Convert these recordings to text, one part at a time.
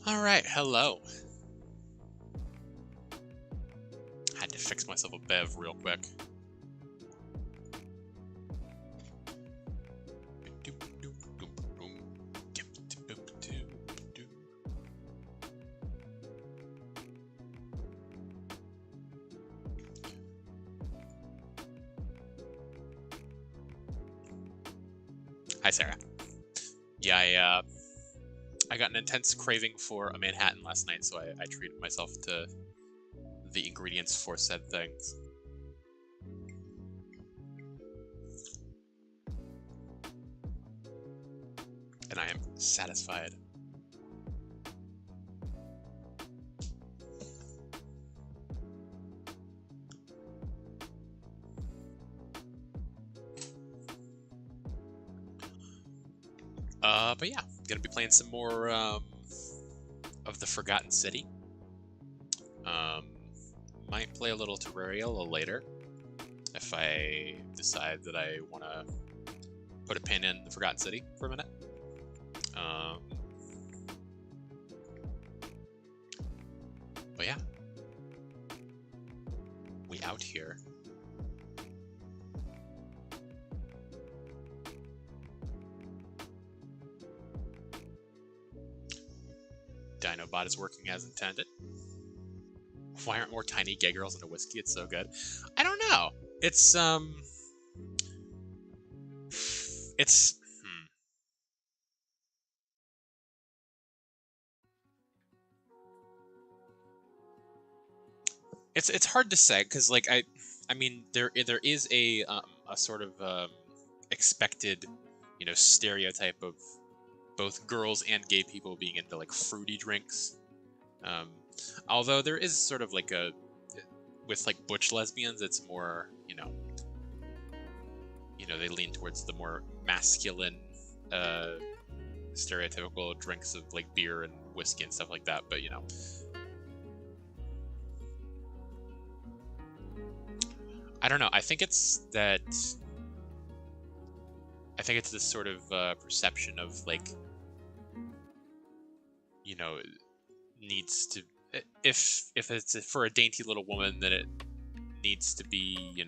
All right, hello. Had to fix myself a bev real quick. Hi, Sarah. Yeah, I got an intense craving for a Manhattan last night, so I treated myself to the ingredients for said things. And I am satisfied. But yeah, gonna be playing some more of the Forgotten City. Might play a little Terraria a little later if I decide that I want to put a pin in the Forgotten City for a minute. But yeah, we out here. Dinobot is working as intended. Why aren't more tiny gay girls in a whiskey? It's so good. I don't know. It's it's hard to say because like I mean there is a sort of expected stereotype of both girls and gay people being into like fruity drinks. Although there is sort of like with like butch lesbians, it's more they lean towards the more masculine, stereotypical drinks of like beer and whiskey and stuff like that. But I don't know. I think it's this sort of perception of like needs to if it's for a dainty little woman, then it needs to be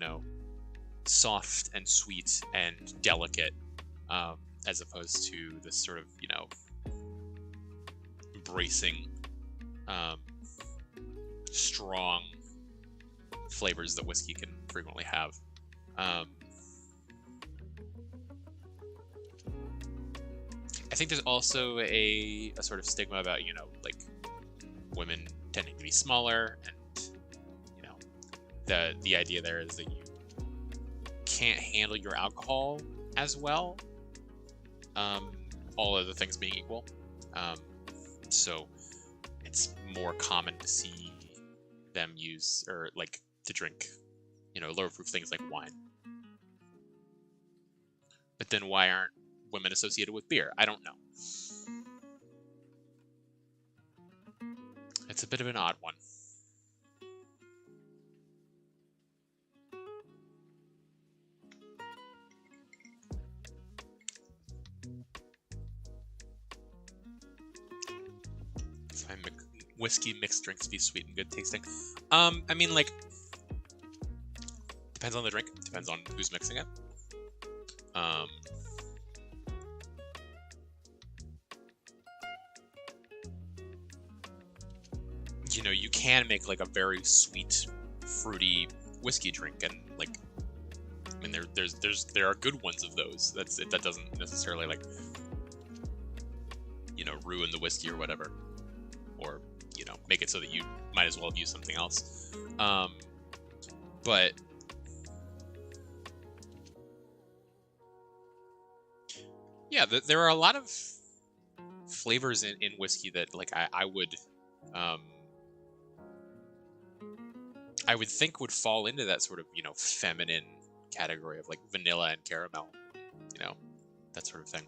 soft and sweet and delicate, as opposed to this sort of embracing strong flavors that whiskey can frequently have. I think there's also a sort of stigma about like women tending to be smaller, and the idea there is that you can't handle your alcohol as well, all other things being equal. So it's more common to see them use or like to drink lower proof things like wine. But then why aren't women associated with beer? I don't know. It's a bit of an odd one. Whiskey mixed drinks be sweet and good tasting. I mean, like, depends on the drink. Depends on who's mixing it. You can make like a very sweet, fruity whiskey drink, and like, I mean, there are good ones of those. That doesn't necessarily like, ruin the whiskey or whatever, or make it so that you might as well use something else. But yeah, there are a lot of flavors in whiskey that like I would think would fall into that sort of feminine category of like vanilla and caramel, that sort of thing.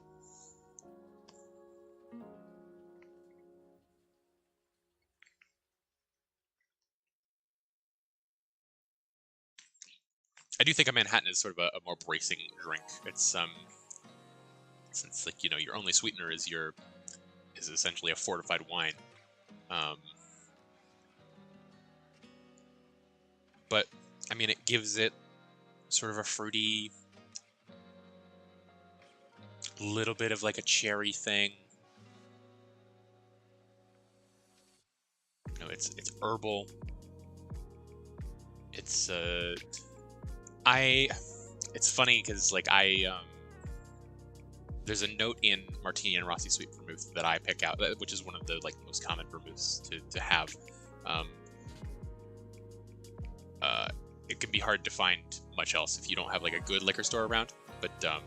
I do think a Manhattan is sort of a more bracing drink. It's since like your only sweetener is essentially a fortified wine. Um, but I mean, it gives it sort of a fruity, little bit of like a cherry thing. You know, it's herbal. It's it's funny because like there's a note in Martini and Rossi Sweet Vermouth that I pick out, which is one of the like most common vermouths to have. Um, it can be hard to find much else if you don't have like a good liquor store around. But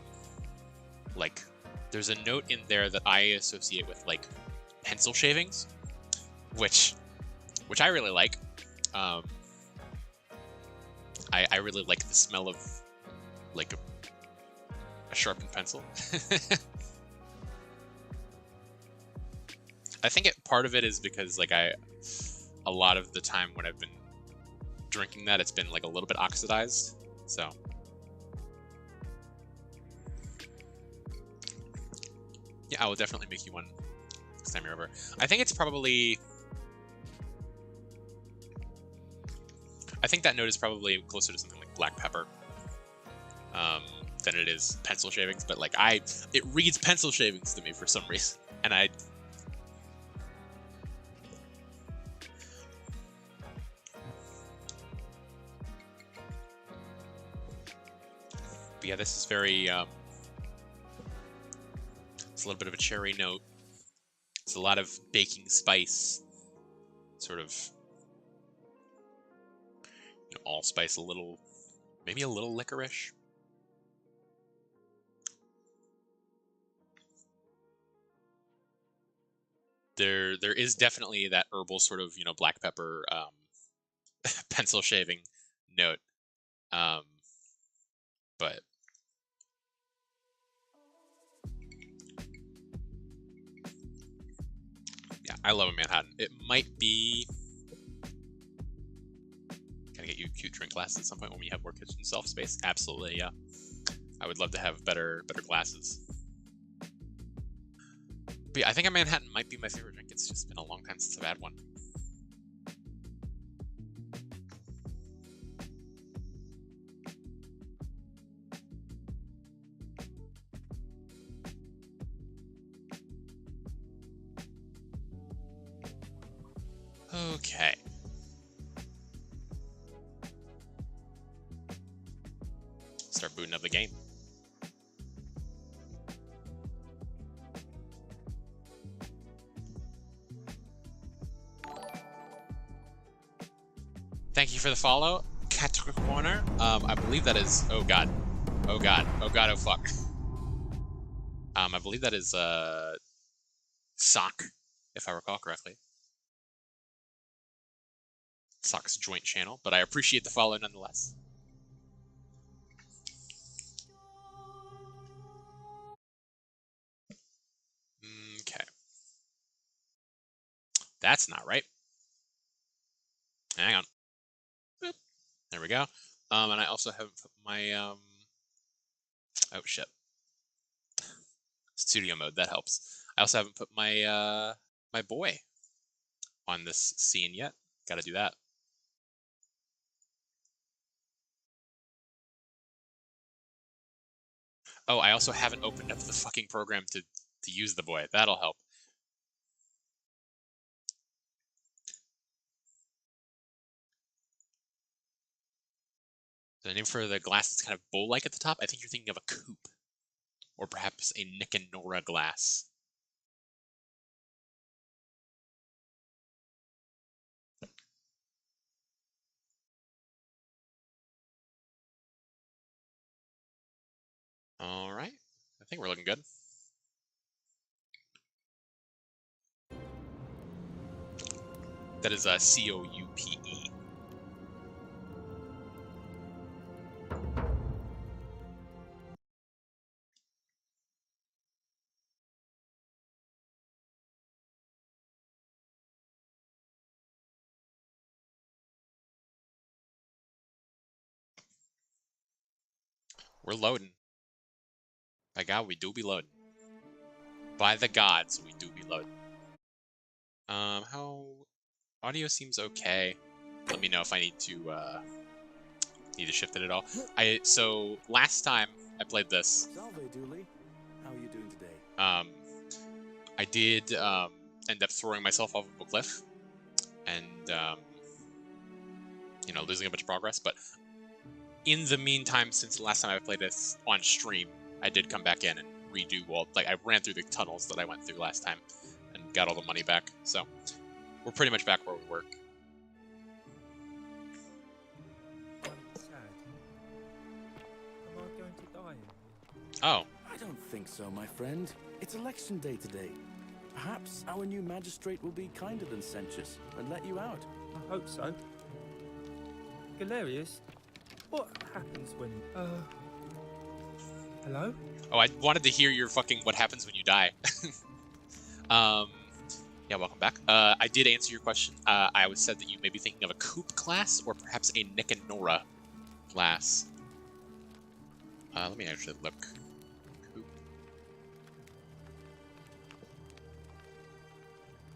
like, there's a note in there that I associate with like pencil shavings, which I really like. I really like the smell of like a sharpened pencil. I think part of it is because like a lot of the time when I've been drinking that, it's been like a little bit oxidized. So yeah, I will definitely make you one next time you're over. I think it's probably, I think that note is probably closer to something like black pepper than it is pencil shavings. But like it reads pencil shavings to me for some reason, and but yeah, this is very it's a little bit of a cherry note. It's a lot of baking spice, sort of, you know, allspice, a little, maybe a little licorice. There is definitely that herbal sort of, you know, black pepper pencil shaving note, um, but yeah, I love a Manhattan. It might be, can I get you cute drink glasses at some point when we have more kitchen shelf space? Absolutely, yeah. I would love to have better glasses. But yeah, I think a Manhattan might be my favorite drink. It's just been a long time since I've had one. Okay. Start booting up the game. Thank you for the follow, Cat Corner. I believe that is. Oh god. Oh god. Oh god. Oh fuck. I believe that is Sock, if I recall correctly. Sock's joint channel, but I appreciate the follow nonetheless. Okay. That's not right. Hang on. Boop. There we go. And I also have my oh shit. Studio mode, that helps. I also haven't put my my boy on this scene yet. Gotta do that. Oh, I also haven't opened up the fucking program to use the boy. That'll help. The name for the glass that's kind of bowl-like at the top, I think you're thinking of a coupe. Or perhaps a Nick and Nora glass. Alright. I think we're looking good. That is a COUPE. We're loading. By God, we do be loading. By the gods, we do be loading. How audio seems okay. Let me know if I need to shift it at all. So last time I played this, Salve, Dooley. How are you doing today? I did end up throwing myself off of a cliff and you know, losing a bunch of progress. But in the meantime, since the last time I played this on stream, I did come back in and redo all, like, I ran through the tunnels that I went through last time and got all the money back. So we're pretty much back where we were. I'm sad. Am I going to die? Oh. I don't think so, my friend. It's election day today. Perhaps our new magistrate will be kinder than Sentius and let you out. I hope so. Galerius, what happens when... Hello? Oh, I wanted to hear your fucking what happens when you die. Yeah, welcome back. I did answer your question. I was said that you may be thinking of a Coop class or perhaps a Nicanora class. Let me actually look. Coop.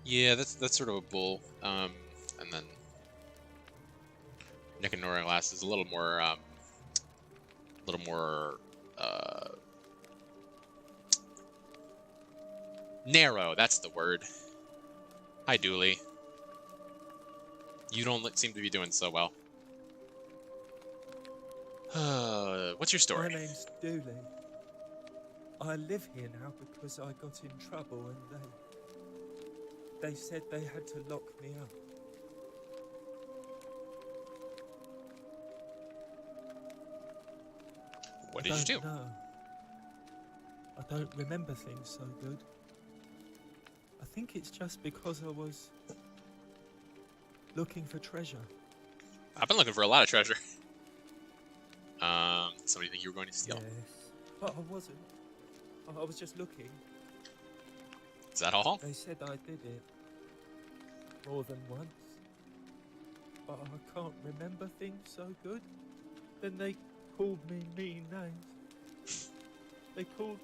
Yeah, that's sort of a bull. And then Nicanora class is a little more narrow. That's the word. Hi, Dooley. You don't seem to be doing so well. What's your story? My name's Dooley. I live here now because I got in trouble and they said they had to lock me up. What did you do? No. I don't remember things so good. I think it's just because I was looking for treasure. I've been looking for a lot of treasure. Somebody think you were going to steal? Yes, but I wasn't. I was just looking. Is that all? They said I did it more than once, but I can't remember things so good. Then they called me mean names. They called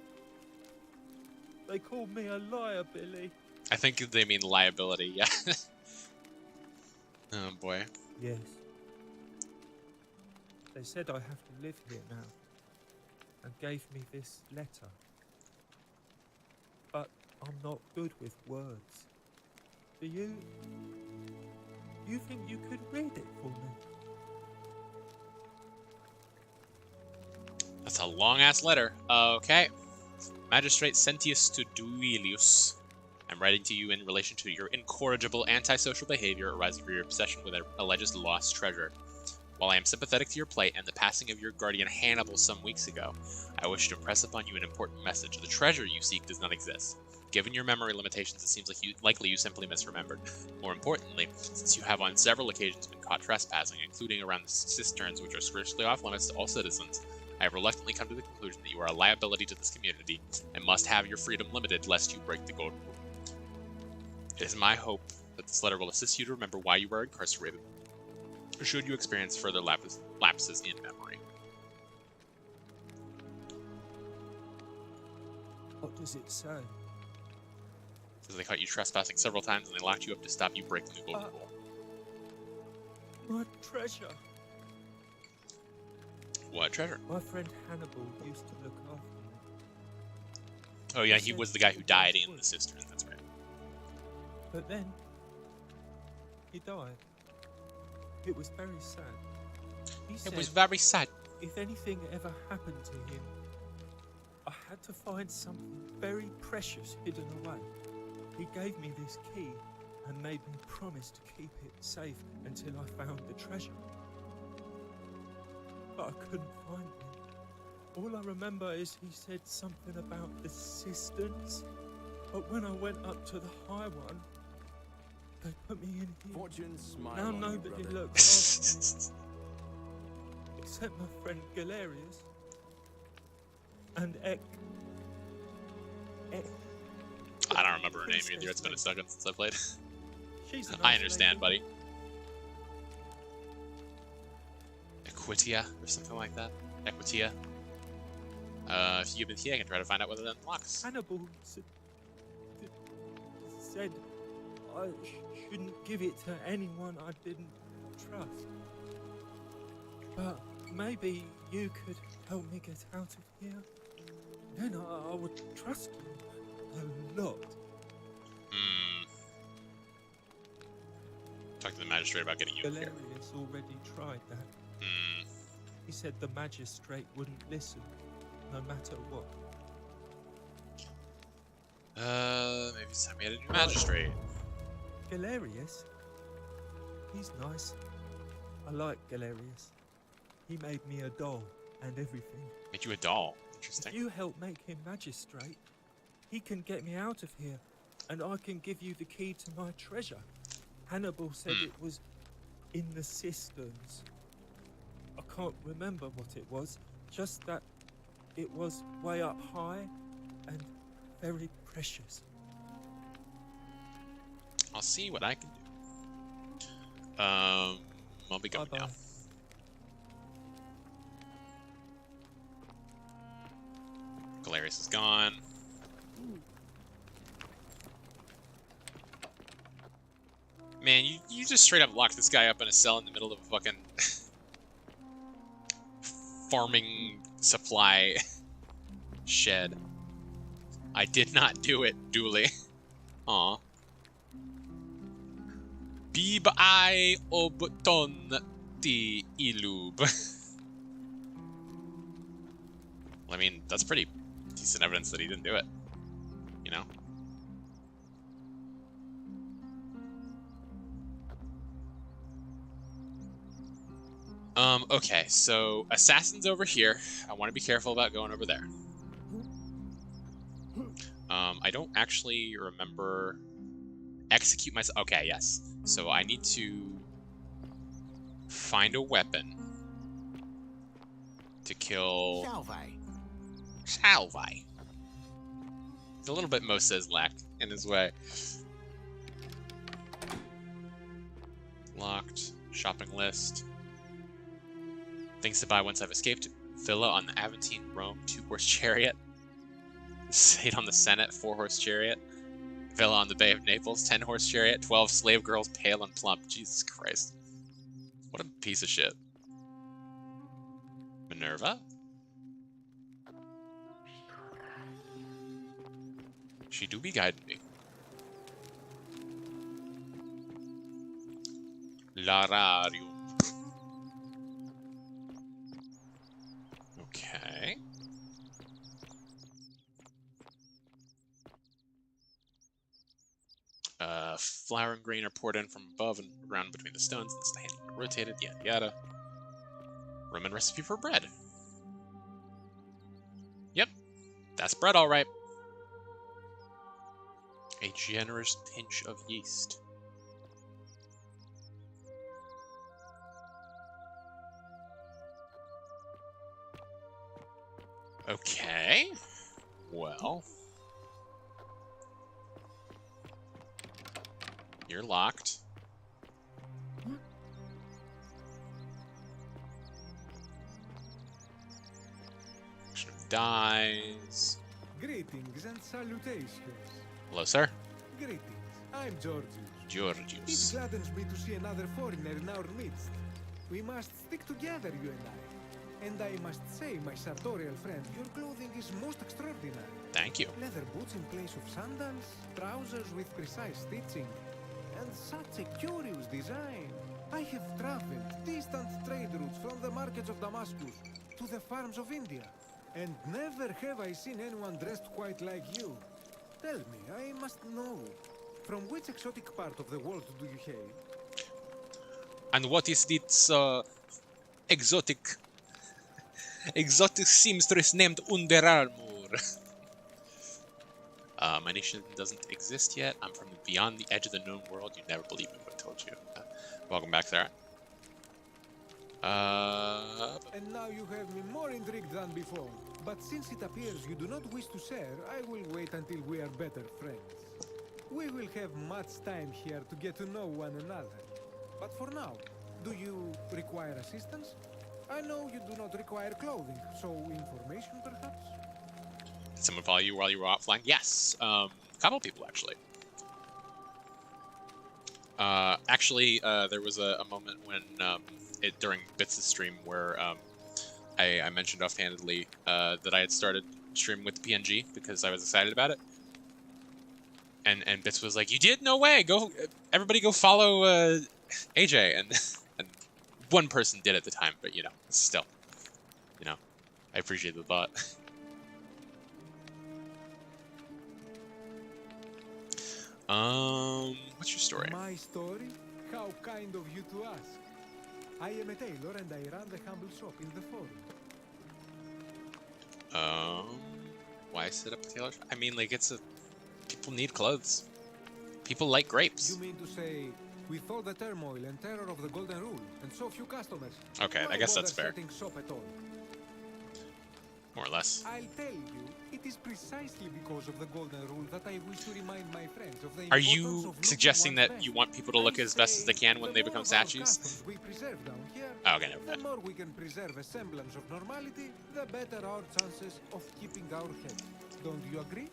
me a liar, Billy. I think they mean liability, yeah. Oh boy. Yes. They said I have to live here now and gave me this letter. But I'm not good with words. Do you? You think you could read it for me? That's a long-ass letter. Okay. Magistrate Sentius to Duilius. I'm writing to you in relation to your incorrigible antisocial behavior arising from your obsession with an alleged lost treasure. While I am sympathetic to your plight and the passing of your guardian Hannibal some weeks ago, I wish to impress upon you an important message. The treasure you seek does not exist. Given your memory limitations, it seems likely you simply misremembered. More importantly, since you have on several occasions been caught trespassing, including around the cisterns which are strictly off limits to all citizens, I have reluctantly come to the conclusion that you are a liability to this community and must have your freedom limited lest you break the golden rule. It is my hope that this letter will assist you to remember why you were incarcerated, should you experience further lapses in memory. What does it say? It says they caught you trespassing several times and they locked you up to stop you breaking the golden rule. My treasure. What treasure? My friend Hannibal used to look after me. Oh yeah, he was the guy who died in the cistern, that's right. But then, he died. It was very sad. He said It was very sad. if anything ever happened to him, I had to find something very precious hidden away. He gave me this key and made me promise to keep it safe until I found the treasure. But I couldn't find it. All I remember is he said something about the cisterns. But when I went up to the high one, they put me in here. Fortune smile Now on you, nobody brother. looks after me. Except my friend Galerius. And Ek. I don't remember her name either, it's been a second since I played. She's a nice I understand, lady. buddy. Equitia, or something like that. Equitia. If you give me the key, I can try to find out whether that unlocks. Hannibal said I shouldn't give it to anyone I didn't trust. But maybe you could help me get out of here. Then I would trust you a lot. Hmm. Talk to the magistrate about getting you in here. Valerius already tried that. Hmm. He said the magistrate wouldn't listen, no matter what. Maybe it's time we had a new magistrate. Galerius? He's nice. I like Galerius. He made me a doll and everything. Made you a doll. If Interesting. you help make him magistrate, he can get me out of here, and I can give you the key to my treasure. Hannibal said it was in the cisterns. I can't remember what it was, just that it was way up high and very precious. I'll see what I can do. I'll be going now. Bye-bye. Galerius is gone. Man, you just straight up locked this guy up in a cell in the middle of a fucking farming supply shed. I did not do it, Dooley. Aw. Bib-ai obuton ti ilub. I mean, that's pretty decent evidence that he didn't do it. You know? Okay, so assassin's over here. I want to be careful about going over there. I don't actually remember execute myself. Okay, yes. So I need to find a weapon to kill Salvi. He's a little bit Moses-lack in his way. Locked. Shopping list. Things to buy once I've escaped. Villa on the Aventine, Rome, 2-horse chariot. Seat on the Senate, 4-horse chariot. Villa on the Bay of Naples, 10-horse chariot. 12 slave girls, pale and plump. Jesus Christ. What a piece of shit. Minerva? She do be guiding me. Lararium. Okay. Flour and grain are poured in from above and around between the stones, and stand rotated, yada yada. Roman recipe for bread. Yep, that's bread all right. A generous pinch of yeast. Okay. Well. You're locked. Action of dies. Greetings and salutations. Hello, sir. Greetings. I'm Georgius. It Georgius. gladdens me to see another foreigner in our midst. We must stick together, you and I. And I must say, my sartorial friend, your clothing is most extraordinary. Thank you. Leather boots in place of sandals, trousers with precise stitching, and such a curious design. I have traveled distant trade routes from the markets of Damascus to the farms of India, and never have I seen anyone dressed quite like you. Tell me, I must know, from which exotic part of the world do you hail? And what is this exotic seamstress named Underarmor? My nation doesn't exist yet. I'm from beyond the edge of the known world. You'd never believe me if I told you. Welcome back, Sarah. And now you have me more intrigued than before. But since it appears you do not wish to share, I will wait until we are better friends. We will have much time here to get to know one another. But for now, do you require assistance? I know you do not require clothing, so information perhaps? Did someone follow you while you were out flying? Yes. A couple people, actually. Actually, there was a moment when during Bits' stream where I mentioned offhandedly that I had started streaming with the PNG because I was excited about it, and Bits was like, "You did? No way! Go, everybody, go follow AJ." And one person did at the time, but you know, still, you know, I appreciate the thought. What's your story? My story? How kind of you to ask. I am a tailor and I run the humble shop in the forum. Why set up a tailor shop? I mean, like, people need clothes. People like grapes. You mean to say, with all the turmoil and terror of the Golden Rule, and so few customers, Okay, I why guess bother that's fair. setting shop at all? More or less. I'll tell you, it is precisely because of the Golden Rule that I wish to remind my friends of the Are importance you of looking suggesting one's that best. you want people to look I as best as they say, can when the they more become of our statues? customs we preserve down here, Oh, okay, the never more we can preserve a semblance of normality, the better our chances of keeping our heads. Don't you agree?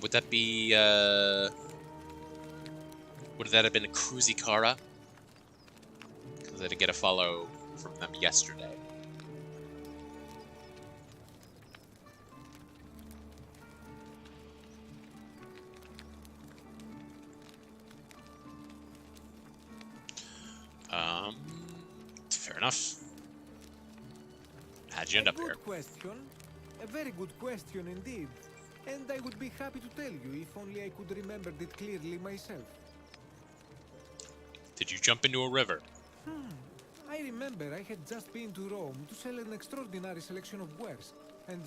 Would that be, would that have been a Cruzikara? Because I did get a follow from them yesterday. Fair enough. How'd you end up here? Good question. A very good question indeed. And I would be happy to tell you if only I could remember it clearly myself. Did you jump into a river? I remember I had just been to Rome to sell an extraordinary selection of wares. And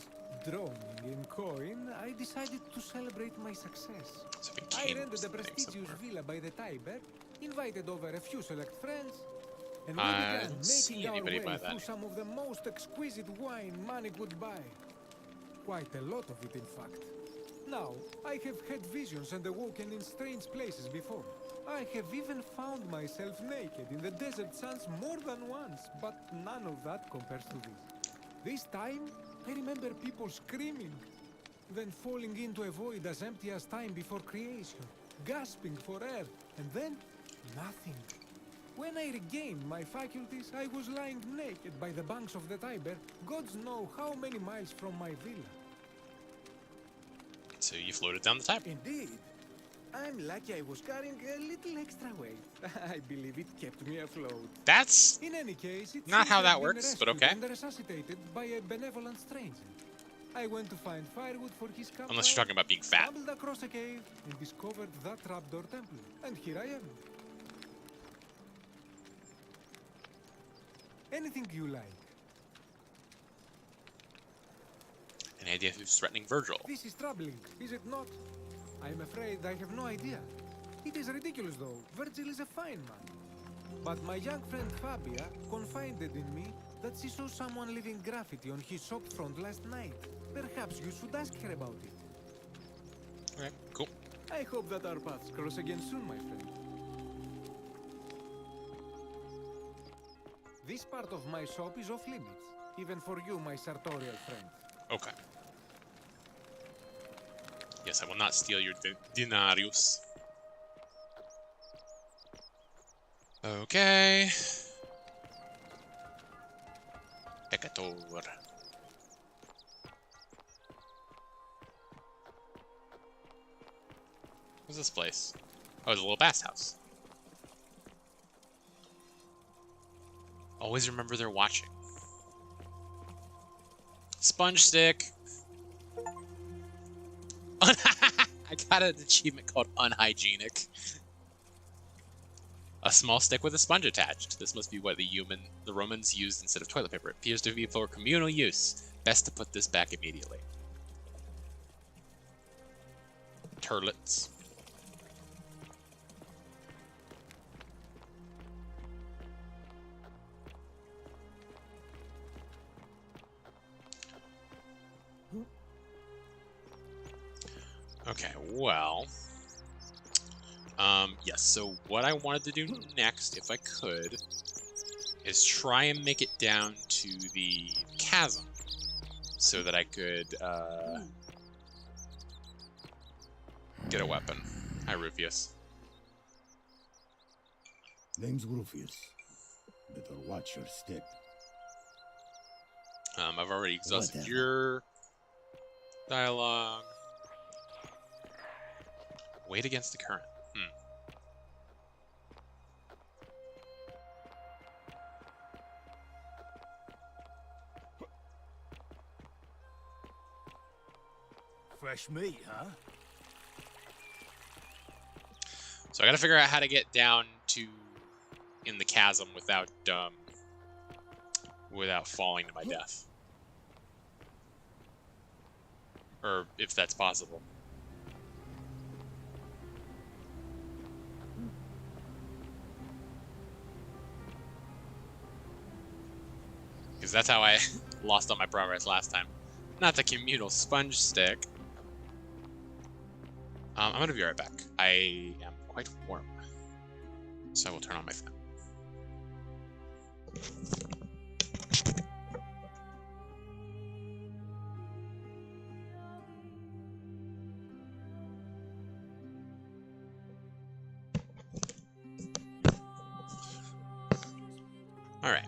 droning in coin, I decided to celebrate my success. So if it I came rented to a the name prestigious somewhere. villa by the Tiber, invited over a few select friends, and we I began don't see making our anybody way by that through name. some of the most exquisite wine money could buy. Quite a lot of it, in fact. Now, I have had visions and awoken in strange places before. I have even found myself naked in the desert sands more than once, but none of that compares to this. This time, I remember people screaming, then falling into a void as empty as time before creation, gasping for air, and then nothing. When I regained my faculties, I was lying naked by the banks of the Tiber, gods know how many miles from my villa. So you floated down the Tiber. Indeed. I'm lucky I was carrying a little extra weight. I believe it kept me afloat. That's In any case, it Not seems how I've that been works, but rescued okay. and resuscitated by a benevolent stranger. I went to find firewood for his campfire. unless you're talking about being fat. Stumbled across a cave and discovered that trapdoor temple. And here I am. Anything you like. Any idea who's threatening Virgil? This is troubling, is it not? I'm afraid I have no idea. It is ridiculous, though. Virgil is a fine man. But my young friend Fabia confided in me that she saw someone leaving graffiti on his shop front last night. Perhaps you should ask her about it. Okay, cool. I hope that our paths cross again soon, my friend. This part of my shop is off limits, even for you, my sartorial friend. Okay. Yes, I will not steal your denarius. Okay. Peccator. What's this place? Oh, it's a little bath house. Always remember they're watching. Sponge stick. I got an achievement called unhygienic. A small stick with a sponge attached. This must be what the Romans used instead of toilet paper. It appears to be for communal use. Best to put this back immediately. Turlets. Okay, well... yes, so what I wanted to do next, if I could, is try and make it down to the chasm, so that I could, get a weapon. Hi, Rufius. Name's Rufius. Better watch your step. I've already exhausted Whatever. your dialogue. Wait against the current. Fresh meat, huh? So I gotta figure out how to get down to in the chasm without without falling to my death. Or if that's possible. Because that's how I lost all my progress last time. Not the communal sponge stick. I'm gonna be right back. I am quite warm. So I will turn on my fan. Alright.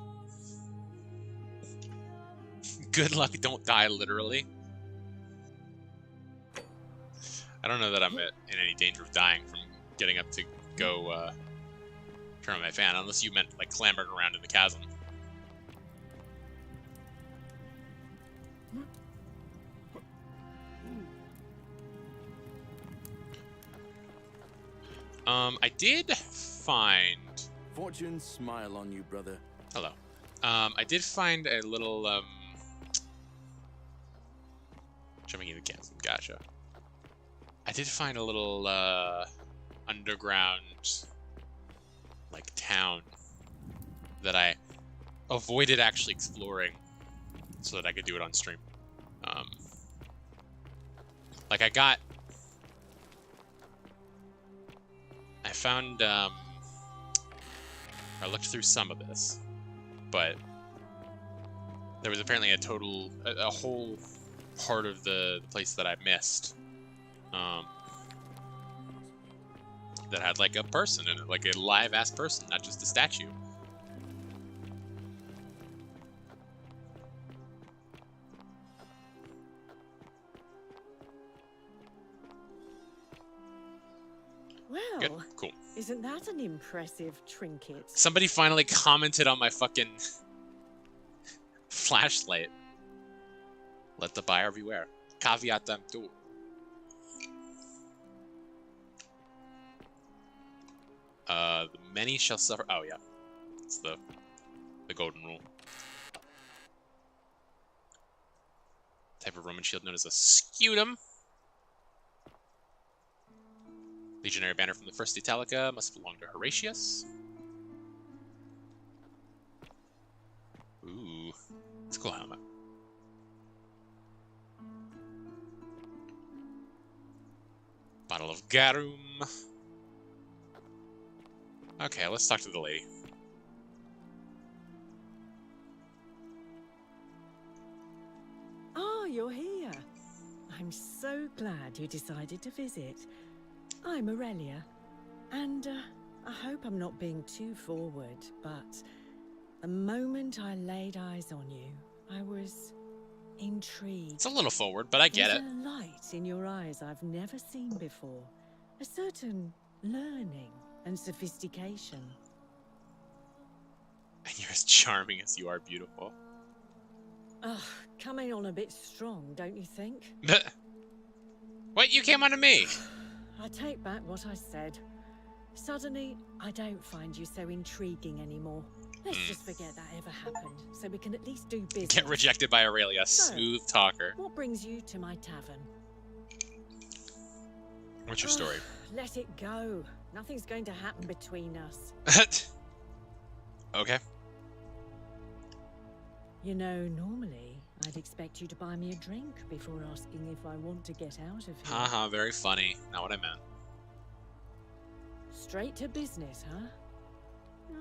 Good luck, don't die literally. I don't know that I'm in any danger of dying from getting up to go turn on my fan, unless you meant like clambering around in the chasm. I did find... Fortune smile on you, brother. Hello. I did find a little, jumping in the chasm, gotcha. I did find a little, underground, like, town that I avoided actually exploring so that I could do it on stream. Like, I found, I looked through some of this, but there was apparently a whole part of the place that I missed, that had like a person in it, like a live-ass person, not just a statue. Well, Good, cool. isn't that an impressive trinket? Somebody finally commented on my fucking flashlight. Let the buyer beware. Caveat emptor. The many shall suffer. Oh yeah, it's the golden rule. Type of Roman shield known as a scutum. Legionary banner from the First Italica must belong to Horatius. Ooh, it's a cool helmet. Bottle of garum. Okay, let's talk to the lady. Ah, you're here. I'm so glad you decided to visit. I'm Aurelia, and I hope I'm not being too forward, but the moment I laid eyes on you, I was intrigued. It's a little forward, but I get it. There's a light in your eyes I've never seen before. A certain learning and sophistication. And you're as charming as you are beautiful. Ugh, coming on a bit strong, don't you think? What? You came onto me? I take back what I said. Suddenly, I don't find you so intriguing anymore. Let's just forget that ever happened, so we can at least do business. Get rejected by Aurelia, So, smooth talker. What brings you to my tavern? What's your story? Let it go. Nothing's going to happen between us. Okay. You know, normally, I'd expect you to buy me a drink before asking if I want to get out of here. Haha, very funny. Not what I meant. Straight to business, huh?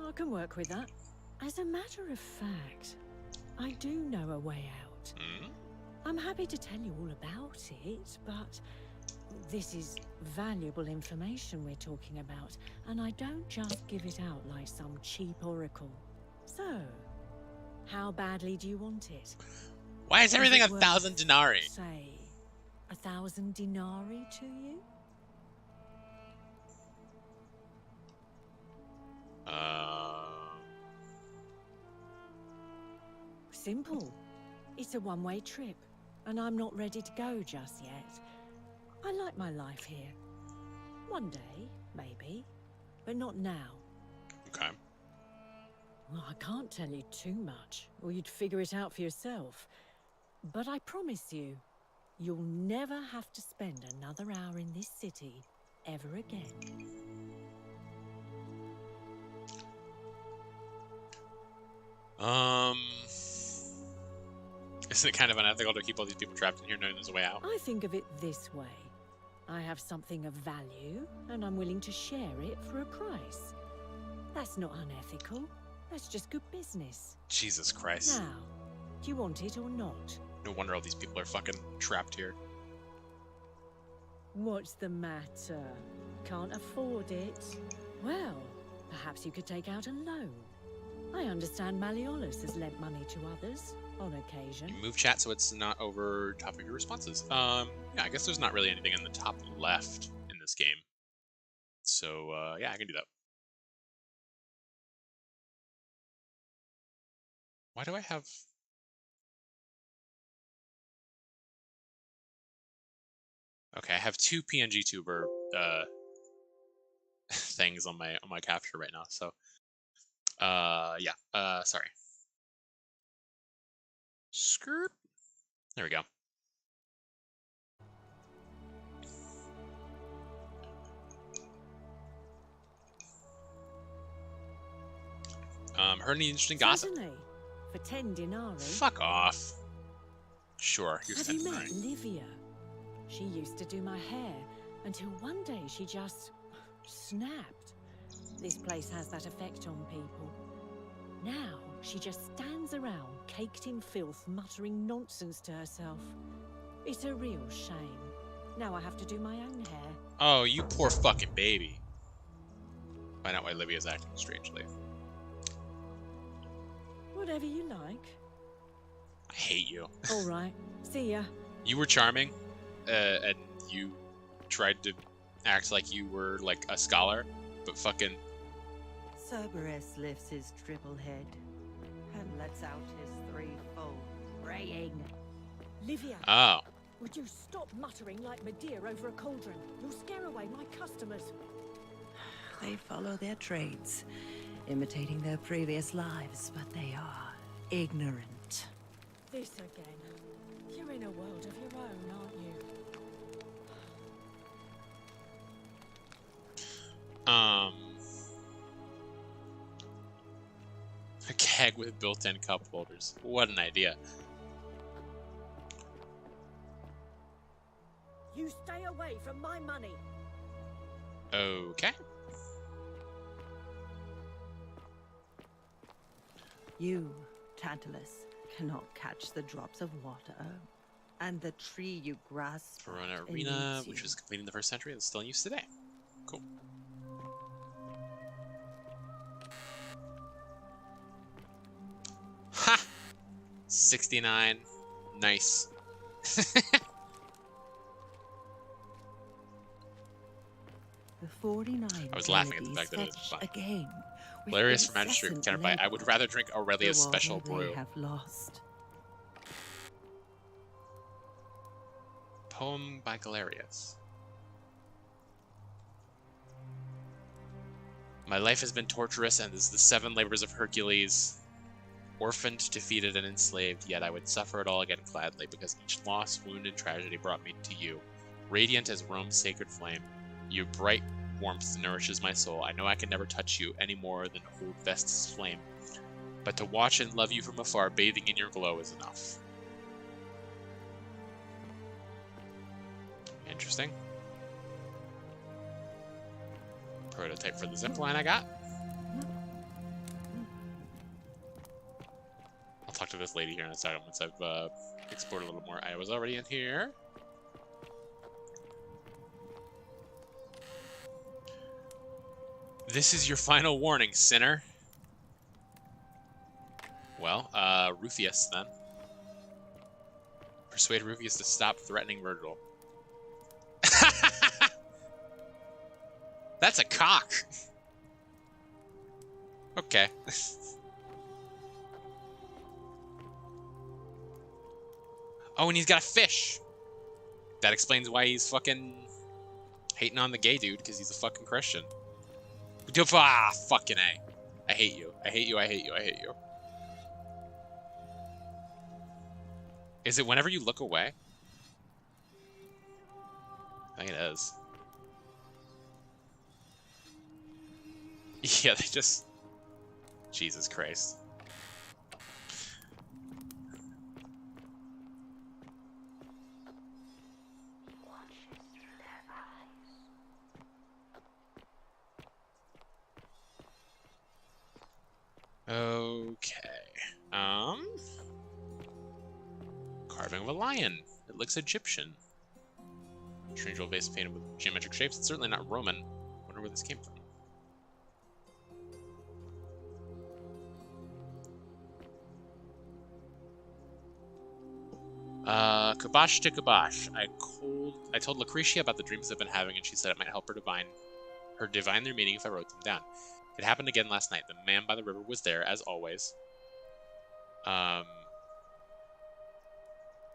I can work with that. As a matter of fact, I do know a way out. Hmm? I'm happy to tell you all about it, but This is valuable information we're talking about, and I don't just give it out like some cheap oracle. So, how badly do you want it? Why is everything it 1,000 worth, denarii? Say, 1,000 denarii to you? Simple. It's a one-way trip, and I'm not ready to go just yet. I like my life here. One day, maybe, but not now. Okay. Well, I can't tell you too much, or you'd figure it out for yourself. But I promise you, you'll never have to spend another hour in this city ever again. Isn't it kind of unethical to keep all these people trapped in here knowing there's a way out? I think of it this way. I have something of value, and I'm willing to share it for a price. That's not unethical. That's just good business. Jesus Christ. Now, do you want it or not? No wonder all these people are fucking trapped here. What's the matter? Can't afford it? Well, perhaps you could take out a loan. I understand Malleolus has lent money to others on occasion. You move chat so it's not over top of your responses. Yeah, I guess there's not really anything in the top left in this game. So, yeah, I can do that. Why do I have... Okay, I have 2 PNG tuber things on my capture right now, so yeah, sorry. Skirt. There we go. Heard any interesting gossip? Certainly. For 10 denarii. Fuck off. Sure, here's Have 10 you met denarii. Livia? She used to do my hair until one day she just snapped. This place has that effect on people. Now she just stands around, caked in filth, muttering nonsense to herself. It's a real shame. Now I have to do my own hair. Oh, you poor fucking baby. Find out why Livia's acting strangely. Whatever you like. I hate you. All right. See ya. You were charming, and you tried to act like you were like a scholar, but fucking... Cerberus lifts his triple head and lets out his threefold braying. Livia, Oh. would you stop muttering like Medea over a cauldron? You'll scare away my customers. They follow their trades, imitating their previous lives, but they are ignorant. This again. You're in a world of your own, aren't you? A keg with built-in cup holders. What an idea. You stay away from my money. Okay. You, Tantalus, cannot catch the drops of water, and the tree you grasp Verona at Arena, eludes which you. was completed in the 1st century, and still in use today. Cool. Ha! 69. Nice. The 49 I was laughing at the fact that it was fetch fun. a game with Hilarious for Magistrate with incessant Counterfight. I would labor. rather drink The Aurelia's water special they brew. have lost. Poem by Galerius. My life has been torturous and is the 7 labors of Hercules. Orphaned, defeated, and enslaved, yet I would suffer it all again gladly, because each loss, wound, and tragedy brought me to you. Radiant as Rome's sacred flame, your bright warmth nourishes my soul. I know I can never touch you any more than hold Vestas' flame, but to watch and love you from afar, bathing in your glow, is enough. Interesting. Prototype for the zipline I got. I'll talk to this lady here in a second once I've explored a little more. I was already in here. This is your final warning, sinner. Well, Rufius, then. Persuade Rufius to stop threatening Virgil. That's a cock! Okay. Oh, and he's got a fish! That explains why he's fucking hating on the gay dude, because he's a fucking Christian. Ah, fucking A. I hate you. I hate you, I hate you, I hate you. Is it whenever you look away? I think it is. Yeah, they just... Jesus Christ. Okay. Carving of a lion. It looks Egyptian. Strange old vase painted with geometric shapes. It's certainly not Roman. Wonder where this came from. Kabosh to Kabosh. I told Lucretia about the dreams I've been having, and she said it might help her divine their meaning if I wrote them down. It happened again last night. The man by the river was there, as always.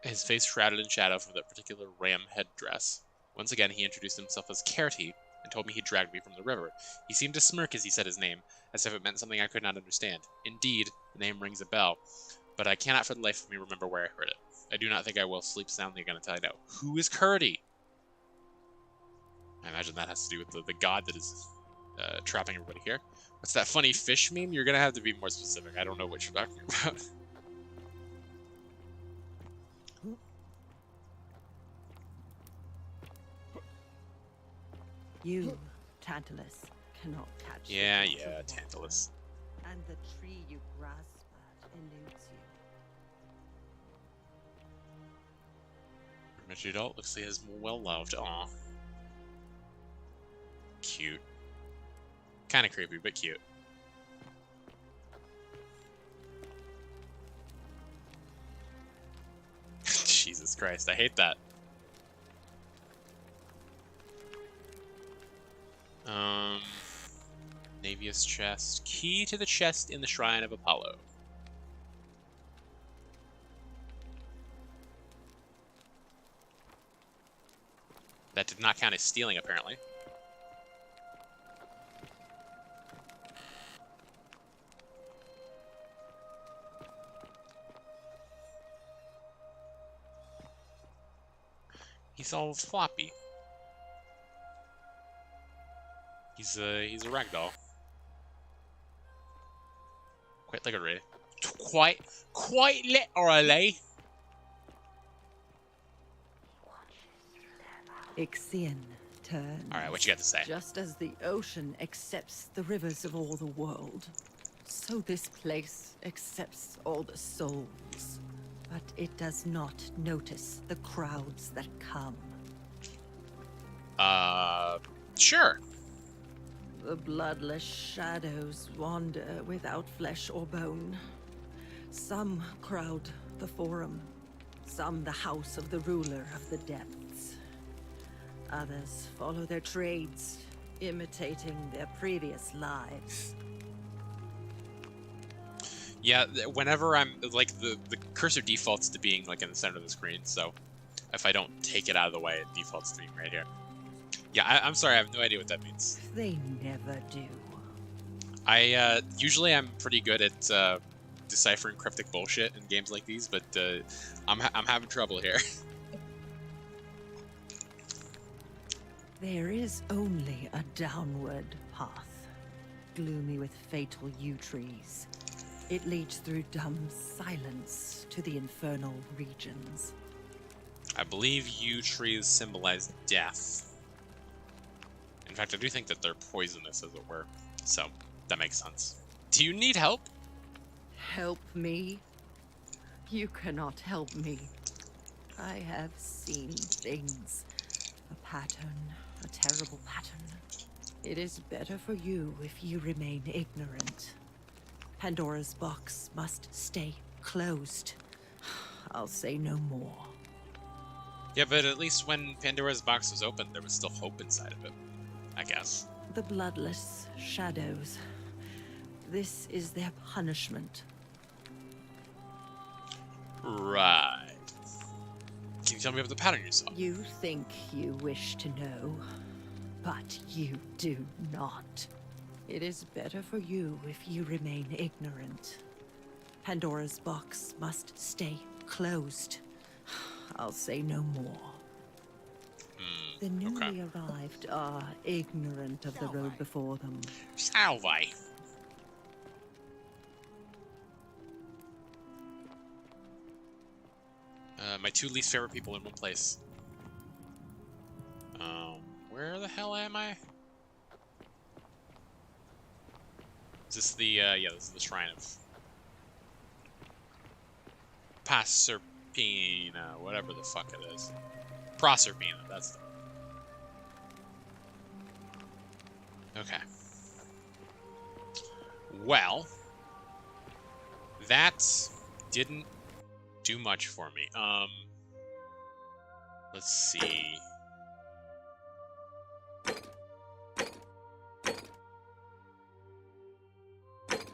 His face shrouded in shadow from that particular ram headdress. Once again, he introduced himself as Kerti, and told me he dragged me from the river. He seemed to smirk as he said his name, as if it meant something I could not understand. Indeed, the name rings a bell, but I cannot for the life of me remember where I heard it. I do not think I will sleep soundly again until I know. Who is Kerti? I imagine that has to do with the god that is trapping everybody here. What's that funny fish meme? You're gonna have to be more specific. I don't know what you're talking about. You, Tantalus, cannot catch the Yeah, pulse of water, Tantalus. and the tree you grasp at eludes you. Richard adult looks like he's well loved. Aw. Cute. Kind of creepy, but cute. Jesus Christ, I hate that. Navius chest. Key to the chest in the shrine of Apollo. That did not count as stealing, apparently. He's all floppy. He's a ragdoll. Quite literally. Quite literally. Ixion turns. Alright, what you got to say? Just as the ocean accepts the rivers of all the world, so this place accepts all the souls. But it does not notice the crowds that come. Sure. The bloodless shadows wander without flesh or bone. Some crowd the Forum, some the house of the ruler of the depths. Others follow their trades, imitating their previous lives. Yeah, whenever I'm, like, the cursor defaults to being, like, in the center of the screen, so if I don't take it out of the way, it defaults to being right here. Yeah, I'm sorry, I have no idea what that means. They never do. Usually I'm pretty good at, deciphering cryptic bullshit in games like these, but, I'm having trouble here. There is only a downward path, gloomy with fatal yew trees. It leads through dumb silence to the infernal regions. I believe yew trees symbolize death. In fact, I do think that they're poisonous, as it were. So, that makes sense. Do you need help? Help me? You cannot help me. I have seen things. A pattern, a terrible pattern. It is better for you if you remain ignorant. Pandora's box must stay closed. I'll say no more. Yeah, but at least when Pandora's box was open, there was still hope inside of it, I guess. The bloodless shadows. This is their punishment. Right. Can you tell me about the pattern you saw? You think you wish to know, but you do not. It is better for you if you remain ignorant. Pandora's box must stay closed. I'll say no more. The newly arrived are ignorant of the road before them. Salve. My two least favorite people in one place. Where the hell am I? Is this the, yeah, this is the Shrine of Proserpina, whatever the fuck it is. Proserpina, that's the... Okay. Well, that didn't do much for me. Let's see.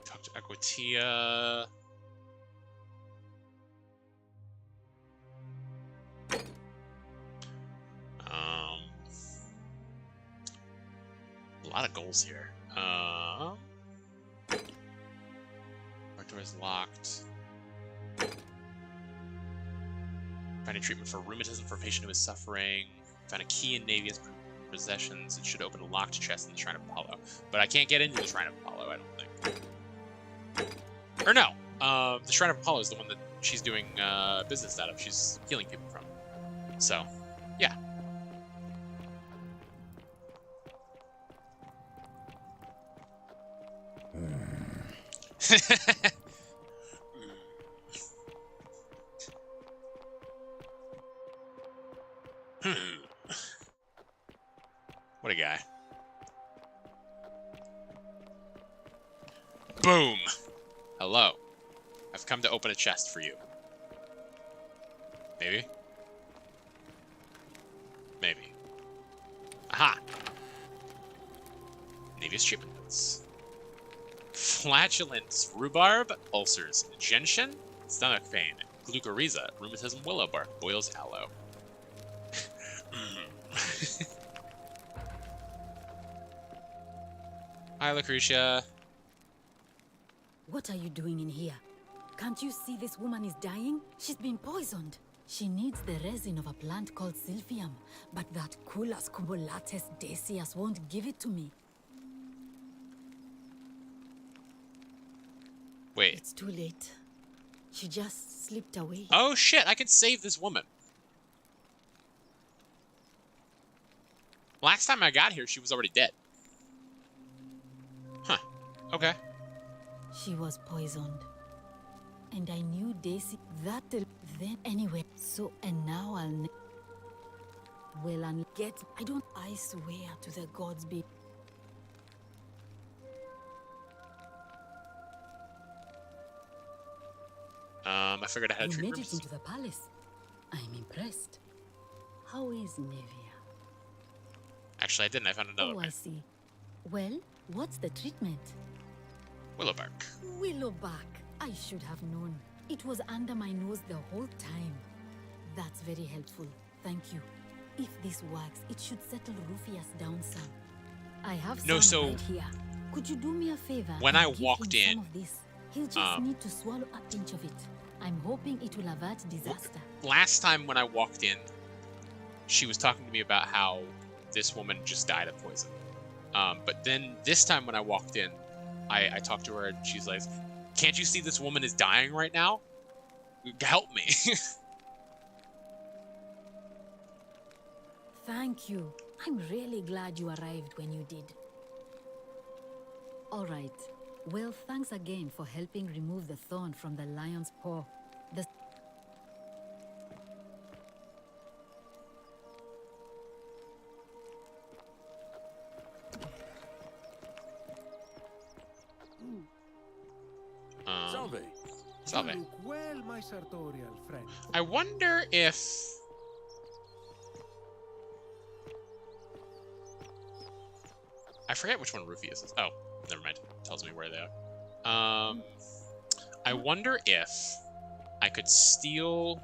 Talk to Equitia. A lot of goals here. Our door is locked. Find a treatment for rheumatism for a patient who is suffering. Find a key in Navia's possessions. It should open a locked chest in the Shrine of Apollo. But I can't get into the Shrine of Apollo, I don't think. Or no. The Shrine of Apollo is the one that she's doing business out of. She's healing people from. So, yeah. What a guy. Boom! Hello. I've come to open a chest for you. Maybe? Maybe. Aha! Navia's treatment notes. Flatulence, rhubarb, ulcers, gentian, stomach pain, glucoriza, rheumatism, willow bark, boils aloe. Hi, Lucretia. What are you doing in here? Can't you see this woman is dying? She's been poisoned. She needs the resin of a plant called silphium, but that Culus cubulatus decius won't give it to me. Wait. It's too late. She just slipped away. Oh shit, I can save this woman. Last time I got here, she was already dead. Huh. Okay. She was poisoned. And I knew Daisy that'll then anyway. So, and now I'll well, and get, I swear to the gods be. I figured I had to You treat made it rheumatism. into the palace. I'm impressed. How is Nevia? Actually, I didn't. I found another Oh, one. I see. Well, what's the treatment? Willowbark. Willowbark. I should have known. It was under my nose the whole time. That's very helpful. Thank you. If this works, it should settle Rufius down some. I have some right here. Could you do me a favor? When and I give walked him in, some of this? He'll just need to swallow a pinch of it. I'm hoping it will avert disaster. Last time when I walked in, she was talking to me about how this woman just died of poison. But then this time when I walked in, I talked to her and she's like, "Can't you see this woman is dying right now? Help me." Thank you. I'm really glad you arrived when you did. All right. Well, thanks again for helping remove the thorn from the lion's paw. Salve. Salve. You look well, my sartorial friend. I wonder if... I forget which one Rufius is. Oh, never mind. It tells me where they are. I wonder if I could steal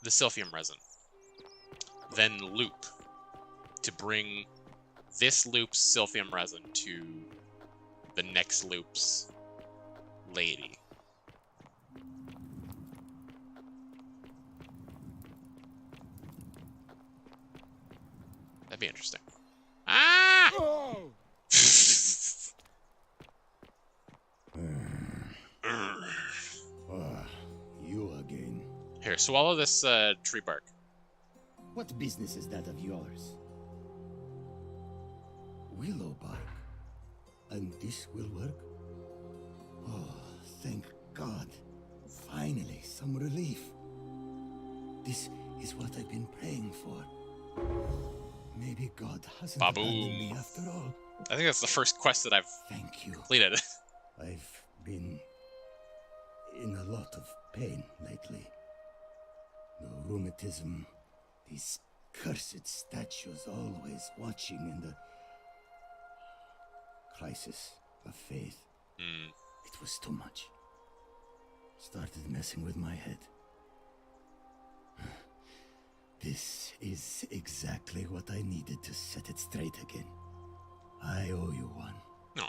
the Silphium resin, then loop to bring this loop's Silphium resin to the next loop's lady. That'd be interesting. Ah! You again. Here, swallow this tree bark. What business is that of yours? Willow bark. And this will work? Oh, thank God. Finally, some relief. This is what I've been praying for. Maybe God hasn't abandoned me after all. I think that's the first quest that I've Thank you. completed. I've been in a lot of pain lately. The rheumatism, these cursed statues always watching, and the crisis of faith. It was too much. Started messing with my head. This is exactly what I needed to set it straight again. I owe you one. No.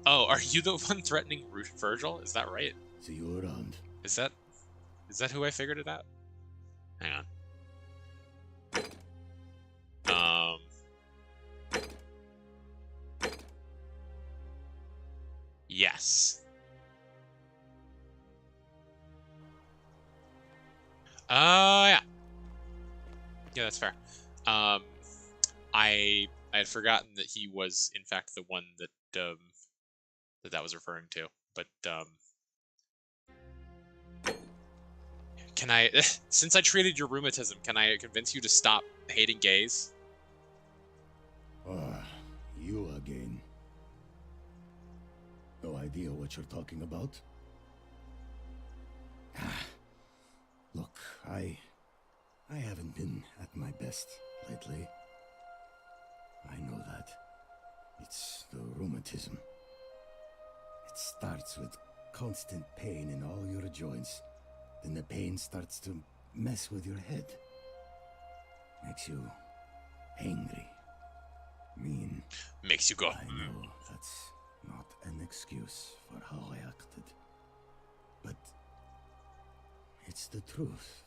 Oh, are you the one threatening Virgil? Is that right? See you around. Is that who I figured it out? Hang on. Yes. Yeah. Yeah, that's fair. I had forgotten that he was, in fact, the one that that was referring to. But can I, since I treated your rheumatism, can I convince you to stop hating gays? You again. No idea what you're talking about? Look, I haven't been at my best lately. I know that. It's the rheumatism. It starts with constant pain in all your joints. Then the pain starts to mess with your head. Makes you angry, mean. Makes you go. I know that's not an excuse for how I acted. But it's the truth.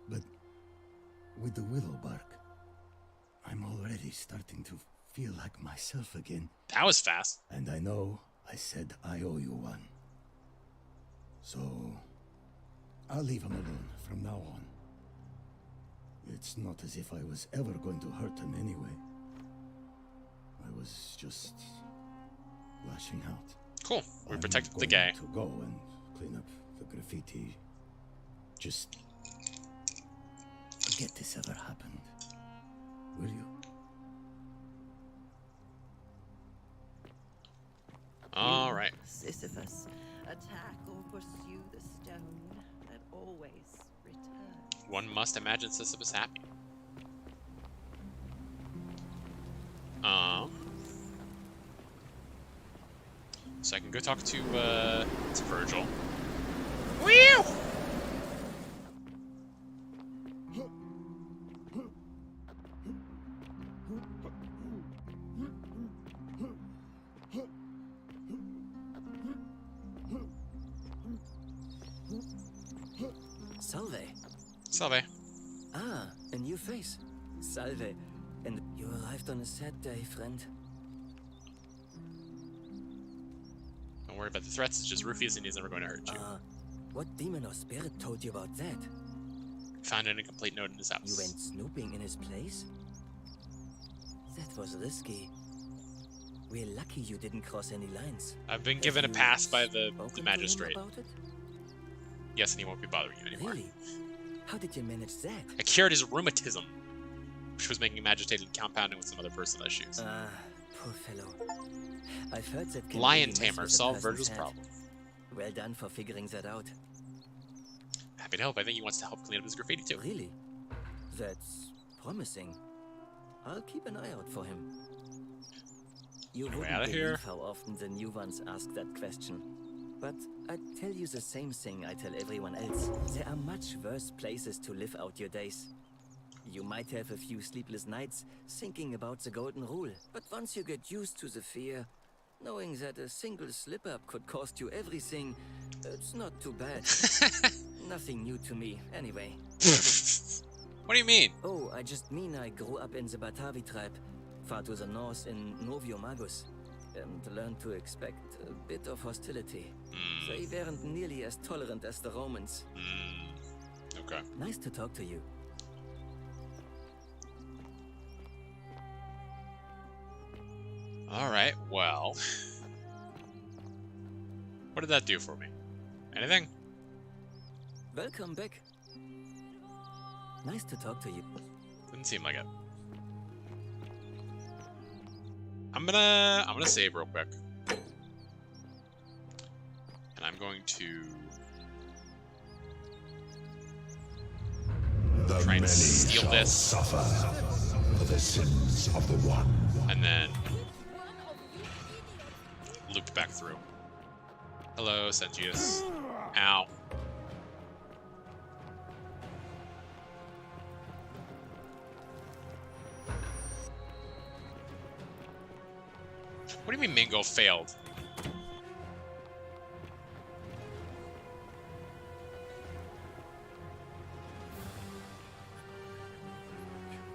But with the willow bark, I'm already starting to feel like myself again. That was fast. And I know I said I owe you one. So I'll leave him alone from now on. It's not as if I was ever going to hurt him anyway. I was just lashing out. Cool. We I'm protected the going guy. to go and clean up the graffiti. Just forget this ever happened. Will you? All right. Sisyphus, attack or pursue the stone that always returns. One must imagine Sisyphus happy. So I can go talk to Virgil. Whew! Salve. Salve. Ah, a new face. Salve. And you arrived on a sad day, friend. Don't worry about the threats, it's just Rufius and he's never going to hurt you. What demon or spirit told you about that? Found an incomplete note in his house. You went snooping in his place? That was risky. We're lucky you didn't cross any lines. I've been Have given a you pass by the spoken to him magistrate. about it? Yes, and he won't be bothering you anymore. Really? How did you manage that? I cured his rheumatism, which was making him agitated and compounding with some other personal issues. Poor fellow. I've heard that can Lion really mess tamer, with a solve person's Virgil's head. problem. Well done for figuring that out. Happy to help. I think he wants to help clean up his graffiti too. Really? That's promising. I'll keep an eye out for him. You Get wouldn't outta believe here. how often the new ones ask that question. But I'd tell you the same thing I tell everyone else. There are much worse places to live out your days. You might have a few sleepless nights thinking about the golden rule, but once you get used to the fear, knowing that a single slip-up could cost you everything, it's not too bad. Nothing new to me, anyway. What do you mean? Oh, I just mean I grew up in the Batavi tribe, far to the north in Novio Magus, and learned to expect a bit of hostility. They weren't nearly as tolerant as the Romans. Okay. Nice to talk to you. Alright, well. What did that do for me? Anything? Welcome back. Nice to talk to you. Didn't seem like it. I'm gonna save real quick. And I'm going to try and steal this. Suffer for the sins of the one. And then loop back through. Hello, Sengius. Ow. What do you mean Mingo failed?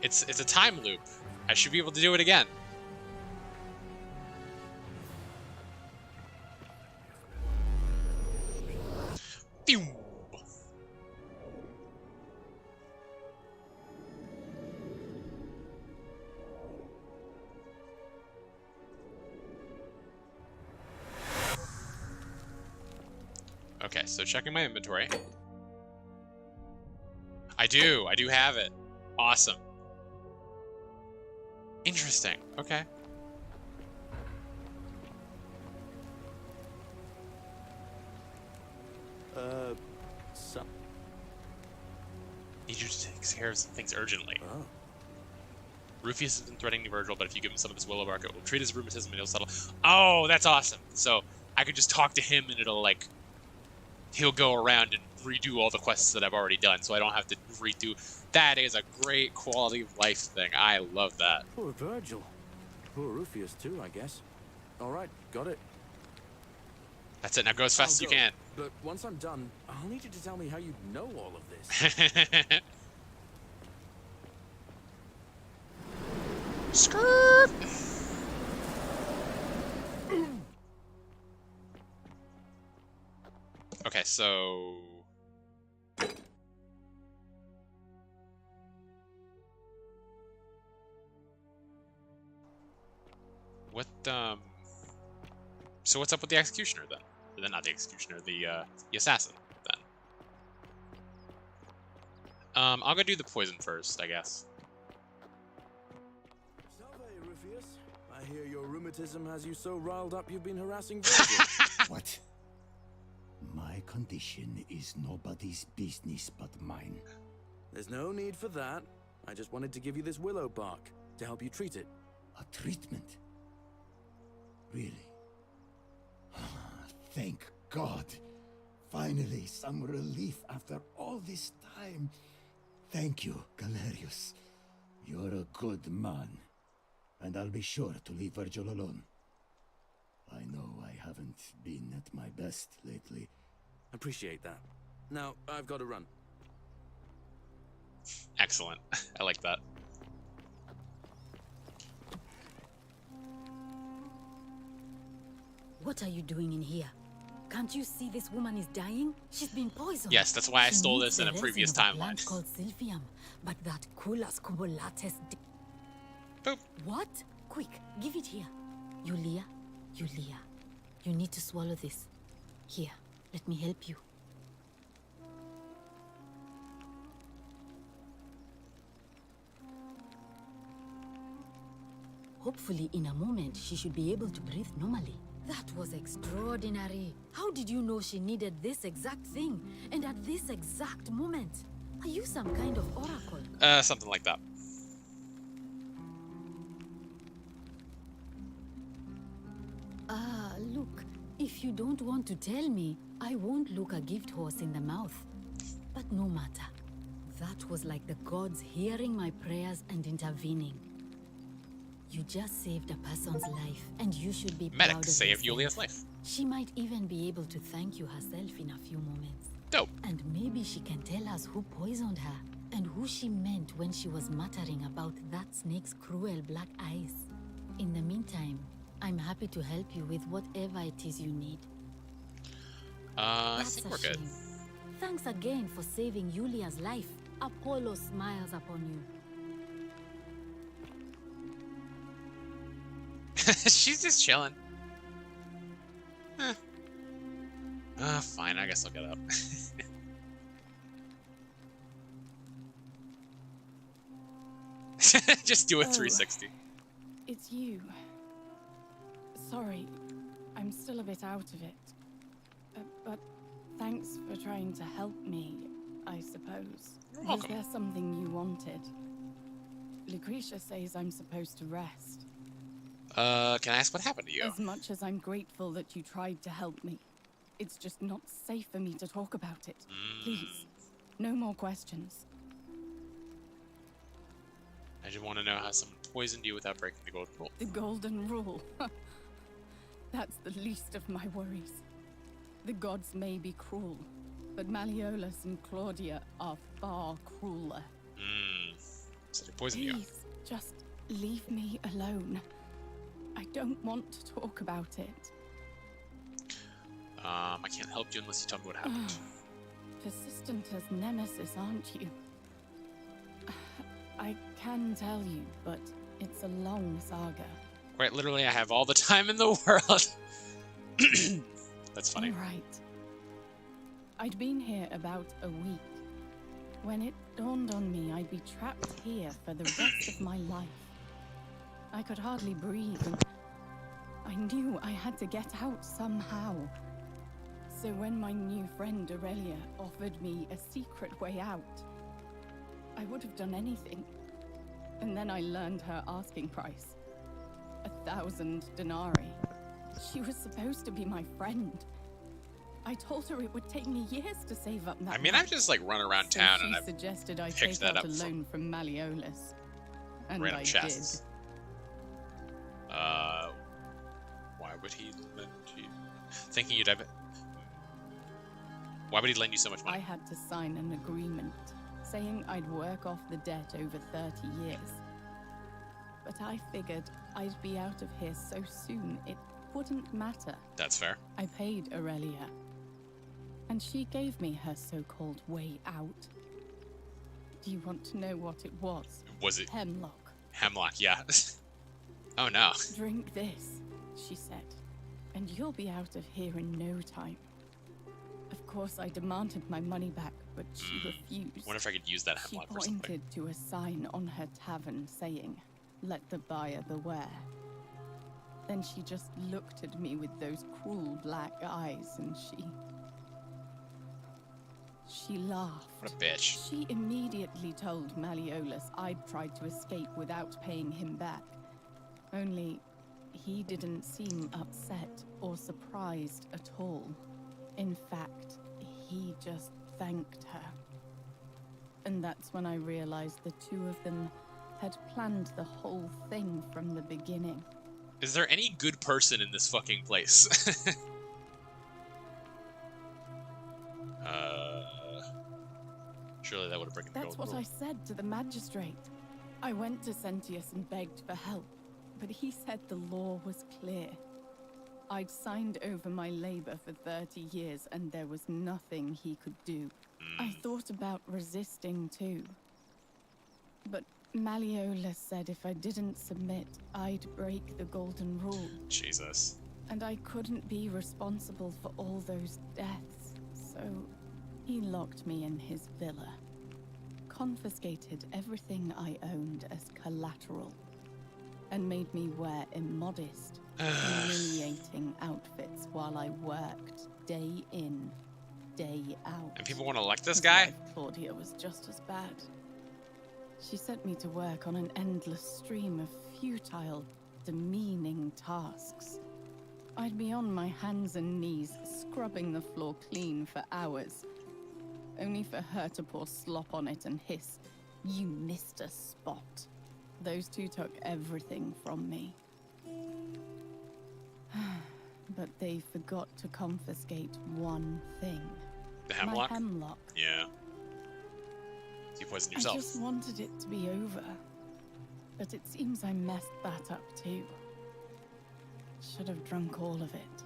It's a time loop. I should be able to do it again. Pew! Okay, so checking my inventory. I do have it. Awesome. Interesting, okay. So. Need you to take care of some things urgently. Oh. Rufius has been threatening Virgil, but if you give him some of this willow bark, it will treat his rheumatism and he'll settle. Oh, that's awesome. So I could just talk to him and it'll like, he'll go around and redo all the quests that I've already done, so I don't have to redo. That is a great quality of life thing. I love that. Poor Virgil. Poor Rufius too, I guess. Alright, got it. That's it. Now go as fast as you can. But once I'm done, I'll need you to tell me how you know all of this. Skirt! Okay, so... What, So what's up with the Executioner, then? Or then not the Executioner, the Assassin, then. I'll go do the poison first, I guess. Salve, Rufius. I hear your rheumatism has you so riled up you've been harassing Virgil. What? My condition is nobody's business but mine. There's no need for that. I just wanted to give you this willow bark to help you treat it. A treatment? Really? Thank God. Finally, some relief after all this time. Thank you, Galerius. You're a good man. And I'll be sure to leave Virgil alone. I know I haven't been at my best lately. Appreciate that. Now, I've got to run. Excellent. I like that. What are you doing in here? Can't you see this woman is dying? She's been poisoned. Yes, that's why I She stole needs this in the a previous resin of a timeline. plant called Sylphium, but that Culas cubulates. Boop. What? Quick, give it here. Yulia, Yulia, you need to swallow this. Here, let me help you. Hopefully, in a moment, she should be able to breathe normally. That was extraordinary. How did you know she needed this exact thing, and at this exact moment? Are you some kind of oracle? Something like that. Look, if you don't want to tell me, I won't look a gift horse in the mouth. But no matter. That was like the gods hearing my prayers and intervening. You just saved a person's life, and you should be proud Medic of saved yourself. Yulia's life. She might even be able to thank you herself in a few moments. Dope. And maybe she can tell us who poisoned her, and who she meant when she was muttering about that snake's cruel black eyes. In the meantime, I'm happy to help you with whatever it is you need. I That's think a we're good. shame. Thanks again for saving Yulia's life. Apollo smiles upon you. She's just chilling. Fine, I guess I'll get up. Just do a 360. It's you. Sorry, I'm still a bit out of it. But thanks for trying to help me, I suppose. You're Was welcome. there something you wanted? Lucretia says I'm supposed to rest. Can I ask what happened to you? As much as I'm grateful that you tried to help me, it's just not safe for me to talk about it. Please, no more questions. I just want to know how someone poisoned you without breaking the golden rule. The golden rule. That's the least of my worries. The gods may be cruel, but Malleolus and Claudia are far crueler. So they poisoned you. Please, just leave me alone. I don't want to talk about it. I can't help you unless you tell me what happened. Persistent as Nemesis, aren't you? I can tell you, but it's a long saga. Quite literally, I have all the time in the world. That's funny. All right. I'd been here about a week when it dawned on me I'd be trapped here for the rest of my life. I could hardly breathe, and I knew I had to get out somehow. So when my new friend Aurelia offered me a secret way out, I would have done anything. And then I learned her asking price. 1,000 denarii. She was supposed to be my friend. I told her it would take me years to save up that I mean, much. I've just like run around So town she and I've suggested I picked take that out up a from loan from Malleolus. And random I chests. did. Why would he lend you? Thinking you'd have it. Why would he lend you so much I money? had to sign an agreement saying I'd work off the debt over 30 years. But I figured I'd be out of here so soon it wouldn't matter. That's fair. I paid Aurelia, and she gave me her so-called way out. Do you want to know what it was? Was it Hemlock. hemlock? Yeah. Oh no. Drink this, she said, and you'll be out of here in no time. Of course, I demanded my money back, but she refused. Wonder if I could use that She hemlock for something. pointed to a sign on her tavern saying, "Let the buyer beware." Then she just looked at me with those cruel black eyes and she laughed. What a bitch. She immediately told Malleolus I'd tried to escape without paying him back. Only, he didn't seem upset or surprised at all. In fact, he just thanked her. And that's when I realized the two of them had planned the whole thing from the beginning. Is there any good person in this fucking place? Surely that would have broken the That's golden what rule. I said to the magistrate. I went to Sentius and begged for help, but he said the law was clear. I'd signed over my labor for 30 years and there was nothing he could do. I thought about resisting too. But Malleolus said if I didn't submit, I'd break the golden rule. Jesus. And I couldn't be responsible for all those deaths, so he locked me in his villa. Confiscated everything I owned as collateral. and made me wear immodest, humiliating outfits while I worked day in, day out. And people want to elect this His guy? wife, Claudia, was just as bad. She sent me to work on an endless stream of futile, demeaning tasks. I'd be on my hands and knees, scrubbing the floor clean for hours, only for her to pour slop on it and hiss, "You missed a spot." Those two took everything from me. But they forgot to confiscate one thing. The hemlock? My hemlock. Yeah. You poisoned yourself. I just wanted it to be over. But it seems I messed that up too. Should have drunk all of it.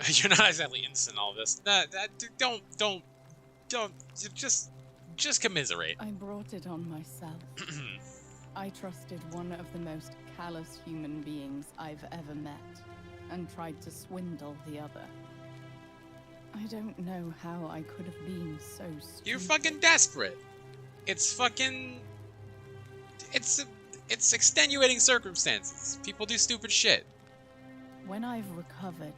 You're not exactly innocent in all this. Don't. Just commiserate. I brought it on myself. I trusted one of the most callous human beings I've ever met, and tried to swindle the other. I don't know how I could have been so stupid. You're fucking desperate. It's fucking... It's extenuating circumstances. People do stupid shit. When I've recovered,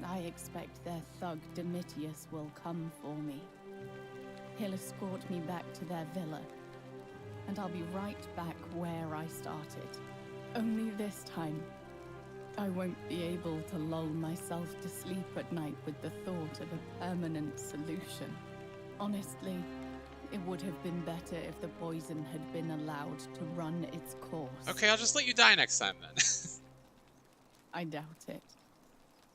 I expect their thug Domitius will come for me. He'll escort me back to their villa, and I'll be right back where I started. Only this time, I won't be able to lull myself to sleep at night with the thought of a permanent solution. Honestly, it would have been better if the poison had been allowed to run its course. Okay, I'll just let you die next time then. I doubt it.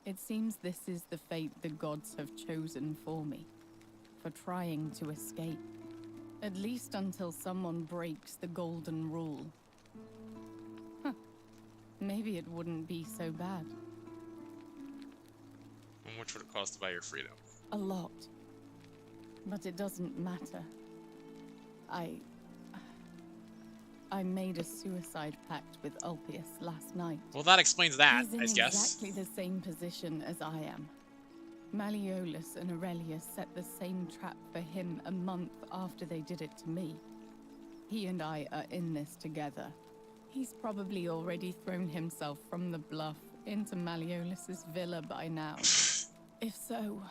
It seems this is the fate the gods have chosen for me, for trying to escape. At least until someone breaks the golden rule. Huh. Maybe it wouldn't be so bad. How much would it cost to buy your freedom? A lot. But it doesn't matter. I made a suicide pact with Ulpius last night. Well, that explains that, He's in I guess. exactly the same position as I am. Malleolus and Aurelia set the same trap for him a month after they did it to me. He and I are in this together. He's probably already thrown himself from the bluff into Malleolus's villa by now. If so,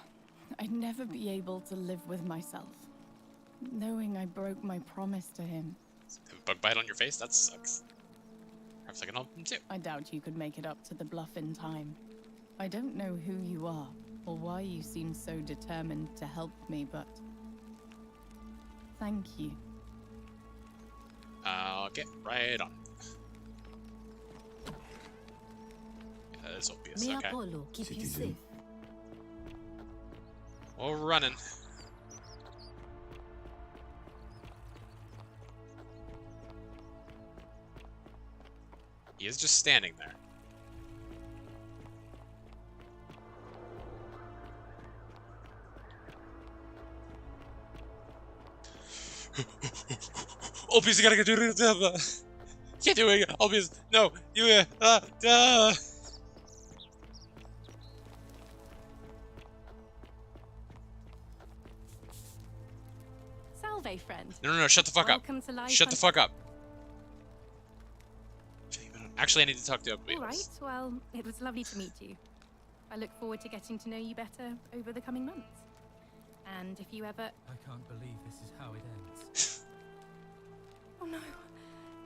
I'd never be able to live with myself, knowing I broke my promise to him. Bug bite on your face? That sucks. Perhaps I can help him too. I doubt you could make it up to the bluff in time. I don't know who you are, or why you seem so determined to help me, but... thank you. I'll get right on it. Yeah, that is obvious, May okay. Apollo keep you Citizen. safe. Well, we're running. He is just standing there. Obvious, you gotta get to it. Can't do it. Obvious, no, you. Salve, friend. No, shut the fuck up. Welcome to life. Shut the fuck up. Actually, I need to talk to Obvious. All right. Well, it was lovely to meet you. I look forward to getting to know you better over the coming months. And if you ever... I can't believe this is how it ends. Oh, no.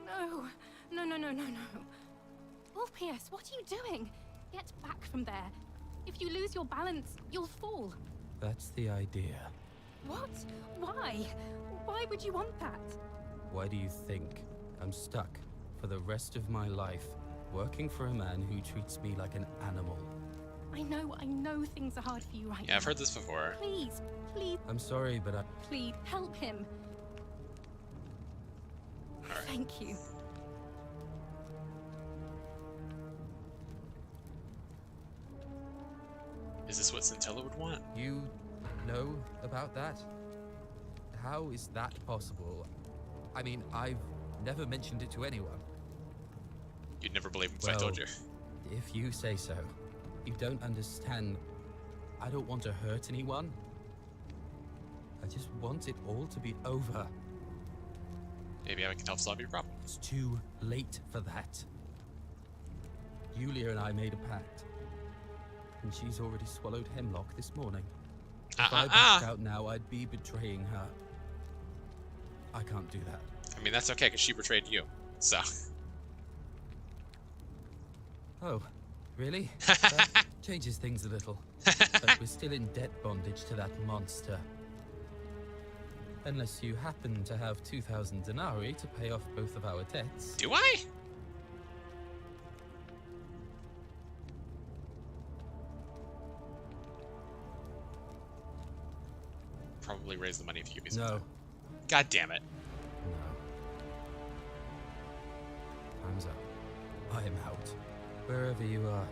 No. Orpheus, what are you doing? Get back from there. If you lose your balance, you'll fall. That's the idea. What? Why? Why would you want that? Why do you think I'm stuck for the rest of my life working for a man who treats me like an animal? I know things are hard for you right now. Yeah, I've heard this before. Please. I'm sorry, but Please, help him. Right. Thank you. Is this what Scintilla would want? You know about that? How is that possible? I mean, I've never mentioned it to anyone. You'd never believe me if I told you. If you say so. You don't understand. I don't want to hurt anyone. I just want it all to be over. Maybe I can help solve your problem. It's too late for that. Yulia and I made a pact, and she's already swallowed hemlock this morning. If I backed out now, I'd be betraying her. I can't do that. I mean, that's okay, because she betrayed you, so... Oh, really? That changes things a little. But we're still in debt bondage to that monster. Unless you happen to have 2,000 denarii to pay off both of our debts. Do I? Probably raise the money if you give me some time. God damn it. No. Time's up. I am out. Wherever you are.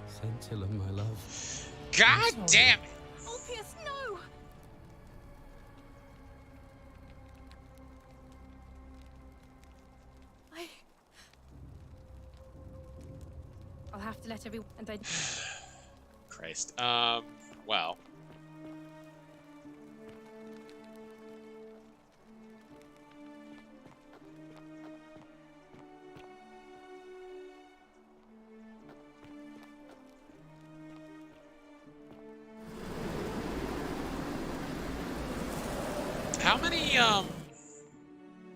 Scintilla, my love. God damn it! Ulpius, no! I'll have to let everyone. And I. Christ. Well.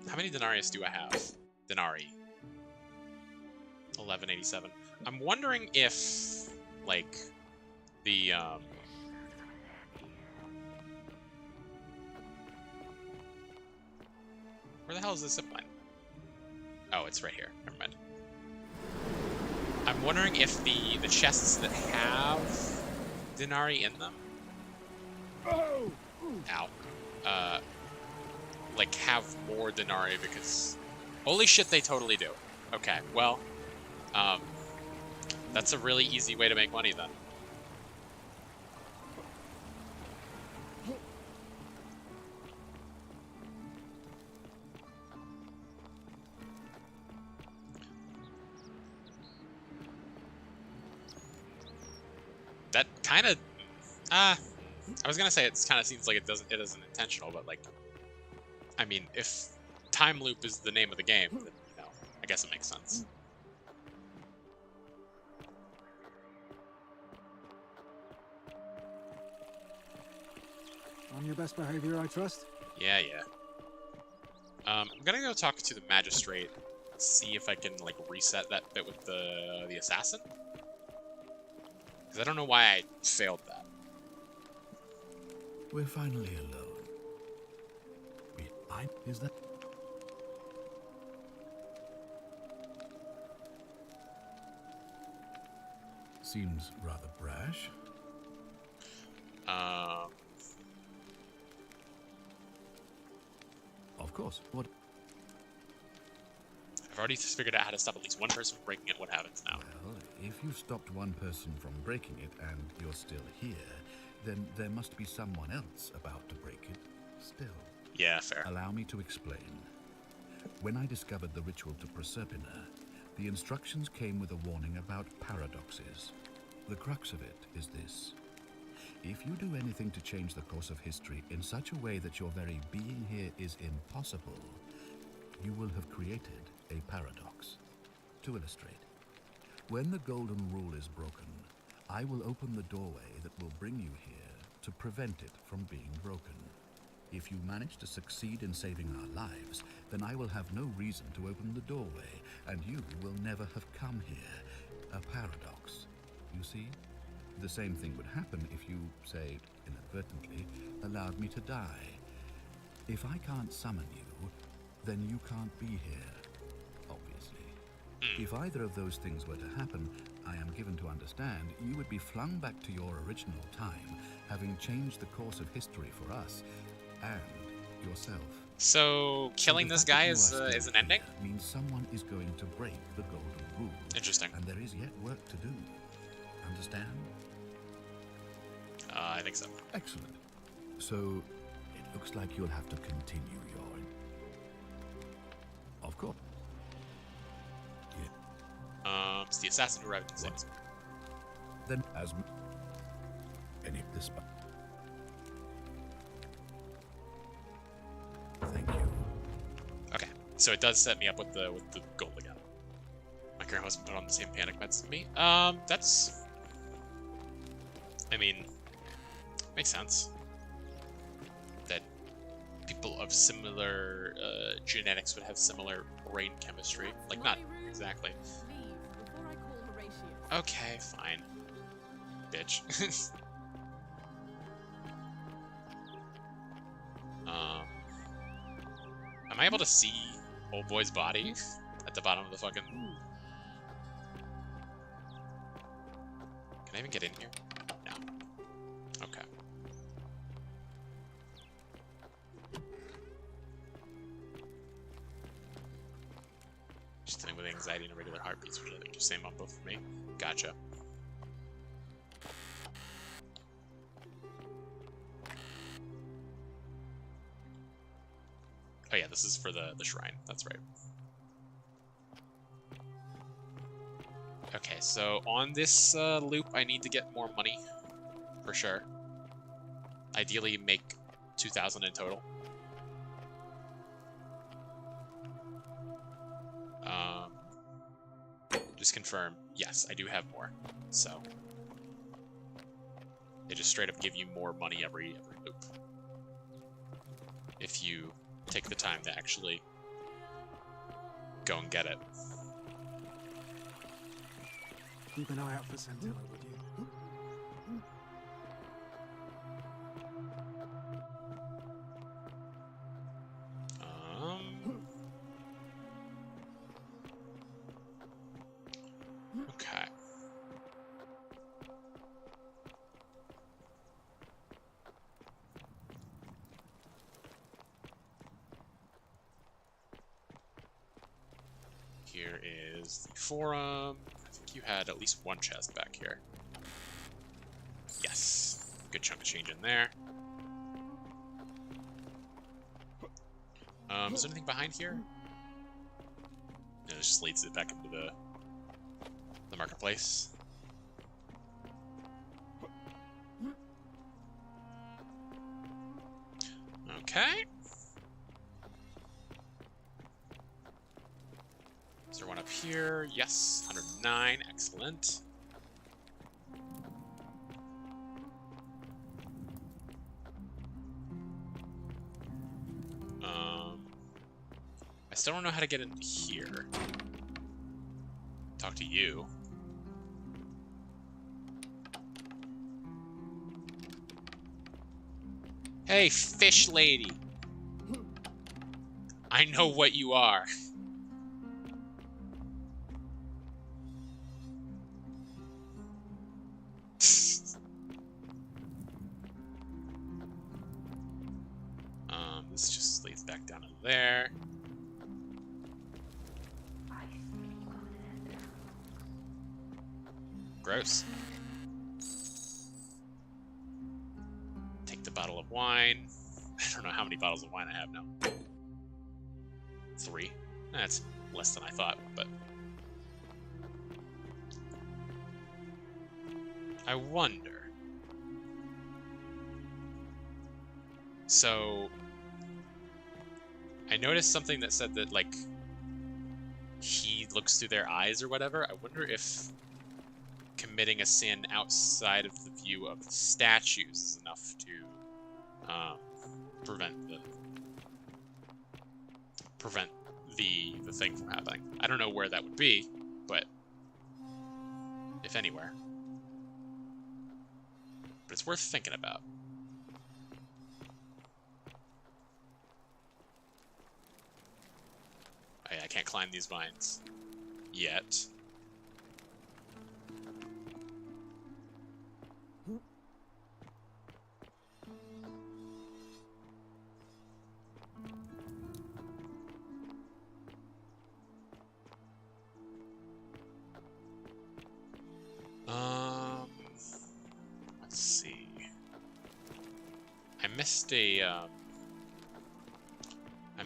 How many denarius do I have? Denarii. 1187. I'm wondering if, like, the, where the hell is the zipline? Oh, it's right here. Never mind. I'm wondering if the chests that have denarii in them, ow, like, have more denarii, because holy shit, they totally do. Okay, well, that's a really easy way to make money then. That kind of, I was gonna say it kind of seems like it isn't intentional, but like, I mean, if time loop is the name of the game, then, you know, I guess it makes sense. On your best behavior, I trust? Yeah. I'm gonna go talk to the magistrate, see if I can, like, reset that bit with the assassin. Because I don't know why I failed that. We're finally alone. Is that... Seems rather brash. Of course. What? I've already figured out how to stop at least one person from breaking it. What happens now? Well, if you've stopped one person from breaking it and you're still here, then there must be someone else about to break it still. Yeah, fair. Allow me to explain. When I discovered the ritual to Proserpina, the instructions came with a warning about paradoxes. The crux of it is this. If you do anything to change the course of history in such a way that your very being here is impossible, you will have created a paradox. To illustrate, when the golden rule is broken, I will open the doorway that will bring you here to prevent it from being broken. If you manage to succeed in saving our lives, then I will have no reason to open the doorway, and you will never have come here. A paradox. You see? The same thing would happen if you, say, inadvertently, allowed me to die. If I can't summon you, then you can't be here, obviously. If either of those things were to happen, I am given to understand you would be flung back to your original time, having changed the course of history for us and yourself. So killing this guy is an ending? Means someone is going to break the golden rule. Interesting. And there is yet work to do. Understand? I think so. Excellent. So it looks like you'll have to continue your... Of course. Yeah. It's the assassin who arrived in the city. Then as any of this... Thank you. Okay. So it does set me up with the gold again. My current husband put on the same panic meds as me. That's... I mean, makes sense. That people of similar genetics would have similar brain chemistry. Like, not exactly. Okay, fine. Bitch. Am I able to see old boy's body at the bottom of the fucking... Can I even get in here? No. Okay. Just dealing with anxiety and irregular heartbeats, which I think you're same on both of me. Gotcha. Oh yeah, this is for the shrine. That's right. Okay, so on this loop, I need to get more money, for sure. Ideally, make 2,000 in total. Just confirm. Yes, I do have more. So they just straight up give you more money every loop if you take the time to actually go and get it. Keep an eye out for Sentinel, would you? Okay. Here is the forum. I think you had at least one chest back here. Yes. Good chunk of change in there. Is there anything behind here? No, it just leads it back into the marketplace. Okay. Is there one up here? Yes, 109. Excellent. I still don't know how to get in here. Talk to you. Hey, fish lady. I know what you are. This just leads back down to there. Gross. Take the bottle of wine. I don't know how many bottles of wine I have now. 3. That's less than I thought, but... I wonder... So... I noticed something that said that, like... he looks through their eyes or whatever. I wonder if... committing a sin outside of the view of the statues is enough to prevent the thing from happening. I don't know where that would be, but if anywhere. But it's worth thinking about. I can't climb these vines yet. Let's see. I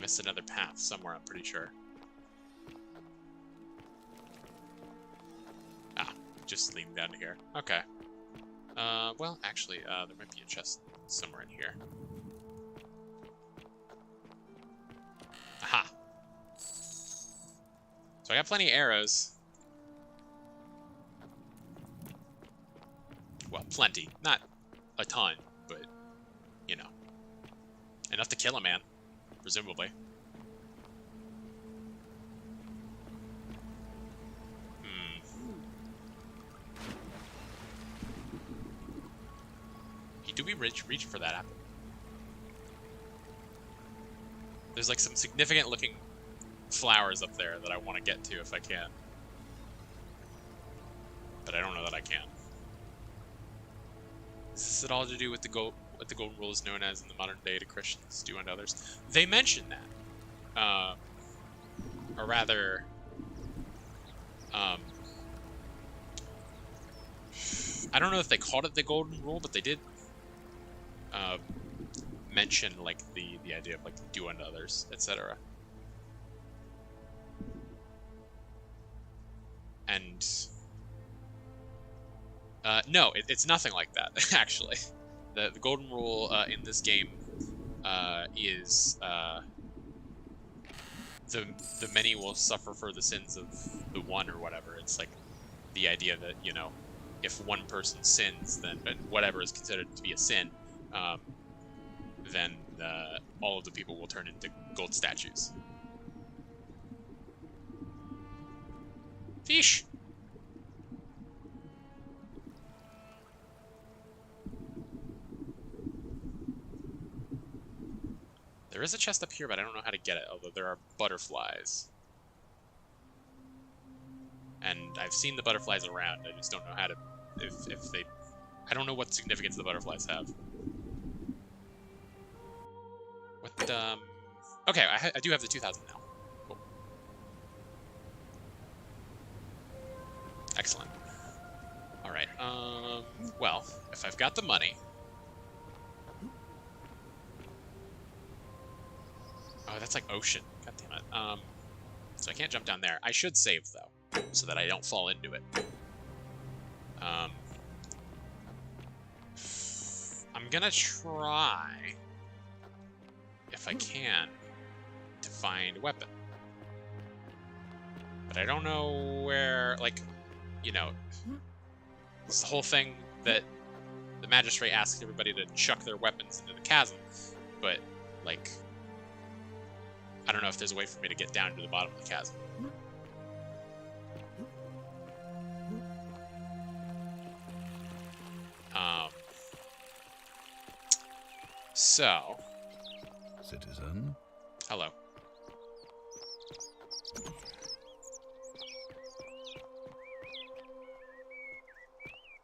missed another path somewhere, I'm pretty sure. Ah, just leading down to here. Okay. Well, actually, there might be a chest somewhere in here. Aha! I got plenty of arrows. Well, plenty. Not a ton, but, you know. Enough to kill a man, presumably. Do we reach for that apple? There's like some significant looking flowers up there that I want to get to if I can. But I don't know that I can. Is this at all to do with what the golden rule is known as in the modern day to Christians do unto others? They mention that. Or rather, I don't know if they called it the golden rule, but they did mention like the idea of like do unto others, etc. And no, it's nothing like that. Actually, the golden rule in this game is the many will suffer for the sins of the one or whatever. It's like the idea that, you know, if one person sins, then whatever is considered to be a sin, then all of the people will turn into gold statues. Fish! There is a chest up here, but I don't know how to get it, although there are butterflies. And I've seen the butterflies around, I just don't know how to... if they... I don't know what significance the butterflies have. What, okay, I do have the 2,000 now. Cool. Excellent. Alright, well, if I've got the money... Oh, that's like ocean. God damn it. So I can't jump down there. I should save, though, so that I don't fall into it. I'm gonna try, if I can, to find a weapon. But I don't know where, like, you know, it's the whole thing that the magistrate asked everybody to chuck their weapons into the chasm, but, like, I don't know if there's a way for me to get down to the bottom of the chasm. So... Citizen? Hello.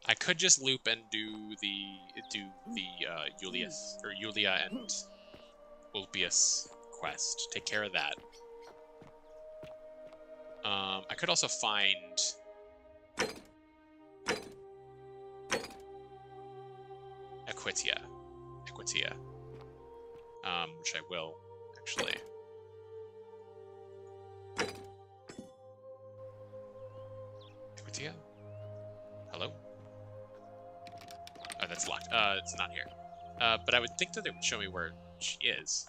I could just loop and do the Julius or Julia and Ulpius quest. Take care of that. I could also find Equitia, which I will actually. Equitia? Hello? Oh, that's locked. It's not here. But I would think that it would show me where she is.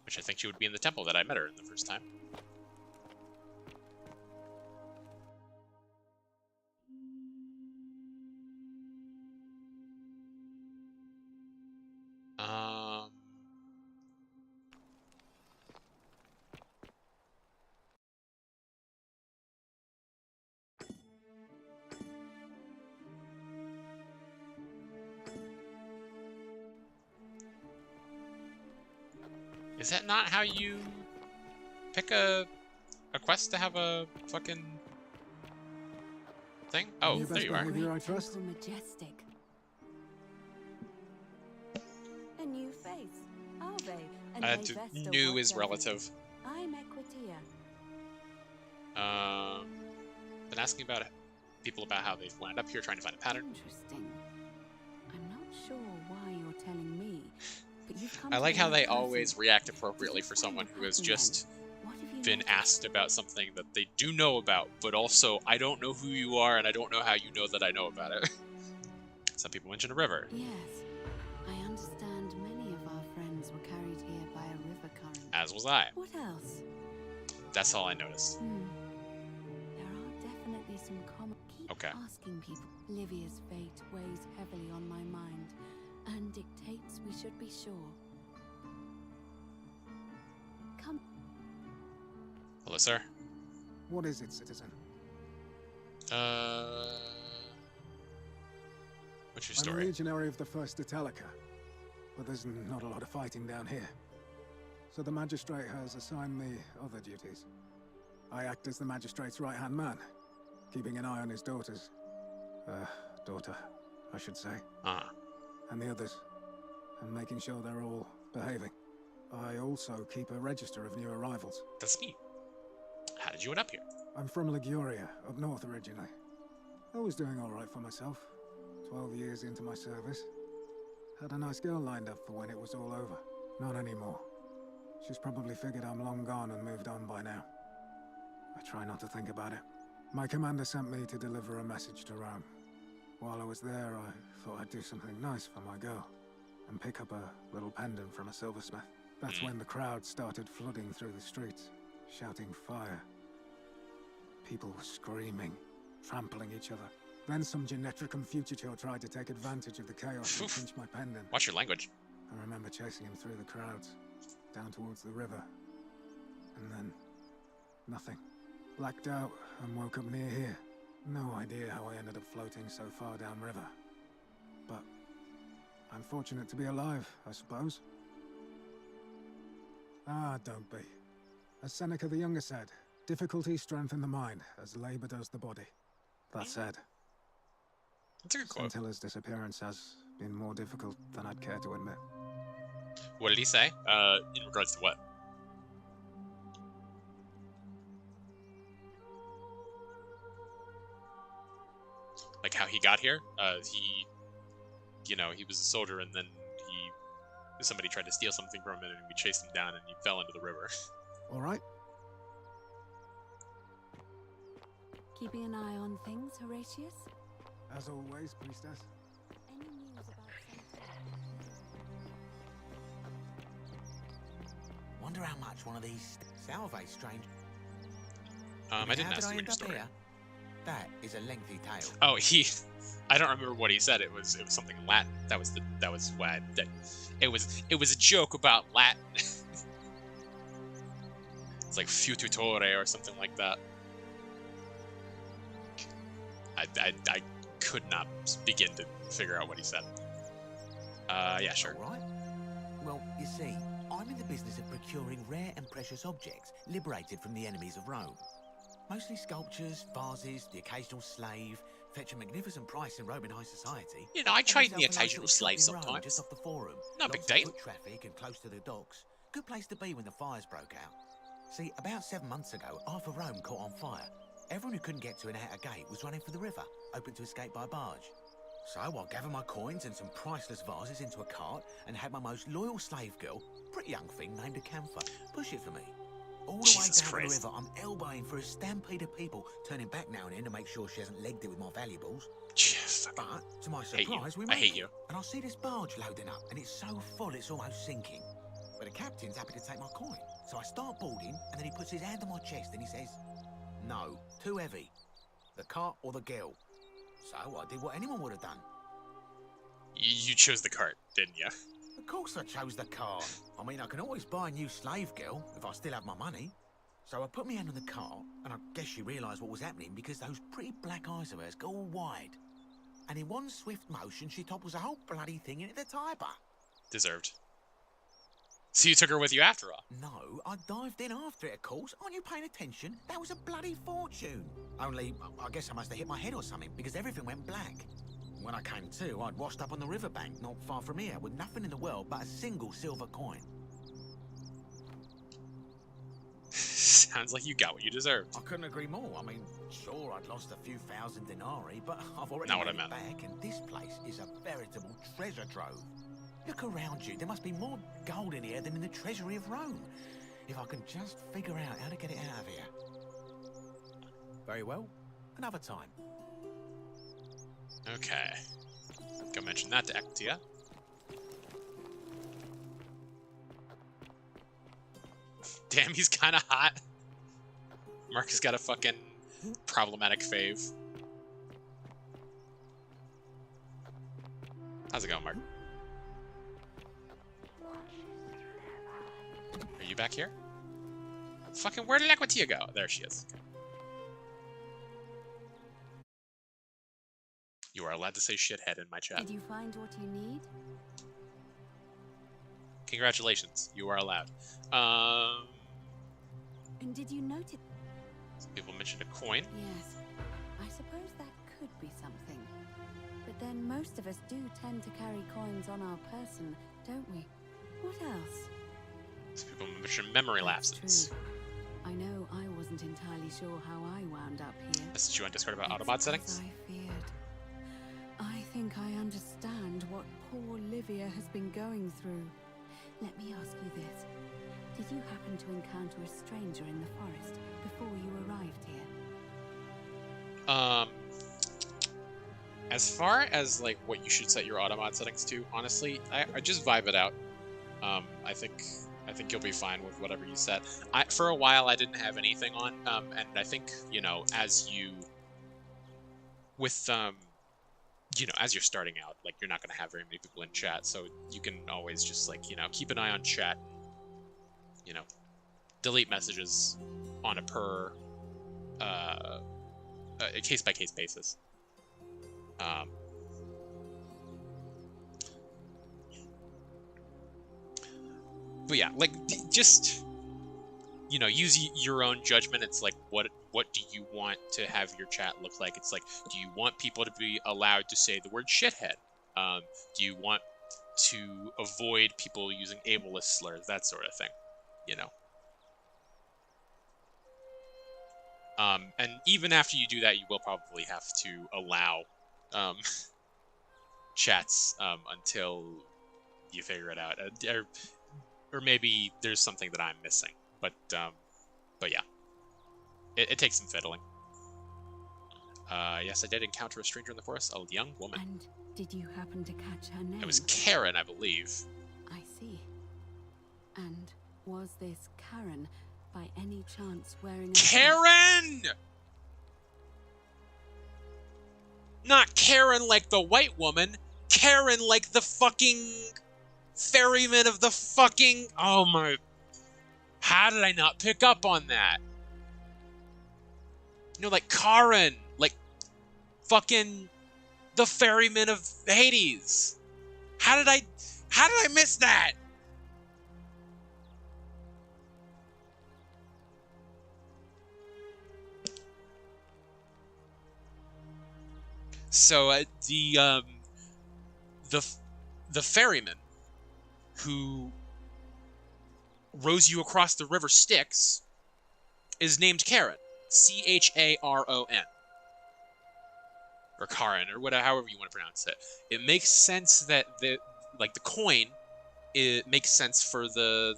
Which I think she would be in the temple that I met her in the first time. Is that not how you pick a quest to have a fucking thing? Oh, there you are. I trust. Majestic. A new face. Ave. New is relative. I'm Equitia. Been asking about people about how they've wound up here trying to find a pattern. Interesting. I'm not sure why you're telling me. I like how they always react appropriately for someone who has just been asked about something that they do know about, but also, I don't know who you are, and I don't know how you know that I know about it. Some people mention a river. Yes, I understand many of our friends were carried here by As was I. What else? That's all I noticed. There are definitely some common. Keep Okay. asking people. Livia's fate weighs heavily on my mind, and dictates we should be sure. Come. Hello, sir. What is it, citizen? What's your I'm a story? legionary of the 1st Italica, but there's not a lot of fighting down here. So the magistrate has assigned me other duties. I act as the magistrate's right-hand man, keeping an eye on his daughter, I should say. And the others, and making sure they're all behaving. I also keep a register of new arrivals. That's me. How did you end up here? I'm from Liguria, up north originally. I was doing all right for myself. 12 years into my service. Had a nice girl lined up for when it was all over. Not anymore. She's probably figured I'm long gone and moved on by now. I try not to think about it. My commander sent me to deliver a message to Rome. While I was there, I thought I'd do something nice for my girl, and pick up a little pendant from a silversmith. That's when the crowd started flooding through the streets, shouting fire. People were screaming, trampling each other. Then some Genetricum fugitor tried to take advantage of the chaos and pinch my pendant. Watch your language. I remember chasing him through the crowds, down towards the river. And then, nothing. Blacked out and woke up near here. No idea how I ended up floating so far downriver. But I'm fortunate to be alive, I suppose. Ah, don't be. As Seneca the Younger said, difficulty strengthens the mind, as labor does the body. That said, that's a good quote. Scintilla's disappearance has been more difficult than I'd care to admit. What did he say? In regards to what? Like how he got here? He was a soldier, and then somebody tried to steal something from him, and we chased him down, and he fell into the river. All right. Keeping an eye on things, Horatius? As always, priestess. Any news about Wonder how much one of these Salve strange. I didn't ask you your story. Here? That is a lengthy tale. Oh, I don't remember what he said. It was something in Latin. That was why it was a joke about Latin. It's like fututore or something like that. I could not begin to figure out what he said. Yeah, sure. All right. Well, you see, I'm in the business of procuring rare and precious objects liberated from the enemies of Rome. Mostly sculptures, vases, the occasional slave, fetch a magnificent price in Roman high society. You know, I trade in the occasional slave sometimes. Just off the forum. No big deal. Foot traffic and close to the docks. Good place to be when the fires broke out. See, about 7 months ago, half of Rome caught on fire. Everyone who couldn't get to an outer gate was running for the river, open to escape by barge. So I gathered my coins and some priceless vases into a cart and had my most loyal slave girl, pretty young thing named Acantha, push it for me. All the way down the river, I'm elbowing for a stampede of people, turning back now and then to make sure she hasn't legged it with my valuables. But, to my surprise, we make it. And I see this barge loading up, and it's so full it's almost sinking. But the captain's happy to take my coin. So I start boarding, and then he puts his hand on my chest and he says, "No, too heavy. The cart or the girl." So I did what anyone would have done. You chose the cart, didn't you? Of course I chose the cart. I mean, I can always buy a new slave girl if I still have my money. So I put my hand on the cart, and I guess she realised what was happening because those pretty black eyes of hers go all wide. And in one swift motion, she topples the whole bloody thing into the Tiber. Deserved. So you took her with you after all? No, I dived in after it, of course. Aren't you paying attention? That was a bloody fortune. Only, I guess I must have hit my head or something, because everything went black. When I came to, I'd washed up on the riverbank, not far from here, with nothing in the world but a single silver coin. Sounds like you got what you deserved. I couldn't agree more. I mean, sure, I'd lost a few thousand denarii, but I've already Not made what I it back, and this place is a veritable treasure trove. Look around you. There must be more gold in here than in the treasury of Rome. If I can just figure out how to get it out of here. Very well. Another time. Okay. Go mention that to Ectia. Damn, he's kind of hot. Mark has got a fucking problematic fave. How's it going, Mark? Are you back here? Fucking, where did Equitia go? There she is. Okay. You are allowed to say shithead in my chat. Did you find what you need? Congratulations, you are allowed. And did you notice? Some people mentioned a coin. Yes, I suppose that could be something. But then most of us do tend to carry coins on our person, don't we? What else? Some people mentioned memory lapses. True. I know I wasn't entirely sure how I wound up here. Messaged you on Discord about Autobot settings? I feared. I think I understand what poor Livia has been going through. Let me ask you this. Did you happen to encounter a stranger in the forest before you arrived here? As far as like what you should set your Autobot settings to, honestly, I just vibe it out. I think you'll be fine with whatever you set. For a while I didn't have anything on, and I think, you know, as you with you know, as you're starting out, like, you're not going to have very many people in chat, so you can always just, like, you know, keep an eye on chat, you know, delete messages on a per a case-by-case basis. But yeah, like, just, you know, use your own judgment. It's like, what do you want to have your chat look like? It's like, do you want people to be allowed to say the word shithead? Do you want to avoid people using ableist slurs, that sort of thing, you know? And even after you do that, you will probably have to allow chats until you figure it out, or maybe there's something that I'm missing. But yeah, it takes some fiddling. Yes, I did encounter a stranger in the forest, a young woman. And did you happen to catch her name? It was Karen, I believe. I see. And was this Karen, by any chance, wearing a... Karen! Not Karen like the white woman. Karen like the fucking ferryman of the fucking... Oh my... How did I not pick up on that? You know, like Karen, like fucking the ferryman of Hades. How did I miss that? So the ferryman who rows you across the river Styx is named Charon. C-H-A-R-O-N. Or Charon, or whatever, however you want to pronounce it. It makes sense that the coin, it makes sense for the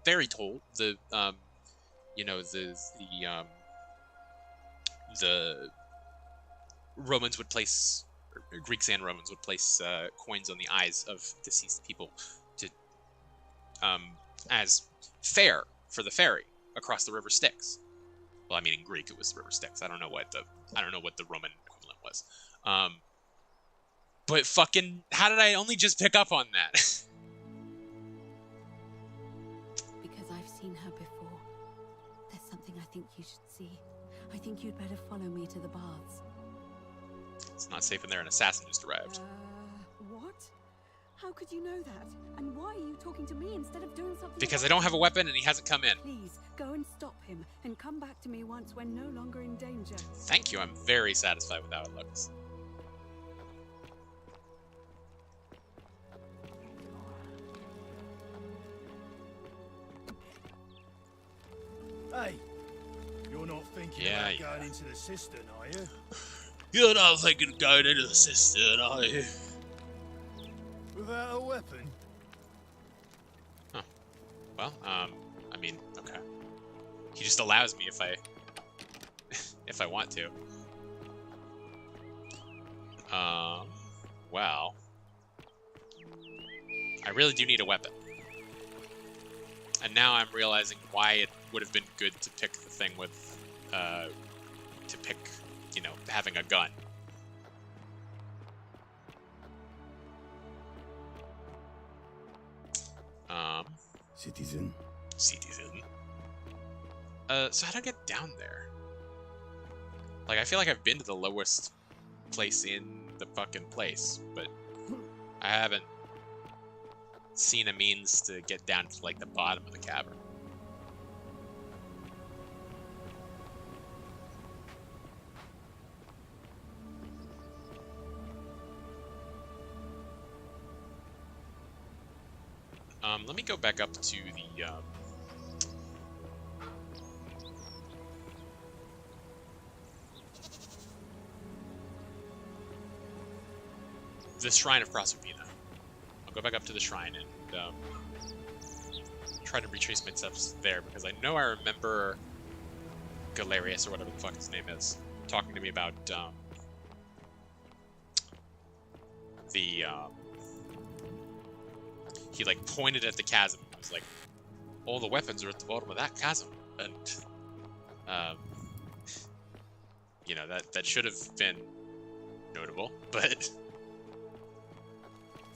fairy toll, the Romans would place, or Greeks and Romans would place coins on the eyes of deceased people to as fare for the ferry across the river Styx. Well, I mean, in Greek it was the river Styx. I don't know what the Roman equivalent was. But fucking, how did I only just pick up on that? Because I've seen her before. There's something I think you should see. I think you'd better follow me to the baths. It's not safe in there. An assassin just arrived. What? How could you know that? And why are you talking to me instead of doing something? Because I don't have a weapon and he hasn't come in. Please, go and stop him, and come back to me once we're no longer in danger. Thank you. I'm very satisfied with how it looks. Hey, you're not thinking about going into the cistern, are you? You're not thinking of going into the cistern, are you? Without a weapon? Huh. Well, I mean, okay. He just allows me if I want to. Well, I really do need a weapon. And now I'm realizing why it would have been good to pick the thing with, you know, having a gun. Citizen. Citizen. So how do I get down there? Like, I feel like I've been to the lowest place in the fucking place, but I haven't seen a means to get down to, like, the bottom of the cavern. Let me go back up to the Shrine of Proserpina. I'll go back up to the shrine and try to retrace my steps there, because I know I remember Galerius, or whatever the fuck his name is, talking to me about he like pointed at the chasm. I was like, all the weapons are at the bottom of that chasm, and you know, that should have been notable, but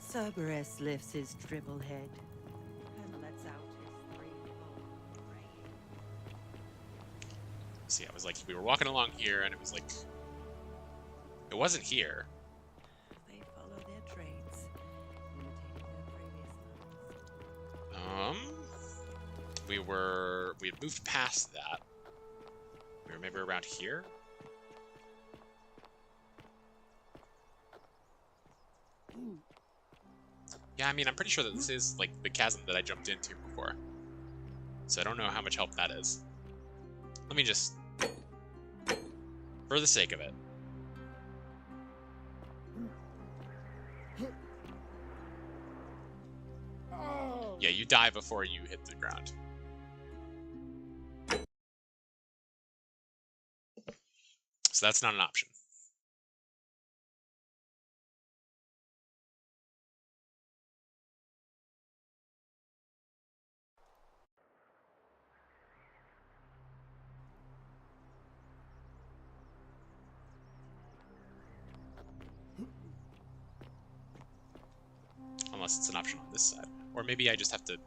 Cerberus lifts his dribble head and lets out his threefold ray. see, I was like, we were walking along here, and it was like, it wasn't here. They follow their trades, imitating their previous ones. We had moved past that. We were maybe around here. Yeah, I mean, I'm pretty sure that this is, like, the chasm that I jumped into before. So I don't know how much help that is. Let me just... for the sake of it. Yeah, you die before you hit the ground. So that's not an option. Unless it's an option on this side. Or maybe I just have to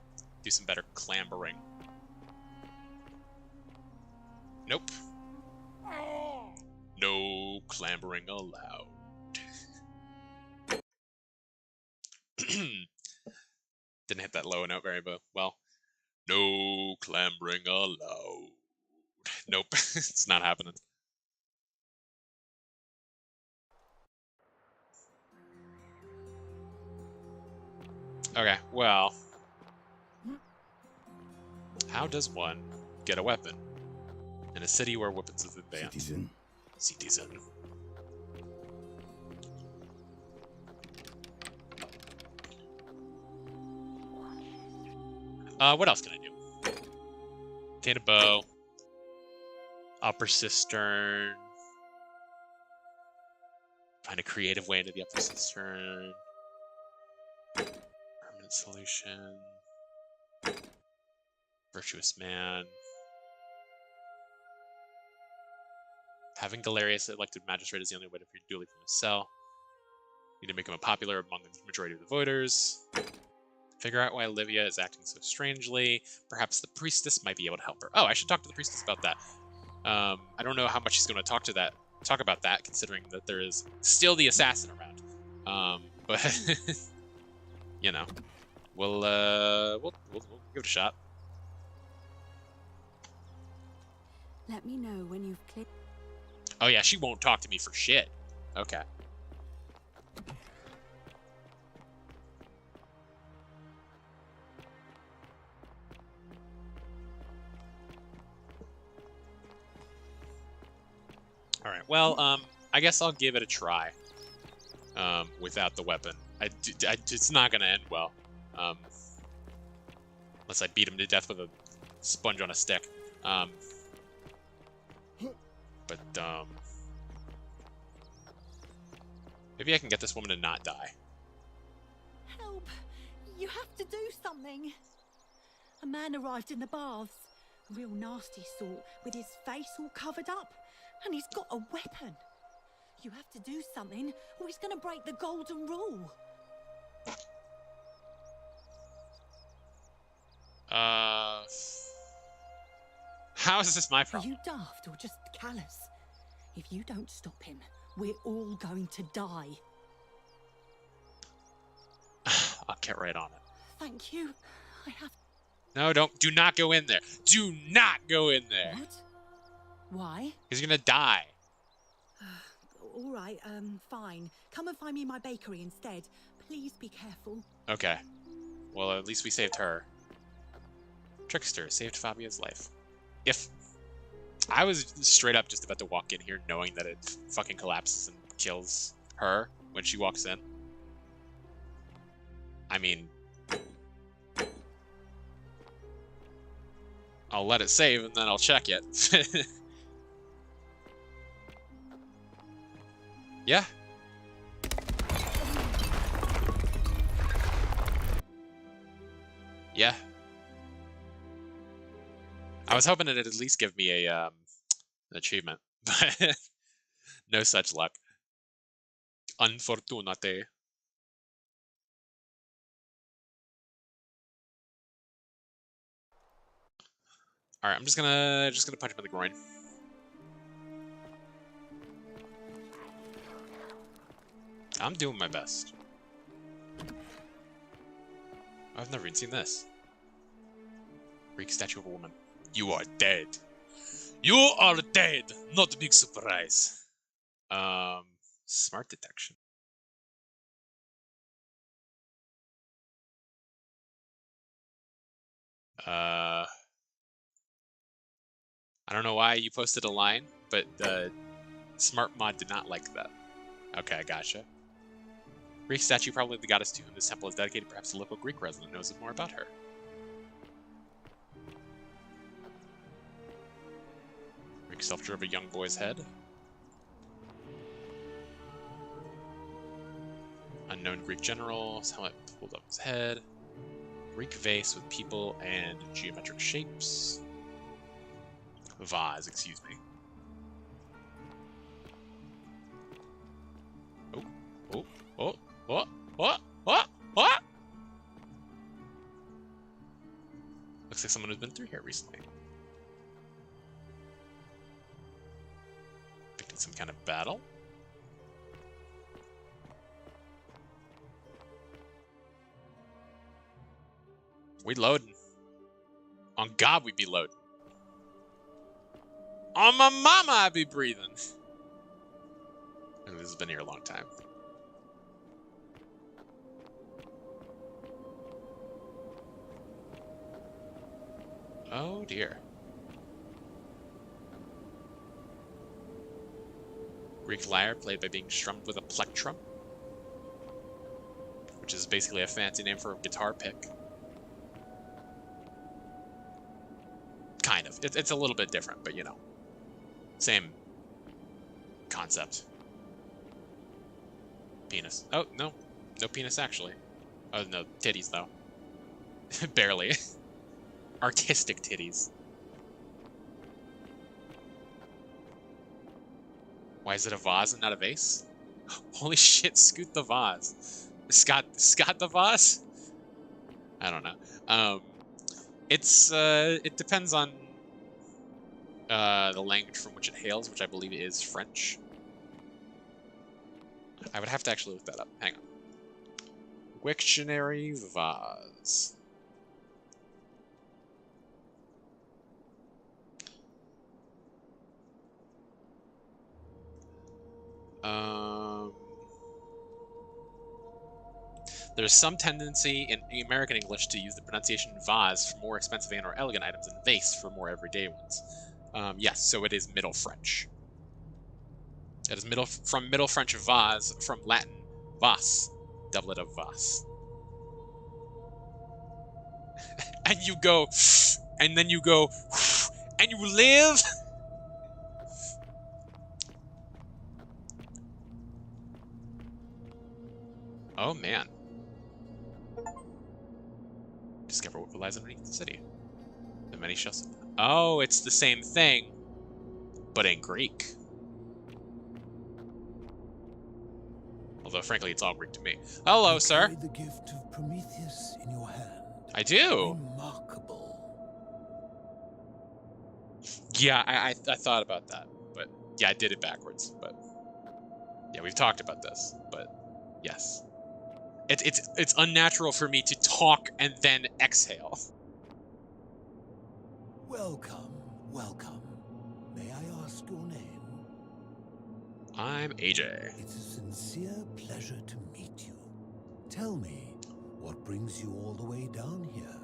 do some better clambering. Nope. No clambering allowed. Didn't hit that low note very well. No clambering allowed. Nope, it's not happening. Okay, well, how does one get a weapon in a city where weapons have been banned? Citizen. What else can I do? Obtain a bow. Upper cistern. Find a creative way into the upper cistern. Permanent solution. Virtuous man. Having Galerius elected magistrate is the only way to free duly from his cell. Need to make him a popular among the majority of the voters. Figure out why Livia is acting so strangely. Perhaps the priestess might be able to help her. Oh, I should talk to the priestess about that. I don't know how much she's going to talk about that, considering that there is still the assassin around. But you know, we'll give it a shot. Let me know when you've cleared. Oh yeah, she won't talk to me for shit. Okay. All right. Well, I guess I'll give it a try. Without the weapon, it's not gonna end well. Unless I beat him to death with a sponge on a stick. Maybe I can get this woman to not die. Help! You have to do something. A man arrived in the baths. A real nasty sort, with his face all covered up. And he's got a weapon. You have to do something, or he's gonna break the golden rule. How is this my problem? Are you daft or just callous? If you don't stop him, we're all going to die. I'll get right on it. Thank you. I have... No, do not go in there. Do not go in there. What? Why? Because you're gonna die. All right, fine. Come and find me in my bakery instead. Please be careful. Okay. Well, at least we saved her. Trickster saved Fabia's life. If I was straight up just about to walk in here knowing that it fucking collapses and kills her when she walks in. I mean, I'll let it save and then I'll check it. Yeah. Yeah. I was hoping it'd at least give me a an achievement, but no such luck. Unfortunate. All right, I'm just gonna punch him in the groin. I'm doing my best. I've never even seen this. Greek statue of a woman. You are dead. You are dead. Not a big surprise. Smart detection. I don't know why you posted a line, but Smart Mod did not like that. Okay, gotcha. Greek statue, probably the goddess to whom this temple is dedicated. Perhaps a local Greek resident knows more about her. Greek sculpture of a young boy's head. Unknown Greek general. Helmet pulled up his head. Greek vase with people and geometric shapes. Vase, excuse me. What? Looks like someone who's been through here recently. Picking some kind of battle. We loading. On God, we be loading. On my mama, I be breathing. And this has been here a long time. Oh dear. Greek lyre played by being strummed with a plectrum, which is basically a fancy name for a guitar pick. Kind of. It's a little bit different, but you know. Same concept. Penis. Oh, no. No penis, actually. Oh, no. Titties, though. Barely. Artistic titties. Why is it a vase and not a vase? Holy shit, Scoot the vase. Scott the vase? I don't know. It depends on the language from which it hails, which I believe is French. I would have to actually look that up. Hang on. Wiktionary vase. There's some tendency in American English to use the pronunciation vase for more expensive and or elegant items and vase for more everyday ones. Yes, so it is Middle French. It is from Middle French vase, from Latin vas, doublet of vas. And you go, and then you go, and you live. Oh man. Discover what lies underneath the city. The many shells. Oh, it's the same thing, but in Greek. Although, frankly, it's all Greek to me. Hello, sir. The gift of Prometheus in your hand. I do. Remarkable. Yeah, I thought about that, but yeah, I did it backwards. But yeah, we've talked about this. But yes, it's unnatural for me to talk and then exhale. Welcome, welcome. May I ask your name? I'm AJ. It's a sincere pleasure to meet you. Tell me, what brings you all the way down here?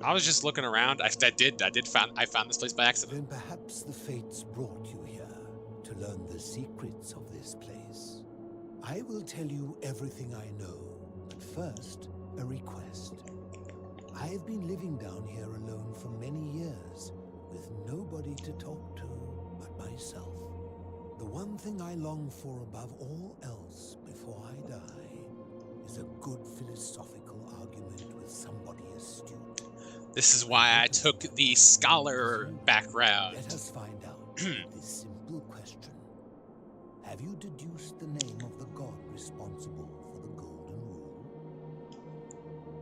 I was just looking around. I found this place by accident. Then perhaps the fates brought you here to learn the secrets of this place. I will tell you everything I know, but first, a request. I've been living down here alone for many years, with nobody to talk to but myself. The one thing I long for above all else before I die is a good philosophical argument with somebody astute. This is why I took the scholar background. Let us find out this simple question. Have you deduced the name of the god responsible for the Golden Rule?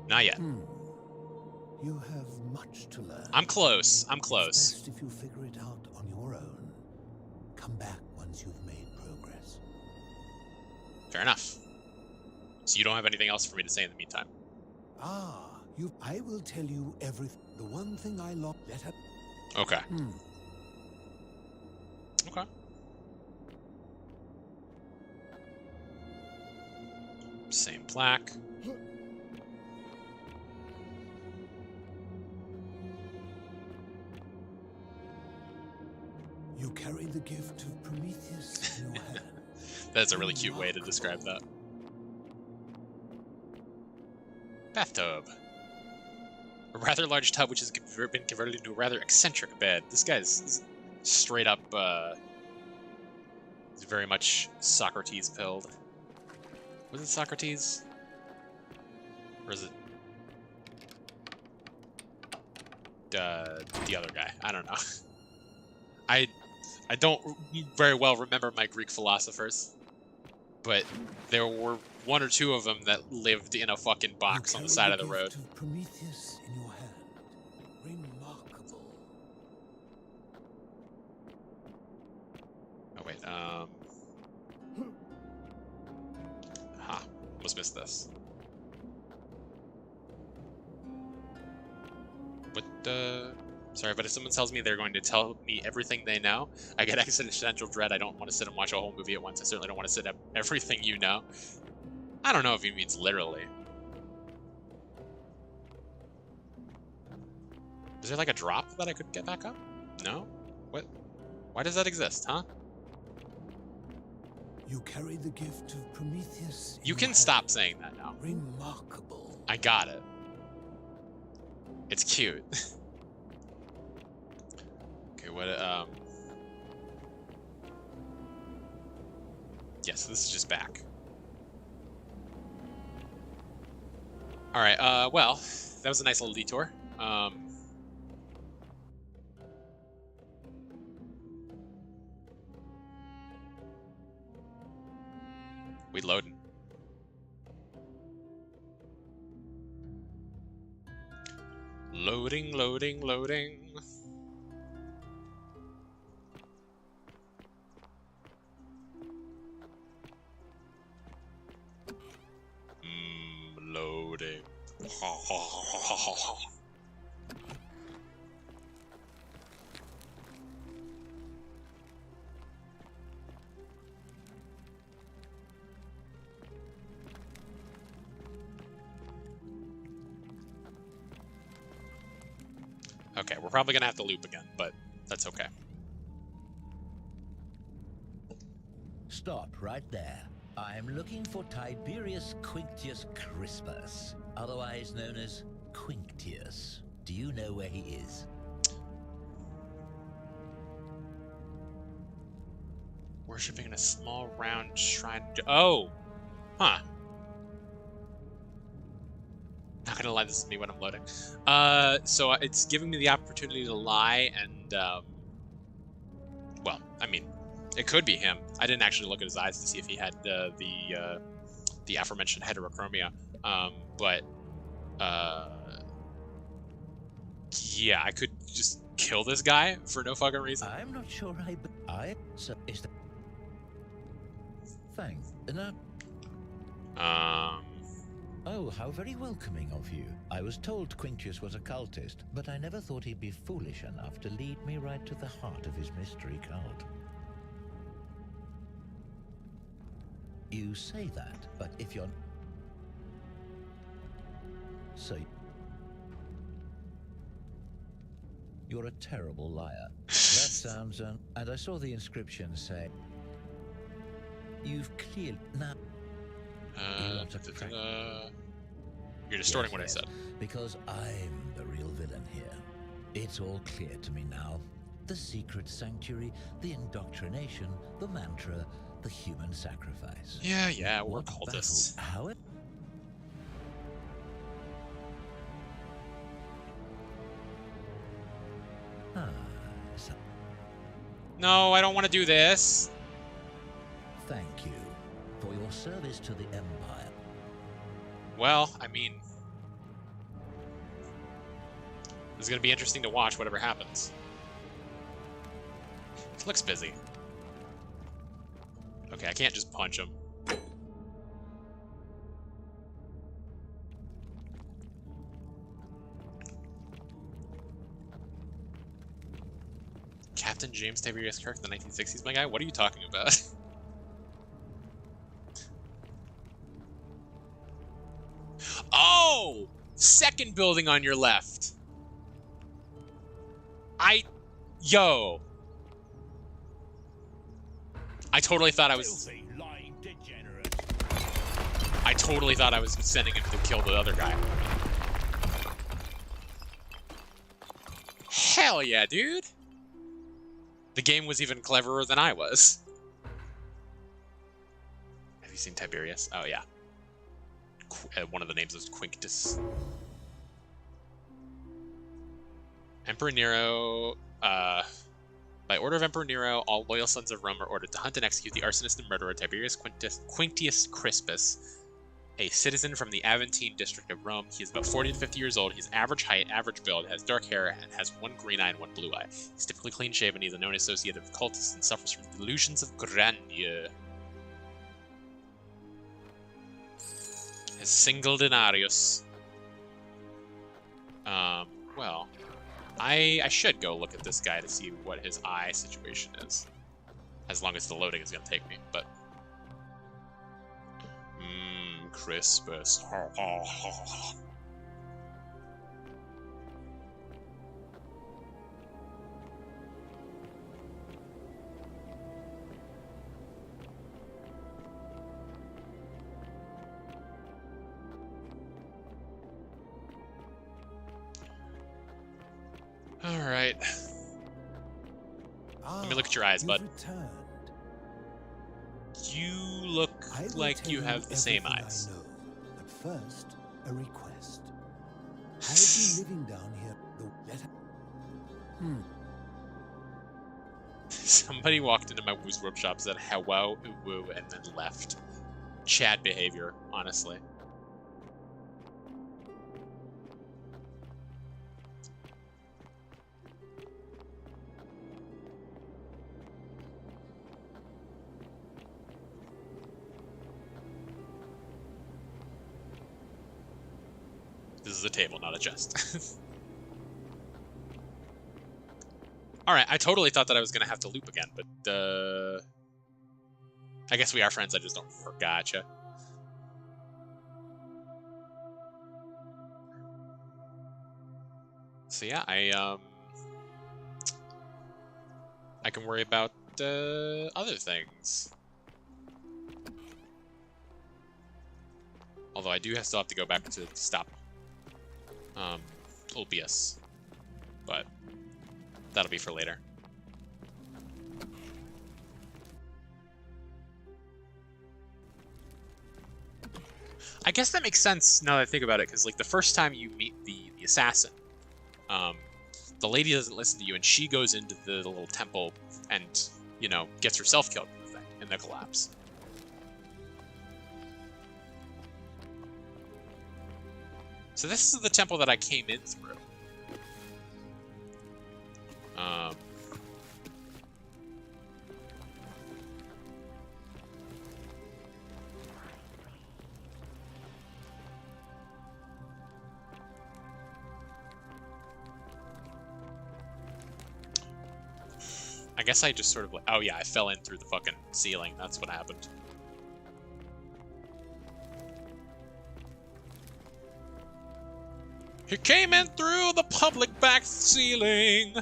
Not yet. You have much to learn. I'm close. I'm close. It's best if you figure it out on your own. Come back once you've made progress. Fair enough. So you don't have anything else for me to say in the meantime? I will tell you everything. The one thing I love. Let her. Okay. Okay. Same plaque. You carry the gift of Prometheus in your hand. That's a really cute way to describe that. Bathtub. A rather large tub which has been converted into a rather eccentric bed. This guy's straight up, he's very much Socrates pilled. Was it Socrates? Or is it the other guy? I don't know. I don't very well remember my Greek philosophers, but there were one or two of them that lived in a fucking box on the side of the road. Prometheus in your hand. Remarkable. Oh wait, almost missed this. What the? Sorry, but if someone tells me they're going to tell me everything they know, I get existential dread. I don't want to sit and watch a whole movie at once. I certainly don't want to sit up everything you know. I don't know if he means literally. Is there like a drop that I could get back up? No? What? Why does that exist, huh? You carry the gift of Prometheus. You can stop saying that now. Remarkable. I got it. It's cute. Okay, what, yeah, so this is just back. Alright, well, that was a nice little detour. We loading. Loading, loading, loading. Loading. Okay, we're probably gonna have to loop again, but that's okay. Stop right there. I'm looking for Tiberius Quinctius Crispus, otherwise known as Quinctius. Do you know where he is? Worshipping in a small round shrine. Oh! Huh. Now Not gonna lie, this is me when I'm loading. So it's giving me the opportunity to lie, and well, I mean, it could be him. I didn't actually look at his eyes to see if he had the aforementioned heterochromia. But yeah, I could just kill this guy for no fucking reason. I'm not sure so is that thing no. Oh, how very welcoming of you. I was told Quinctius was a cultist, but I never thought he'd be foolish enough to lead me right to the heart of his mystery cult. You say that, but if you're... So... You're a terrible liar. That sounds... and I saw the inscription say... You've clearly... Now... You're distorting what I said. Because I'm the real villain here. It's all clear to me now. The secret sanctuary, the indoctrination, the mantra, the human sacrifice. Yeah, we're cultists. How it... No, I don't want to do this. Thank you for your service to the Empire. Well, I mean, it's going to be interesting to watch whatever happens. Looks busy. Okay, I can't just punch him. Captain James Tiberius Kirk, the 1960s, my guy? What are you talking about? Oh! Second building on your left. Yo. I totally thought I was... I totally thought I was sending him to kill the other guy. Hell yeah, dude. The game was even cleverer than I was. Have you seen Tiberius? Oh, yeah. One of the names was Quinctius. Emperor Nero, by order of Emperor Nero, all loyal sons of Rome are ordered to hunt and execute the arsonist and murderer Tiberius Quinctius Crispus, a citizen from the Aventine district of Rome. He is about 40 to 50 years old. He's average height, average build, has dark hair, and has one green eye and one blue eye. He's typically clean-shaven. He's a known associate of cultists and suffers from delusions of grandeur. His single denarius. Well, I should go look at this guy to see what his eye situation is. As long as the loading is going to take me, but... Crispus. All right. Let me look at your eyes, bud. Returned. You look like you have the same eyes. I know, but first, a request. I've been living down here. Somebody walked into my Woo's workshop, said hello, woo, and then left. Chad behavior, honestly. This is a table, not a chest. Alright, I totally thought that I was going to have to loop again, but, I guess we are friends, I just don't forgot ya. So yeah, I can worry about, other things. Although I do still have to go back to stop Ulpius, but that'll be for later. I guess that makes sense now that I think about it, because like the first time you meet the assassin, the lady doesn't listen to you, and she goes into the little temple and, you know, gets herself killed in the thing, in the collapse. So this is the temple that I came in through. I guess I just sort of like, oh yeah, I fell in through the fucking ceiling. That's what happened. He came in through the public back ceiling.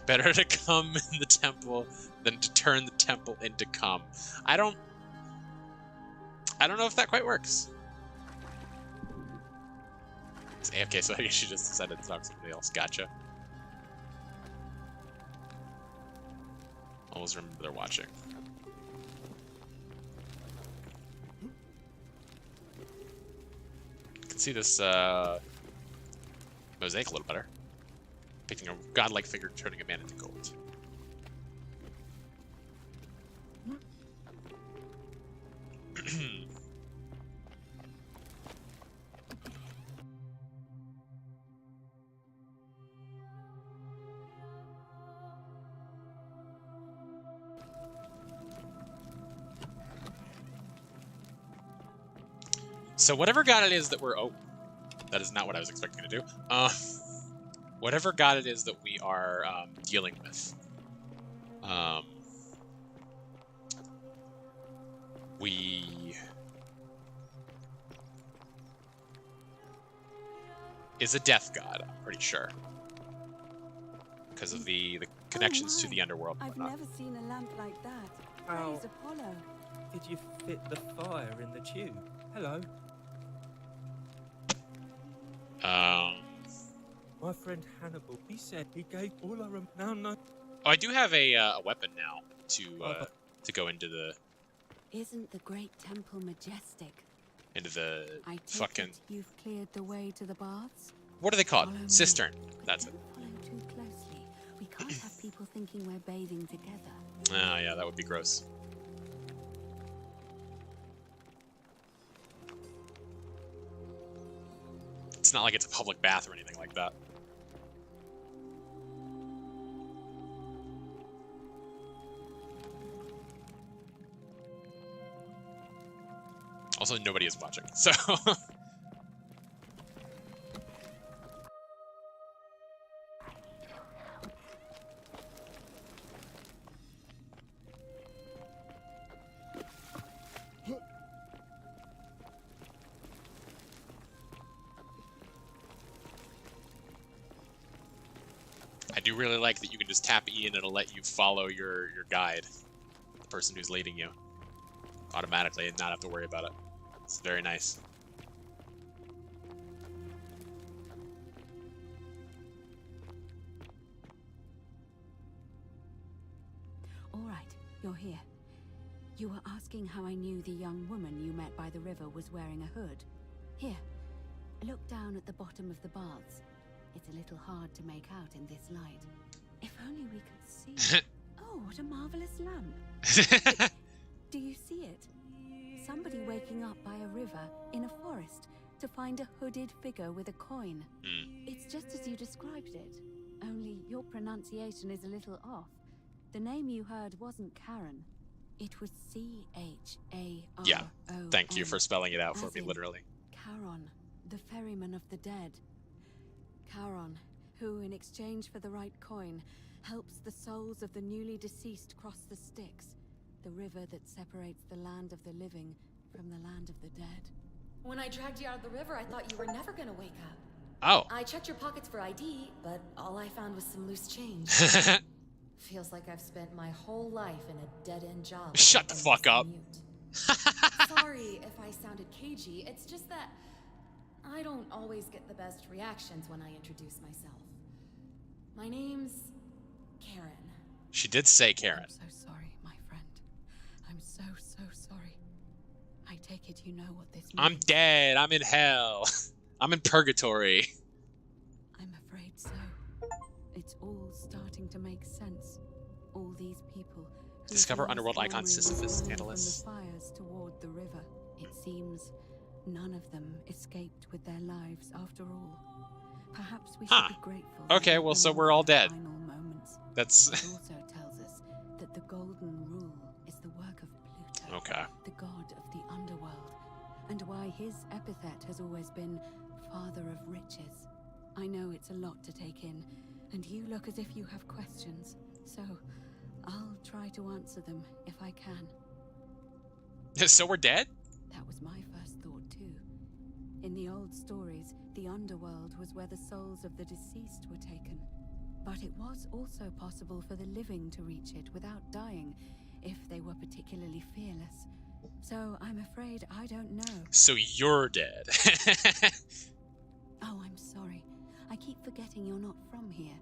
Better to come in the temple than to turn the temple into cum. I don't know if that quite works. It's AFK, so I guess she just decided to talk to somebody else. Gotcha. Always remember they're watching. You can see this mosaic a little better. Picking a godlike figure, turning a man into gold. So whatever god it is that we're... Oh, that is not what I was expecting to do. Whatever god it is that we are dealing with, is a death god, I'm pretty sure, because of the connections to the underworld. I've never seen a lamp like that. How Praise Apollo. did you fit the fire in the tube? Hello. My friend Hannibal, he said he gave all our... No. Oh, I do have a weapon now to go into the... Isn't the great temple majestic? Into the I take fucking... it you've cleared the way to the baths? What are they called? Follow me. Cistern. That's it. Follow too closely. We can't have people thinking we're bathing together. Oh, yeah, that would be gross. It's not like it's a public bath or anything like that. Also, nobody is watching, so... I do really like that you can just tap E and it'll let you follow your guide, the person who's leading you, automatically and not have to worry about it. It's very nice. All right, you're here. You were asking how I knew the young woman you met by the river was wearing a hood. Here, look down at the bottom of the baths. It's a little hard to make out in this light. If only we could see. Oh, what a marvelous lamp. Do you see it? Somebody waking up by a river in a forest to find a hooded figure with a coin. It's just as you described it, only your pronunciation is a little off. The name you heard wasn't Karen. It was C-H-A-R-O-N. Yeah, thank you for spelling it out for me, literally. Charon, the ferryman of the dead. Charon, who, in exchange for the right coin, helps the souls of the newly deceased cross the Styx, the river that separates the land of the living from the land of the dead. When I dragged you out of the river, I thought you were never gonna wake up. Oh. I checked your pockets for ID, but all I found was some loose change. Feels like I've spent my whole life in a dead-end job. Shut the fuck up. Sorry if I sounded cagey, it's just that I don't always get the best reactions when I introduce myself. My name's Karen. She did say Karen. I'm so sorry, my friend. I'm so sorry. I take it you know what this means. I'm dead. I'm in hell. I'm in purgatory. I'm afraid so. It's all starting to make sense. All these people whose Discover last underworld icon memory was Sisyphus, running Tantalus. from the fires toward the river. It seems none of them escaped with their lives after all. Perhaps we should be grateful. Okay, well, so we're all dead. That's. It also tells us that the Golden Rule is the work of Pluto, the god of the underworld, and why his epithet has always been Father of Riches. I know it's a lot to take in, and you look as if you have questions, so I'll try to answer them if I can. So we're dead? That was my first thought too. In the old stories, the underworld was where the souls of the deceased were taken. But it was also possible for the living to reach it without dying, if they were particularly fearless. So I'm afraid I don't know. So you're dead. Oh, I'm sorry. I keep forgetting you're not from here.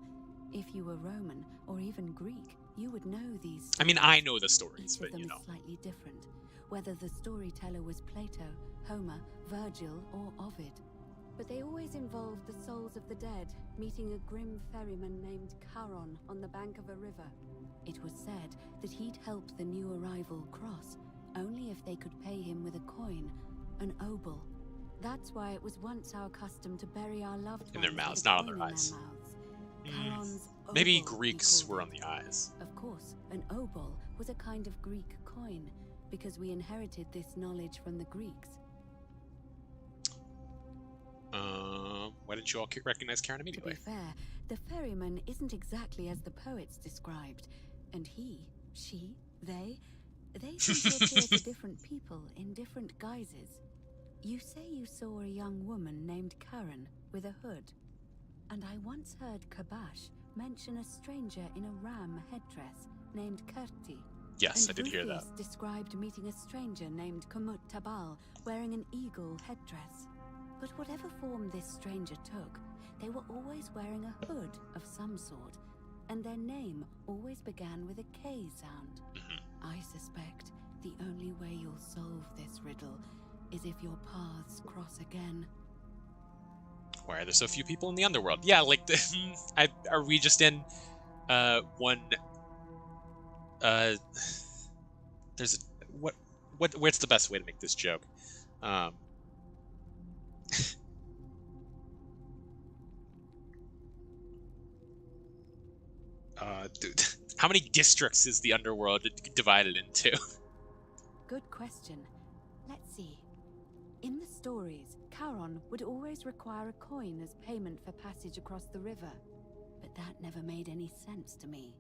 If you were Roman, or even Greek, you would know these stories. I mean, I know the stories, but you know. Each of them is slightly different, whether the storyteller was Plato, Homer, Virgil, or Ovid. But they always involved the souls of the dead, meeting a grim ferryman named Charon on the bank of a river. It was said that he'd help the new arrival cross, only if they could pay him with a coin, an obol. That's why it was once our custom to bury our loved ones in their mouths, not on their eyes. Maybe Greeks were on the eyes. Of course, an obol was a kind of Greek coin, because we inherited this knowledge from the Greeks. Why didn't you all recognize Karen immediately? To be fair, the ferryman isn't exactly as the poets described, and he, she, they seem to appear to different people in different guises. You say you saw a young woman named Karen with a hood, and I once heard Kabash mention a stranger in a ram headdress named Kerti. Yes, and I did hear that. Rufius described meeting a stranger named Kumut Tabal wearing an eagle headdress. But whatever form this stranger took, they were always wearing a hood of some sort, and their name always began with a K sound. I suspect the only way you'll solve this riddle is if your paths cross again. Why are there so few people in the underworld? Yeah, like, are we just in, one, there's a, what's the best way to make this joke? Dude, how many districts is the underworld divided into? Good question. Let's see. In the stories, Charon would always require a coin as payment for passage across the river. But that never made any sense to me.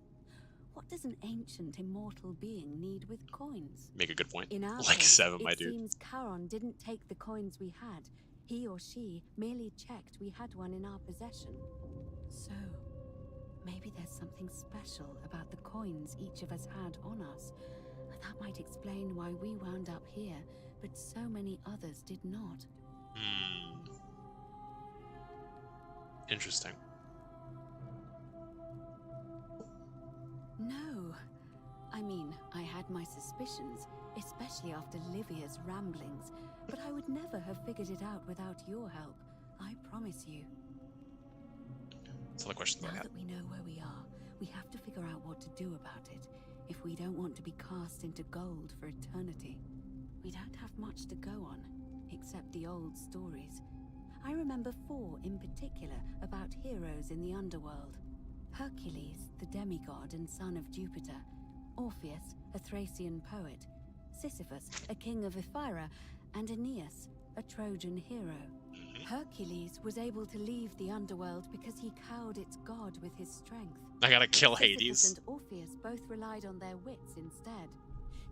What does an ancient immortal being need with coins? Make a good point. In our like case, 7, my dude. It seems Charon didn't take the coins we had. He or she merely checked we had one in our possession. So, maybe there's something special about the coins each of us had on us. That might explain why we wound up here, but so many others did not. Interesting. No. I mean, I had my suspicions, especially after Livia's ramblings, but I would never have figured it out without your help. I promise you. That's all the questions I Now had. that we know where we are, we have to figure out what to do about it, if we don't want to be cast into gold for eternity. We don't have much to go on, except the old stories. I remember 4 in particular about heroes in the underworld. Hercules, the demigod and son of Jupiter. Orpheus, a Thracian poet. Sisyphus, a king of Ephyra. And Aeneas, a Trojan hero. Hercules was able to leave the underworld because he cowed its god with his strength. I gotta kill Sisyphus Hades. and Orpheus both relied on their wits instead.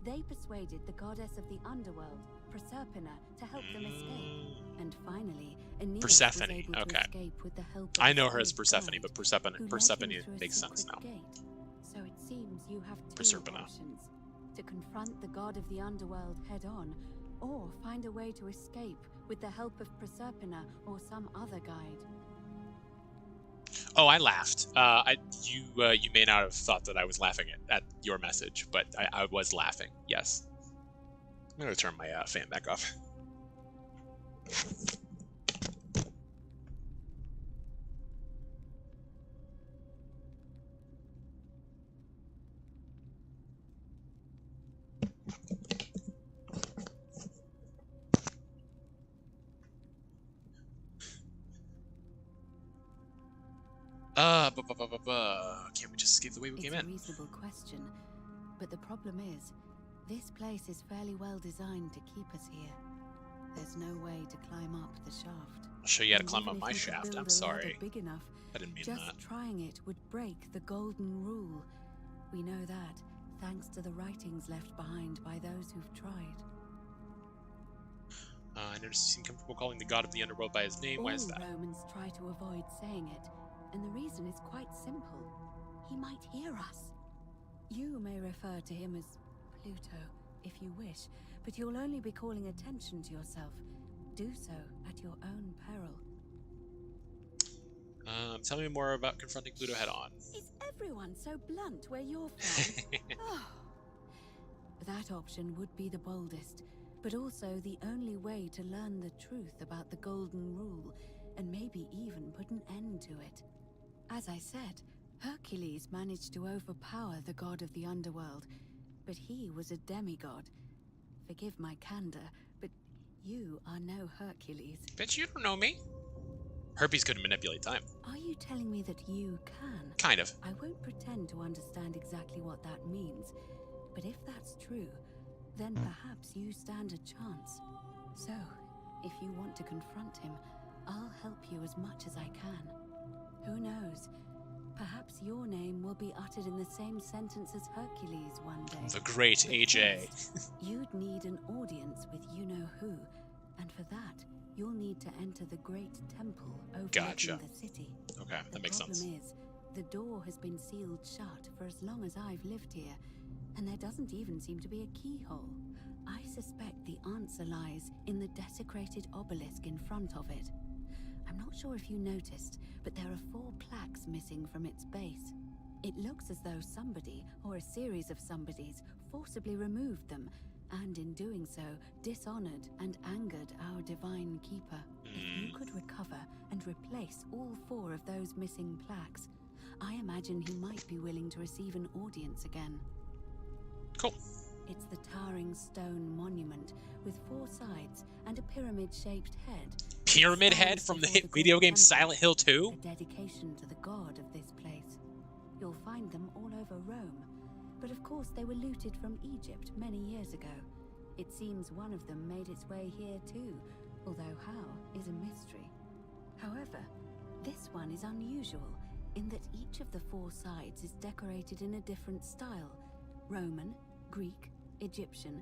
They persuaded the goddess of the underworld, Proserpina, to help them escape. And finally, Aeneas Persephone, was able okay. to escape with the help of I a know her as slave Persephone, god but Persephone who led him through a makes sense secret now. gate. So it seems you have 2 Proserpina. options: to confront the god of the underworld head on, or find a way to escape with the help of Proserpina or some other guide. Oh, I laughed. You may not have thought that I was laughing at your message, but I was laughing. Yes. I'm gonna turn my fan back off. Can't we just escape the way we came in? It's a reasonable question, but the problem is, this place is fairly well designed to keep us here. There's no way to climb up the shaft. I'll show you how to And climb even up if my you could shaft. build I'm a sorry. ladder big enough, I didn't mean just that. trying it would break the golden rule. We know that, thanks to the writings left behind by those who've tried. I noticed you seem comfortable calling the god of the underworld by his name. Why is that? All Romans try to avoid saying it, and the reason is quite simple. He might hear us. You may refer to him as Pluto, if you wish, but you'll only be calling attention to yourself. Do so at your own peril. Tell me more about confronting Pluto head-on. Is everyone so blunt where you're from? Oh. That option would be the boldest, but also the only way to learn the truth about the Golden Rule, and maybe even put an end to it. As I said, Hercules managed to overpower the god of the underworld, but he was a demigod. Forgive my candor, but you are no Hercules. Bitch, you don't know me. Herpes couldn't manipulate time. Are you telling me that you can? Kind of. I won't pretend to understand exactly what that means, but if that's true, then perhaps you stand a chance. So, if you want to confront him, I'll help you as much as I can. Who knows? Perhaps your name will be uttered in the same sentence as Hercules one day. The great But AJ. first, you'd need an audience with you-know-who, and for that, you'll need to enter the great temple overlooking the city. Okay, that makes sense. The problem is, the door has been sealed shut for as long as I've lived here, and there doesn't even seem to be a keyhole. I suspect the answer lies in the desecrated obelisk in front of it. I'm not sure if you noticed, but there are 4 plaques missing from its base. It looks as though somebody, or a series of somebodies, forcibly removed them, and in doing so, dishonored and angered our divine keeper. If you could recover and replace all 4 of those missing plaques, I imagine he might be willing to receive an audience again. Cool. It's the towering stone monument with 4 sides and a pyramid-shaped head. Pyramid Head from the hit video game Silent Hill 2? A dedication to the god of this place. You'll find them all over Rome, but of course they were looted from Egypt many years ago. It seems one of them made its way here too, although how is a mystery. However, this one is unusual in that each of the 4 sides is decorated in a different style: Roman, Greek, Egyptian,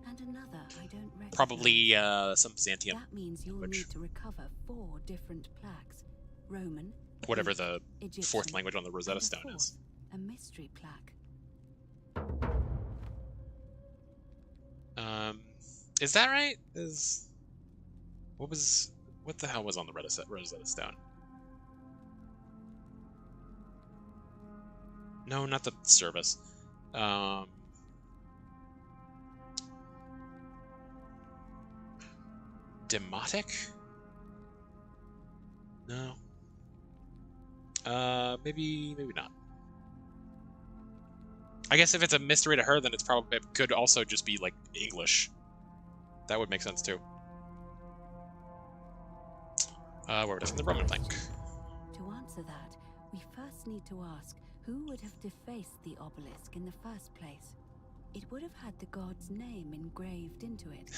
and another I don't recognize. Probably some Byzantium. That means you'll need to recover 4 different plaques: Roman, Whatever Greek, the Egyptian, 4th language on the Rosetta and the Stone is. 4th, a mystery plaque. Is that right? What the hell was on the Rosetta Stone? No, not the service. Demotic? No. Maybe not. I guess if it's a mystery to her, then it could also just be like English. That would make sense too. Where would I find the Roman plank? To answer that, we first need to ask who would have defaced the obelisk in the first place. It would have had the god's name engraved into it.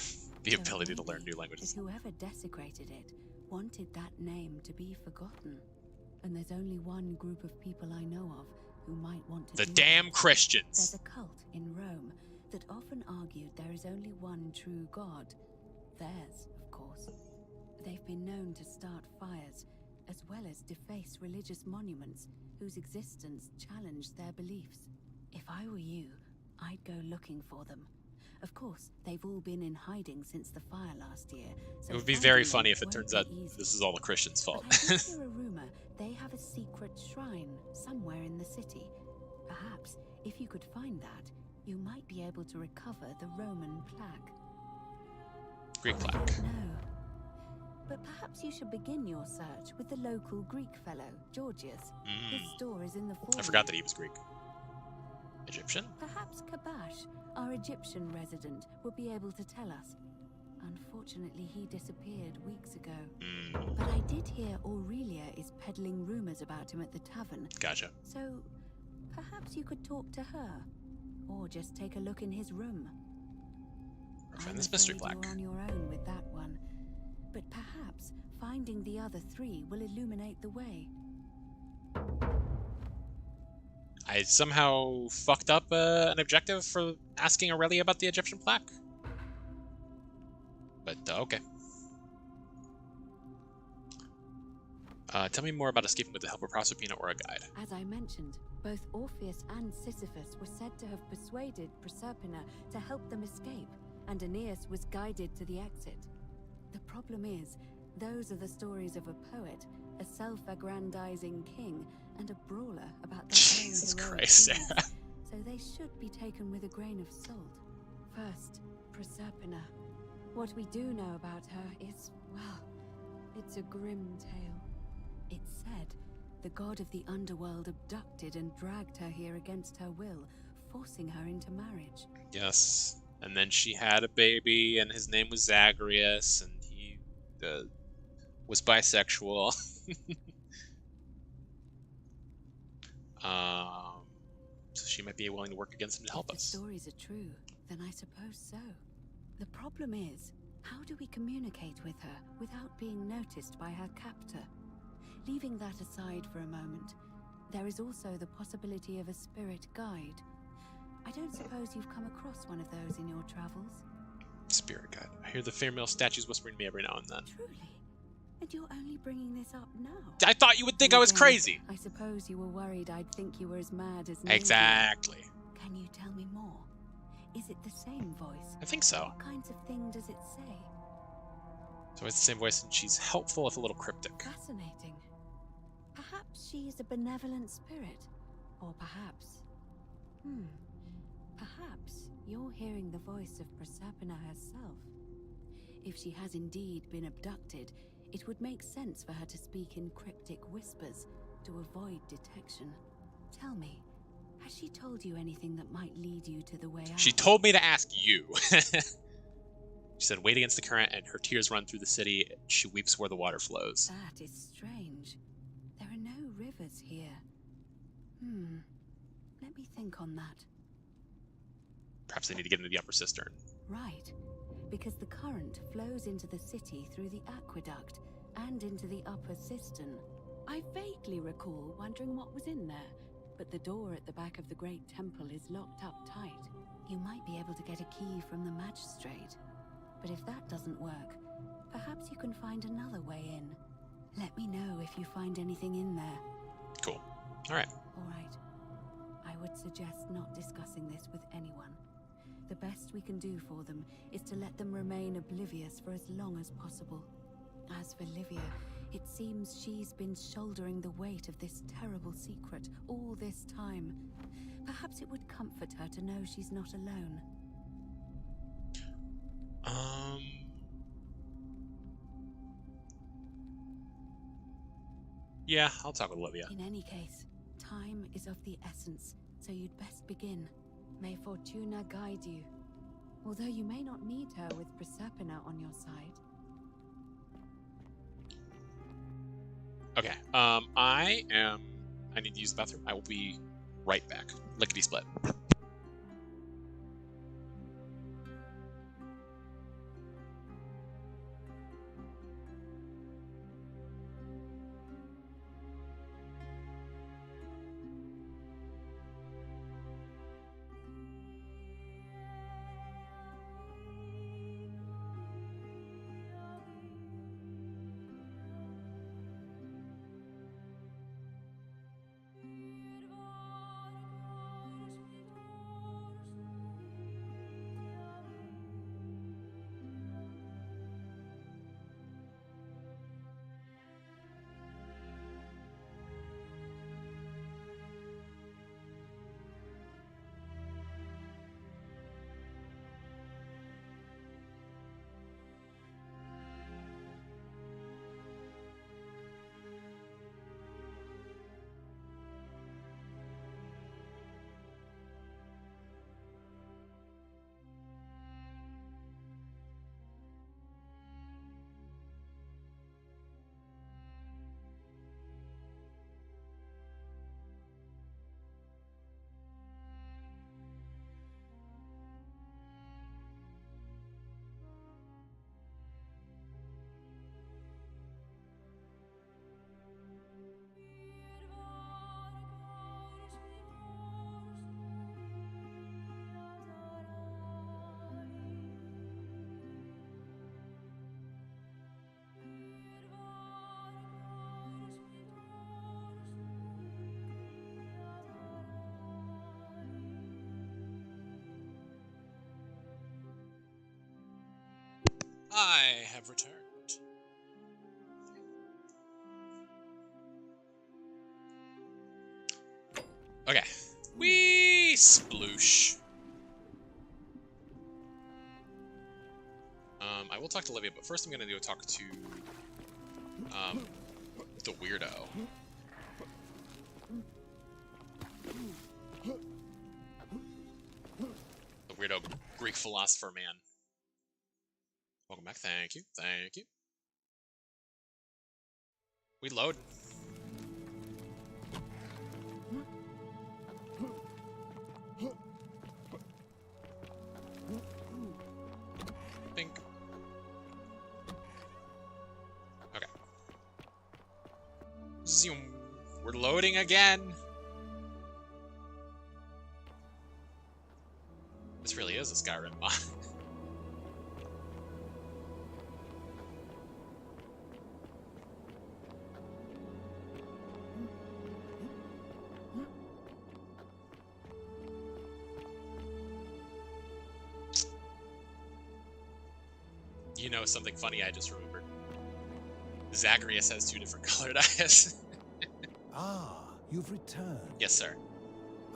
The ability to learn new languages. That whoever desecrated it wanted that name to be forgotten. And there's only one group of people I know of who might want to The do damn that. Christians. There's a cult in Rome that often argued there is only one true god. Theirs, of course. They've been known to start fires, as well as deface religious monuments whose existence challenged their beliefs. If I were you, I'd go looking for them. Of course, they've all been in hiding since the fire last year. So it would be very finding funny them if it won't turns be out easy. this is all the Christians' fault. But I did hear a rumor they have a secret shrine somewhere in the city. Perhaps, if you could find that, you might be able to recover the Roman plaque. Greek plaque. I don't know. But perhaps you should begin your search with the local Greek fellow, Georgius. His store is in the forum. I forgot that he was Greek. Egyptian? Perhaps Kabash, our Egyptian resident, will be able to tell us. Unfortunately, he disappeared weeks ago. But I did hear Aurelia is peddling rumors about him at the tavern. Gotcha. So, perhaps you could talk to her, or just take a look in his room. Find this mystery plaque. You're on your own with that one, but perhaps finding the other three will illuminate the way. I somehow fucked up an objective for asking Aurelia about the Egyptian plaque. But, okay. Tell me more about escaping with the help of Proserpina or a guide. As I mentioned, both Orpheus and Sisyphus were said to have persuaded Proserpina to help them escape, and Aeneas was guided to the exit. The problem is, those are the stories of a poet, a self-aggrandizing king, and a brawler about their Jesus own heroic Christ, deeds, Sarah. so they should be taken with a grain of salt. First, Proserpina. What we do know about her is, well, it's a grim tale. It's said the god of the underworld abducted and dragged her here against her will, forcing her into marriage. Yes. And then she had a baby, and his name was Zagreus, and he was bisexual. So she might be willing to work against him to help If us. the stories are true, then I suppose so. The problem is, how do we communicate with her without being noticed by her captor? Leaving that aside for a moment, there is also the possibility of a spirit guide. I don't suppose you've come across one of those in your travels? Spirit guide. I hear the female statues whispering to me every now and then. Truly? And you're only bringing this up now? I thought you would think I was Again, crazy. I suppose you were worried I'd think you were as mad as Nadia. Exactly. Can you tell me more? Is it the same voice? I think so. What kinds of thing does it say? So it's the same voice, and she's helpful if a little cryptic. Fascinating. Perhaps she is a benevolent spirit. Or perhaps... Perhaps you're hearing the voice of Proserpina herself. If she has indeed been abducted, it would make sense for her to speak in cryptic whispers to avoid detection. Tell me, has she told you anything that might lead you to the way out? She told me to ask you. She said, wait against the current, and her tears run through the city. She weeps where the water flows. That is strange. There are no rivers here. Let me think on that. Perhaps they need to get into the upper cistern. Right, because the current flows into the city through the aqueduct and into the upper cistern. I vaguely recall wondering what was in there, but the door at the back of the great temple is locked up tight. You might be able to get a key from the magistrate. But if that doesn't work, perhaps you can find another way in. Let me know if you find anything in there. Cool. Alright. Alright. I would suggest not discussing this with anyone. The best we can do for them is to let them remain oblivious for as long as possible. As for Livia, it seems she's been shouldering the weight of this terrible secret all this time. Perhaps it would comfort her to know she's not alone. Yeah, I'll talk with Olivia. In any case, time is of the essence, so you'd best begin. May Fortuna guide you. Although you may not need her with Proserpina on your side. Okay, I need to use the bathroom. I will be right back. Lickety split. I have returned. Okay. Whee! Sploosh. I will talk to Olivia, but first I'm gonna go talk to the weirdo. The weirdo Greek philosopher man. Welcome back. Thank you. Thank you. We load. Bink. Okay. Zoom. We're loading again. This really is a Skyrim mod. You know something funny I just remembered. Zagreus has 2 different colored eyes. Ah, you've returned. Yes, sir.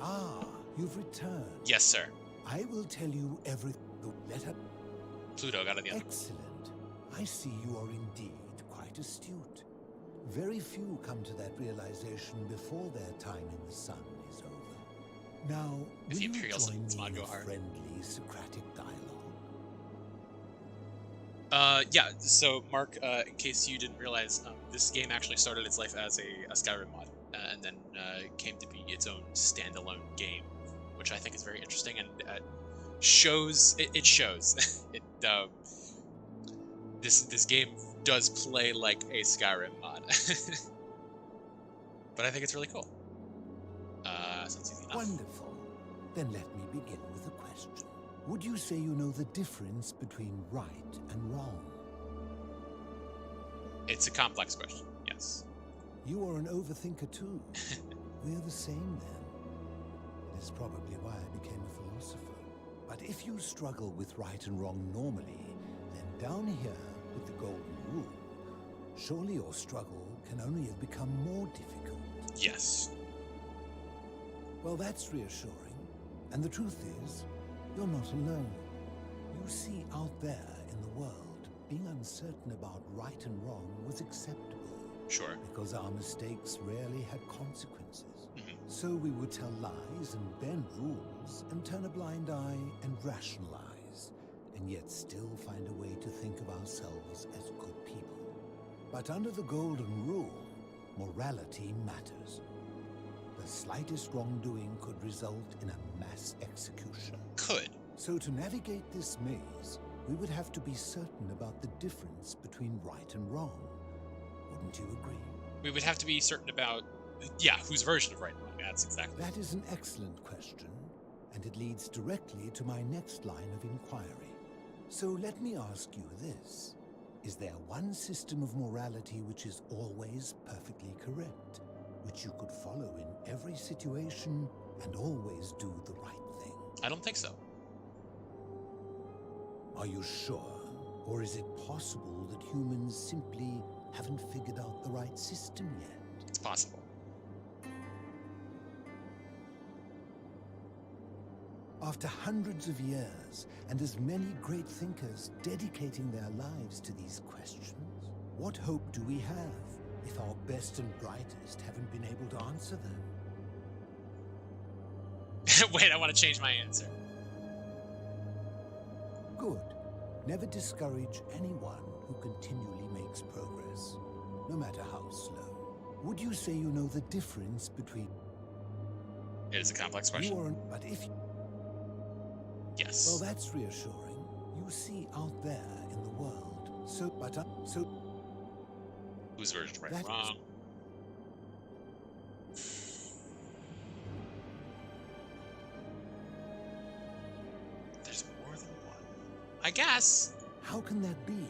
Ah, you've returned. Yes, sir. I will tell you everything. Let her... Pluto got it again. Excellent. I see you are indeed quite astute. Very few come to that realization before their time in the sun is over. Now, will you join me in a friendly Socratic dialogue? Yeah, so Mark, in case you didn't realize, this game actually started its life as a Skyrim mod, and then came to be its own standalone game, which I think is very interesting, and shows, it shows. This game does play like a Skyrim mod. But I think it's really cool. Sounds easy enough. Wonderful. Then let me begin with a question. Would you say you know the difference between right and wrong? It's a complex question, yes. You are an overthinker too. We're the same then. It is probably why I became a philosopher. But if you struggle with right and wrong normally, then down here with the golden rule, surely your struggle can only have become more difficult. Yes. Well, that's reassuring. And the truth is, you're not alone. You see, out there in the world, being uncertain about right and wrong was acceptable. Sure. Because our mistakes rarely had consequences. So we would tell lies and bend rules and turn a blind eye and rationalize, and yet still find a way to think of ourselves as good people. But under the golden rule, morality matters. The slightest wrongdoing could result in a mass execution. Could. So to navigate this maze, we would have to be certain about the difference between right and wrong. Wouldn't you agree? We would have to be certain about, yeah, whose version of right and wrong. That's exactly. That is an excellent question, and it leads directly to my next line of inquiry. So let me ask you this. Is there one system of morality which is always perfectly correct, which you could follow in every situation and always do the right thing? I don't think so. Are you sure? Or is it possible that humans simply haven't figured out the right system yet? It's possible. After hundreds of years, and as many great thinkers dedicating their lives to these questions, what hope do we have if our best and brightest haven't been able to answer them? Wait, I want to change my answer. Good. Never discourage anyone who continually makes progress, no matter how slow. Would you say you know the difference between... It is a complex question. But if... Yes. Well, that's reassuring. You see out there in the world. So... Whose version right and wrong? There's more than one. I guess. How can that be?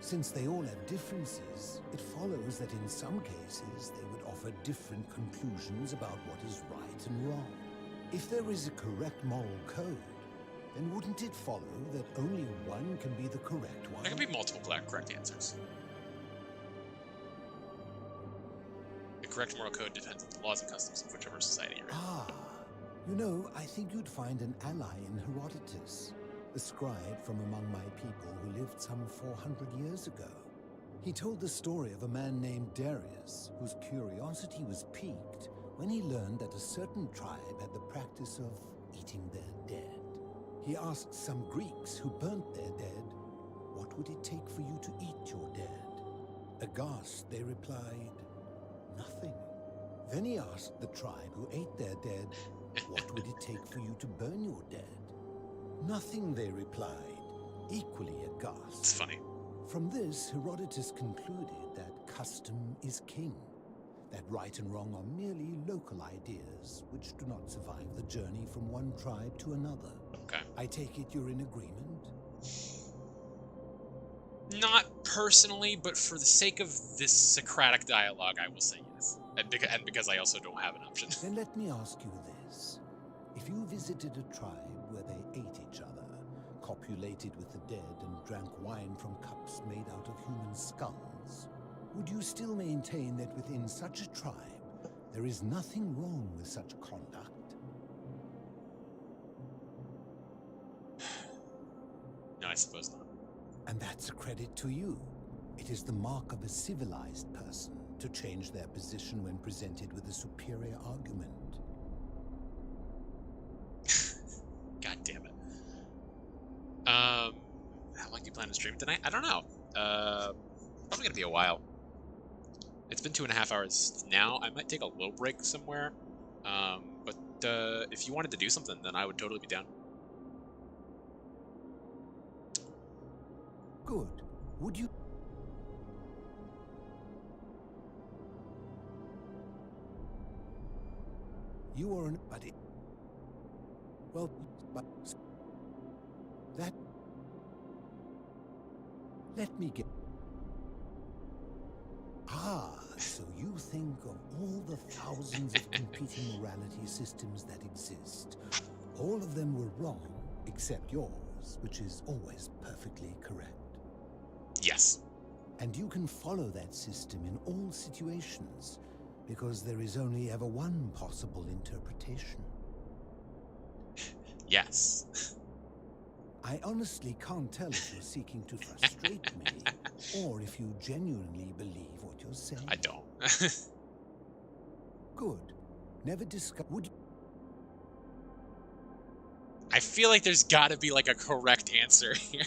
Since they all have differences, it follows that in some cases they would offer different conclusions about what is right and wrong. If there is a correct moral code, then wouldn't it follow that only one can be the correct one? There can be multiple correct answers. The correct moral code depends on the laws and customs of whichever society you're in. Ah, you know, I think you'd find an ally in Herodotus, a scribe from among my people who lived some 400 years ago. He told the story of a man named Darius, whose curiosity was piqued when he learned that a certain tribe had the practice of eating their dead. He asked some Greeks who burnt their dead, what would it take for you to eat your dead? Aghast, they replied, nothing. Then he asked the tribe who ate their dead, what would it take for you to burn your dead? Nothing, they replied, equally aghast. It's funny. From this, Herodotus concluded that custom is king, that right and wrong are merely local ideas which do not survive the journey from one tribe to another. Okay. I take it you're in agreement? Not personally, but for the sake of this Socratic dialogue, I will say yes. And because I also don't have an option. Then let me ask you this. If you visited a tribe where they ate each other, copulated with the dead, and drank wine from cups made out of human skulls, would you still maintain that within such a tribe there is nothing wrong with such conduct? No, I suppose not. And that's a credit to you. It is the mark of a civilized person to change their position when presented with a superior argument. God damn it. How long do you plan to stream tonight? I don't know. Probably gonna be a while. It's been 2.5 hours now. I might take a little break somewhere. But if you wanted to do something, then I would totally be down. Good. Would you... You are an... But it... Well, but... That... Let me get... Ah, so you think of all the thousands of competing morality systems that exist. All of them were wrong, except yours, which is always perfectly correct. Yes. And you can follow that system in all situations, because there is only ever one possible interpretation. Yes. I honestly can't tell if you're seeking to frustrate me, or if you genuinely believe what you're saying. I don't. Good. Never discuss... Would you... I feel like there's gotta be like a correct answer here.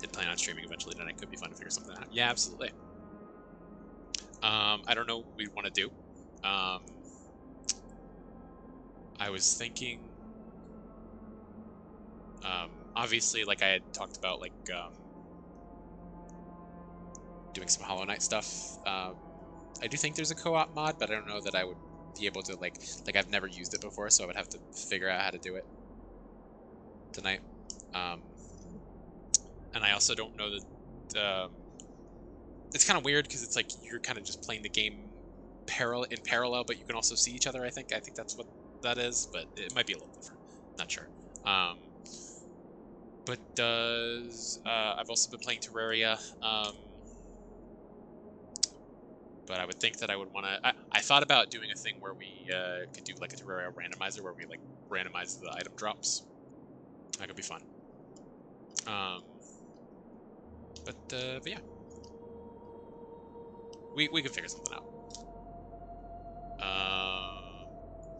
Did plan on streaming eventually tonight. Could be fun to figure something out. Yeah, absolutely. I don't know what we want to do. I was thinking, obviously, like I had talked about, like, doing some Hollow Knight stuff. I do think there's a co-op mod, but I don't know that I would be able to, like I've never used it before, so I would have to figure out how to do it tonight. And I also don't know that, it's kind of weird, because it's like you're kind of just playing the game in parallel, but you can also see each other, I think that's what that is, but it might be a little different. Not sure. But I've also been playing Terraria, but I would think that I would want to... I thought about doing a thing where we could do like a Terraria randomizer, where we like randomize the item drops. That could be fun. But yeah. We could figure something out.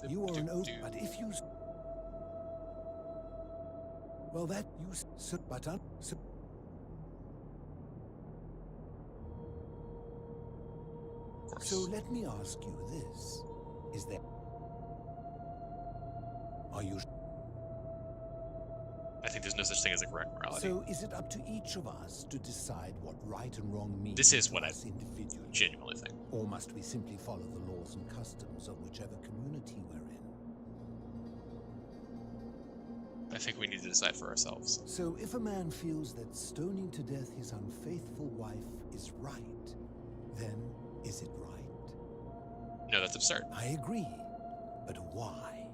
You are an oath, but if you... Well, that you... So let me ask you this. Is there... Are you... I think there's no such thing as a correct morality. So is it up to each of us to decide what right and wrong means? This is what I individually genuinely think. Or must we simply follow the laws and customs of whichever community we're in? I think we need to decide for ourselves. So if a man feels that stoning to death his unfaithful wife is right, then is it right? No, that's absurd. I agree. But why?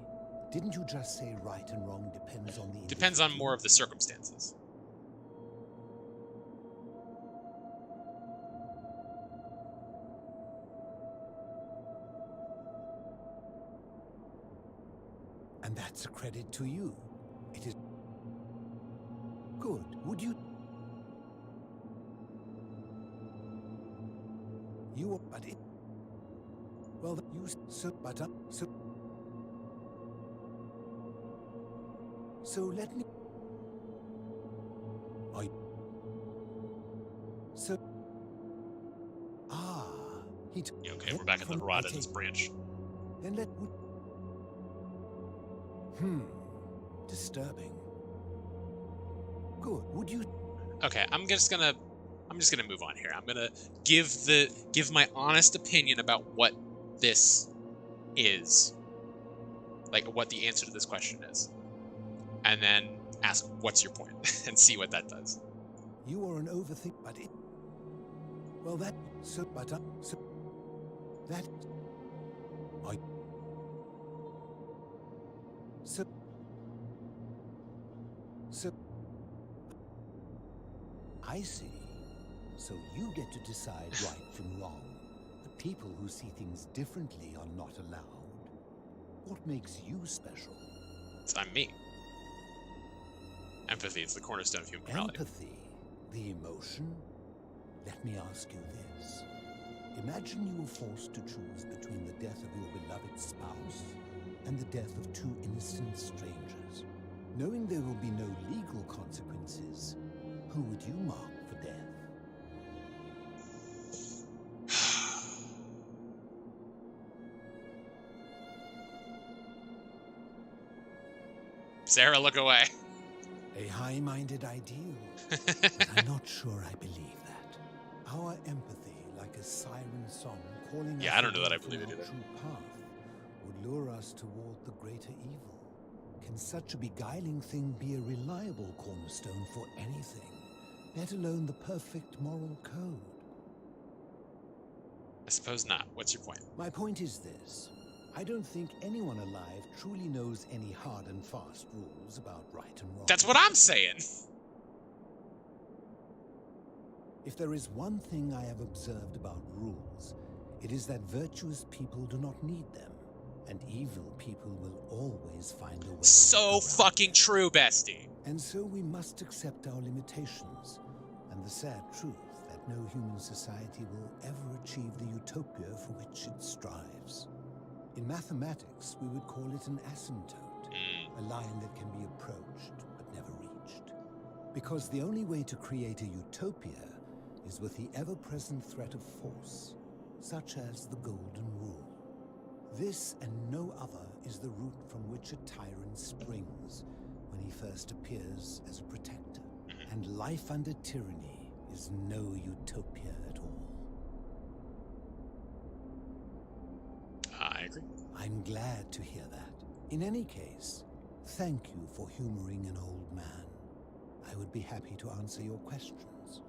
Didn't you just say right and wrong depends on the Depends on more of the circumstances. And that's a credit to you. It is good. Would you? You, but it. Well, you so, but so. So let me. I. So. Ah, he. Okay, we're back in the Rodden's branch. Then let. Disturbing. Good. Would you? Okay, I'm just gonna move on here. I'm gonna give my honest opinion about what this is, like what the answer to this question is, and then ask what's your point and see what that does. You are an overthink, but it. Well, that so, but so that I. So. I see. So you get to decide right from wrong. But people who see things differently are not allowed. What makes you special? I'm me. Empathy is the cornerstone of human morality. Empathy? The emotion? Let me ask you this. Imagine you were forced to choose between the death of your beloved spouse and the death of two innocent strangers. Knowing there will be no legal consequences, who would you mark for death? Sarah, look away. A high-minded ideal, but I'm not sure I believe that. Our empathy, like a siren song calling us I don't know that I believe it to either. our true path, would lure us toward the greater evil. Can such a beguiling thing be a reliable cornerstone for anything, let alone the perfect moral code? I suppose not. What's your point? My point is this. I don't think anyone alive truly knows any hard and fast rules about right and wrong. That's what I'm saying. If there is one thing I have observed about rules, it is that virtuous people do not need them, and evil people will always find a way. So fucking true, bestie. And so we must accept our limitations, and the sad truth that no human society will ever achieve the utopia for which it strives. In mathematics, we would call it an asymptote, a line that can be approached but never reached. Because the only way to create a utopia is with the ever-present threat of force, such as the Golden Rule. This and no other is the root from which a tyrant springs when he first appears as a protector. And life under tyranny is no utopia at all. I agree. I'm glad to hear that. In any case, thank you for humoring an old man. I would be happy to answer your questions.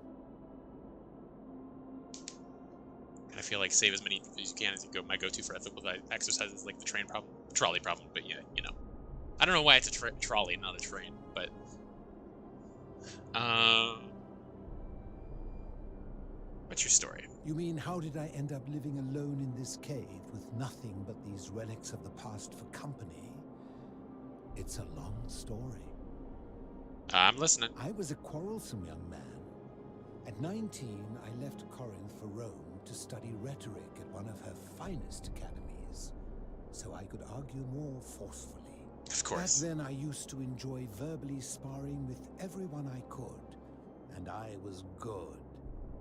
And I feel like save as many as you can as you go. My go-to for ethical exercises like the trolley problem. But yeah, you know, I don't know why it's a trolley, not a train. But what's your story? You mean, how did I end up living alone in this cave with nothing but these relics of the past for company? It's a long story. I'm listening. I was a quarrelsome young man. At 19, I left Corinth for Rome to study rhetoric at one of her finest academies, so I could argue more forcefully. Of course. Back then, I used to enjoy verbally sparring with everyone I could, and I was good.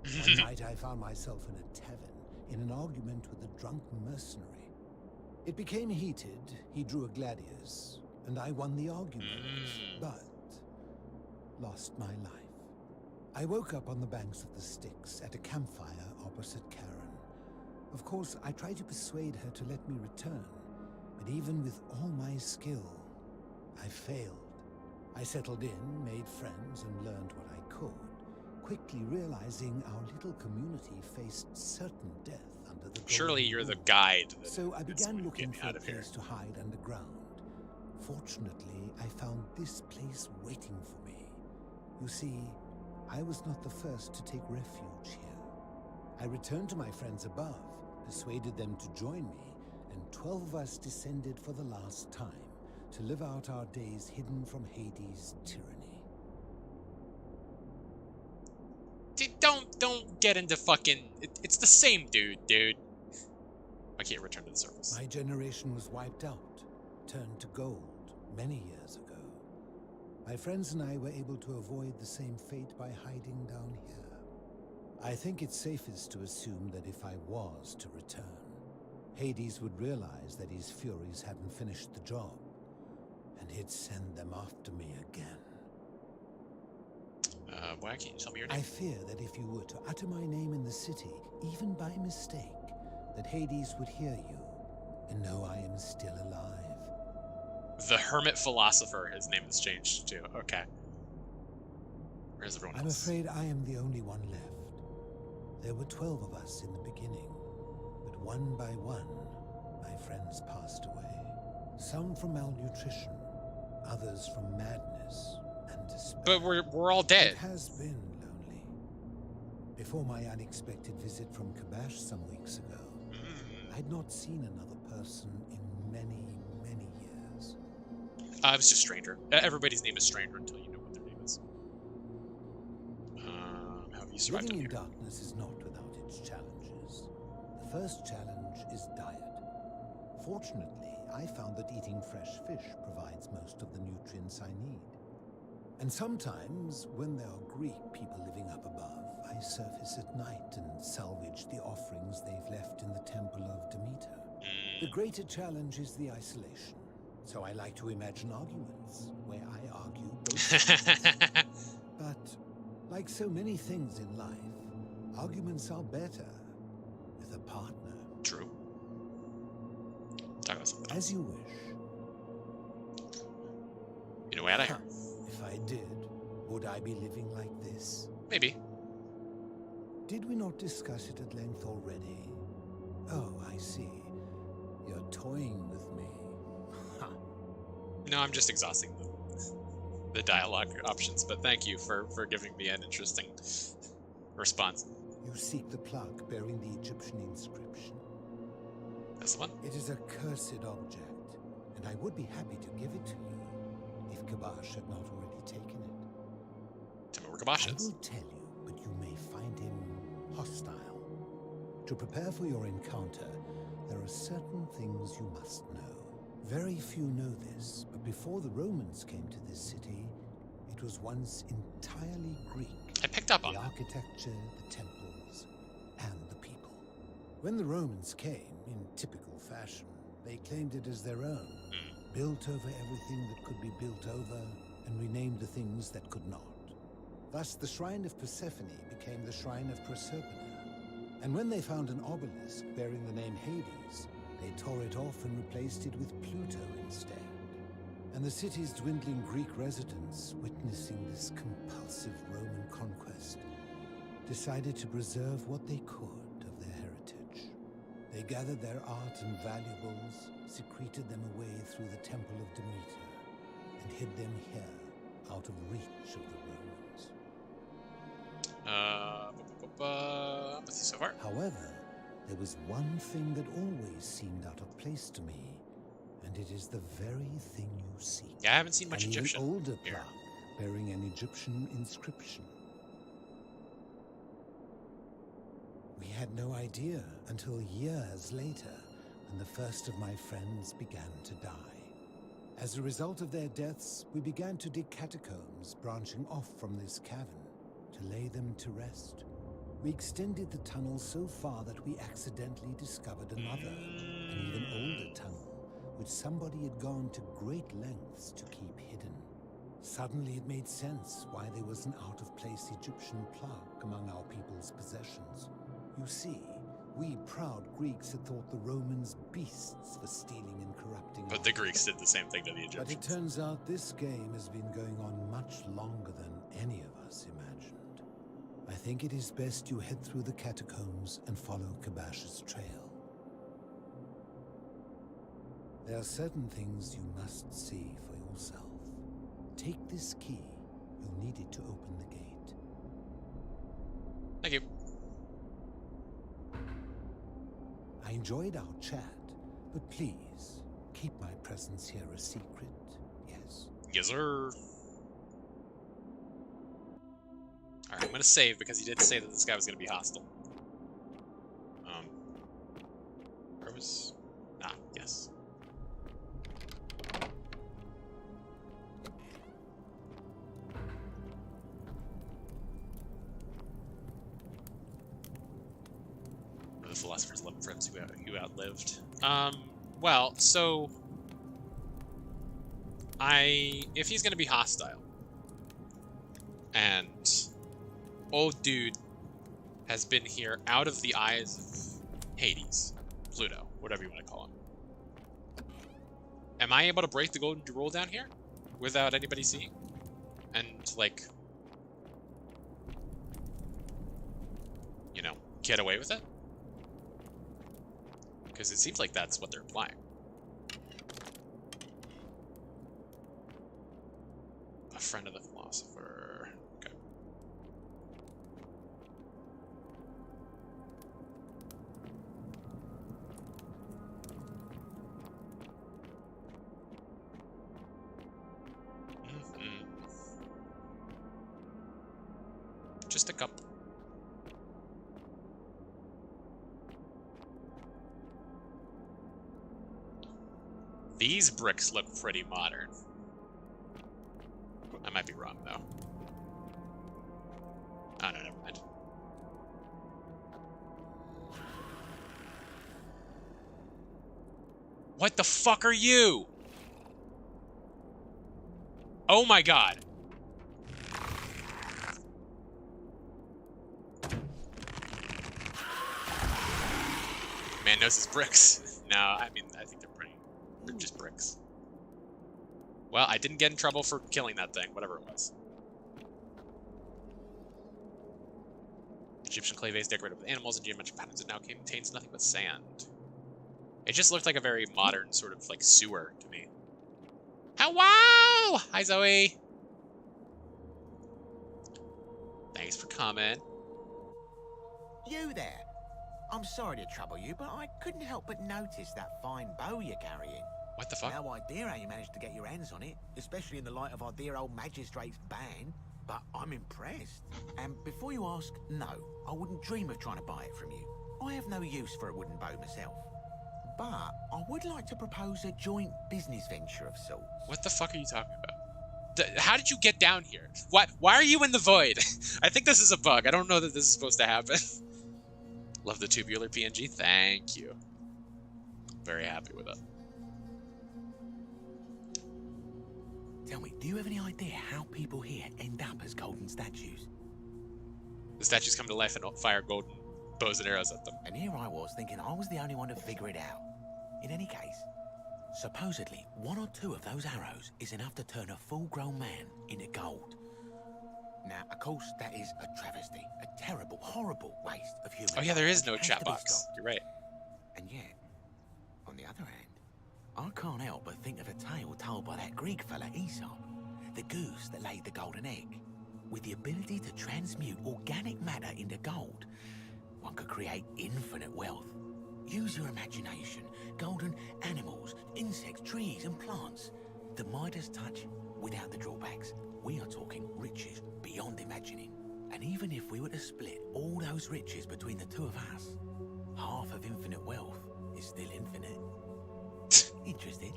One night I found myself in a tavern, in an argument with a drunken mercenary. It became heated, he drew a gladius, and I won the argument, but lost my life. I woke up on the banks of the Styx at a campfire opposite Karen. Of course, I tried to persuade her to let me return, but even with all my skill, I failed. I settled in, made friends, and learned what I could, quickly realizing our little community faced certain death under the Surely golden you're the rule. guide. So I began looking me for out a of here. place to hide underground. Fortunately, I found this place waiting for me. You see, I was not the first to take refuge here. I returned to my friends above, persuaded them to join me, and 12 of us descended for the last time to live out our days hidden from Hades' tyranny. Don't get into fucking... It's the same dude. I can't return to the surface. My generation was wiped out, turned to gold, many years ago. My friends and I were able to avoid the same fate by hiding down here. I think it's safest to assume that if I was to return, Hades would realize that his furies hadn't finished the job, and he'd send them after me again. Why can't you tell me your name? I fear that if you were to utter my name in the city, even by mistake, that Hades would hear you and know I am still alive. The Hermit Philosopher, his name has changed too. Okay. Where's everyone I'm else? afraid I am the only one left. There were 12 of us in the beginning, but one by one, my friends passed away. Some from malnutrition, others from madness and despair. But we're all dead. It has been lonely. Before my unexpected visit from Kabash some weeks ago, I'd not seen another person in many, many years. It was just Stranger. Everybody's name is Stranger until you know what their name is. How have you survived Living in in here? darkness is not without its challenges. The first challenge is diet. Fortunately, I found that eating fresh fish provides most of the nutrients I need. And sometimes, when there are Greek people living up above, I surface at night and salvage the offerings they've left in the temple of Demeter. The greater challenge is the isolation. So I like to imagine arguments, where I argue both sides. But, like so many things in life, arguments are better with a partner. True. Talk about something. As you wish. You know, way out of here. If I did, would I be living like this? Maybe. Did we not discuss it at length already? Oh, I see. You're toying with me. No, I'm just exhausting the dialogue options, but thank you for giving me an interesting response. You seek the plug bearing the Egyptian inscription. This one? It is a cursed object, and I would be happy to give it to you if Kabash had not already taken it. Tell me where Kabash is. I will tell you, but you may find him hostile. To prepare for your encounter, there are certain things you must know. Very few know this, but before the Romans came to this city, it was once entirely Greek. I picked up on the architecture, the temples, and the people. When the Romans came, in typical fashion, they claimed it as their own, built over everything that could be built over, and renamed the things that could not. Thus, the shrine of Persephone became the shrine of Proserpina. And when they found an obelisk bearing the name Hades, they tore it off and replaced it with Pluto instead. And the city's dwindling Greek residents, witnessing this compulsive Roman conquest, decided to preserve what they could of their heritage. They gathered their art and valuables, secreted them away through the Temple of Demeter, and hid them here, out of reach of the Romans. Let's see so far. However, there was one thing that always seemed out of place to me, and it is the very thing you seek. Yeah, I haven't seen much Egyptian An older here. plaque bearing an Egyptian inscription. We had no idea until years later, when the first of my friends began to die. As a result of their deaths, we began to dig catacombs branching off from this cavern to lay them to rest. We extended the tunnel so far that we accidentally discovered another, an even older tunnel, which somebody had gone to great lengths to keep hidden. Suddenly it made sense why there was an out-of-place Egyptian plaque among our people's possessions. You see, we proud Greeks had thought the Romans beasts for stealing and corrupting. But the Greeks did the same thing to the Egyptians. But it turns out this game has been going on much longer than any of us imagined. I think it is best you head through the catacombs and follow Kabash's trail. There are certain things you must see for yourself. Take this key. You'll need it to open the gate. Thank you. I enjoyed our chat, but please, keep my presence here a secret, yes? Yes, sir. Alright, I'm gonna save because he did say that this guy was gonna be hostile. Where was... Ah, yes. The philosopher's love friends who outlived. Well, so if he's gonna be hostile, and old dude has been here out of the eyes of Hades, Pluto, whatever you want to call him, am I able to break the golden rule down here without anybody seeing? And like, you know, get away with it? Because it seems like that's what they're implying. A friend of the philosopher. Okay. Just a couple. These bricks look pretty modern. I might be wrong, though. Oh, no, never mind. What the fuck are you? Oh my god. Man knows his bricks. No, I mean, I think they're just bricks. Well, I didn't get in trouble for killing that thing, whatever it was. Egyptian clay vase decorated with animals and geometric patterns. It now contains nothing but sand. It just looked like a very modern sort of like sewer to me. Hello! Hi, Zoe. Thanks for coming. You there? I'm sorry to trouble you, but I couldn't help but notice that fine bow you're carrying. What the fuck? No idea how you managed to get your hands on it, especially in the light of our dear old magistrate's ban, but I'm impressed. And before you ask, no, I wouldn't dream of trying to buy it from you. I have no use for a wooden bow myself. But I would like to propose a joint business venture of sorts. What the fuck are you talking about? How did you get down here? Why are you in the void? I think this is a bug. I don't know that this is supposed to happen. Love the tubular PNG. Thank you. Very happy with it. Tell me, do you have any idea how people here end up as golden statues? The statues come to life and fire golden bows and arrows at them. And here I was thinking I was the only one to figure it out. In any case, supposedly one or two of those arrows is enough to turn a full-grown man into gold. Now, of course, that is a travesty, a terrible, horrible waste of human life. Oh yeah, there is no chat box. You're right. And yet, on the other hand, I can't help but think of a tale told by that Greek fella Aesop, the goose that laid the golden egg. With the ability to transmute organic matter into gold, one could create infinite wealth. Use your imagination. Golden animals, insects, trees, and plants. The Midas touch without the drawbacks. We are talking riches beyond imagining. And even if we were to split all those riches between the two of us, half of infinite wealth is still infinite. Interested?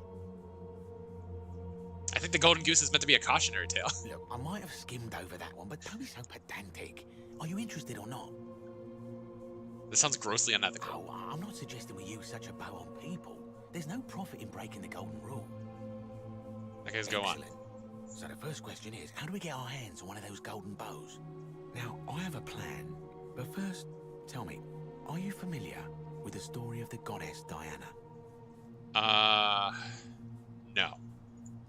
I think the golden goose is meant to be a cautionary tale. Look, I might have skimmed over that one, but don't be so pedantic. Are you interested or not? This sounds grossly unethical. Oh, I'm not suggesting we use such a bow on people. There's no profit in breaking the golden rule. Okay, let's go on. So the first question is, how do we get our hands on one of those golden bows? Now, I have a plan, but first, tell me, are you familiar with the story of the goddess Diana? No.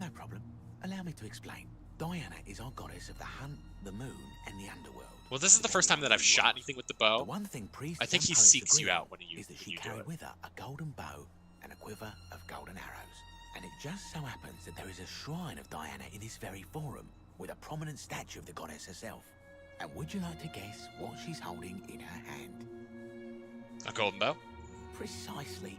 No problem. Allow me to explain. Diana is our goddess of the hunt, the moon, and the underworld. Well, this is the first time that I've shot anything with the bow. The one thing priests I think and he poets seeks agree you on out when you is that she do carried it. with her a golden bow and a quiver of golden arrows. And it just so happens that there is a shrine of Diana in this very forum, with a prominent statue of the goddess herself. And would you like to guess what she's holding in her hand? A golden bow? Precisely.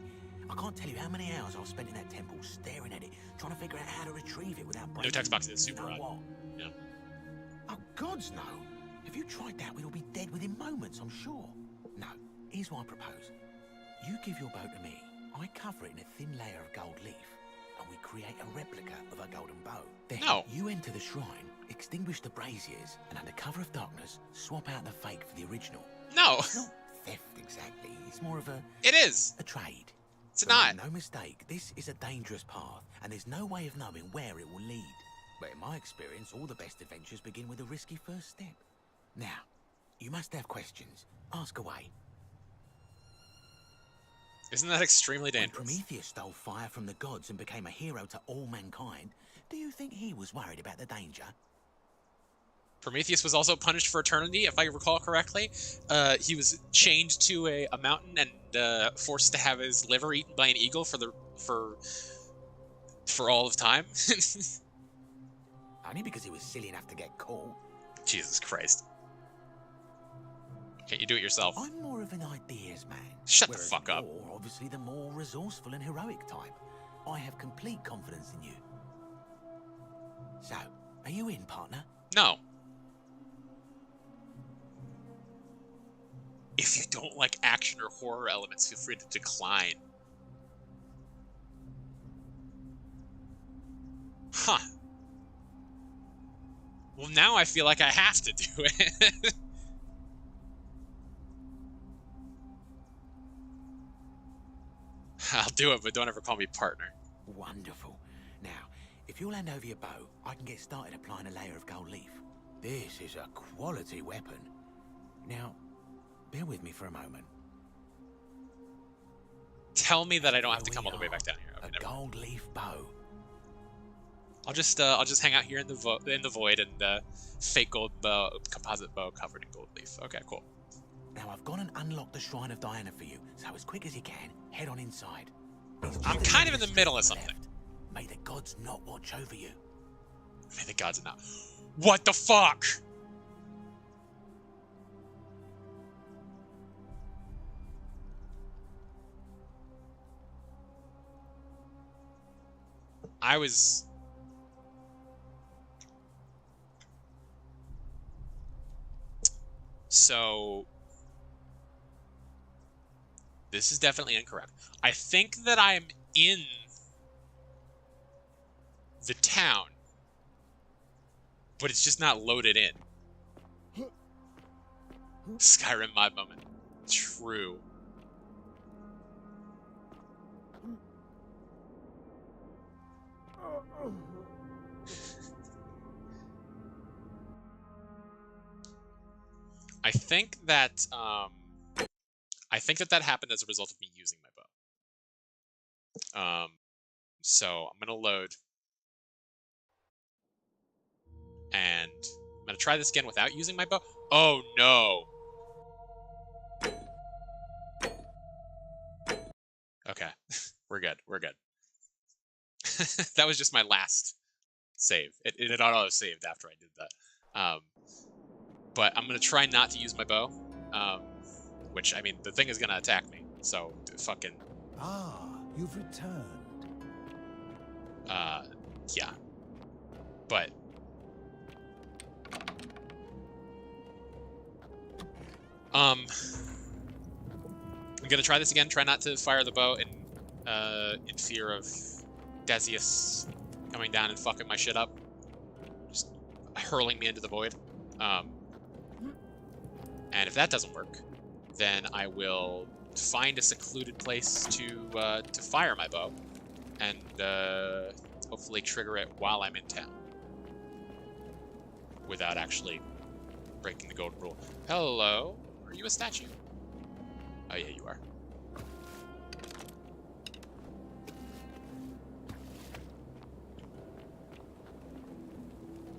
I can't tell you how many hours I've spent in that temple staring at it, trying to figure out how to retrieve it without breaking. No text box is super you know odd. what? Yeah. Oh, gods no. If you tried that, we'd all be dead within moments, I'm sure. No, here's what I propose. You give your bow to me, I cover it in a thin layer of gold leaf, and we create a replica of a golden bow. Then you enter the shrine, extinguish the braziers, and under cover of darkness, swap out the fake for the original. No! It's not theft exactly, it's more of a... It is! A trade. It's But not. make no mistake, this is a dangerous path, and there's no way of knowing where it will lead. But in my experience, all the best adventures begin with a risky first step. Now, you must have questions. Ask away. Isn't that extremely dangerous? When Prometheus stole fire from the gods and became a hero to all mankind, do you think he was worried about the danger? Prometheus was also punished for eternity, if I recall correctly. He was chained to a mountain and forced to have his liver eaten by an eagle for all of time. Only because he was silly enough to get caught. Jesus Christ. Can't you do it yourself? I'm more of an ideas man. Shut the fuck up. You're obviously the more resourceful and heroic type. I have complete confidence in you. So, are you in, partner? No. If you don't like action or horror elements, feel free to decline. Huh. Well, now I feel like I have to do it. I'll do it, but don't ever call me partner. Wonderful. Now, if you'll hand over your bow, I can get started applying a layer of gold leaf. This is a quality weapon. Now, bear with me for a moment. Tell me that I don't have to come all the way back down here. Okay, a gold leaf bow. I'll just hang out here in the void and fake gold bow, composite bow covered in gold leaf. Okay, cool. Now I've gone and unlocked the Shrine of Diana for you, so as quick as you can, head on inside. I'm kind of in the middle of something. May the gods not watch over you. May the gods not. What the fuck? I was... So... This is definitely incorrect. I think that I'm in the town, but it's just not loaded in. Skyrim mod moment. True. I think that that happened as a result of me using my bow. So I'm gonna load, and I'm gonna try this again without using my bow. Oh no! Okay, we're good. We're good. That was just my last save. It had auto saved after I did that. But I'm gonna try not to use my bow. Which, I mean, the thing is gonna attack me, so fucking... Ah, you've returned. Yeah. But... I'm gonna try this again, try not to fire the bow in fear of Decius coming down and fucking my shit up. Just hurling me into the void. And if that doesn't work, then I will find a secluded place to fire my bow, and hopefully trigger it while I'm in town, without actually breaking the golden rule. Hello, are you a statue? Oh yeah, you are.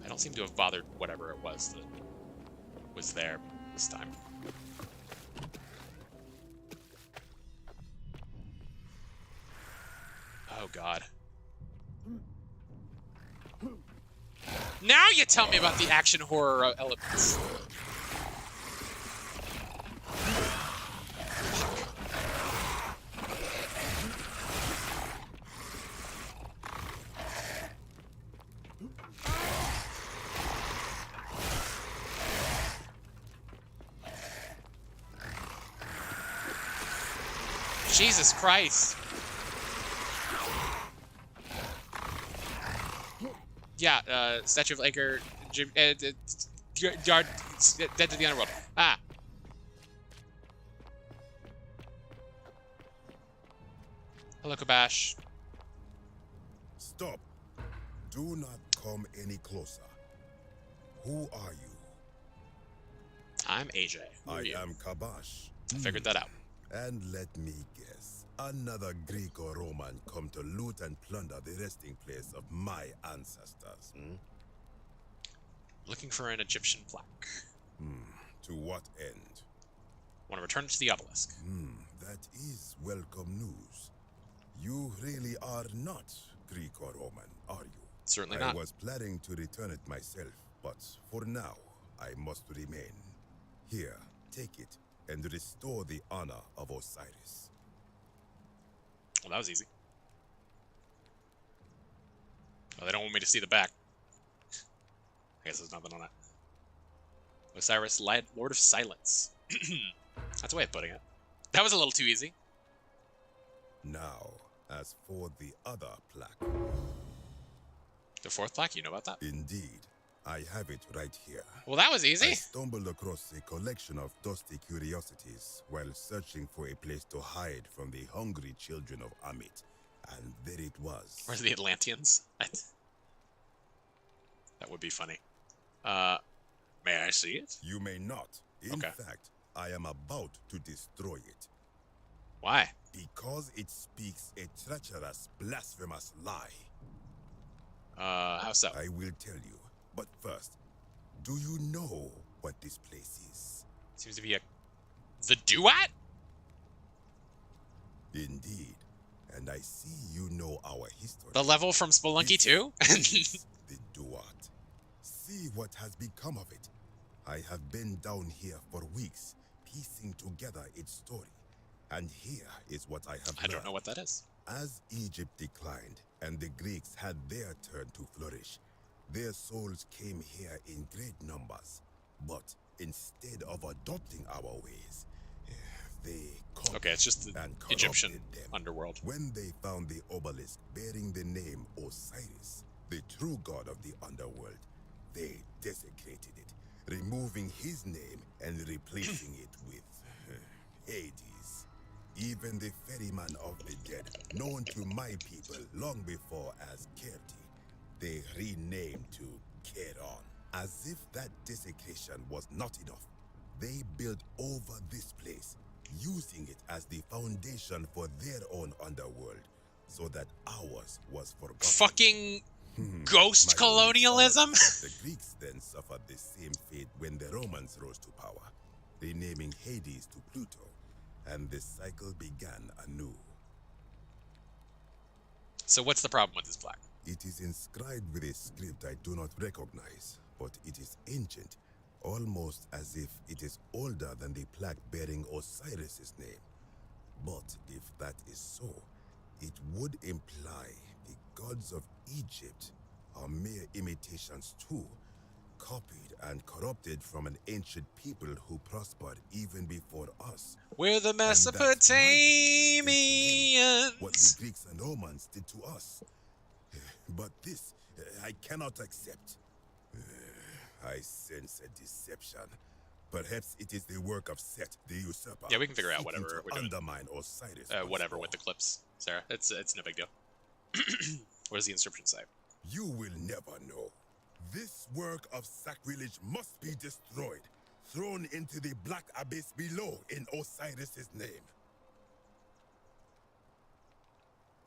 I don't don't seem to have bothered whatever it was that was there this time. Oh god. Now you tell me about the action horror elements. Jesus Christ. Yeah, Statue of Edgar, Dead to the Underworld. Ah. Hello, Kabash. Stop. Do not come any closer. Who are you? I'm AJ. Who are I you? am Kabash. I figured that out. And let me guess, another Greco-Roman come to loot and plunder the resting place of my ancestors, hmm? Looking for an Egyptian plaque. To what end? Want to return it to the obelisk. That is welcome news. You really are not Greco-Roman, are you? Certainly not. I was planning to return it myself, but for now, I must remain. Here, take it, and restore the honor of Osiris. Well, that was easy. Oh, they don't want me to see the back. I guess there's nothing on it. Osiris, Lord of Silence. That's a way of putting it. That was a little too easy. Now, as for the other plaque. The fourth plaque? You know about that? Indeed. I have it right here. Well, that was easy. I stumbled across a collection of dusty curiosities while searching for a place to hide from the hungry children of Amit. And there it was. Where's the Atlanteans? That would be funny. May I see it? You may not. In fact, I am about to destroy it. Why? Because it speaks a treacherous, blasphemous lie. How so? I will tell you. But first, do you know what this place is? Seems to be the Duat? Indeed. And I see you know our history. The level from Spelunky 2? The Duat. See what has become of it. I have been down here for weeks, piecing together its story. And here is what I have learned. I don't know what that is. As Egypt declined and the Greeks had their turn to flourish, their souls came here in great numbers. But instead of adopting our ways, they okay, it's just the Egyptian underworld. When they found the obelisk bearing the name Osiris, the true god of the underworld, they desecrated it, removing his name and replacing it with Hades. Even the ferryman of the dead, known to my people long before as Kerti, they renamed to Keron. As if that desecration was not enough, they built over this place, using it as the foundation for their own underworld, so that ours was forgotten. Fucking ghost colonialism? The Greeks then suffered the same fate when the Romans rose to power, renaming Hades to Pluto, and the cycle began anew. So what's the problem with this plaque? It is inscribed with a script I do not recognize, but it is ancient, almost as if it is older than the plaque bearing Osiris's name. But if that is so, it would imply the gods of Egypt are mere imitations too, copied and corrupted from an ancient people who prospered even before us. We're the Mesopotamians. What the Greeks and Romans did to us. But this, I cannot accept. I sense a deception. Perhaps it is the work of Set, the usurper. Yeah, we can figure out whatever we're doing. Undermine Osiris. Whatever with the clips, Sarah. It's no big deal. What does the inscription say? You will never know. This work of sacrilege must be destroyed, thrown into the black abyss below in Osiris's name.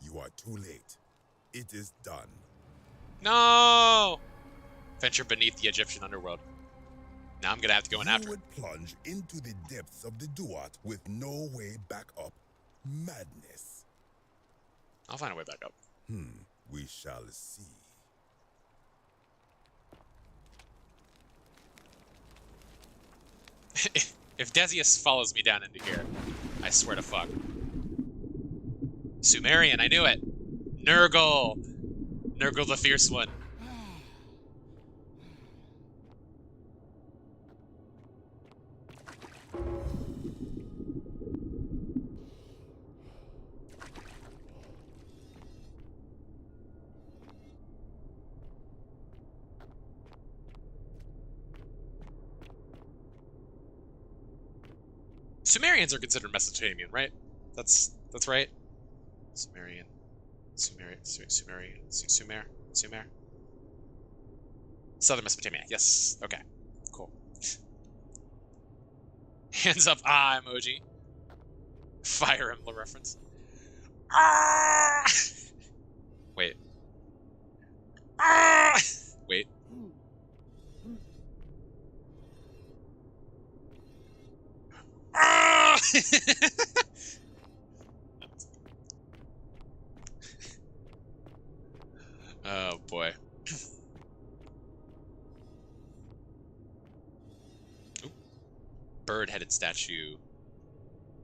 You are too late. It is done. No! Venture beneath the Egyptian underworld. Now I'm gonna have to go in after. You would plunge into the depths of the Duat with no way back up. Madness. I'll find a way back up. We shall see. If Decius follows me down into here, I swear to fuck. Sumerian, I knew it! Nurgle! Nurgle the Fierce One. Sumerians are considered Mesopotamian, right? That's right. Sumerian. Sumer. Southern Mesopotamia. Yes. Okay. Cool. Hands up, emoji. Fire Emblem reference. Ah! Wait. Ah! Wait. Ah! Oh boy. Bird-headed statue.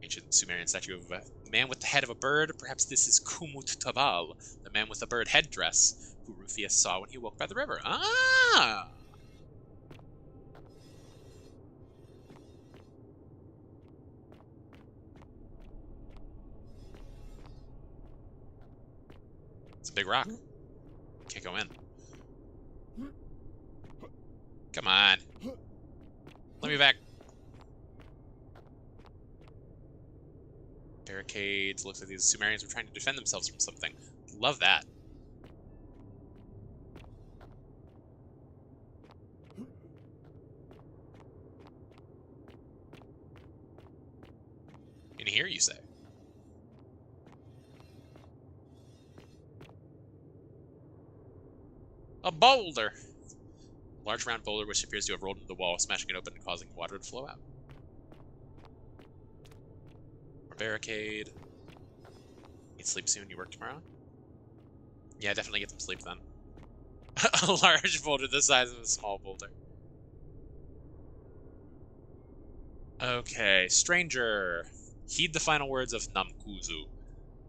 Ancient Sumerian statue of a man with the head of a bird. Perhaps this is Kumut Tabal, the man with the bird headdress, who Rufius saw when he woke by the river. Ah! It's a big rock. Can't go in. Come on. Let me back. Barricades. Looks like these Sumerians were trying to defend themselves from something. Love that. In here, you say? A boulder! A large round boulder which appears to have rolled into the wall, smashing it open and causing water to flow out. More barricade. Need sleep soon, you work tomorrow? Yeah, definitely get some sleep then. A large boulder the size of a small boulder. Okay, stranger. Heed the final words of Namkuzu.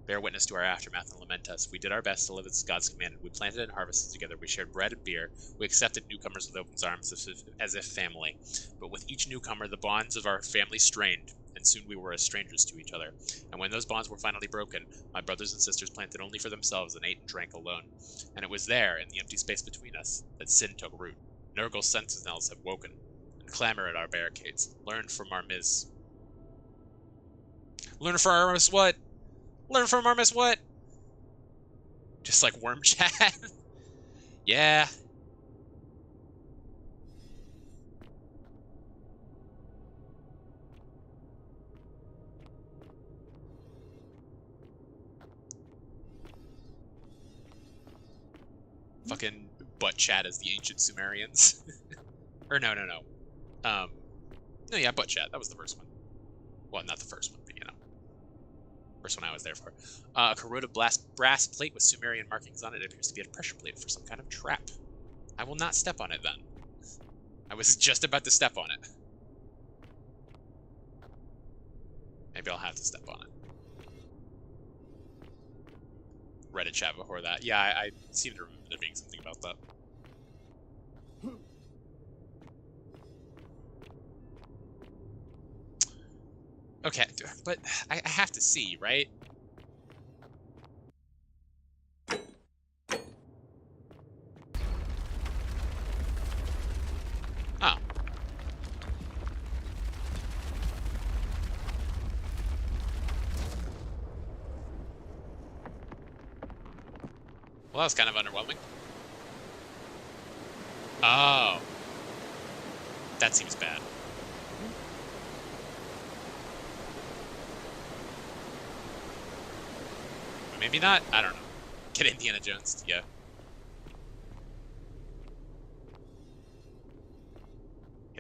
Bear witness to our aftermath and lament us. We did our best to live as God's commanded. We planted and harvested together. We shared bread and beer. We accepted newcomers with open arms as if family. But with each newcomer, the bonds of our family strained, and soon we were as strangers to each other. And when those bonds were finally broken, my brothers and sisters planted only for themselves and ate and drank alone. And it was there, in the empty space between us, that sin took root. Nurgle's sentinels have woken and clamor at our barricades. Learn from our Miz. Learn from our Miz what? Learn from our Miss what? Just like worm chat? Yeah. Fucking butt chat as the ancient Sumerians. Or no. No, yeah, butt chat. That was the first one. Well, not the first one, but you know. First one I was there for. A corroded brass plate with Sumerian markings on it. It appears to be a pressure plate for some kind of trap. I will not step on it then. I was just about to step on it. Maybe I'll have to step on it. Reddit chat before that. Yeah, I seem to remember there being something about that. Okay, but I have to see, right? Oh. Well, that was kind of underwhelming. Oh. That seems bad. Maybe not? I don't know. Get Indiana Jones, yeah.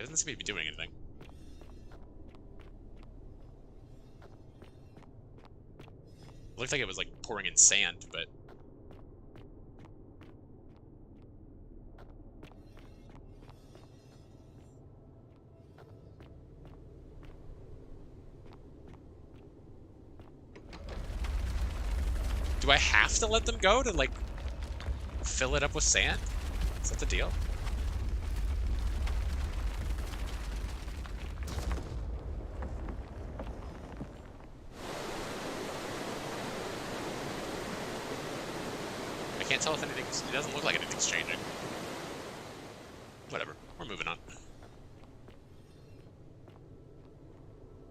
It doesn't seem to be doing anything. It looked like it was like pouring in sand, but do I have to let them go to like fill it up with sand? Is that the deal? I can't tell if anything's... It doesn't look like anything's changing. Whatever. We're moving on.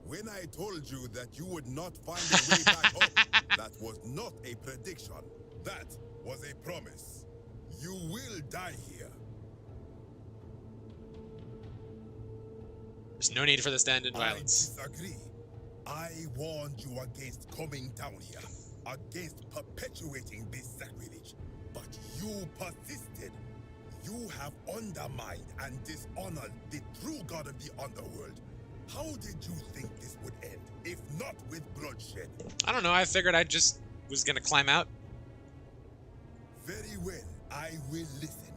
When I told you that you would not find a way back home, that was not a prediction. That was a promise. You will die here. There's no need for this to end in violence. I disagree. I warned you against coming down here, against perpetuating this sacrilege. But you persisted. You have undermined and dishonored the true god of the underworld. How did you think this would end, if not with bloodshed? I don't know, I figured I just was gonna climb out. Very well, I will listen.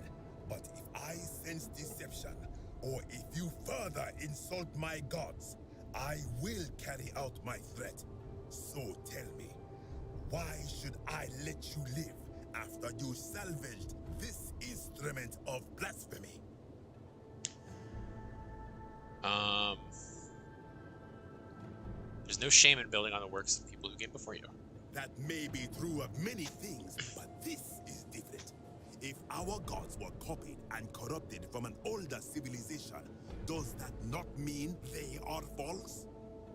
But if I sense deception, or if you further insult my gods, I will carry out my threat. So tell me, why should I let you live after you salvaged this instrument of blasphemy? There's no shame in building on the works of people who came before you. That may be true of many things, but this is different. If our gods were copied and corrupted from an older civilization, does that not mean they are false?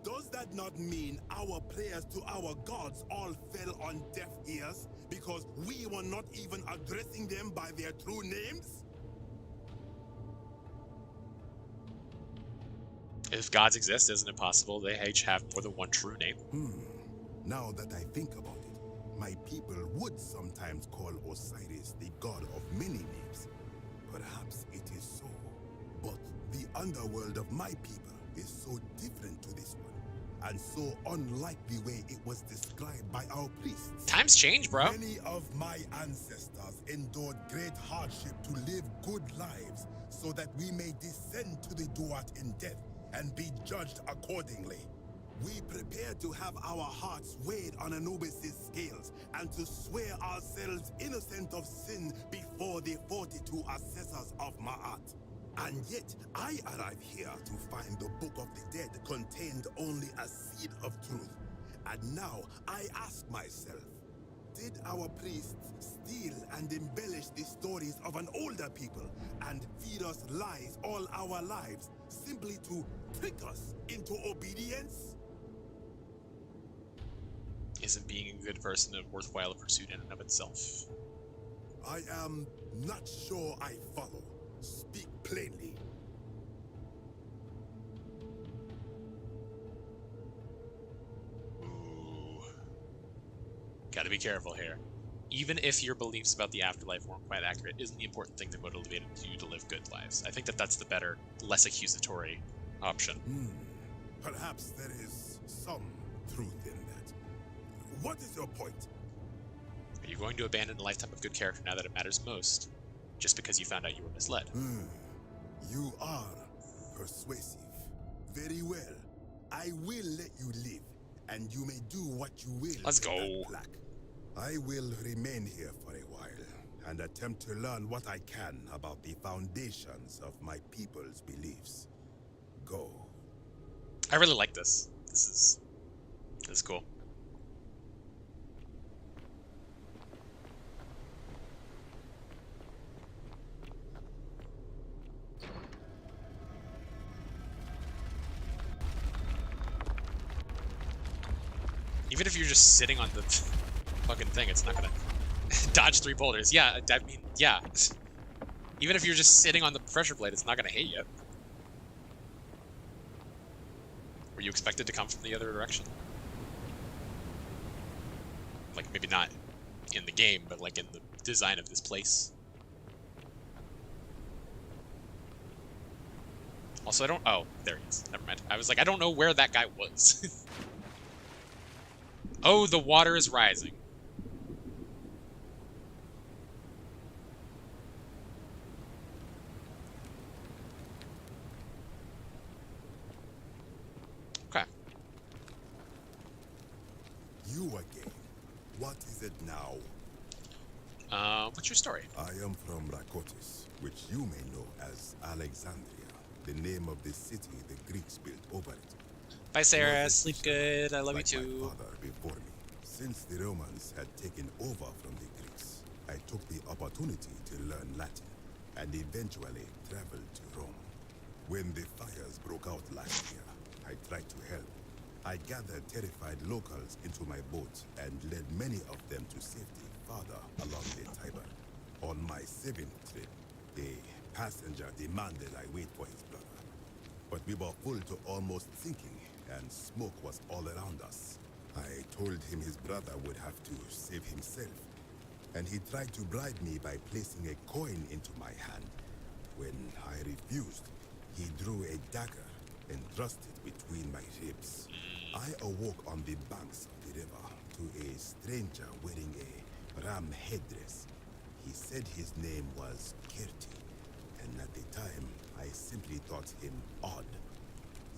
Does that not mean our prayers to our gods all fell on deaf ears because we were not even addressing them by their true names? If gods exist, isn't it possible they each have more than one true name? Now that I think about it, my people would sometimes call Osiris the god of many names. Perhaps it is so. But the underworld of my people is so different to this one, and so unlike the way it was described by our priests. Times change, bro. Many of my ancestors endured great hardship to live good lives so that we may descend to the Duat in death and be judged accordingly. We prepare to have our hearts weighed on Anubis' scales and to swear ourselves innocent of sin before the 42 assessors of Ma'at. And yet, I arrive here to find the Book of the Dead contained only a seed of truth. And now, I ask myself, did our priests steal and embellish the stories of an older people and feed us lies all our lives simply to trick us into obedience? Isn't being a good person a worthwhile pursuit in and of itself? I am not sure I follow. Speak plainly. Ooh. Gotta be careful here. Even if your beliefs about the afterlife weren't quite accurate, isn't the important thing that motivated you to live good lives? I think that that's the better, less accusatory option. Perhaps there is some truth in that. What is your point? Are you going to abandon a lifetime of good character now that it matters most, just because you found out you were misled? You are persuasive. Very well. I will let you live, and you may do what you will. Let's with go. that plaque. I will remain here for a while and attempt to learn what I can about the foundations of my people's beliefs. Go. I really like this. This is cool. Even if you're just sitting on the fucking thing, it's not gonna dodge 3 boulders. Yeah, I mean, yeah. Even if you're just sitting on the pressure plate, it's not gonna hit you. Were you expected to come from the other direction? Like, maybe not in the game, but like in the design of this place. Also, I don't... Oh, there he is. Never mind. I was like, I don't know where that guy was. Oh, the water is rising. Okay. You again. What is it now? What's your story? I am from Rakotis, which you may know as Alexandria, the name of the city the Greeks built over it. Bye, Sarah. Sleep good. I love you too. My father before me. Since the Romans had taken over from the Greeks, I took the opportunity to learn Latin and eventually traveled to Rome. When the fires broke out last year, I tried to help. I gathered terrified locals into my boat and led many of them to safety farther along the Tiber. On my 7th trip, a passenger demanded I wait for his brother. But we were full to almost sinking, and smoke was all around us. I told him his brother would have to save himself, and he tried to bribe me by placing a coin into my hand. When I refused, he drew a dagger and thrust it between my ribs. I awoke on the banks of the river to a stranger wearing a ram headdress. He said his name was Kirti, and at the time, I simply thought him odd.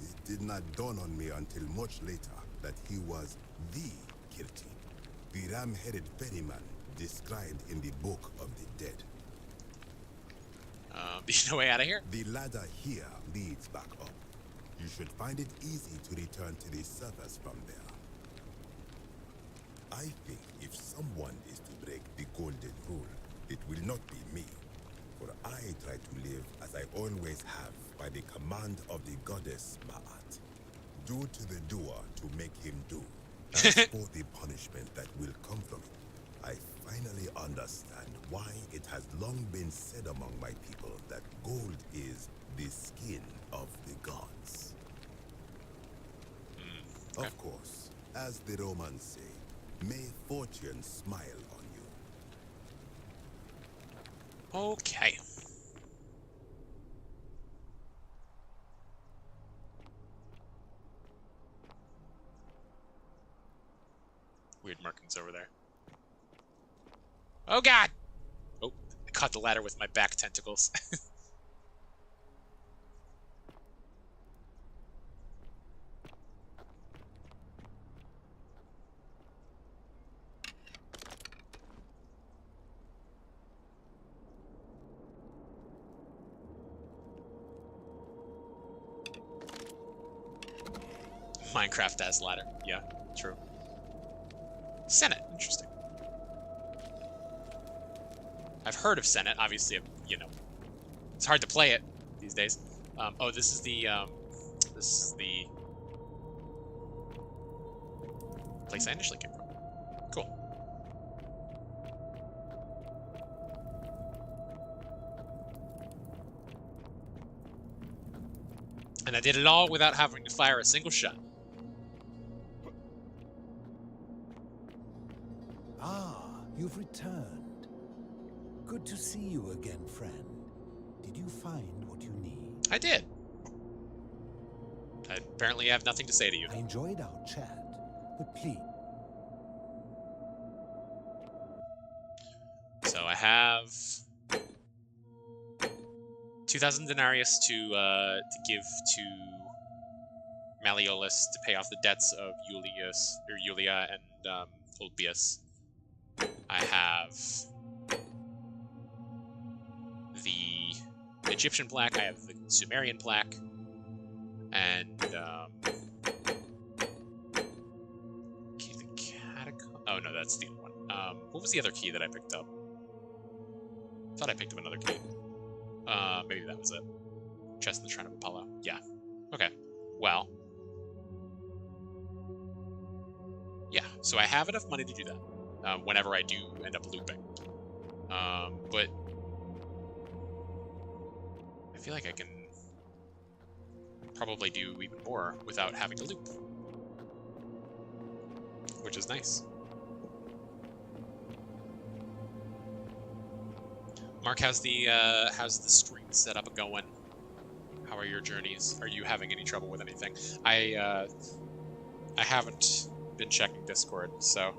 It did not dawn on me until much later that he was the Kirti, the ram-headed ferryman described in the Book of the Dead. No way out of here? The ladder here leads back up. You should find it easy to return to the surface from there. I think if someone is to break the golden rule, it will not be me. For I try to live as I always have by the command of the goddess Ma'at. Do to the doer to make him do. As for the punishment that will come from it, I finally understand why it has long been said among my people that gold is the skin of the gods. Okay. Of course, as the Romans say, may fortune smile on you. Okay. Weird markings over there. Oh god! Oh, I caught the ladder with my back tentacles. Minecraft as ladder. Yeah, true. Senate, interesting. I've heard of Senate, obviously, you know, it's hard to play it these days. Oh, this is the place I initially came from. Cool. And I did it all without having to fire a single shot. Ah, you've returned. Good to see you again, friend. Did you find what you need? I did. I apparently have nothing to say to you. I enjoyed our chat, but please. So I have 2,000 denarius to give to Malleolus to pay off the debts of Julia and Ulpius. I have the Egyptian plaque, I have the Sumerian plaque, and key to the catacomb. Oh no, that's the other one. What was the other key that I picked up? I thought I picked up another key. Maybe that was it. Chest in the Shrine of Apollo. Yeah. Okay. Well. Yeah, so I have enough money to do that. Whenever I do end up looping. But I feel like I can probably do even more without having to loop. Which is nice. Mark, how's the stream setup going? How are your journeys? Are you having any trouble with anything? I haven't been checking Discord, so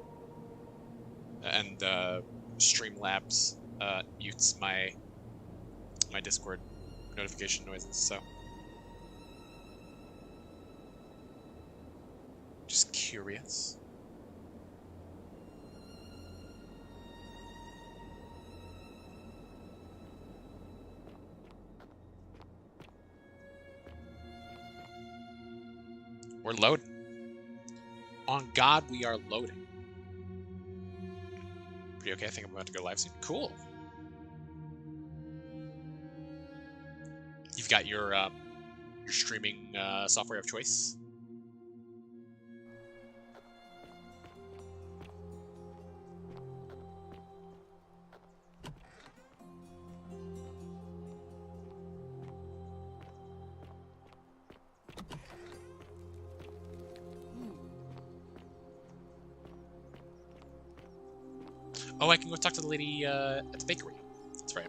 and Streamlabs mutes my Discord notification noises, so just curious. We're loading. On God, we are loading. Pretty okay. I think I'm about to go live soon. Cool. You've got your streaming software of choice. Oh, I can go talk to the lady at the bakery. That's right.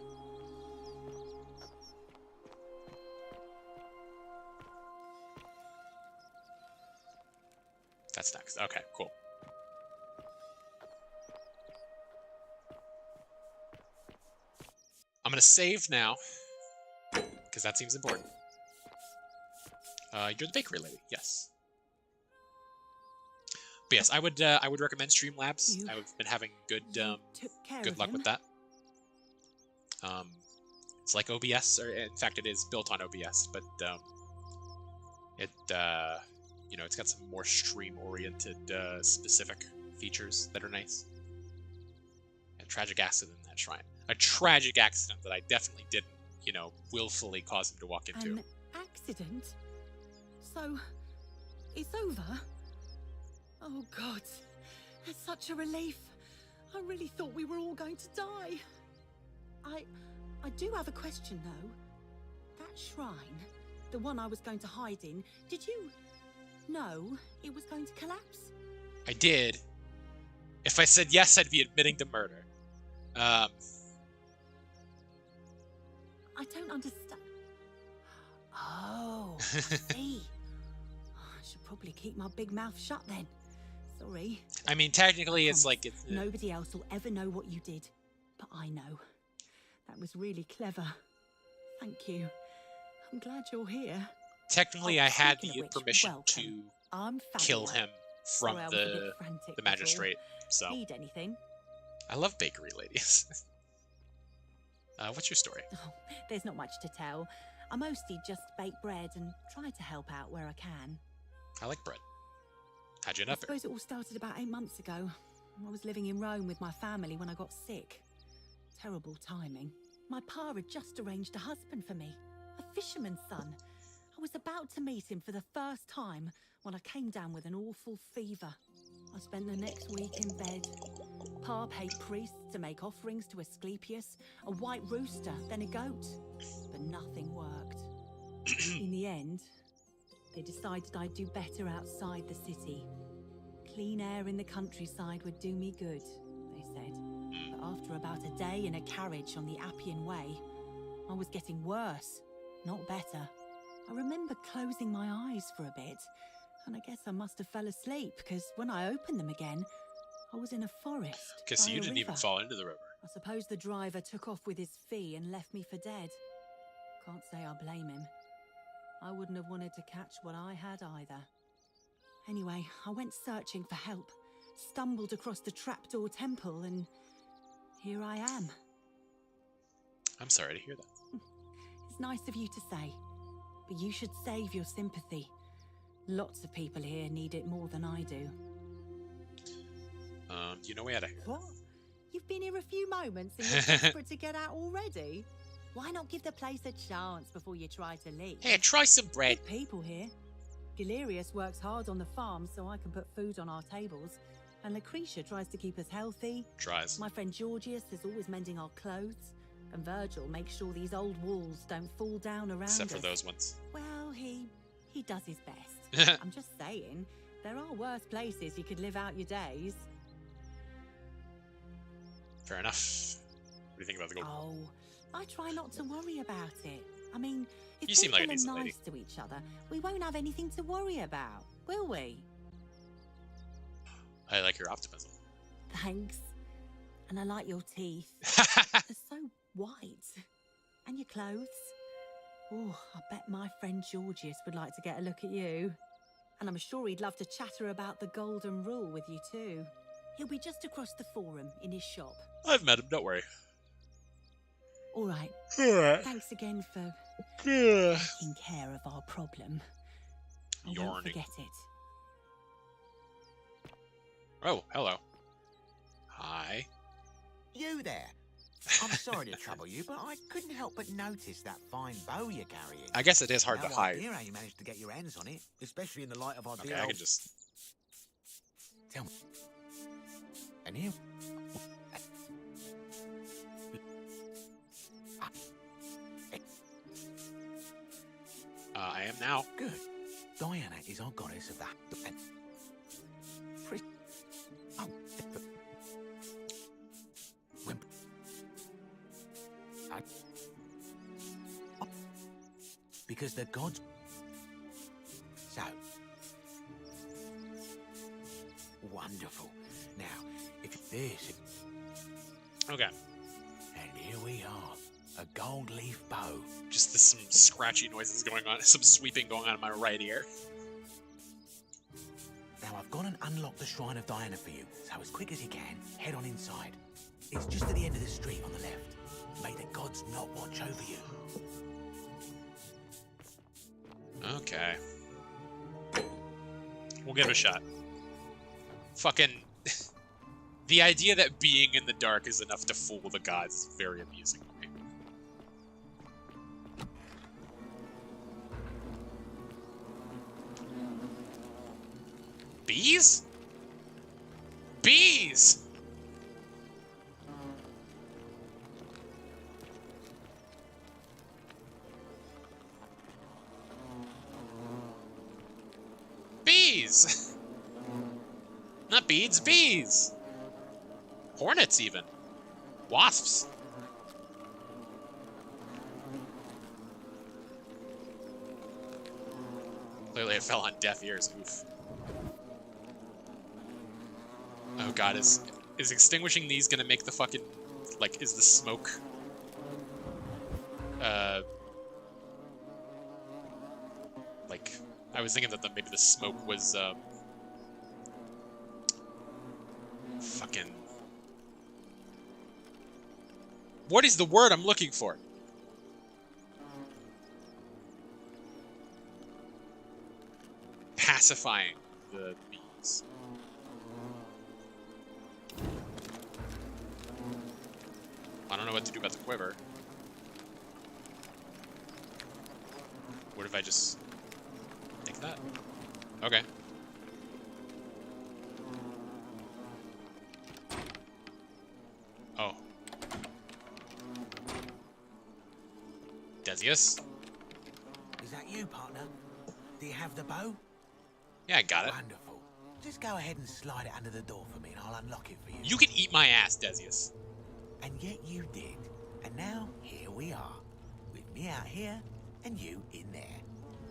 That's next. Okay, cool. I'm gonna save now, because that seems important. You're the bakery lady, yes. But yes, I would recommend Streamlabs. I've been having good luck with that. It's like OBS, or in fact, it is built on OBS, but you know, it's got some more stream-oriented specific features that are nice. A tragic accident in that shrine. A tragic accident that I definitely didn't, you know, willfully cause him to walk into. An accident? So, it's over? Oh God, it's such a relief. I really thought we were all going to die. I do have a question though. That shrine, the one I was going to hide in, did you know it was going to collapse? I did. If I said yes, I'd be admitting to murder. I don't understand. Oh, I see. I should probably keep my big mouth shut then. Sorry. I mean, technically, it's like it's. Nobody else will ever know what you did, but I know. That was really clever. Thank you. I'm glad you're here. Technically, I had the permission to kill him from the magistrate. So. Need anything? I love bakery ladies. What's your story? Oh, there's not much to tell. I mostly just bake bread and try to help out where I can. I like bread. How'd you end up I suppose it all started about 8 months ago. I was living in Rome with my family when I got sick. Terrible timing. My pa had just arranged a husband for me, a fisherman's son. I was about to meet him for the first time when I came down with an awful fever. I spent the next week in bed. Pa paid priests to make offerings to Asclepius, a white rooster, then a goat. But nothing worked. In the end, they decided I'd do better outside the city. Clean air in the countryside would do me good, they said. But after about a day in a carriage on the Appian Way, I was getting worse, not better. I remember closing my eyes for a bit, and I guess I must have fell asleep, because when I opened them again, I was in a forest. Okay, so you didn't even fall into the river. I suppose the driver took off with his fee and left me for dead. Can't say I blame him. I wouldn't have wanted to catch what I had either. Anyway, I went searching for help, stumbled across the trapdoor temple, and here I am. I'm sorry to hear that. It's nice of you to say, but you should save your sympathy. Lots of people here need it more than I do. You know we had a... What? You've been here a few moments and you're desperate to get out already? Why not give the place a chance before you try to leave? Hey, try some bread. Good people here. Galerius works hard on the farm so I can put food on our tables. And Lucretia tries to keep us healthy. Tries. My friend Georgius is always mending our clothes. And Virgil makes sure these old walls don't fall down around Except us. for those ones. Well, he does his best. I'm just saying, there are worse places you could live out your days. Fair enough. What do you think about the gold? Oh, I try not to worry about it. I mean, if You seem like a people decent are lady. nice to each other, we won't have anything to worry about, will we? I like your optimism. Thanks. And I like your teeth. They're so white. And your clothes. Oh, I bet my friend Georgius would like to get a look at you. And I'm sure he'd love to chatter about the golden rule with you too. He'll be just across the forum in his shop. I've met him, don't worry. All right. Alright. Thanks again for taking care of our problem. I won't Yarning. forget it. Oh, hello. Hi. You there. I'm sorry to trouble you, but I couldn't help but notice that fine bow you're carrying. I guess it is hard No to hide. idea how you managed to get your hands on it, especially in the light of our Okay, dear I old... can just... Tell me. And here... I am now. Good. Diana is our goddess of that. And... Oh, Wimp. Because the gods... So... Wonderful. Now, if this... Okay. And here we are. A gold leaf bow. Just some scratchy noises going on. Some sweeping going on in my right ear. Now I've gone and unlocked the Shrine of Diana for you, so as quick as you can, head on inside. It's just at the end of the street on the left. May the gods not watch over you. Okay. We'll give it a shot. Fucking... The idea that being in the dark is enough to fool the gods is very amusing to me. Bees? Bees! Bees! Not beads, bees! Hornets, even. Wasps. Clearly it fell on deaf ears. Oof. Oh god, is extinguishing these gonna make the fucking... Like, is the smoke... Like, I was thinking that maybe the smoke was, fucking... What is the word I'm looking for? Pacifying the bees. I don't know what to do about the quiver. What if I just take that? Okay. Oh. Decius? Is that you, partner? Do you have the bow? Yeah, I got it. Wonderful. Just go ahead and slide it under the door for me and I'll unlock it for you. You can eat my ass, Decius. And yet you did. And now, here we are. With me out here, and you in there.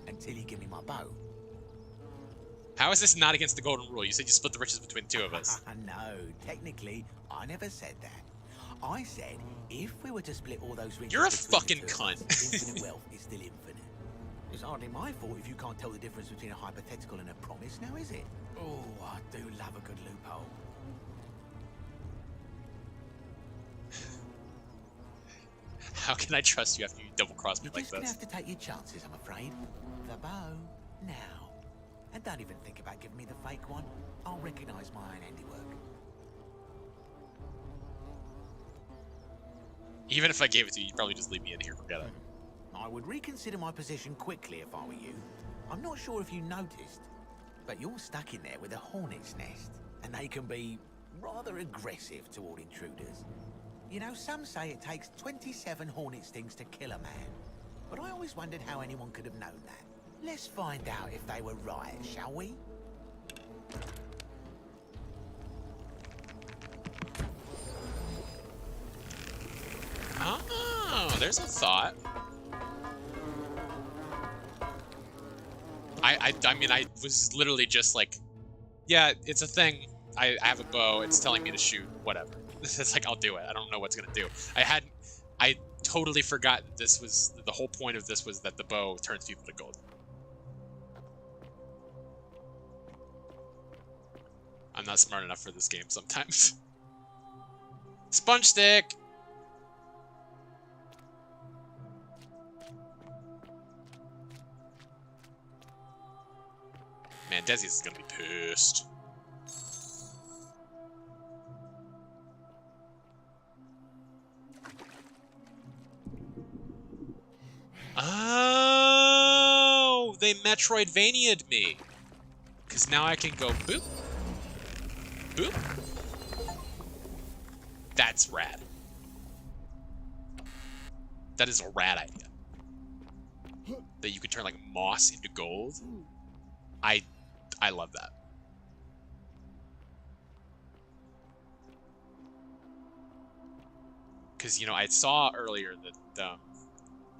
Until you give me my bow. How is this not against the golden rule? You said you split the riches between two of us. No, technically, I never said that. I said, if we were to split all those riches... You're a between fucking the two of cunt. us, infinite wealth is still infinite. It's hardly my fault if you can't tell the difference between a hypothetical and a promise, now is it? Oh, I do love a good loophole. How can I trust you after you double-cross me You're like just gonna this? have to take your chances, I'm afraid. The bow, now. And don't even think about giving me the fake one. I'll recognize my own handiwork. Even if I gave it to you, you'd probably just leave me in here. Forget it. I would reconsider my position quickly if I were you. I'm not sure if you noticed, but you're stuck in there with a hornet's nest, and they can be rather aggressive toward intruders. You know, some say it takes 27 hornet stings to kill a man, but I always wondered how anyone could have known that. Let's find out if they were right, shall we? Oh, there's a thought. I mean, I was literally just like, yeah, it's a thing. I have a bow. It's telling me to shoot. Whatever. It's like, I'll do it. I don't know what's gonna do. I totally forgot that this was the whole point of this was that the bow turns people to gold. I'm not smart enough for this game sometimes. Sponge stick. Man, Desi is gonna be pissed. Oh, they Metroidvania'd me. Because now I can go boop. Boop. That's rad. That is a rad idea. That you can turn like moss into gold. I love that. Because, you know, I saw earlier that,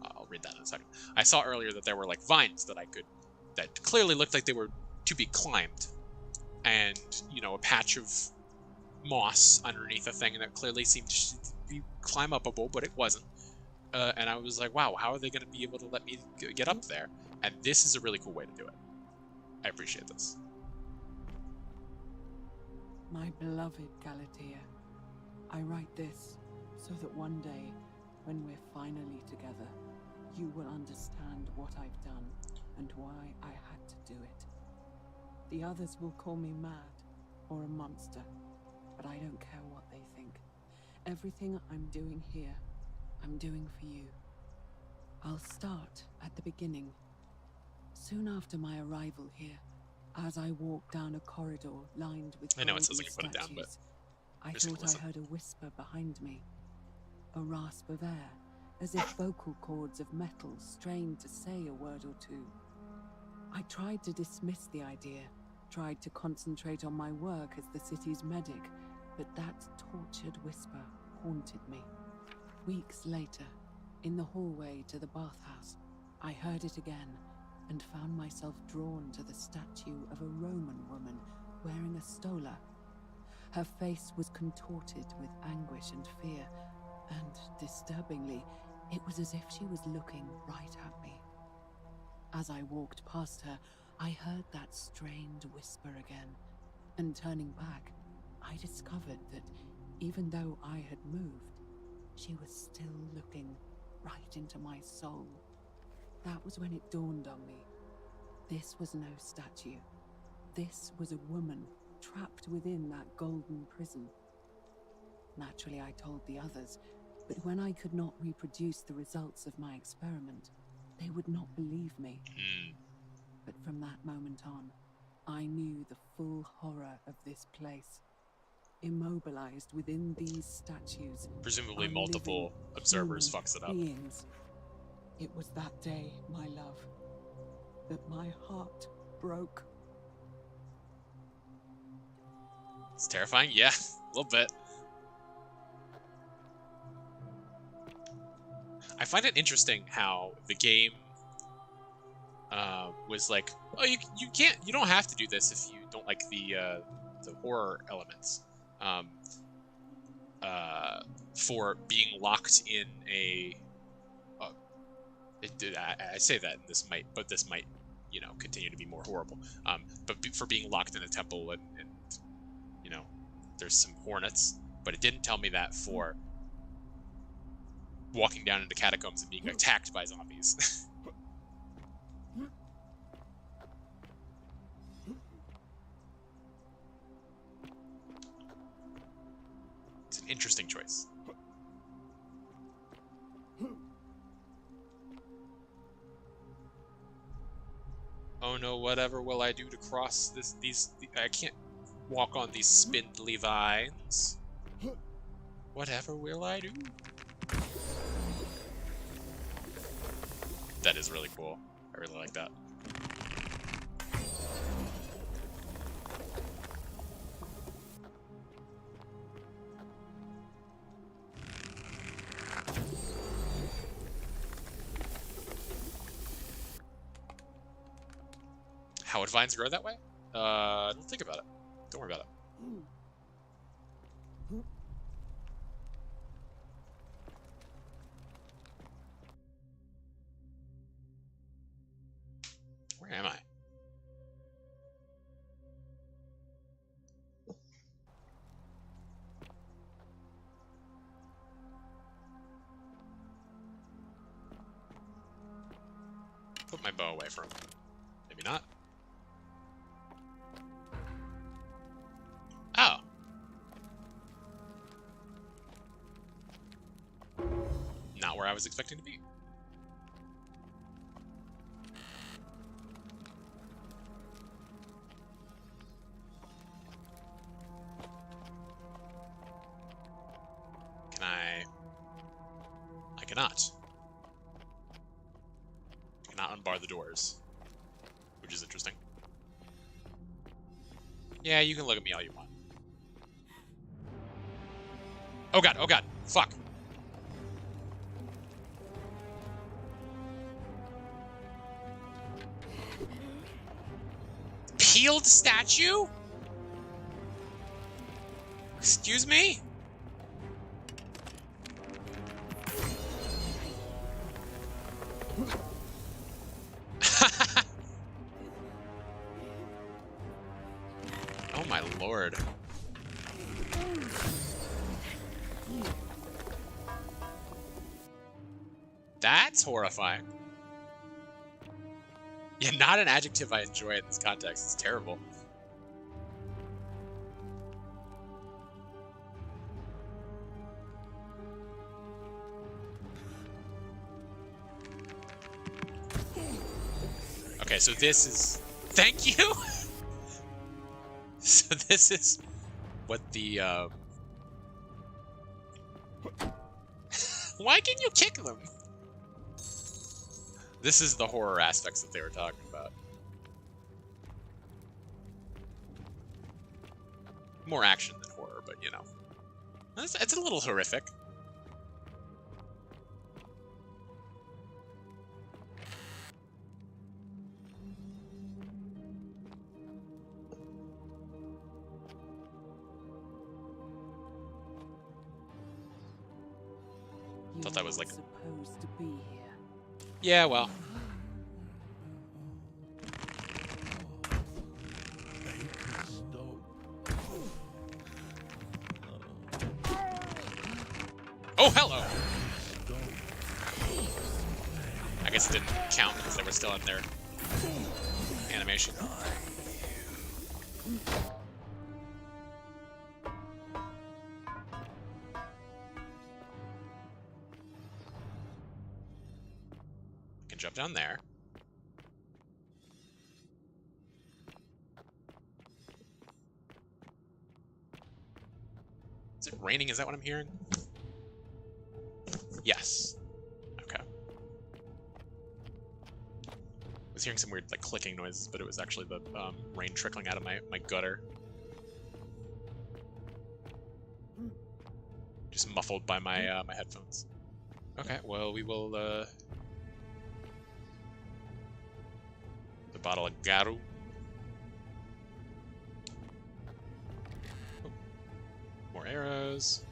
I'll read that in a second. I saw earlier that there were like vines that that clearly looked like they were to be climbed. And, you know, a patch of moss underneath a thing that clearly seemed to be climb-upable, but it wasn't. And I was like, wow, how are they going to be able to let me get up there? And this is a really cool way to do it. I appreciate this. My beloved Galatea, I write this so that one day, when we're finally together, you will understand what I've done and why I had to do it. The others will call me mad or a monster, but I don't care what they think. Everything I'm doing here, I'm doing for you. I'll start at the beginning. Soon after my arrival here, as I walked down a corridor lined with I know it says I golden can put it down, but I thought I heard a whisper behind me, a rasp of air, as if vocal cords of metal strained to say a word or two. I tried to dismiss the idea, tried to concentrate on my work as the city's medic, but that tortured whisper haunted me. Weeks later, in the hallway to the bathhouse, I heard it again and found myself drawn to the statue of a Roman woman wearing a stola. Her face was contorted with anguish and fear, and disturbingly, it was as if she was looking right at me. As I walked past her, I heard that strained whisper again, and turning back, I discovered that even though I had moved, she was still looking right into my soul. That was when it dawned on me. This was no statue. This was a woman trapped within that golden prison. Naturally, I told the others, but when I could not reproduce the results of my experiment, they would not believe me. But from that moment on, I knew the full horror of this place. Immobilized within these statues, presumably multiple observers fucks it up. Beings. It was that day, my love, that my heart broke. It's terrifying? Yeah, a little bit. I find it interesting how the game was like, oh, you don't have to do this if you don't like the horror elements. For being locked in a, I say that this might, you know, continue to be more horrible. But for being locked in a temple and you know, there's some hornets, but it didn't tell me that for walking down into catacombs and being attacked by zombies. It's an interesting choice. Oh no, whatever will I do to cross these I can't walk on these spindly vines. Whatever will I do? That is really cool. I really like that. would vines grow that way? Don't think about it. Don't worry about it. Where am I? Put my bow away for a moment. Maybe not. Oh. Not where I was expecting to be. Can I cannot. I cannot unbar the doors, which is interesting. Yeah, you can look at me all you want. Oh god, fuck. Peeled statue? Excuse me? Oh my lord. That's horrifying. Yeah, not an adjective I enjoy in this context. It's terrible. Okay, so this is... Thank you! So this is what the, Why can you kick them? This is the horror aspects that they were talking about. More action than horror, but you know. It's a little horrific. Thought that was like supposed to be here. Yeah, well. Oh, hello. I guess it didn't count because they were still in their animation. Jump down there. Is it raining? Is that what I'm hearing? Yes. Okay. I was hearing some weird like clicking noises, but it was actually the rain trickling out of my gutter. Just muffled by my my headphones. Okay, well we will the bottle of garu. Oh. More arrows.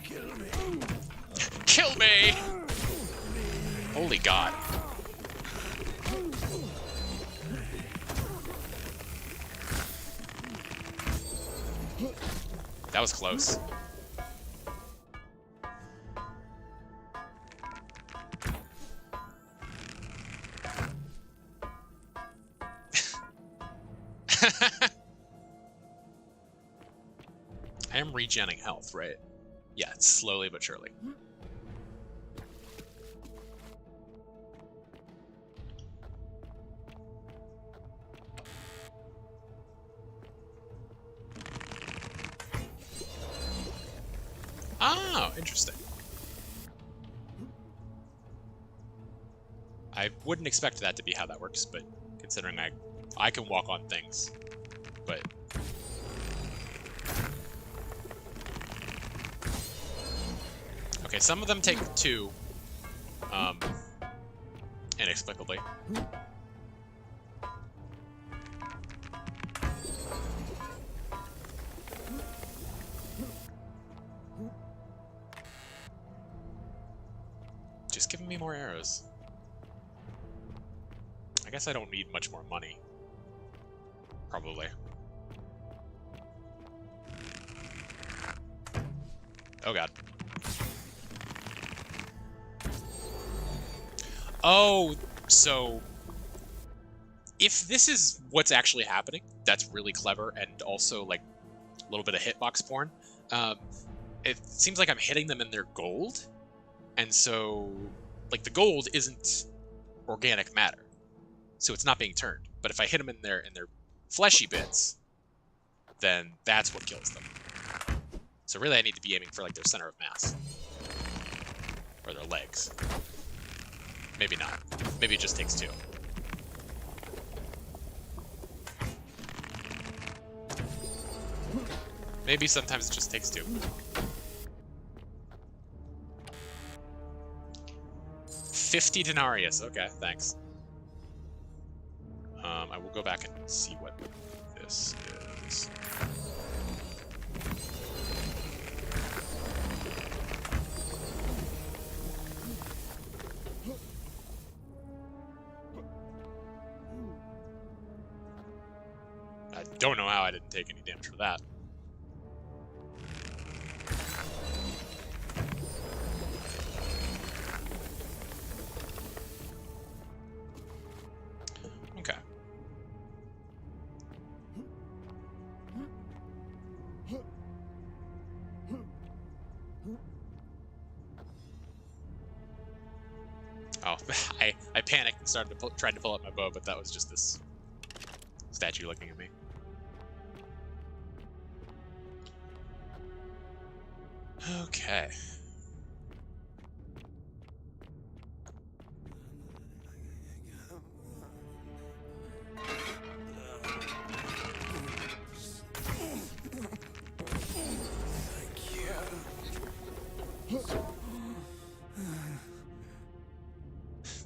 Kill me! Kill me! Holy God. That was close. I am regenning health, right? Yeah, it's slowly but surely. Oh, interesting. I wouldn't expect that to be how that works, but considering I can walk on things, but Okay, some of them take 2. Inexplicably. Just giving me more arrows. I guess I don't need much more money. Probably. Oh god. Oh, so if this is what's actually happening, that's really clever and also like a little bit of hitbox porn. It seems like I'm hitting them in their gold, and so like the gold isn't organic matter, so it's not being turned. But if I hit them in their fleshy bits, then that's what kills them. So really, I need to be aiming for like their center of mass or their legs. Maybe not. Maybe it just takes 2. Maybe sometimes it just takes 2. 50 denarius. Okay, thanks. I will go back and see what this is. I don't know how I didn't take any damage for that. Okay. Oh, I panicked and started to tried to pull out my bow, but that was just this statue looking at me. Okay.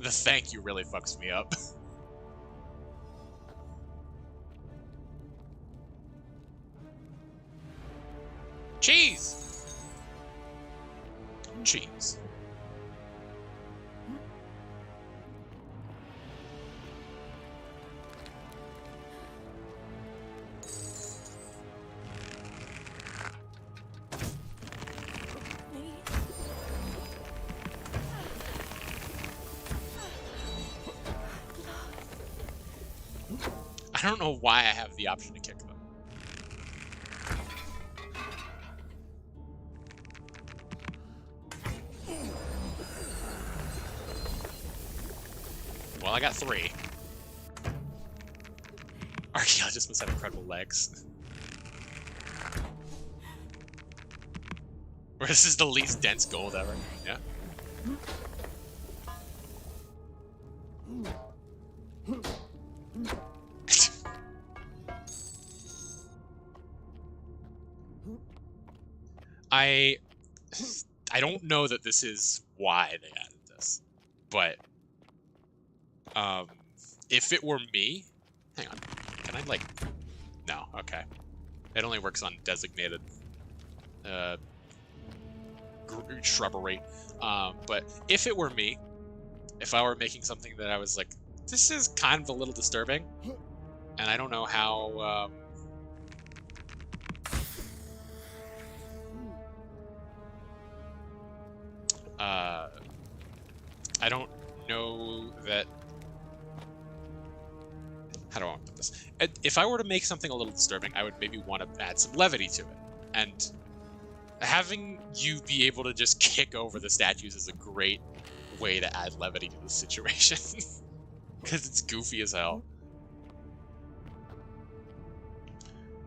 The thank you really fucks me up. Cheese! Cheese. I don't know why I have the option to kick them. Well, I got 3. Archaeologists must have incredible legs. Or this is the least dense gold ever. Yeah. I don't know that this is why they added this, but if it were me, hang on, can I like, no, okay, it only works on designated shrubbery, but if it were me, if I were making something that I was like, this is kind of a little disturbing, and I don't know how I don't know that. How do I want to put this? If I were to make something a little disturbing, I would maybe want to add some levity to it. And having you be able to just kick over the statues is a great way to add levity to the situation. Because it's goofy as hell.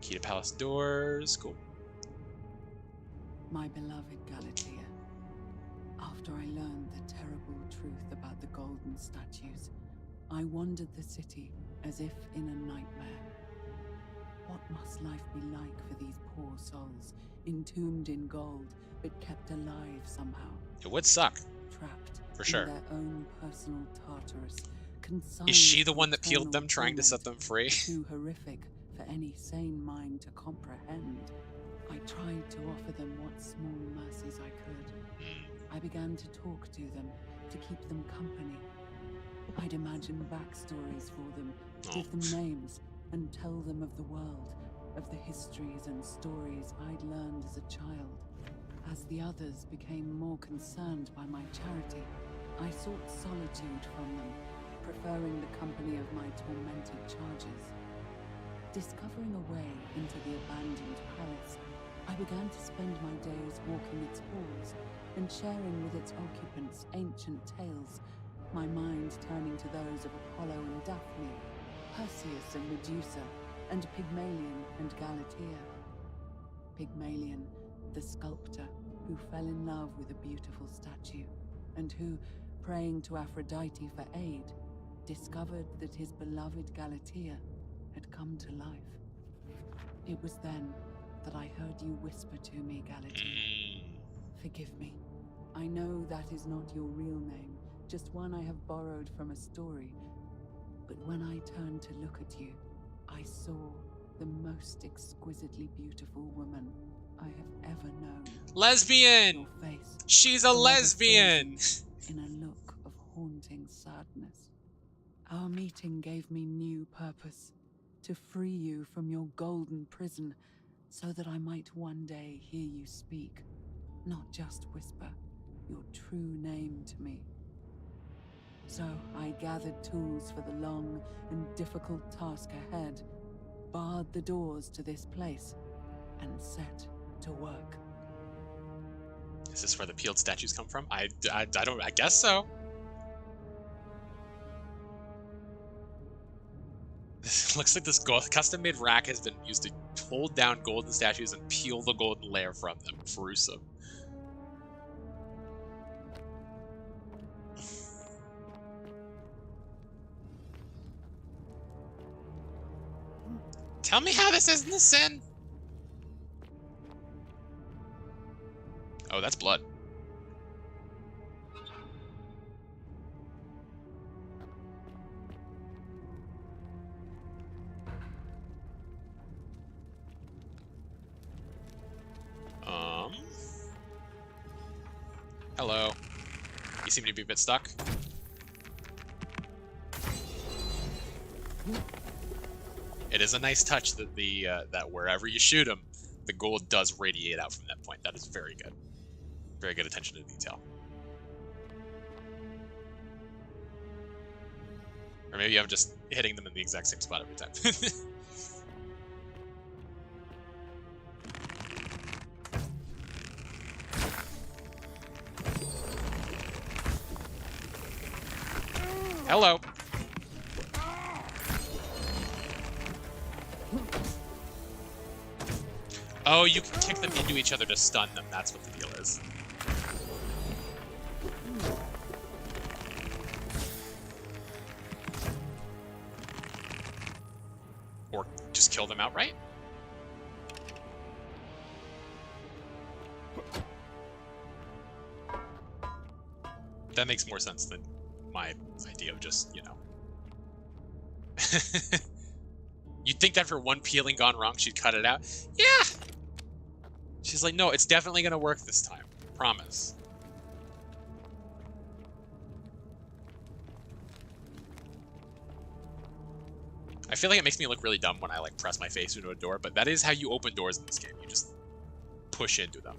Key to palace doors. Cool. My beloved Galatea. After I learned the terrible truth about the golden statues, I wandered the city as if in a nightmare. What must life be like for these poor souls, entombed in gold, but kept alive somehow? It would suck. Trapped for sure. in their own personal Tartarus. Is she the to one that peeled them, eternal trying to set them free? Too horrific for any sane mind to comprehend. I tried to offer them what small mercies I could. I began to talk to them, to keep them company. I'd imagine backstories for them, give them names, and tell them of the world, of the histories and stories I'd learned as a child. As the others became more concerned by my charity, I sought solitude from them, preferring the company of my tormented charges. Discovering a way into the abandoned palace, I began to spend my days walking its halls and sharing with its occupants ancient tales, my mind turning to those of Apollo and Daphne, Perseus and Medusa, and Pygmalion and Galatea. Pygmalion, the sculptor who fell in love with a beautiful statue, and who, praying to Aphrodite for aid, discovered that his beloved Galatea had come to life. It was then that I heard you whisper to me, Galatea. Forgive me. I know that is not your real name, just one I have borrowed from a story. But when I turned to look at you, I saw the most exquisitely beautiful woman I have ever known. Lesbian! Your face, she's a lesbian! In a look of haunting sadness. Our meeting gave me new purpose, to free you from your golden prison, so that I might one day hear you speak, not just whisper your true name to me. So I gathered tools for the long and difficult task ahead, barred the doors to this place, and set to work. Is this where the peeled statues come from? I guess so. Looks like this custom-made rack has been used to hold down golden statues and peel the golden layer from them. Gruesome. Tell me how this isn't a sin. Oh, that's blood. Hello. You seem to be a bit stuck. It is a nice touch that that wherever you shoot him, the gold does radiate out from that point. That is very good. Very good attention to detail. Or maybe I'm just hitting them in the exact same spot every time. Hello. Oh, you can kick them into each other to stun them. That's what the deal is. Or just kill them outright? That makes more sense than my idea of just, you know. You'd think that for one peeling gone wrong, she'd cut it out. Yeah! She's like, no, it's definitely gonna work this time. Promise. I feel like it makes me look really dumb when I like press my face into a door, but that is how you open doors in this game. You just push into them.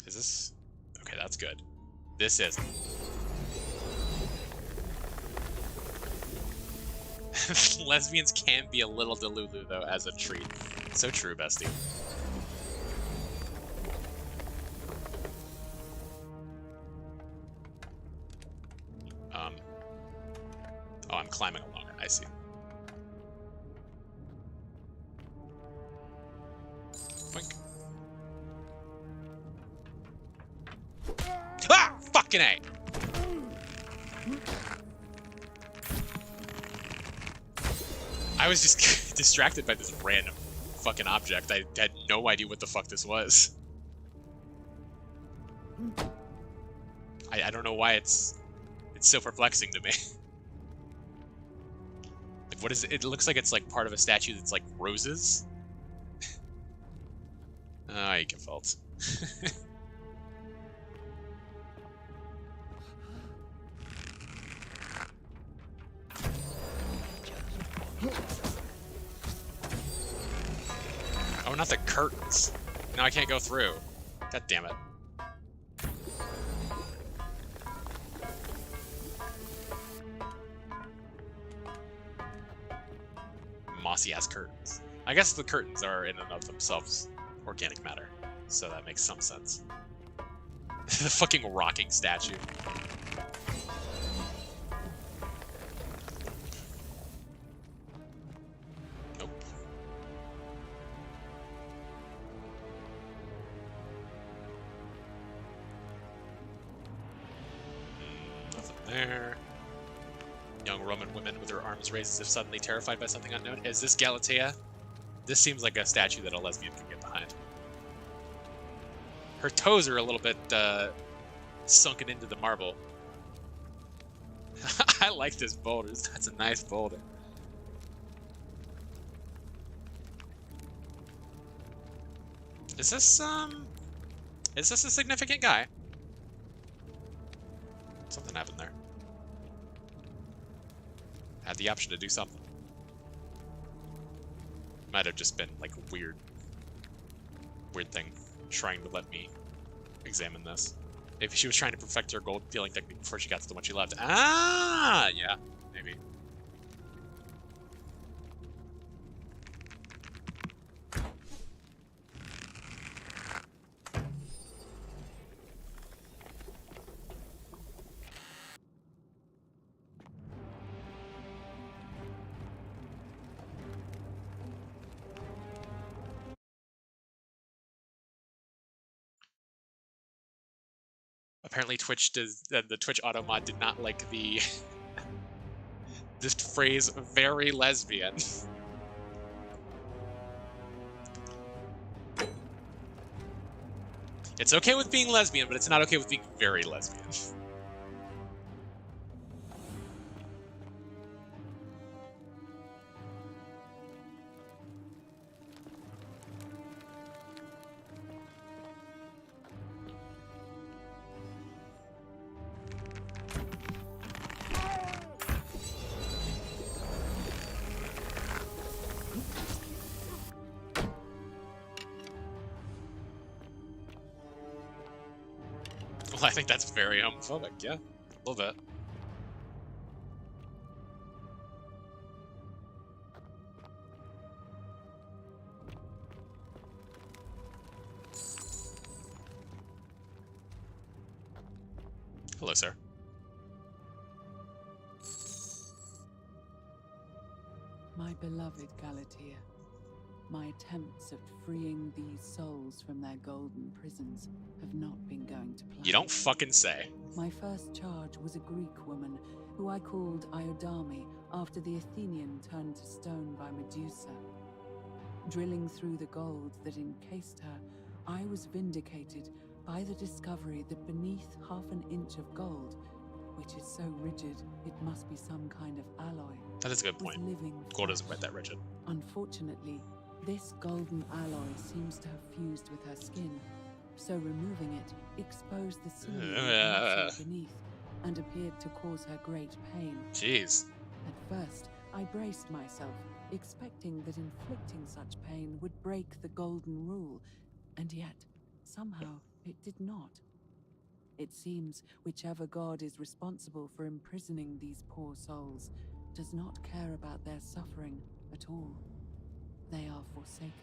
Is this? Okay, that's good. This isn't. Lesbians can be a little delulu, though, as a treat. So true, bestie. Oh, I'm climbing along it. I see. Boink. Ah! Fucking A! I was just distracted by this random fucking object. I had no idea what the fuck this was. I don't know why it's so perplexing to me. Like, what is it? It looks like it's like part of a statue that's like roses. Ah, you can fault. Oh, not the curtains. Now I can't go through. God damn it. Mossy ass curtains. I guess the curtains are in and of themselves organic matter, so that makes some sense. The fucking rocking statue. Nope. Nothing there. Young Roman women with their arms raised as if suddenly terrified by something unknown. Is this Galatea? This seems like a statue that a lesbian can get behind. Her toes are a little bit sunken into the marble. I like this boulder. That's a nice boulder. Is this a significant guy? Something happened there. Had the option to do something. Might have just been like a weird thing trying to let me examine this. Maybe she was trying to perfect her gold peeling technique before she got to the one she loved. Ah, yeah, maybe. Apparently Twitch does, the Twitch auto mod did not like the this phrase very lesbian. It's okay with being lesbian, but it's not okay with being very lesbian. Well, I think that's very homophobic, yeah. A little bit. Hello, sir. My beloved Galatea, my attempts at freeing these souls from their golden prisons have not been going to plan. You don't fucking say. My first charge was a Greek woman who I called Iodame after the Athenian turned to stone by Medusa. Drilling through the gold that encased her, I was vindicated by the discovery that beneath half an inch of gold, which is so rigid it must be some kind of alloy, That is a good point. Gold isn't quite that rigid. Unfortunately, this golden alloy seems to have fused with her skin, so removing it exposed the sinew beneath and appeared to cause her great pain. Jeez. At first, I braced myself, expecting that inflicting such pain would break the golden rule, and yet, somehow, it did not. It seems whichever god is responsible for imprisoning these poor souls does not care about their suffering at all. They are forsaken.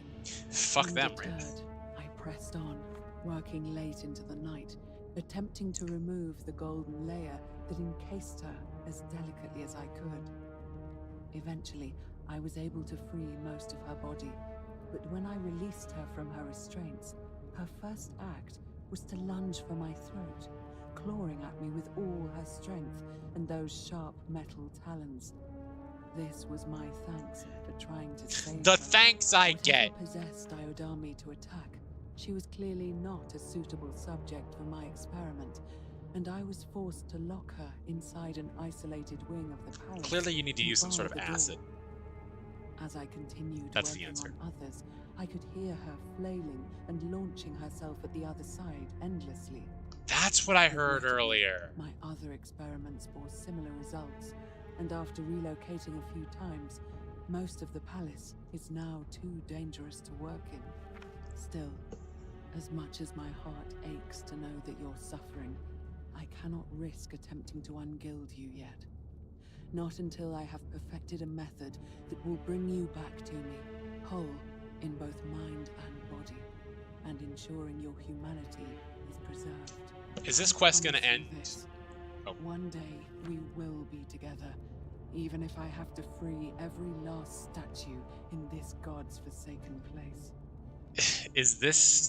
Fuck them, right? Undeterred, I pressed on, working late into the night, attempting to remove the golden layer that encased her as delicately as I could. Eventually, I was able to free most of her body, but when I released her from her restraints, her first act was to lunge for my throat, clawing at me with all her strength and those sharp metal talons. This was my thanks for trying to save The her. thanks I get. Whatever possessed Iodami to attack, she was clearly not a suitable subject for my experiment, and I was forced to lock her inside an isolated wing of the palace. Clearly you need to and use some sort of bar the door. acid. As I continued That's the working answer. on others, I could hear her flailing and launching herself at the other side endlessly. That's what I heard earlier. My other experiments bore similar results, and after relocating a few times, most of the palace is now too dangerous to work in. Still, as much as my heart aches to know that you're suffering, I cannot risk attempting to ungild you yet. Not until I have perfected a method that will bring you back to me, whole in both mind and body, and ensuring your humanity is preserved. Is this quest gonna Promise you end? this. Oh. One day we will be together, even if I have to free every last statue in this god's forsaken place. Is this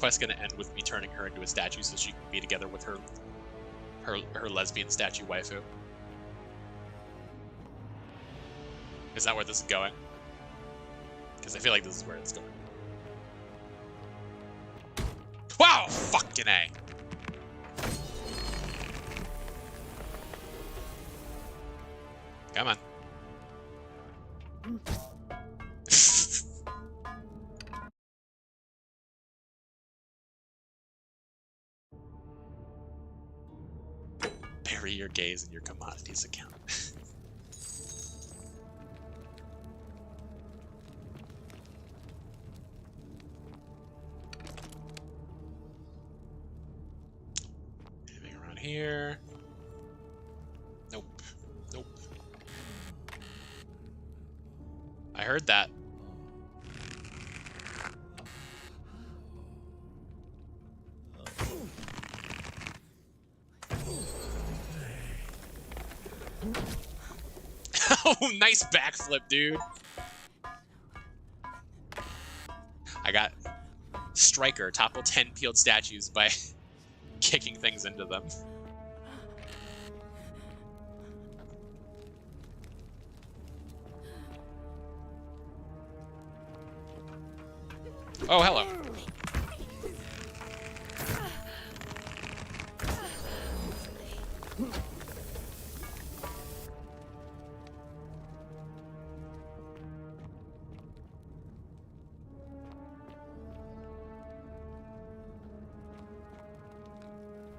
quest gonna end with me turning her into a statue so she can be together with her lesbian statue waifu? Is that where this is going? Because I feel like this is where it's going. Wow! Fucking A! Come on. Bury your gaze in your commodities account. Anything around here? Nope. Nope. I heard that. Oh, nice backflip, dude. I got Striker topple 10 peeled statues by kicking things into them. Oh, hello.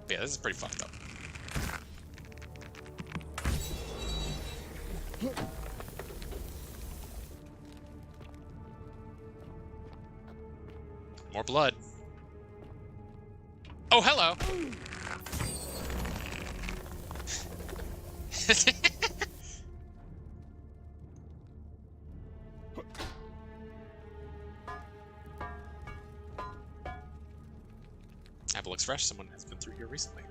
Yeah, this is pretty fucked up. More blood. Oh, hello. Apple looks fresh. Someone has been through here recently.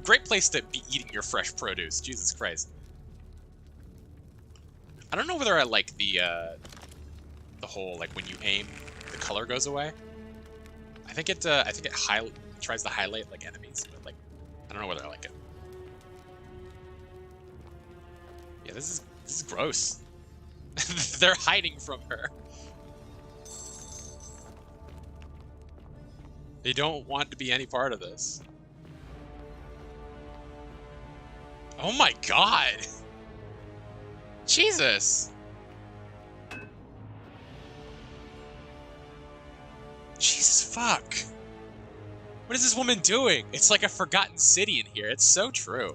Great place to be eating your fresh produce. Jesus Christ. I don't know whether I like the whole, like, when you aim, the color goes away. I think it tries to highlight, like, enemies, but, like, I don't know whether I like it. Yeah, this is gross. They're hiding from her. They don't want to be any part of this. Oh my god! Jesus! Jesus fuck! What is this woman doing? It's like a forgotten city in here. It's so true.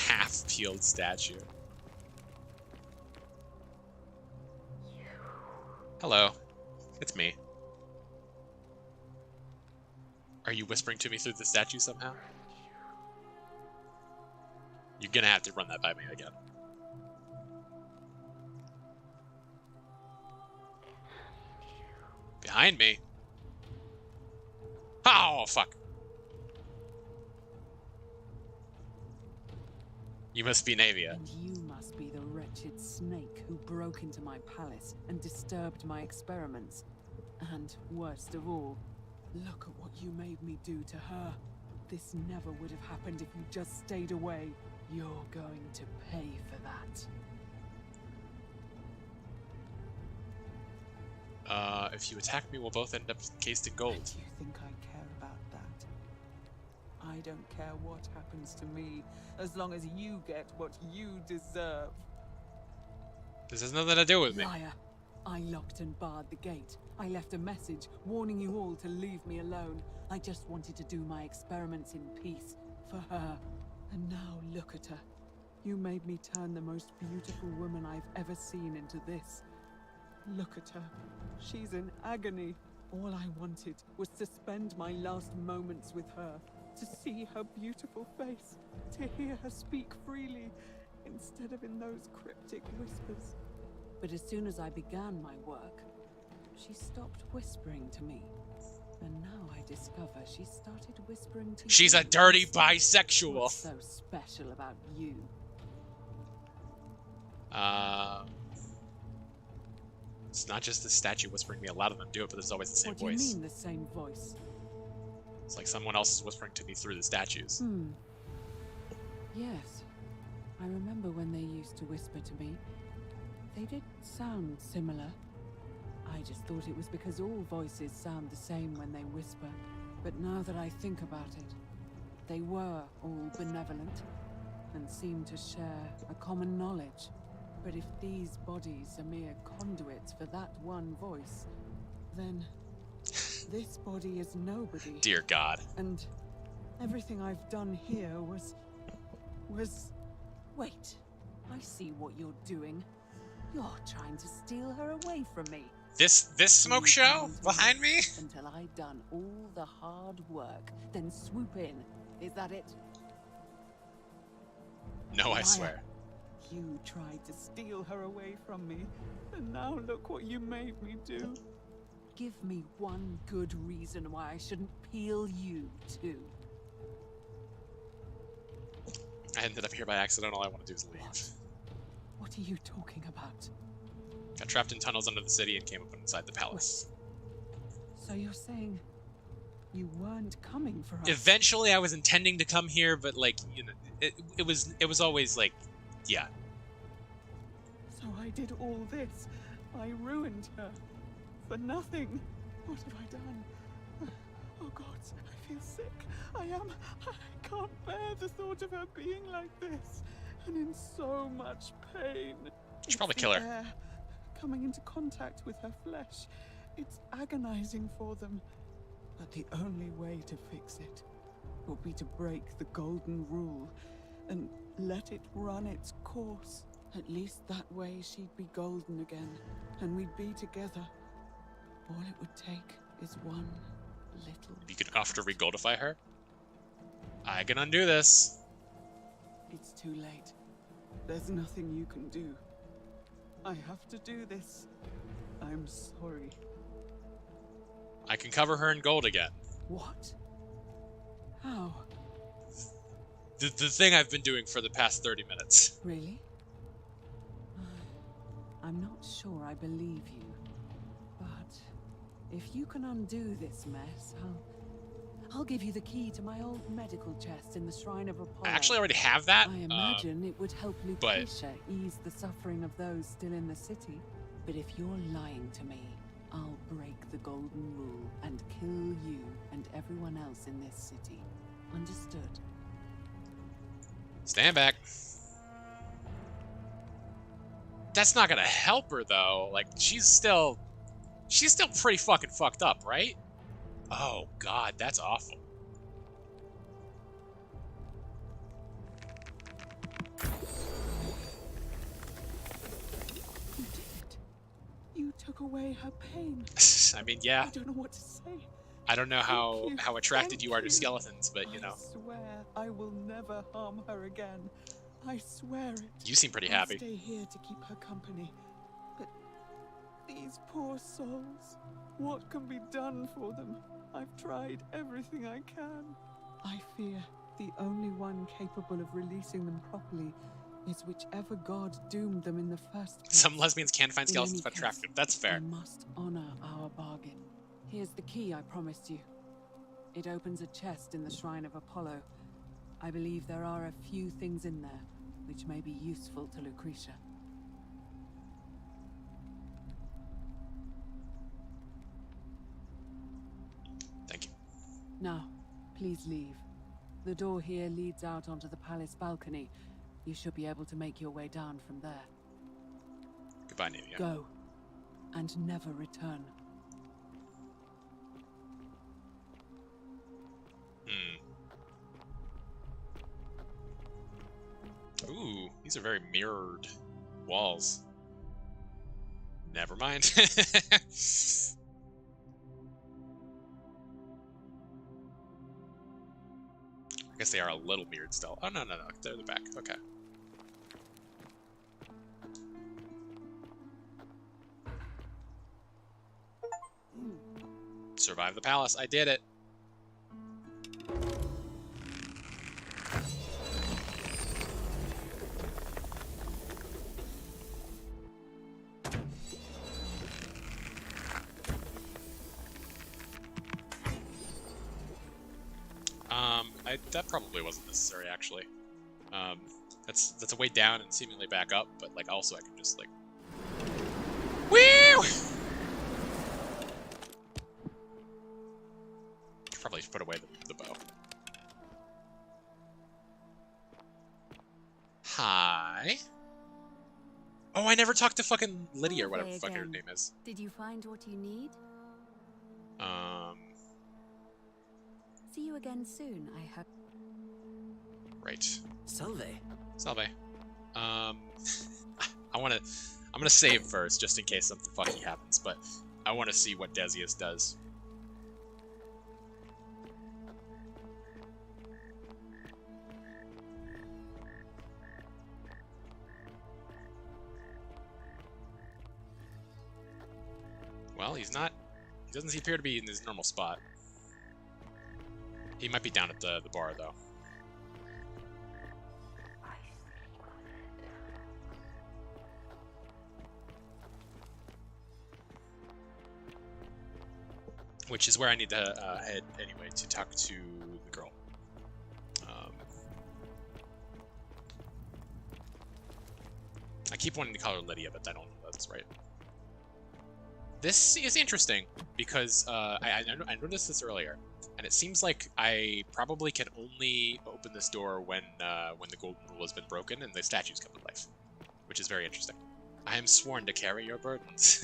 Half-peeled statue. Hello. It's me. Are you whispering to me through the statue somehow? You're gonna have to run that by me again. behind me. Oh, fuck. You must be Navia. And you must be the wretched snake who broke into my palace and disturbed my experiments. And worst of all, look at what you made me do to her. This never would have happened if you just stayed away. You're going to pay for that. If you attack me, we'll both end up encased in gold. Do you think I care about that? I don't care what happens to me, as long as you get what you deserve. This has nothing to do with me. Liar. I locked and barred the gate. I left a message warning you all to leave me alone. I just wanted to do my experiments in peace, for her. And now look at her. You made me turn the most beautiful woman I've ever seen into this. Look at her. She's in agony. All I wanted was to spend my last moments with her, to see her beautiful face, to hear her speak freely, instead of in those cryptic whispers. But as soon as I began my work, she stopped whispering to me. And now I discover she started whispering to She's you. a dirty bisexual. What's so special about you? It's not just the statue whispering me. A lot of them do it, but it's always the same What do you voice. mean the same voice? It's like someone else is whispering to me through the statues. Yes. I remember when they used to whisper to me. They did sound similar. I just thought it was because all voices sound the same when they whisper. But now that I think about it, they were all benevolent and seemed to share a common knowledge. But if these bodies are mere conduits for that one voice, then this body is nobody. Dear God. And everything I've done here was... Wait, I see what you're doing. You're trying to steal her away from me. This smoke show behind me? Until I've done all the hard work, then swoop in. Is that it? No, I Liar. swear. You tried to steal her away from me, and now look what you made me do. Give me one good reason why I shouldn't peel you too. I ended up here by accident. All I want to do is leave. What are you talking about? Got trapped in tunnels under the city and came up inside the palace. So you're saying you weren't coming for us? Eventually, I was intending to come here, but like, you know, it was always like, yeah. So I did all this. I ruined her. For nothing. What have I done? Oh God, I feel sick. I can't bear the thought of her being like this. And in so much pain. You should probably kill her. Air coming into contact with her flesh. It's agonizing for them. But the only way to fix it will be to break the golden rule and let it run its course. At least that way she'd be golden again, and we'd be together. All it would take is one little... You can offer to regoldify her? I can undo this. It's too late. There's nothing you can do. I have to do this. I'm sorry. I can cover her in gold again. What? How? The thing I've been doing for the past 30 minutes. Really? I'm not sure I believe you. But if you can undo this mess, I'll give you the key to my old medical chest in the Shrine of Apollo. I actually already have that. I imagine it would help Lutetia ease the suffering of those still in the city. But if you're lying to me, I'll break the golden rule and kill you and everyone else in this city. Understood? Stand back. That's not gonna help her though. Like she's still pretty fucking fucked up, right? Oh God, that's awful. You did it. You took away her pain. I mean, yeah. I don't know what to say. I don't know how attracted you are to skeletons, but you know. I swear I will never harm her again. I swear it. You seem pretty I'll happy. stay here to keep her company. But These poor souls. What can be done for them? I've tried everything I can. I fear the only one capable of releasing them properly is whichever god doomed them in the first place. Some lesbians can find skeletons attractive. That's fair. We must honor our bargain. Here's the key I promised you. It opens a chest in the Shrine of Apollo. I believe there are a few things in there which may be useful to Lucretia. Thank you. Now, please leave. The door here leads out onto the palace balcony. You should be able to make your way down from there. Goodbye, Navia. Go, and never return. Ooh, these are very mirrored walls. Never mind. I guess they are a little mirrored still. Oh, no, they're the back. Okay. Survive the palace. I did it. That probably wasn't necessary, actually. That's a way down and seemingly back up, but like also I can just like, woo! Probably put away the bow. Hi. Oh, I never talked to fucking Lydia or whatever the fuck her name is. Did you find what you need? See you again soon, I hope. Right. Salve. Salve. I'm gonna save first, just in case something fucky happens, but I want to see what Decius does. Well, he doesn't appear to be in his normal spot. He might be down at the bar, though. Which is where I need to head anyway to talk to the girl. I keep wanting to call her Lydia, but I don't know if that's right. This is interesting because I noticed this earlier, and it seems like I probably can only open this door when the golden rule has been broken and the statues come to life, which is very interesting. I am sworn to carry your burdens.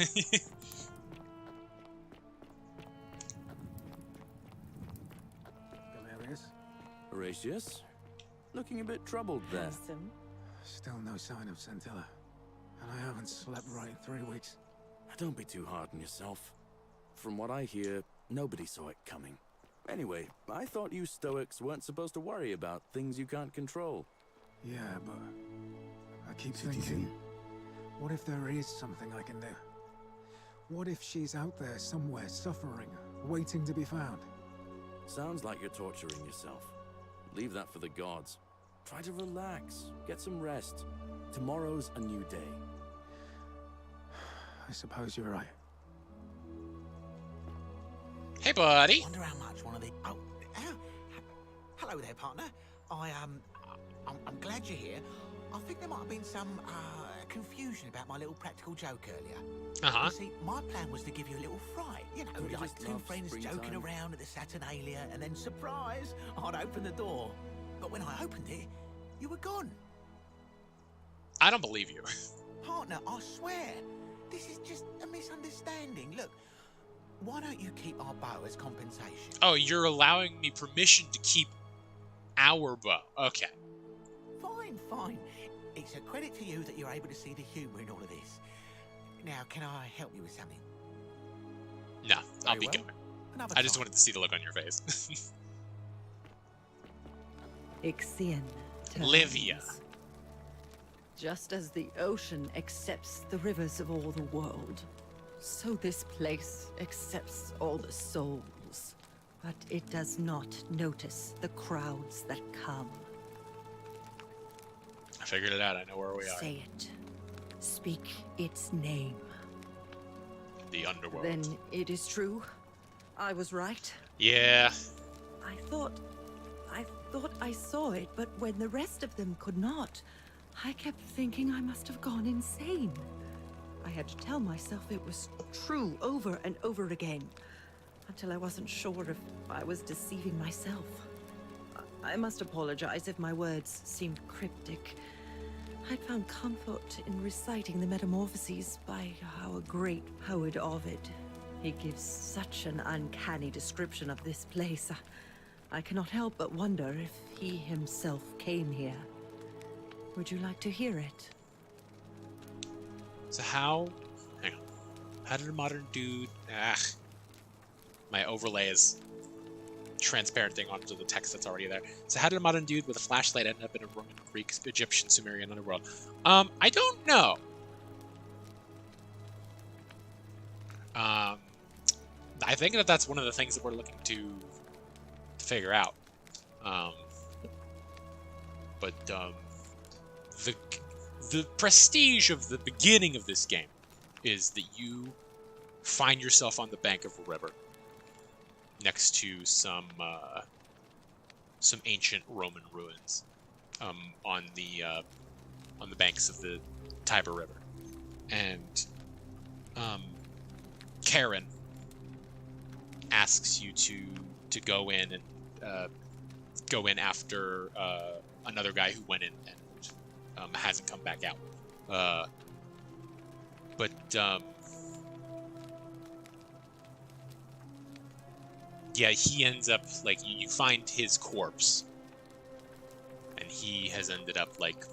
Horatius? Looking a bit troubled there. Still no sign of Scintilla. And I haven't slept right in 3 weeks. Don't be too hard on yourself. From what I hear, nobody saw it coming. Anyway, I thought you Stoics weren't supposed to worry about things you can't control. Yeah, but I keep thinking, what if there is something I can do? What if she's out there somewhere suffering, waiting to be found? Sounds like you're torturing yourself. Leave that for the gods. Try to relax, get some rest. Tomorrow's a new day. I suppose you're right. Hey, buddy. Wonder how much one of the. Oh, hello there, partner. I'm glad you're here. I think there might have been some confusion about my little practical joke earlier. Uh-huh. You see, my plan was to give you a little fright. You know, like two friends joking around at the Saturnalia, and then surprise, I'd open the door. But when I opened it, you were gone. I don't believe you. Partner, I swear, this is just a misunderstanding. Look, why don't you keep our bow as compensation? Oh, you're allowing me permission to keep our bow. Okay. Fine. It's a credit to you that you're able to see the humour in all of this. Now, can I help you with something? No, I'll be Very going. well. I just wanted to see the look on your face. Ixion turns. Livia. Just as the ocean accepts the rivers of all the world, So this place accepts all the souls, but it does not notice the crowds that come. I figured it out. I know where we are. Say it. Speak its name. The underworld. Then it is true. I was right. Yeah. I thought I saw it, but when the rest of them could not, I kept thinking I must have gone insane. I had to tell myself it was true over and over again, until I wasn't sure if I was deceiving myself. I must apologize if my words seemed cryptic. I'd found comfort in reciting the Metamorphoses by our great poet Ovid. He gives such an uncanny description of this place. I cannot help but wonder if he himself came here. Would you like to hear it? So how did a modern dude... my overlay is transparenting onto the text that's already there. So how did a modern dude with a flashlight end up in a Roman, Greek, Egyptian, Sumerian underworld? I don't know. I think that's one of the things that we're looking to figure out. The prestige of the beginning of this game is that you find yourself on the bank of a river next to some ancient Roman ruins on the banks of the Tiber River, and Karen asks you to go in and go in after another guy who went in and hasn't come back out. Yeah, he ends up, like, you find his corpse, and he has ended up, like,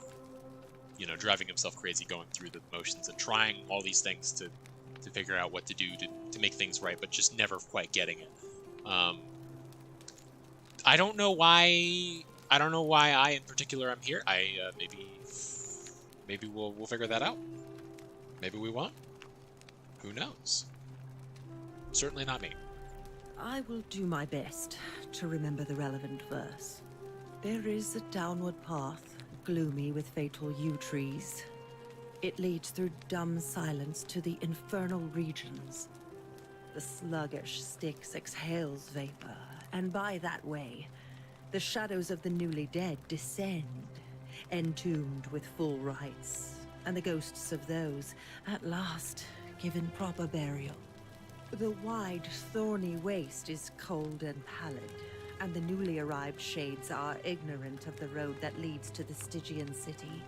you know, driving himself crazy, going through the motions and trying all these things to figure out what to do to make things right, but just never quite getting it. I don't know why I in particular am here. Maybe we'll figure that out. Maybe we won't. Who knows? Certainly not me. I will do my best to remember the relevant verse. There is a downward path, gloomy with fatal yew trees. It leads through dumb silence to the infernal regions. The sluggish Styx exhales vapor, and by that way, the shadows of the newly dead descend, entombed with full rites, and the ghosts of those, at last, given proper burial. The wide, thorny waste is cold and pallid, and the newly arrived shades are ignorant of the road that leads to the Stygian city,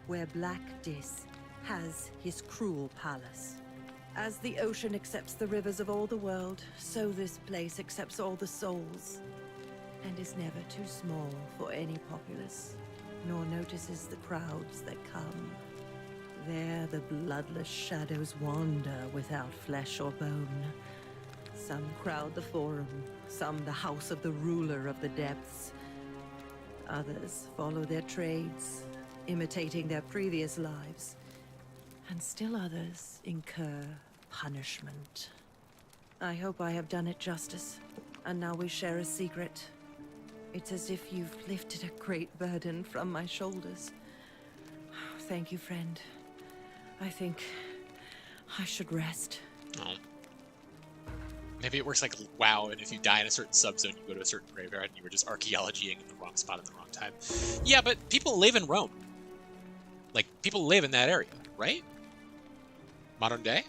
where Black Dis has his cruel palace. As the ocean accepts the rivers of all the world, so this place accepts all the souls, and is never too small for any populace, nor notices the crowds that come. There the bloodless shadows wander without flesh or bone. Some crowd the forum, some the house of the ruler of the depths. Others follow their trades, imitating their previous lives. And still others incur punishment. I hope I have done it justice, and now we share a secret. It's as if you've lifted a great burden from my shoulders. Thank you, friend. I think I should rest. Oh. Maybe it works like WoW, and if you die in a certain subzone, you go to a certain graveyard, and you were just archaeologying in the wrong spot at the wrong time. Yeah, but people live in Rome. Like, people live in that area, right? Modern day?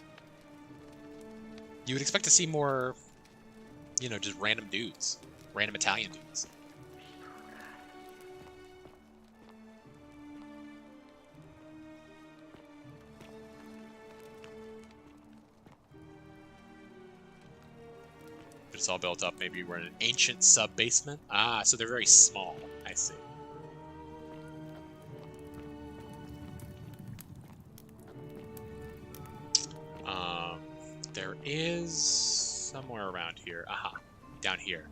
You would expect to see more, you know, just random dudes. Random Italian dudes. It's all built up. Maybe we're in an ancient sub-basement. Ah, so they're very small. I see. There is somewhere around here. Aha, down here.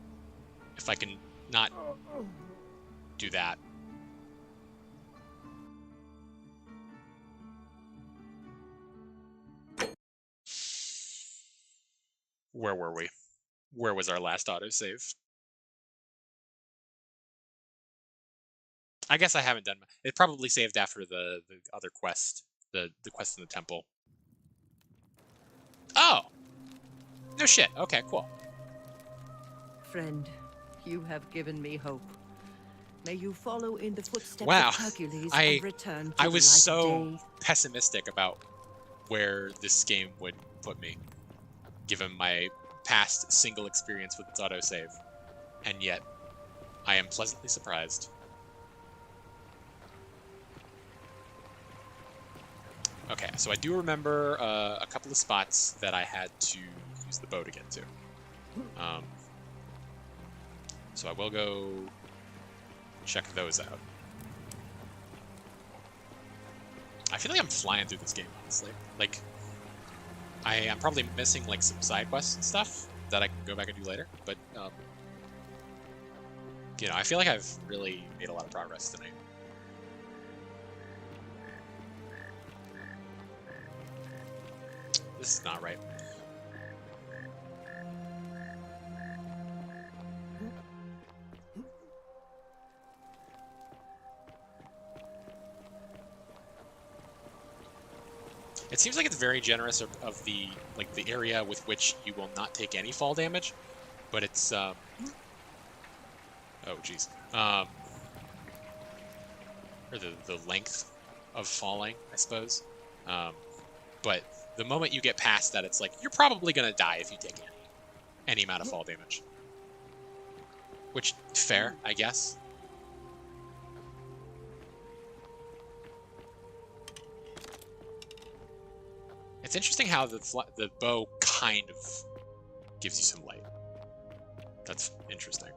If I can not do that. Where were we? Where was our last autosave? I guess I haven't done. It probably saved after the other quest, the quest in the temple. Oh, no shit. Okay, cool. Friend, you have given me hope. May you follow in the footsteps Wow. of Hercules and return to I was the light so of day. pessimistic about where this game would put me, given my past single experience with its autosave, and yet I am pleasantly surprised. Okay, so I do remember a couple of spots that I had to use the bow to get to. So I will go check those out. I feel like I'm flying through this game, honestly. Like, I'm probably missing like some side quests and stuff that I can go back and do later, but you know, I feel like I've really made a lot of progress tonight. This is not right. It seems like it's very generous of the the area with which you will not take any fall damage, but it's oh jeez, or the length of falling, I suppose. But the moment you get past that, it's like you're probably gonna die if you take any amount of fall damage. Which fair, I guess. It's interesting how the bow kind of gives you some light. That's interesting.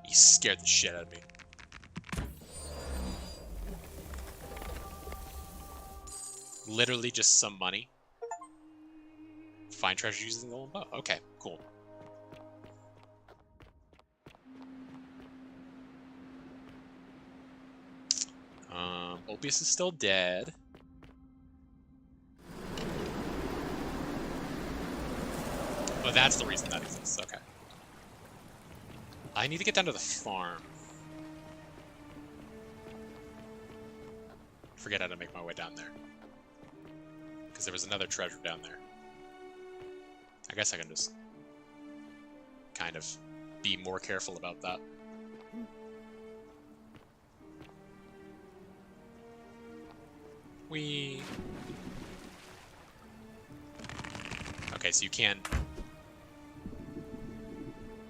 He scared the shit out of me. Literally just some money. Find treasure using the golden bow. Okay, cool. Ulpius is still dead. Oh, that's the reason that exists. Okay. I need to get down to the farm. Forget how to make my way down there. Because there was another treasure down there. I guess I can just kind of be more careful about that. Okay, so you can...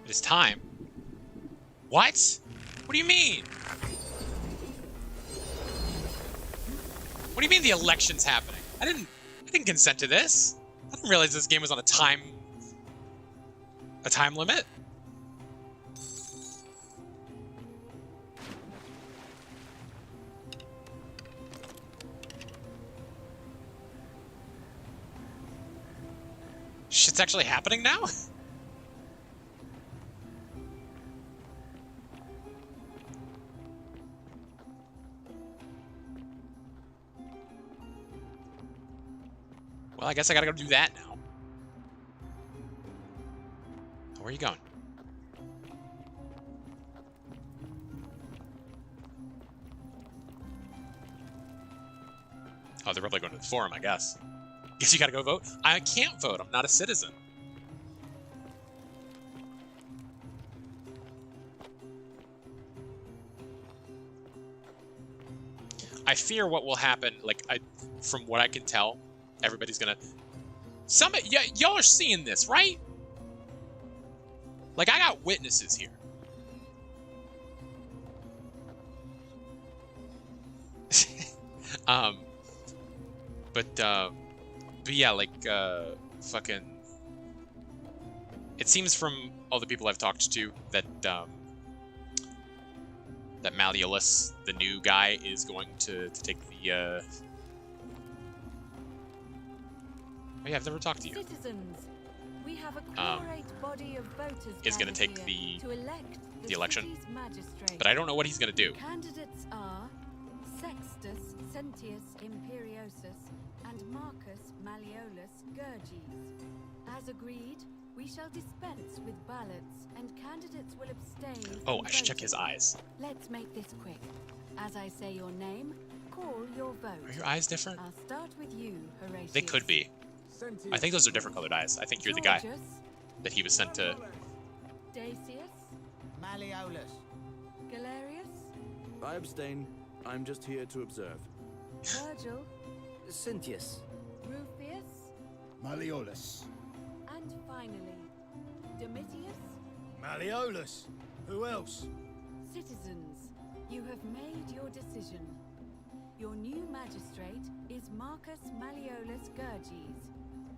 It is time. What? What do you mean? What do you mean the election's happening? I didn't consent to this. I didn't realize this game was on a time limit. Shit's actually happening now? Well, I guess I gotta go do that now. Where are you going? Oh, they're probably going to the forum, I guess. Guess you gotta go vote? I can't vote. I'm not a citizen. I fear what will happen, from what I can tell, everybody's gonna... y'all are seeing this, right? Like, I got witnesses here. But yeah, fucking... It seems from all the people I've talked to that, that Malleolus, the new guy, is going to take the, Oh yeah, I've never talked to you. Citizens, we have a quorate body of voters Is going to take the election. But I don't know what he's going to do. Candidates are Sextus Sentius Imperiosus and Marcus Malleolus Gurges. As agreed, we shall dispense with ballots, and candidates will abstain. Oh, I should check his eyes. Let's make this quick. As I say your name, call your vote. Are your eyes different? I'll start with you, Horatius. They could be. I think those are different colored eyes. I think you're the guy that he was sent to. Dacius. Malleolus. Galerius. I abstain. I'm just here to observe. Virgil. Sentius. Rufius. Malleolus. And finally, Domitius. Malleolus. Who else? Citizens, you have made your decision. Your new magistrate is Marcus Malleolus Gurges.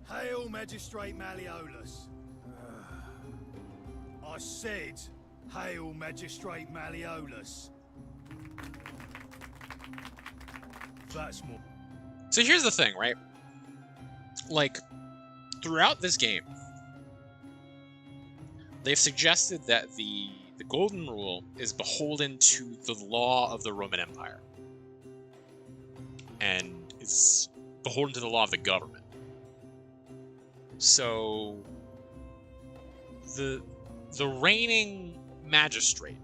Hail, Magistrate Malleolus. I said, hail, Magistrate Malleolus. That's more. So here's the thing, right? Like, throughout this game, they've suggested that the Golden Rule is beholden to the law of the Roman Empire. And is beholden to the law of the government. So, the reigning magistrate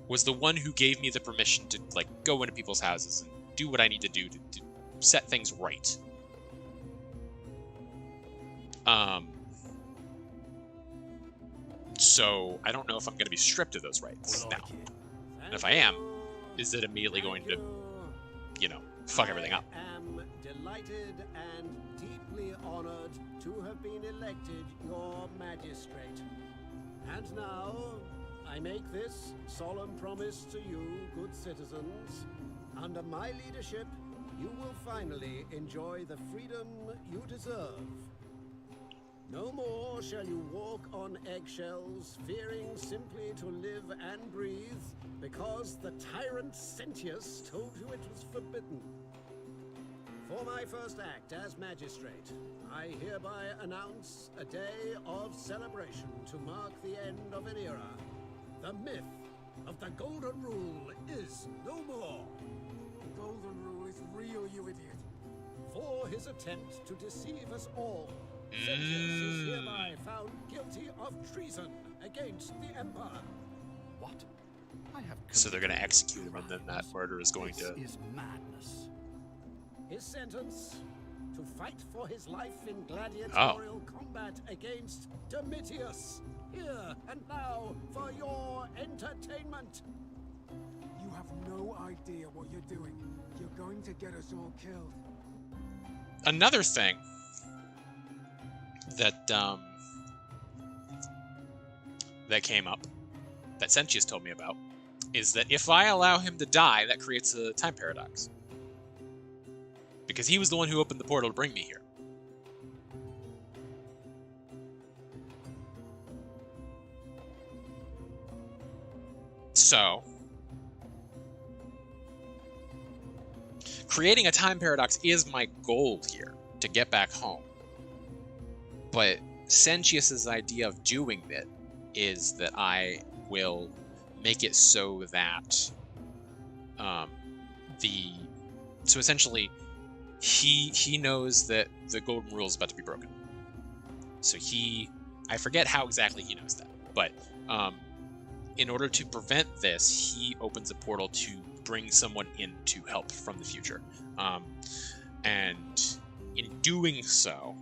was the one who gave me the permission to, like, go into people's houses and do what I need to do to set things right. So I don't know if I'm going to be stripped of those rights now. And if I am, is it immediately going to, you know, fuck everything up? I am delighted and deeply honored to have been elected your magistrate. And now, I make this solemn promise to you, good citizens. Under my leadership, you will finally enjoy the freedom you deserve. No more shall you walk on eggshells, fearing simply to live and breathe, because the tyrant Sentius told you it was forbidden. For my first act as magistrate, I hereby announce a day of celebration to mark the end of an era. The myth of the Golden Rule is no more. The Golden Rule is real, you idiot. For his attempt to deceive us all, Sentius is hereby found guilty of treason against the Empire. What? I have. So they're going to execute him, and then that murder is going to. This is madness. His sentence: to fight for his life in gladiatorial combat against Domitius. Here and now for your entertainment. You have no idea what you're doing. You're going to get us all killed. Another thing that that came up, that Sentius told me about, is that if I allow him to die, that creates a time paradox. Because he was the one who opened the portal to bring me here. So, creating a time paradox is my goal here, to get back home. But Sentius's idea of doing it is that I will make it so that so essentially he knows that the Golden Rule is about to be broken. So I forget how exactly he knows that, but in order to prevent this, he opens a portal to bring someone in to help from the future. And in doing so,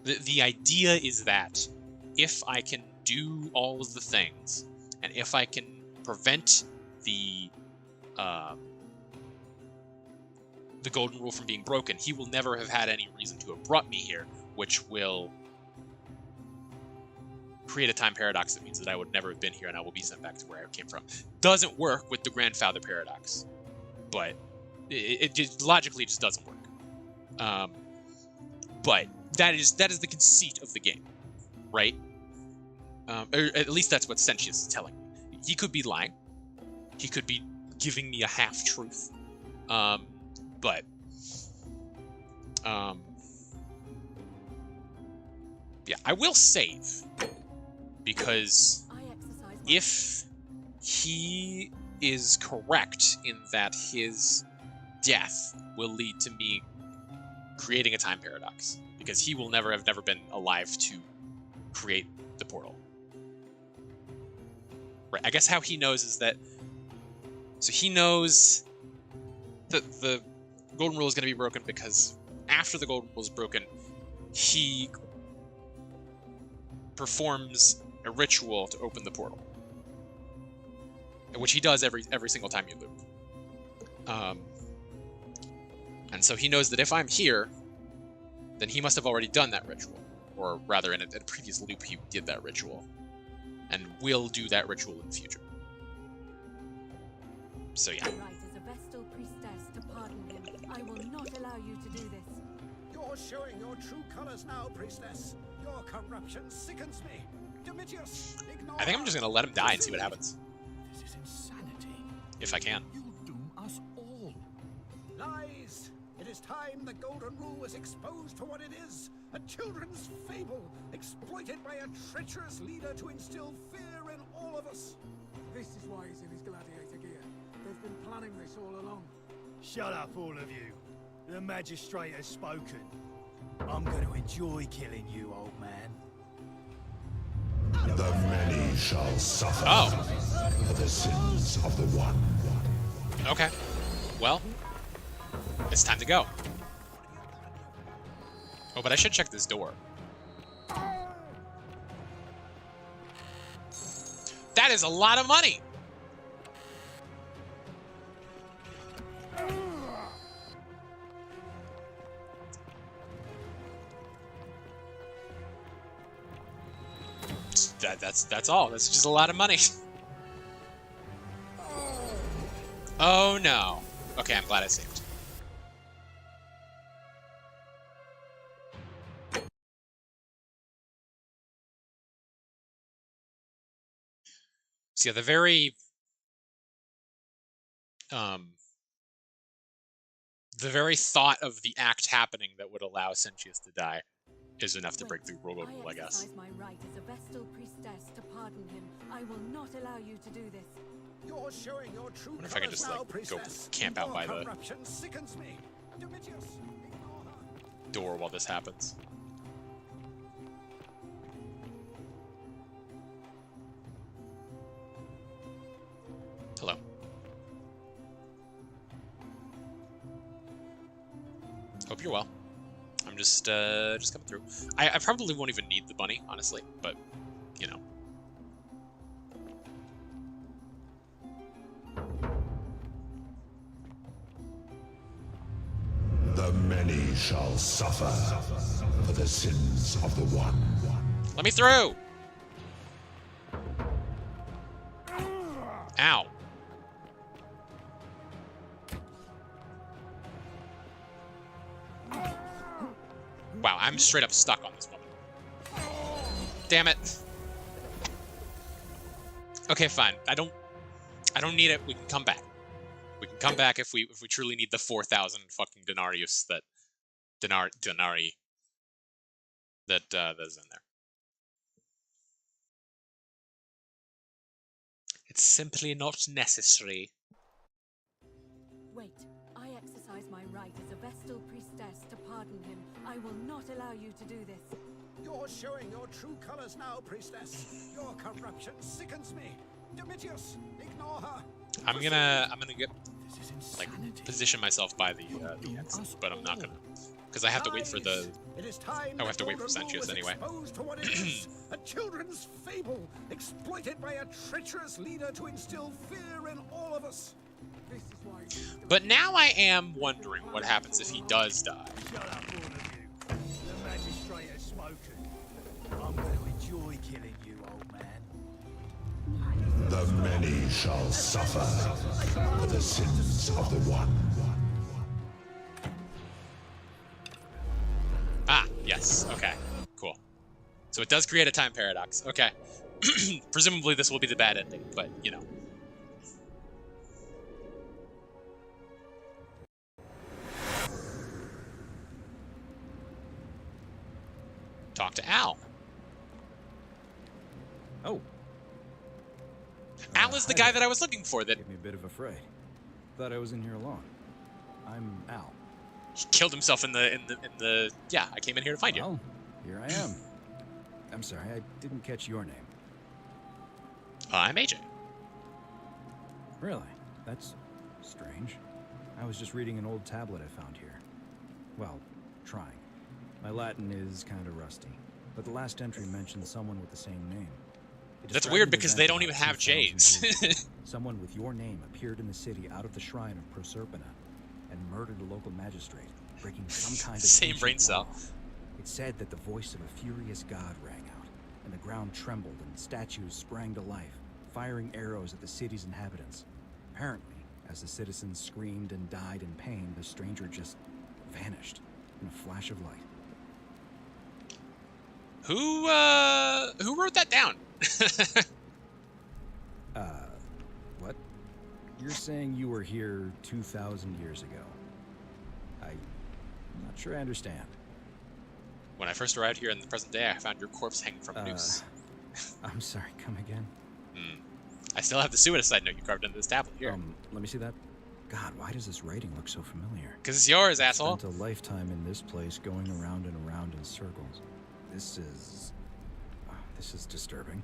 the idea is that if I can do all of the things, and if I can prevent the Golden Rule from being broken, he will never have had any reason to have brought me here, which will create a time paradox that means that I would never have been here and I will be sent back to where I came from. Doesn't work with the grandfather paradox, but it just logically just doesn't work. But that is the conceit of the game, right? Or at least that's what Sentius is telling me. He could be lying. He could be giving me a half-truth. But yeah, I will save because if he is correct in that his death will lead to me creating a time paradox, because he will never have been alive to create the portal. Right. I guess how he knows is that, so he knows that the golden rule is going to be broken because after the golden rule is broken, he performs a ritual to open the portal, which he does every single time you loop. And so he knows that if I'm here, then he must have already done that ritual, or rather, in a previous loop, he did that ritual, and will do that ritual in the future. So yeah. Right, as a Vestal priestess to pardon him, I will not allow you to do this. You're showing your true colors now, priestess. Your corruption sickens me. Domitius, ignore. I think I'm just gonna let him die and see what happens. This is insanity. If I can. You'll doom us all. Lies! It is time the Golden Rule was exposed for what it is. A children's fable, exploited by a treacherous leader to instill fear in all of us. This is why he's in his gladiator gear. They've been planning this all along. Shut up, all of you. The magistrate has spoken. I'm going to enjoy killing you, old man. The many shall suffer for the sins of the one. Okay. Well, it's time to go. Oh, but I should check this door. That is a lot of money! That's all. That's just a lot of money. Oh no. Okay, I'm glad I saved. So yeah, the very thought of the act happening that would allow Sentius to die is enough to break through rule, I guess. I exercise my right as a Vestal priestess to pardon him. I will not allow you to do this. You're showing your true I wonder if I can just like go camp out by the sickens me. Domitius, ignore her. door while this happens. Hello. Hope you're well. I'm just coming through. I probably won't even need the bunny, honestly, but you know. The many shall suffer for the sins of the one. Let me through! Ow. Wow, I'm straight up stuck on this woman. Damn it. Okay, fine. I don't need it. We can come back. We can come back if we truly need the 4,000 fucking denarius that denarii that is in there. It's simply not necessary. Wait, I exercise my right as a Vestal priestess to pardon him. I will not allow you to do this. You're showing your true colors now, priestess. Your corruption sickens me. Domitius, ignore her. I'm gonna get like position myself by the exit, but I'm not gonna, because I have to wait for the. I have to wait for Sentius anyway. A children's fable, exploited by a treacherous leader to instill fear in all of us. This is why. But now I am wondering what happens if he does die. Shut up, all of you. The magistrate has spoken. I'm going to enjoy killing you, old man. The many shall suffer for the sins of the one. Ah, yes. Okay, cool. So it does create a time paradox. Okay. Presumably this will be the bad ending, but, you know. Talk to Al. Oh. Al is the guy that I was looking for. That gave me a bit of a fright. Thought I was in here alone. I'm Al. He killed himself in the. Yeah, I came in here to find you. Here I am. I'm sorry, I didn't catch your name. I'm AJ. Really? That's strange. I was just reading an old tablet I found here. Well, trying. My Latin is kind of rusty, but the last entry mentioned someone with the same name. That's weird because they don't even have J's. Someone with your name appeared in the city out of the shrine of Proserpina and murdered a local magistrate, breaking some kind of same brain cell. It said that the voice of a furious god rang out, and the ground trembled and statues sprang to life, firing arrows at the city's inhabitants. Apparently, as the citizens screamed and died in pain, the stranger just vanished in a flash of light. Who wrote that down? What? You're saying you were here 2,000 years ago? I'm not sure I understand. When I first arrived here in the present day, I found your corpse hanging from a noose. I'm sorry, come again? I still have the suicide note you carved into this tablet here. Let me see that. God, why does this writing look so familiar? Because it's yours, asshole. I spent a lifetime in this place, going around and around in circles. This is disturbing,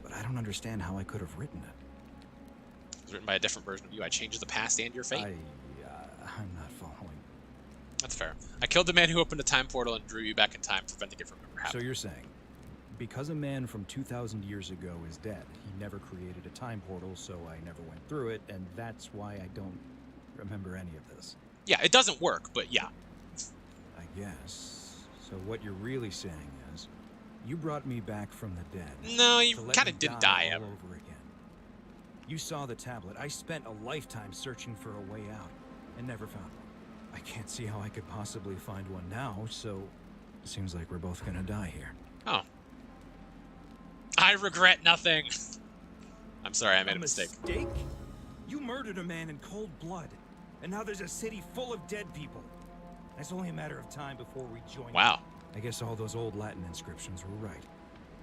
but I don't understand how I could have written it. It was written by a different version of you. I changed the past and your fate. I'm not following. That's fair. I killed the man who opened a time portal and drew you back in time, preventing it from ever happening. So you're saying, because a man from 2,000 years ago is dead, he never created a time portal, so I never went through it, and that's why I don't remember any of this? Yeah, it doesn't work, but yeah. I guess. So what you're really saying is, you brought me back from the dead. No, you kind of didn't die all ever. over again. You saw the tablet. I spent a lifetime searching for a way out, and never found one. I can't see how I could possibly find one now, so it seems like we're both gonna die here. Oh. I regret nothing. I'm sorry, I made a mistake. Mistake? You murdered a man in cold blood, and now there's a city full of dead people. It's only a matter of time before we join. Wow. I guess all those old Latin inscriptions were right.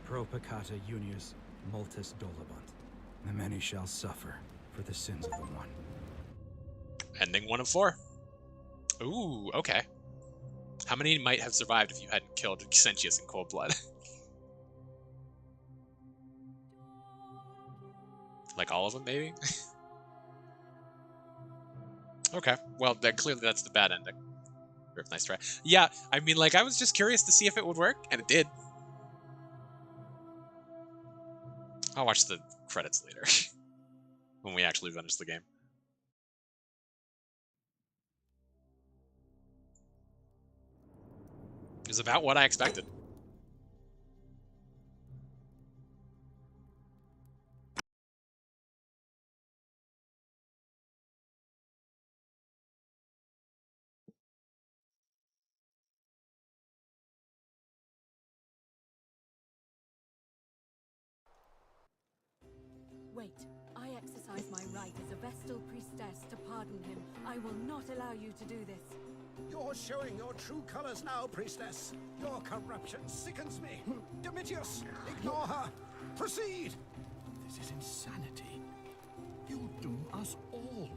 Pro peccata unius multis dolabunt. The many shall suffer for the sins of the one. Ending 1 of 4. Ooh, okay. How many might have survived if you hadn't killed Sentius in cold blood? Like all of them, maybe? Okay, well, clearly that's the bad ending. Nice try. Yeah, I mean, like, I was just curious to see if it would work, and it did. I'll watch the credits later. When we actually finish the game. It was about what I expected. Wait, I exercise my right as a Vestal priestess to pardon him. I will not allow you to do this. You're showing your true colors now, priestess. Your corruption sickens me. Domitius, ignore her. Proceed. This is insanity. You'll doom us all.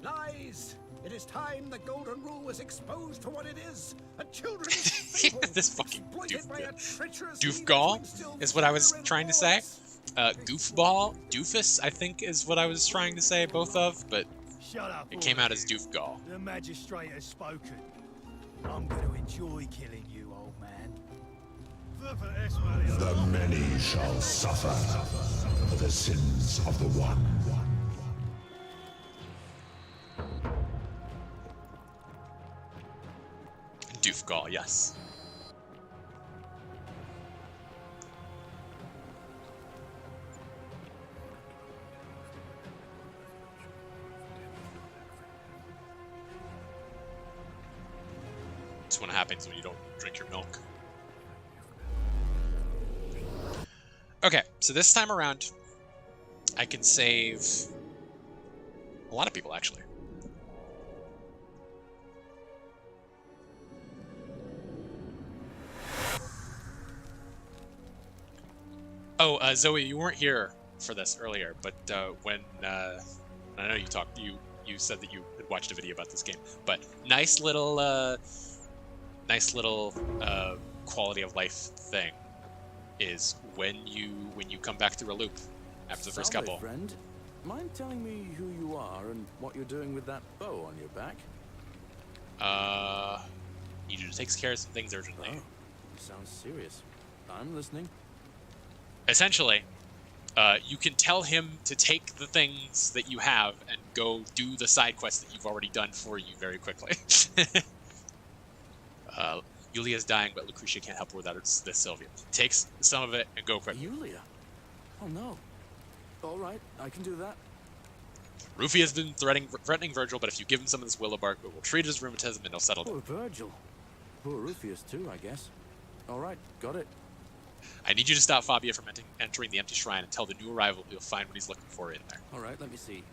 Lies. It is time the Golden Rule was exposed for what it is. A children's fable. This fucking exploited by a treacherous doofgall is what I was trying to say. Goofball, doofus, I think is what I was trying to say, both of, but Shut up, it came out as doofgall. The magistrate has spoken. I'm going to enjoy killing you, old man. The many shall suffer for the sins of the one. Doofgall, yes. That's what happens when you don't drink your milk. Okay, so this time around, I can save a lot of people, actually. Oh, Zoe, you weren't here for this earlier, but when I know you said that you had watched a video about this game, but nice little quality of life thing is when you come back through a loop after the first couple. Friend, mind telling me who you are and what you're doing with that bow on your back? Need you to take care of some things urgently. Oh, sounds serious. I'm listening. Essentially, you can tell him to take the things that you have and go do the side quest that you've already done for you very quickly. Yulia's dying, but Lucretia can't help her without this Sylvia. Takes some of it and go quick. Yulia? Oh no. All right, I can do that. Rufy has been threatening Virgil, but if you give him some of this willow bark, it will treat his rheumatism and he'll settle down. Poor Virgil. Poor Rufius too, I guess. All right, got it. I need you to stop Fabia from entering the empty shrine and tell the new arrival he'll find what he's looking for in there. All right, let me see.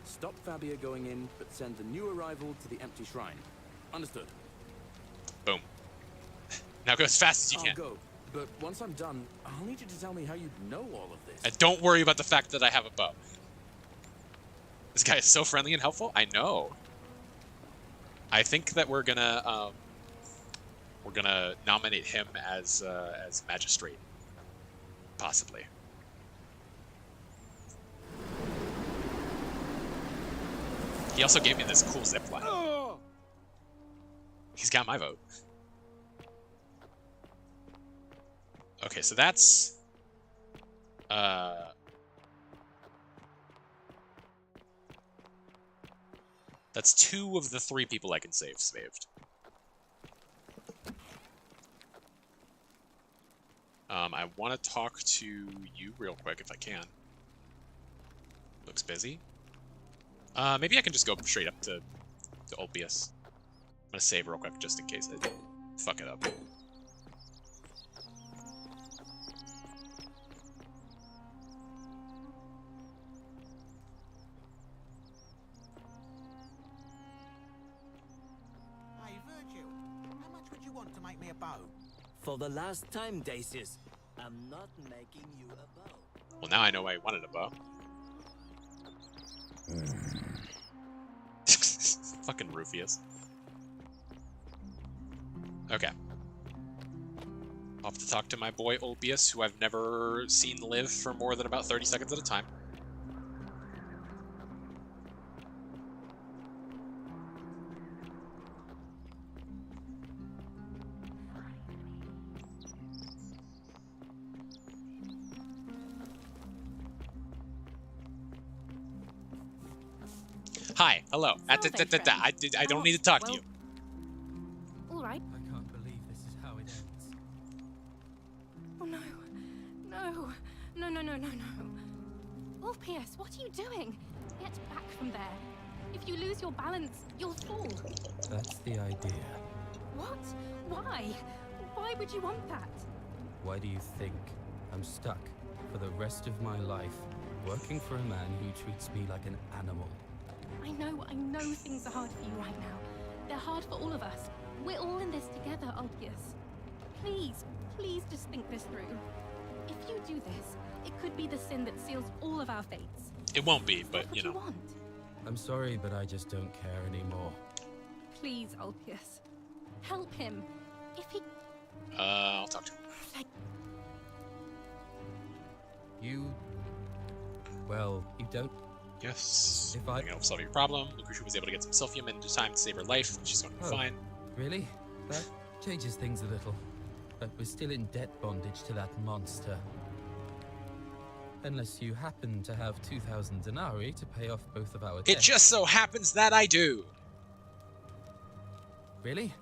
Stop Fabia going in, but send the new arrival to the empty shrine. Understood. Boom. Now go as fast as you can. I'll go, but once I'm done, I'll need you to tell me how you know all of this. And don't worry about the fact that I have a bow. This guy is so friendly and helpful. I know. I think that we're gonna nominate him as magistrate, possibly. He also gave me this cool zipline. Oh! He's got my vote. Okay, so that's two of the 3 people I can save saved. I want to talk to you real quick if I can. Looks busy. Maybe I can just go straight up to Ulpius. I'm gonna save real quick just in case I fuck it up. Hey, Virgil, how much would you want to make me a bow? For the last time, Dacius, I'm not making you a bow. Well, now I know why he wanted a bow. Fucking Rufius. Okay. I'll have to talk to my boy Ulpius, who I've never seen live for more than about 30 seconds at a time. Hi, hello. I don't need to talk to you. All right. I can't believe this is how it ends. Oh no. No. No, no, no, no, no. Ulpius, what are you doing? Get back from there. If you lose your balance, you'll fall. That's the idea. What? Why? Why would you want that? Why do you think I'm stuck for the rest of my life working for a man who treats me like an animal? I know things are hard for you right now. They're hard for all of us. We're all in this together, Ulpius. Please just think this through. If you do this, it could be the sin that seals all of our fates. It won't be, but you know. Want? I'm sorry, but I just don't care anymore. Please, Ulpius. Help him. If he... I'll talk to him. Well, you don't... Yes. I can help solve your problem. Lucretia was able to get some Silphium in time to save her life. She's going to be fine. Really? That changes things a little. But we're still in debt bondage to that monster. Unless you happen to have 2,000 denarii to pay off both of our debts. It just so happens that I do. Really?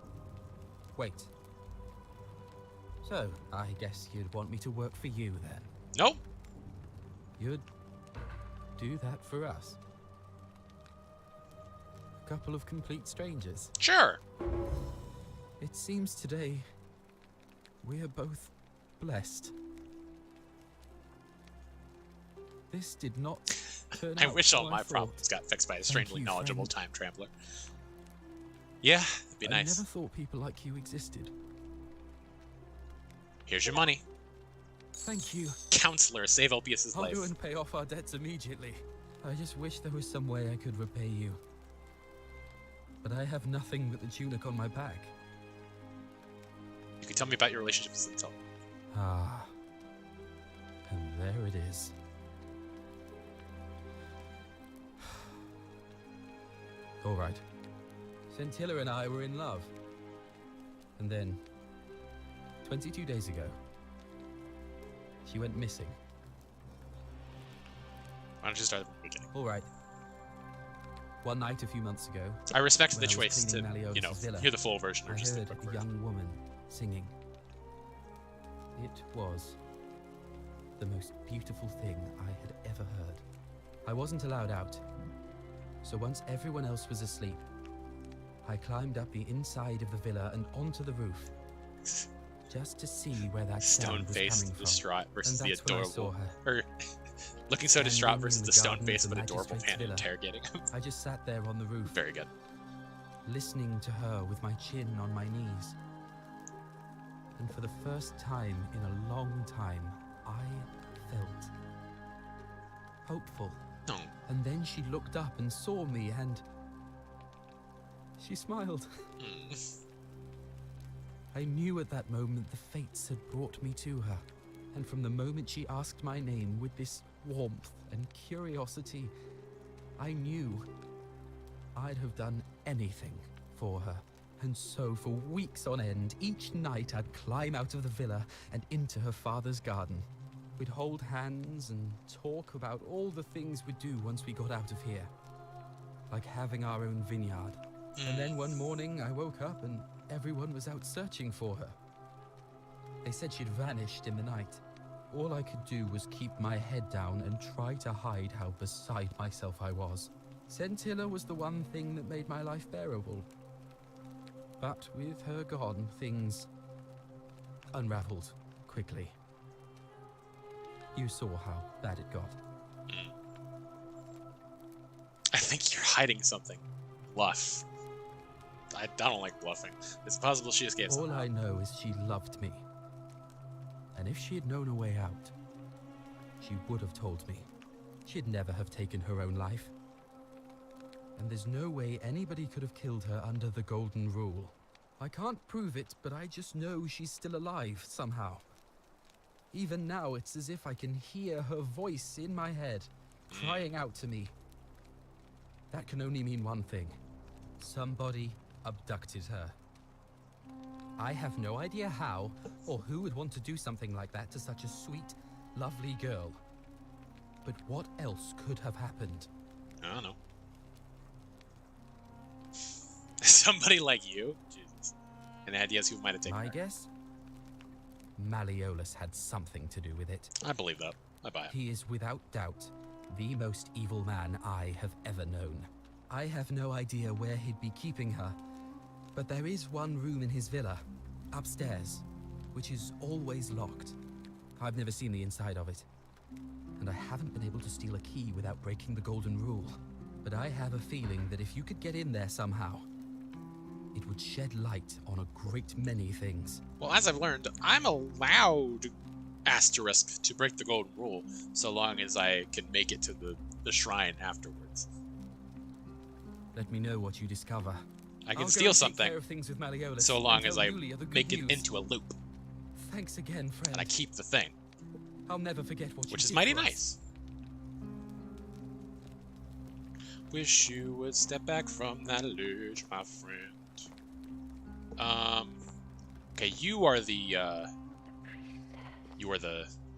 Wait. So, I guess you'd want me to work for you then? Nope. You'd do that for us? A couple of complete strangers? Sure. It seems today we are both blessed. This did not turn out I wish all how my I problems got fixed by a Thank strangely you, knowledgeable friend. time traveler. Yeah, it'd be I nice. never thought people like you existed. Here's your money. Thank you. Counselor, save Elpias's I'll life. go and pay off our debts immediately. I just wish there was some way I could repay you. But I have nothing but the tunic on my back. You can tell me about your relationship with Sintel. Ah. And there it is. All right. Scintilla and I were in love. And then, 22 days ago, she went missing. Why don't you start at the beginning? All right. One night a few months ago, I respect when the I was choice to, cleaning you know, Malleolus' villa, hear the full version or I just the heard quick a version. young woman singing. It was the most beautiful thing I had ever heard. I wasn't allowed out, so once everyone else was asleep, I climbed up the inside of the villa and onto the roof, just to see where that sound was coming Stone-faced, from. distraught versus And the that's when I saw adorable, her. or looking so distraught Standing versus in the garden of stone-faced the but adorable magistrate's man villa. interrogating him. I just sat there on the roof. Very good. Listening to her with my chin on my knees. And for the first time in a long time, I felt hopeful. No. And then she looked up and saw me and she smiled. I knew at that moment the fates had brought me to her. And from the moment she asked my name with this warmth and curiosity, I knew I'd have done anything for her. And so for weeks on end, each night I'd climb out of the villa and into her father's garden. We'd hold hands and talk about all the things we'd do once we got out of here. Like having our own vineyard. And then one morning I woke up and everyone was out searching for her. They said she'd vanished in the night. All I could do was keep my head down and try to hide how beside myself I was. Scintilla was the one thing that made my life bearable. But with her gone, things unraveled quickly. You saw how bad it got. I think you're hiding something. Bluff. I don't like bluffing. It's possible she escaped All somehow. I know is she loved me. And if she had known a way out, she would have told me. She'd never have taken her own life. And there's no way anybody could have killed her under the Golden Rule. I can't prove it, but I just know she's still alive somehow. Even now, it's as if I can hear her voice in my head, crying out to me. That can only mean one thing. Somebody abducted her. I have no idea how, or who would want to do something like that to such a sweet, lovely girl. But what else could have happened? I don't know. Somebody like you? Jesus. Any ideas who might have taken My her? guess? Malleolus had something to do with it. I believe that. I buy it. He is without doubt the most evil man I have ever known. I have no idea where he'd be keeping her, but there is one room in his villa, upstairs, which is always locked. I've never seen the inside of it, and I haven't been able to steal a key without breaking the Golden Rule. But I have a feeling that if you could get in there somehow, it would shed light on a great many things. Well, as I've learned, I'm allowed asterisk to break the Golden Rule so long as I can make it to the shrine afterwards. Let me know what you discover. I can I'll go steal and take something care of things with Malleolus so long and as tell I Yulia the good make it news. into a loop Thanks again, friend. and I keep the thing, I'll never forget what you which is did mighty for us. nice. Wish you would step back from that ledge, my friend. Okay, you are the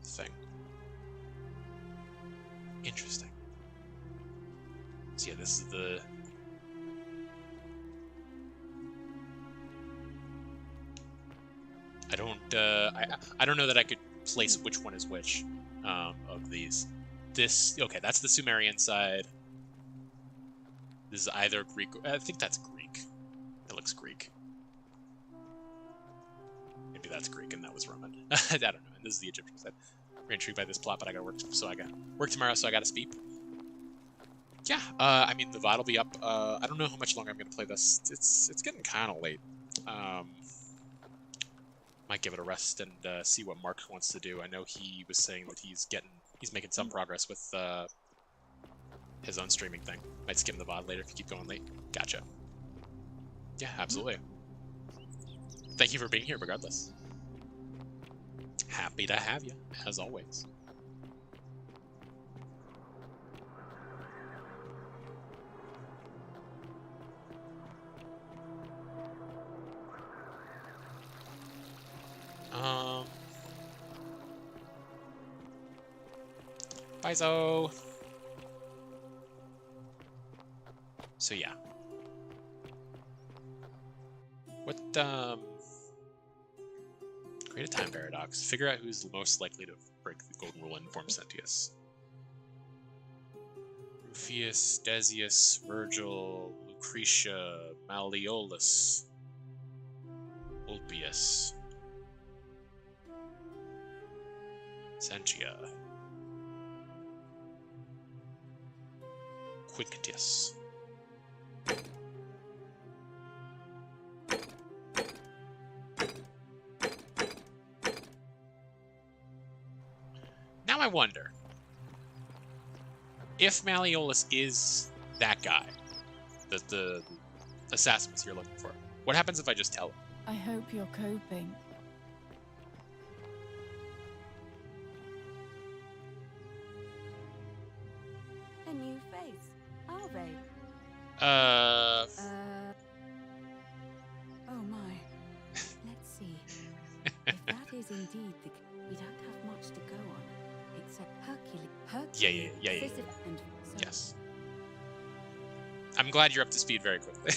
thing. Interesting. So yeah, this is the... I don't know that I could place which one is which of these. This, okay, that's the Sumerian side. This is either Greek, I think that's Greek. It looks Greek. Maybe that's Greek and that was Roman. I don't know. And this is the Egyptian side. We're intrigued by this plot, but I gotta work, so I gotta work tomorrow, so I gotta speak. Yeah, I mean, the VOD will be up. I don't know how much longer I'm gonna play this. It's getting kind of late. Might give it a rest and see what Mark wants to do. I know he was saying that he's making some progress with his own streaming thing. Might skim the VOD later if you keep going late. Gotcha. Yeah, absolutely. Thank you for being here, regardless. Happy to have you, as always. Bye-zo. So yeah. What, create a time paradox. Figure out who's most likely to break the golden rule and inform Sentius. Rufius, Decius, Virgil, Lucretia, Malleolus, Ulpius, Sentia, Quictius. Now I wonder if Malleolus is that guy, the assassin you're looking for. What happens if I just tell him? I hope you're coping. A new face, are they? Oh my. Let's see. If that is indeed the case, we don't have much to go on, except Hercules. Yeah. Sisyphus, and so Yes. I'm glad you're up to speed very quickly.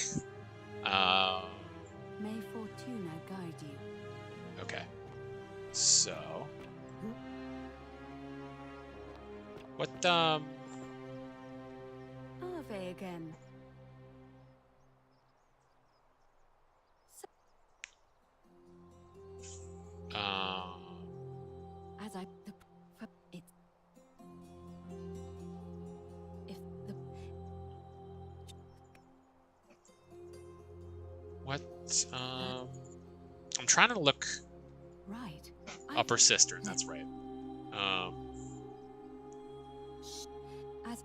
May Fortuna guide you. Okay. So. What, Are they again? As I it if the what, I'm trying to look right. up her sister, that's right. As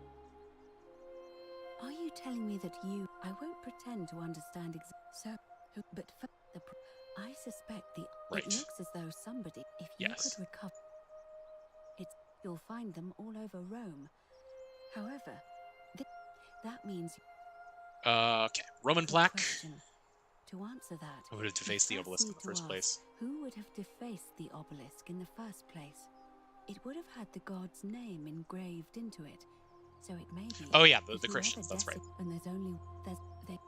are you telling me that you? I won't pretend to understand so, but for the I suspect the Right. it looks as though somebody, if you Yes. could recover, you'll find them all over Rome. However, that means Okay. Roman plaque. question. To answer that, Who would have defaced the you first obelisk in need the to first ask, place? Who would have defaced the obelisk in the first place? It would have had the god's name engraved into it, so it may be. Oh, yeah, the if Christians, whoever that's right. And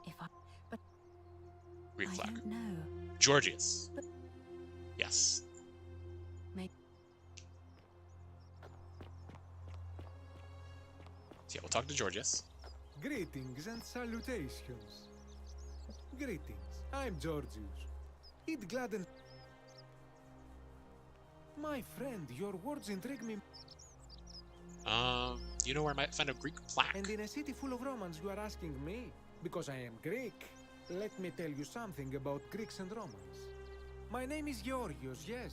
if I, but Greek I flag. don't know. Georgius. But Yes. So yeah, we'll talk to Georgius. Greetings and salutations. Greetings, I'm Georgius. It gladdens... My friend, your words intrigue me. You know where I might find a Greek plaque? And in a city full of Romans, you are asking me? Because I am Greek. Let me tell you something about Greeks and Romans. My name is Georgios, yes.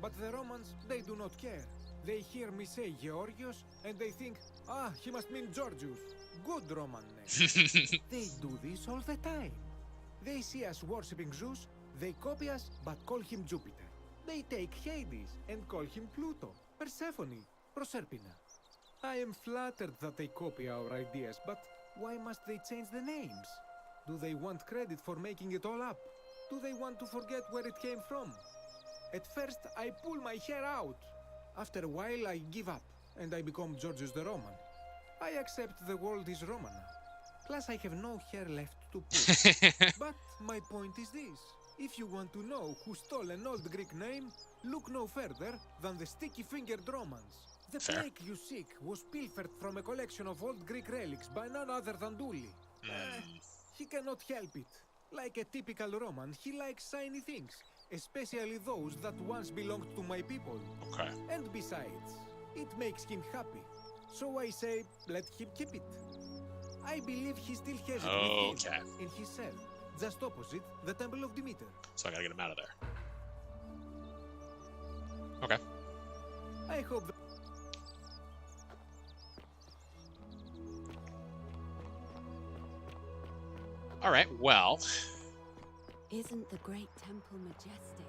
But the Romans, they do not care. They hear me say Georgios, and they think, ah, he must mean Georgius. Good Roman name. They do this all the time. They see us worshipping Zeus, they copy us, but call him Jupiter. They take Hades and call him Pluto, Persephone, Proserpina. I am flattered that they copy our ideas, but why must they change the names? Do they want credit for making it all up? Do they want to forget where it came from? At first, I pull my hair out. After a while, I give up, and I become Georgius the Roman. I accept the world is Roman now. Plus, I have no hair left to pull. But my point is this. If you want to know who stole an old Greek name, look no further than the sticky-fingered Romans. The plaque you seek was pilfered from a collection of old Greek relics by none other than Dully. He cannot help it. Like a typical Roman, he likes shiny things, especially those that once belonged to my people. Okay. And besides, it makes him happy. So I say, let him keep it. I believe he still has it with him in his cell, just opposite the Temple of Demeter. So I gotta get him out of there. Okay. I hope that... All right. Well. Isn't the great temple majestic?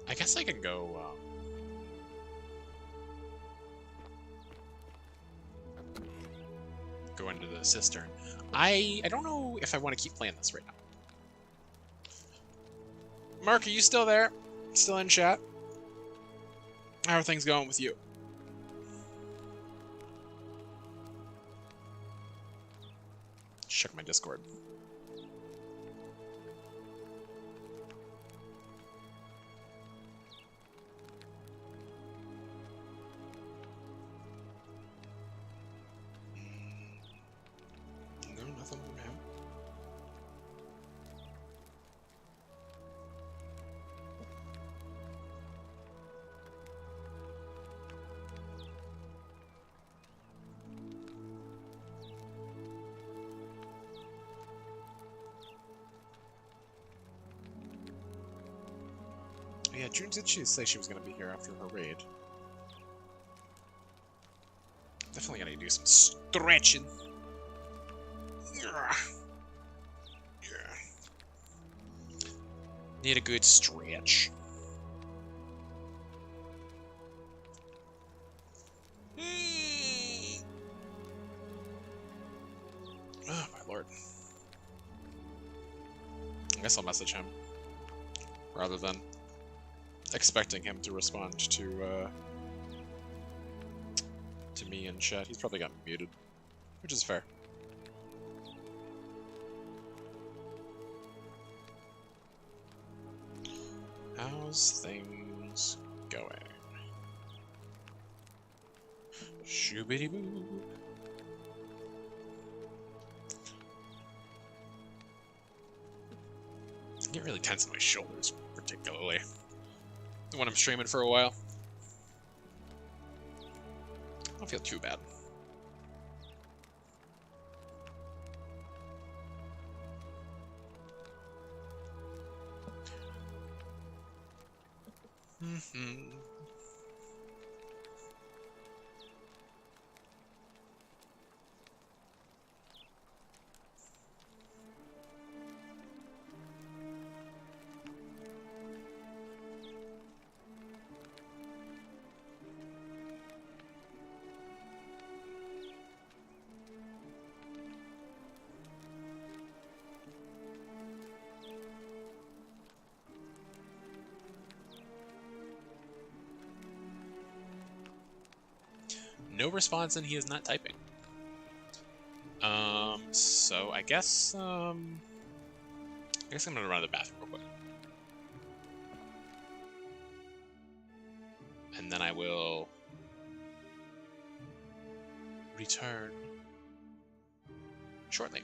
I guess I can go. Go into the cistern. I don't know if I want to keep playing this right now. Mark, are you still there? Still in chat? How are things going with you? Check my Discord. No, nothing from him. Yeah, June did say she was going to be here after her raid. Definitely going to do some stretching. Yeah. Need a good stretch. Oh, my lord. I guess I'll message him rather than expecting him to respond to me in chat. He's probably got me muted, which is fair. How's things going? Shoobity boo. I get really tense in my shoulders, particularly when I'm streaming for a while. I don't feel too bad. No response, and he is not typing. So I guess I'm gonna run to the bathroom real quick. And then I will return shortly.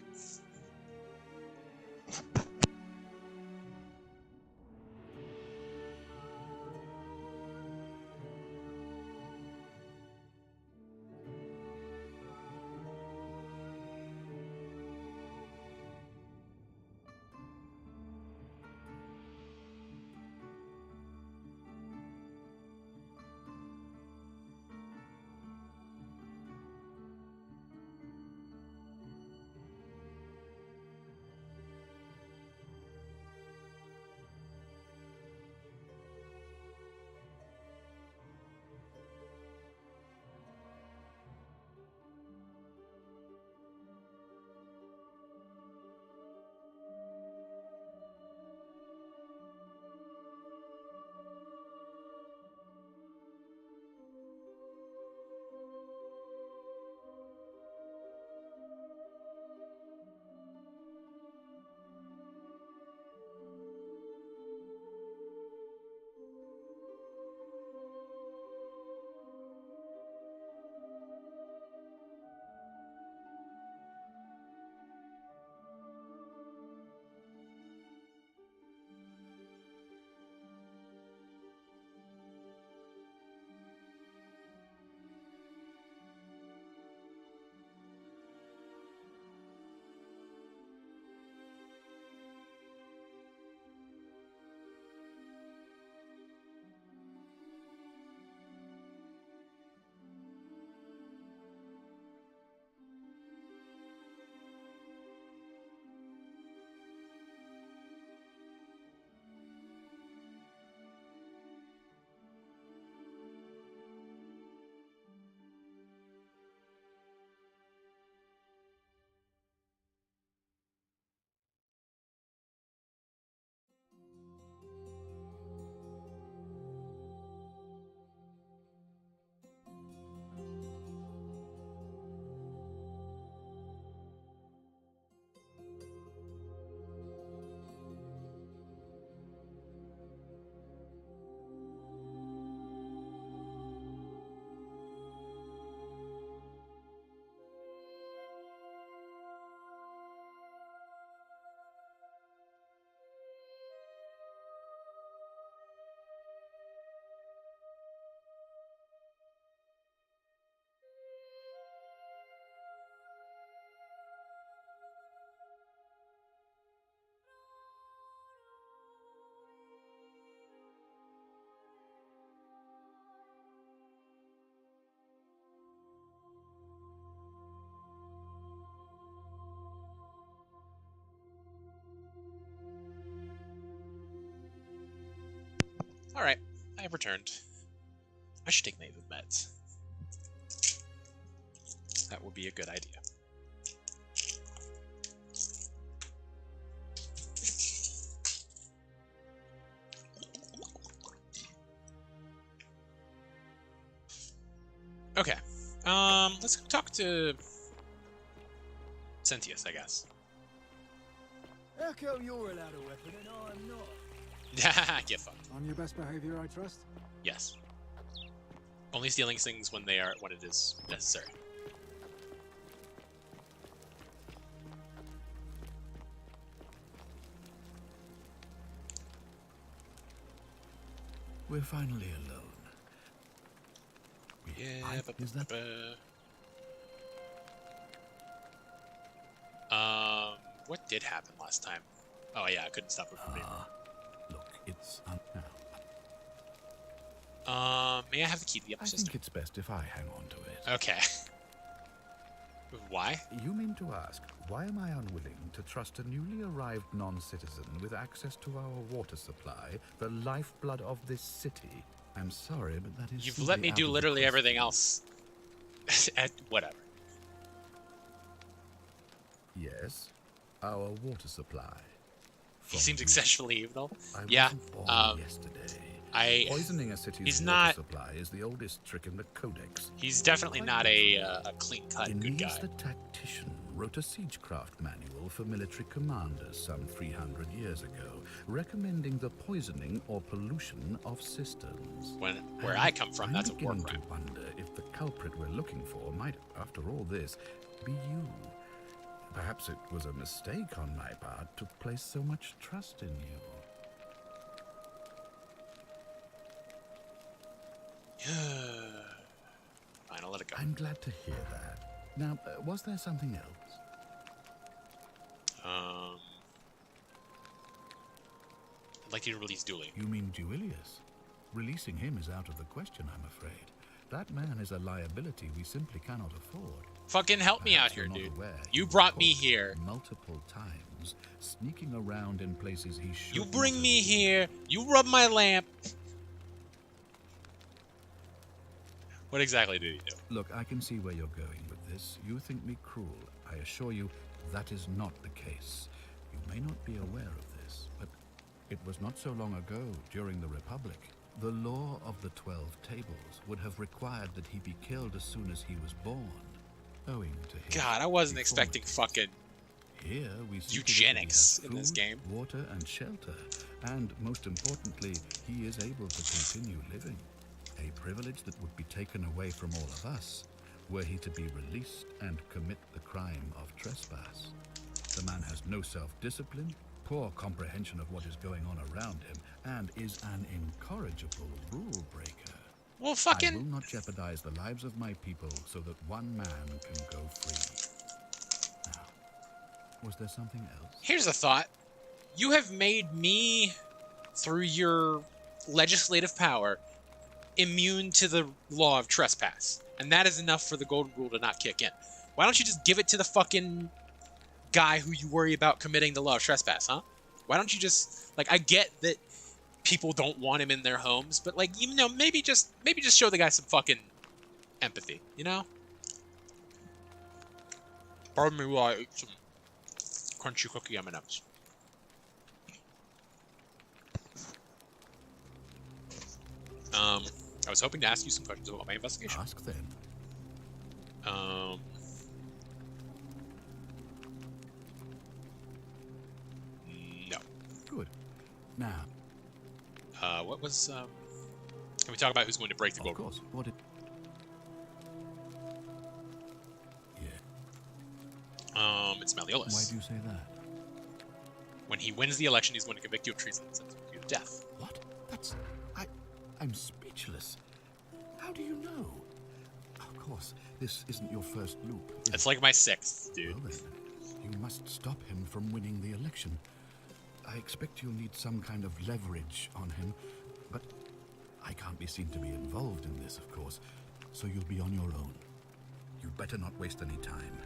Alright, I have returned. I should take Maven meds. That would be a good idea. Okay. Let's go talk to Sentius, I guess. How come you're allowed a weapon and I'm not? Get fucked. On your best behavior, I trust? Yes. Only stealing things when it is necessary. We're finally alone. Yeah, is that... what did happen last time? Oh yeah, I couldn't stop it from being. Look, it's... May I have the key to the upper I system? think it's best if I hang on to it. Okay. Why? You mean to ask, why am I unwilling to trust a newly arrived non-citizen with access to our water supply, the lifeblood of this city? I'm sorry, but that is... You've let me do literally everything else. Whatever. Yes, our water supply. He seems exceptionally evil. I Yeah. wasn't born yesterday. Poisoning a city's water supply is the oldest trick in the Codex. He's definitely not a clean-cut good guy. Aeneas the Tactician wrote a siegecraft manual for military commanders some 300 years ago, recommending the poisoning or pollution of cisterns. Where I come from, that's a war crime. I'm crime. beginning to wonder if the culprit we're looking for might, after all this, be you. Perhaps it was a mistake on my part to place so much trust in you. Fine, I'll let it go. I'm glad to hear that. Now, was there something else? I'd like you to release Dooley. You mean Duilius? Releasing him is out of the question, I'm afraid. That man is a liability we simply cannot afford. Fucking help me out Perhaps here, you're not dude. aware You he brought was me caught here. multiple times, sneaking around in places he should You not bring have me been. here. You rub my lamp. What exactly did he do? Look, I can see where you're going with this. You think me cruel. I assure you that is not the case. You may not be aware of this, but it was not so long ago, during the Republic, the law of the 12 Tables would have required that he be killed as soon as he was born, owing to his God, I wasn't deformity. expecting fucking Here we see eugenics that he in has this food, game. water and shelter, and most importantly, he is able to continue living. A privilege that would be taken away from all of us were he to be released and commit the crime of trespass. The man has no self-discipline, poor comprehension of what is going on around him, and is an incorrigible rule breaker. Well, fucking... I will not jeopardize the lives of my people so that one man can go free. Now, was there something else? Here's a thought. You have made me, through your legislative power, immune to the law of trespass. And that is enough for the golden rule to not kick in. Why don't you just give it to the fucking guy who you worry about committing the law of trespass, huh? Why don't you just... Like, I get that people don't want him in their homes, but, like, you know, maybe just show the guy some fucking empathy, you know? Pardon me while I eat some crunchy cookie M&Ms. I was hoping to ask you some questions about my investigation. Ask then. No. Good. Now. What was, Can we talk about who's going to break the golden rule? Of course. What did... It's Malleolus. Why do you say that? When he wins the election, he's going to convict you of treason and sentence you to death. What? That's... I'm speechless. How do you know? Of course, this isn't your first loop. It's like my sixth, dude. Well then, you must stop him from winning the election. I expect you'll need some kind of leverage on him, but I can't be seen to be involved in this, of course, so you'll be on your own. You'd better not waste any time,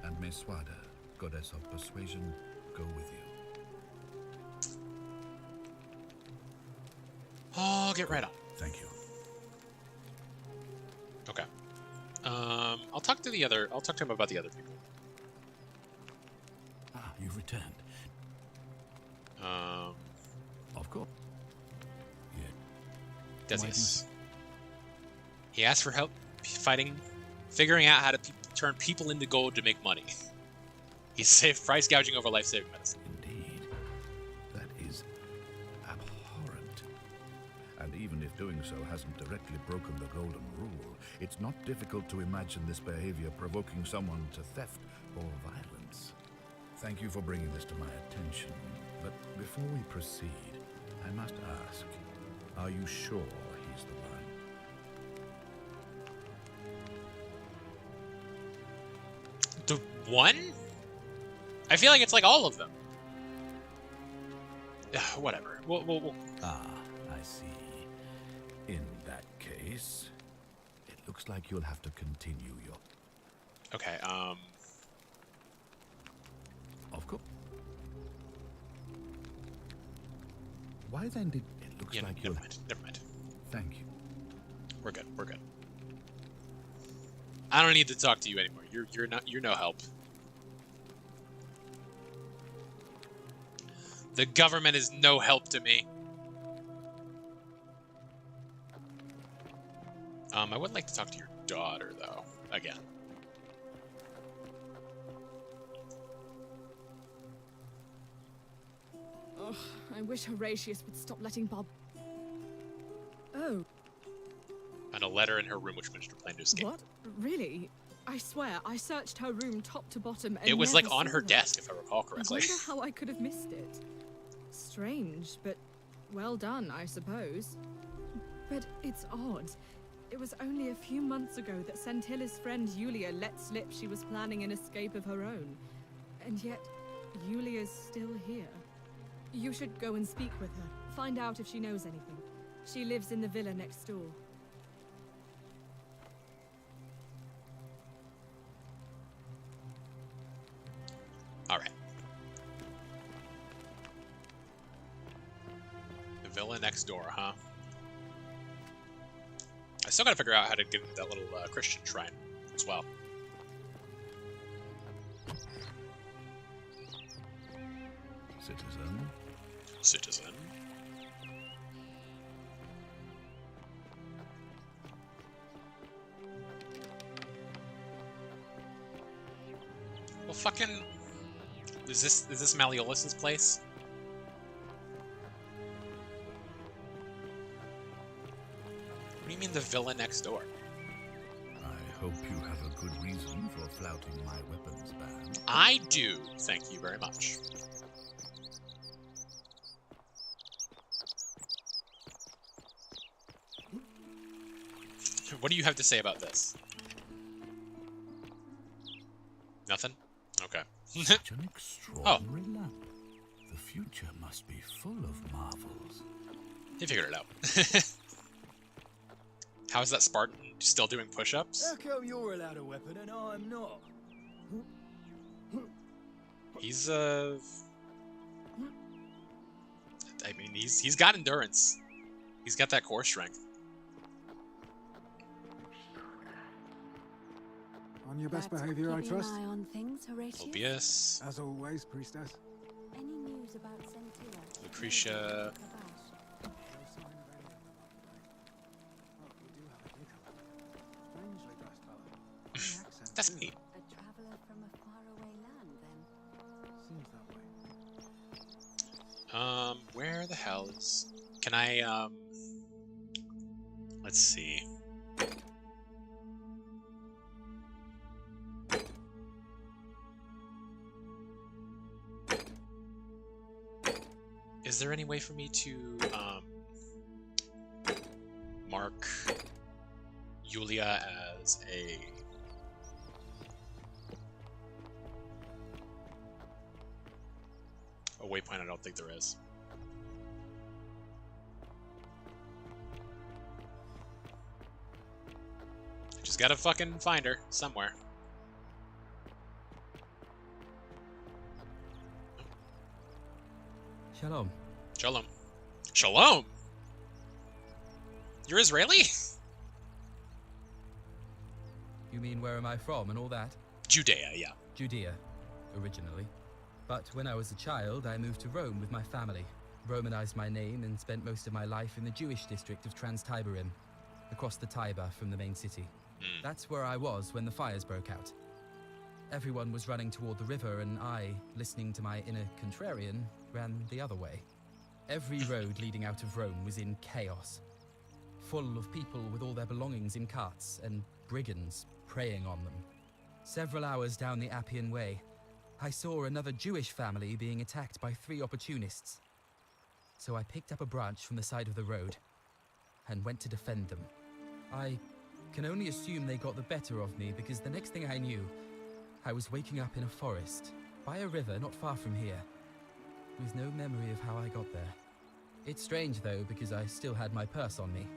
and may Swada, goddess of persuasion, go with you. I'll get right on. Thank you. Okay. I'll talk to him about the other people. Ah, you've returned. Of course. Yeah. Decius. He asked for help figuring out how to turn people into gold to make money. He's safe price gouging over life-saving medicine. Indeed. That is abhorrent. And even if doing so hasn't directly broken the golden rule, it's not difficult to imagine this behavior provoking someone to theft or violence. Thank you for bringing this to my attention. But before we proceed, I must ask, are you sure he's the one? The one? I feel like it's like all of them. Whatever. We'll... Ah, I see. In that case, it looks like you'll have to continue your... Okay, Of course. Why then did it looks like you'll... Never mind. Thank you. We're good. I don't need to talk to you anymore. You're no help. The government is no help to me. I would like to talk to your daughter, though. Again. Ugh, I wish Horatius would stop letting Bob... Oh. And a letter in her room which mentioned her plan to escape. What? Really? I swear, I searched her room top to bottom and It was never like on saw her that. desk, if I recall correctly. I wonder how I could have missed it. Strange, but well done, I suppose. But it's odd. It was only a few months ago that Centilla's friend Yulia let slip she was planning an escape of her own. And yet, Yulia's still here. You should go and speak with her. Find out if she knows anything. She lives in the villa next door. Alright. The villa next door, huh? I still gotta figure out how to get into that little Christian shrine as well. Citizen. Well, fucking... Is this Malleolus's place? What do you mean the villa next door? I hope you have a good reason for flouting my weapons ban. I do, thank you very much. What do you have to say about this? Nothing? Okay. Such an extraordinary lamp. The future must be full of marvels. He figured it out. How's that Spartan still doing push-ups? How come you're allowed a weapon and I'm not? He's I mean, he's got endurance. He's got that core strength. On your best behavior, I trust. Keeping an eye on things, Horatius. Mobius. As always, priestess. Any news about Centilla? Lucretia. That's me. A traveler from a faraway land, then. Seems that way. Where the hell is... Can I, Let's see. Is there any way for me to, mark Yulia as a... waypoint? I don't think there is. I just gotta fucking find her somewhere. Shalom. Shalom. Shalom! You're Israeli? You mean where am I from and all that? Judea, yeah. Judea, originally. But when I was a child, I moved to Rome with my family, Romanized my name, and spent most of my life in the Jewish district of Trans-Tiberim, across the Tiber from the main city. That's where I was when the fires broke out. Everyone was running toward the river, and I, listening to my inner contrarian, ran the other way. Every road leading out of Rome was in chaos, full of people with all their belongings in carts, and brigands preying on them. Several hours down the Appian Way, I saw another Jewish family being attacked by 3 opportunists. So I picked up a branch from the side of the road and went to defend them. I can only assume they got the better of me, because the next thing I knew, I was waking up in a forest, by a river not far from here, with no memory of how I got there. It's strange though, because I still had my purse on me.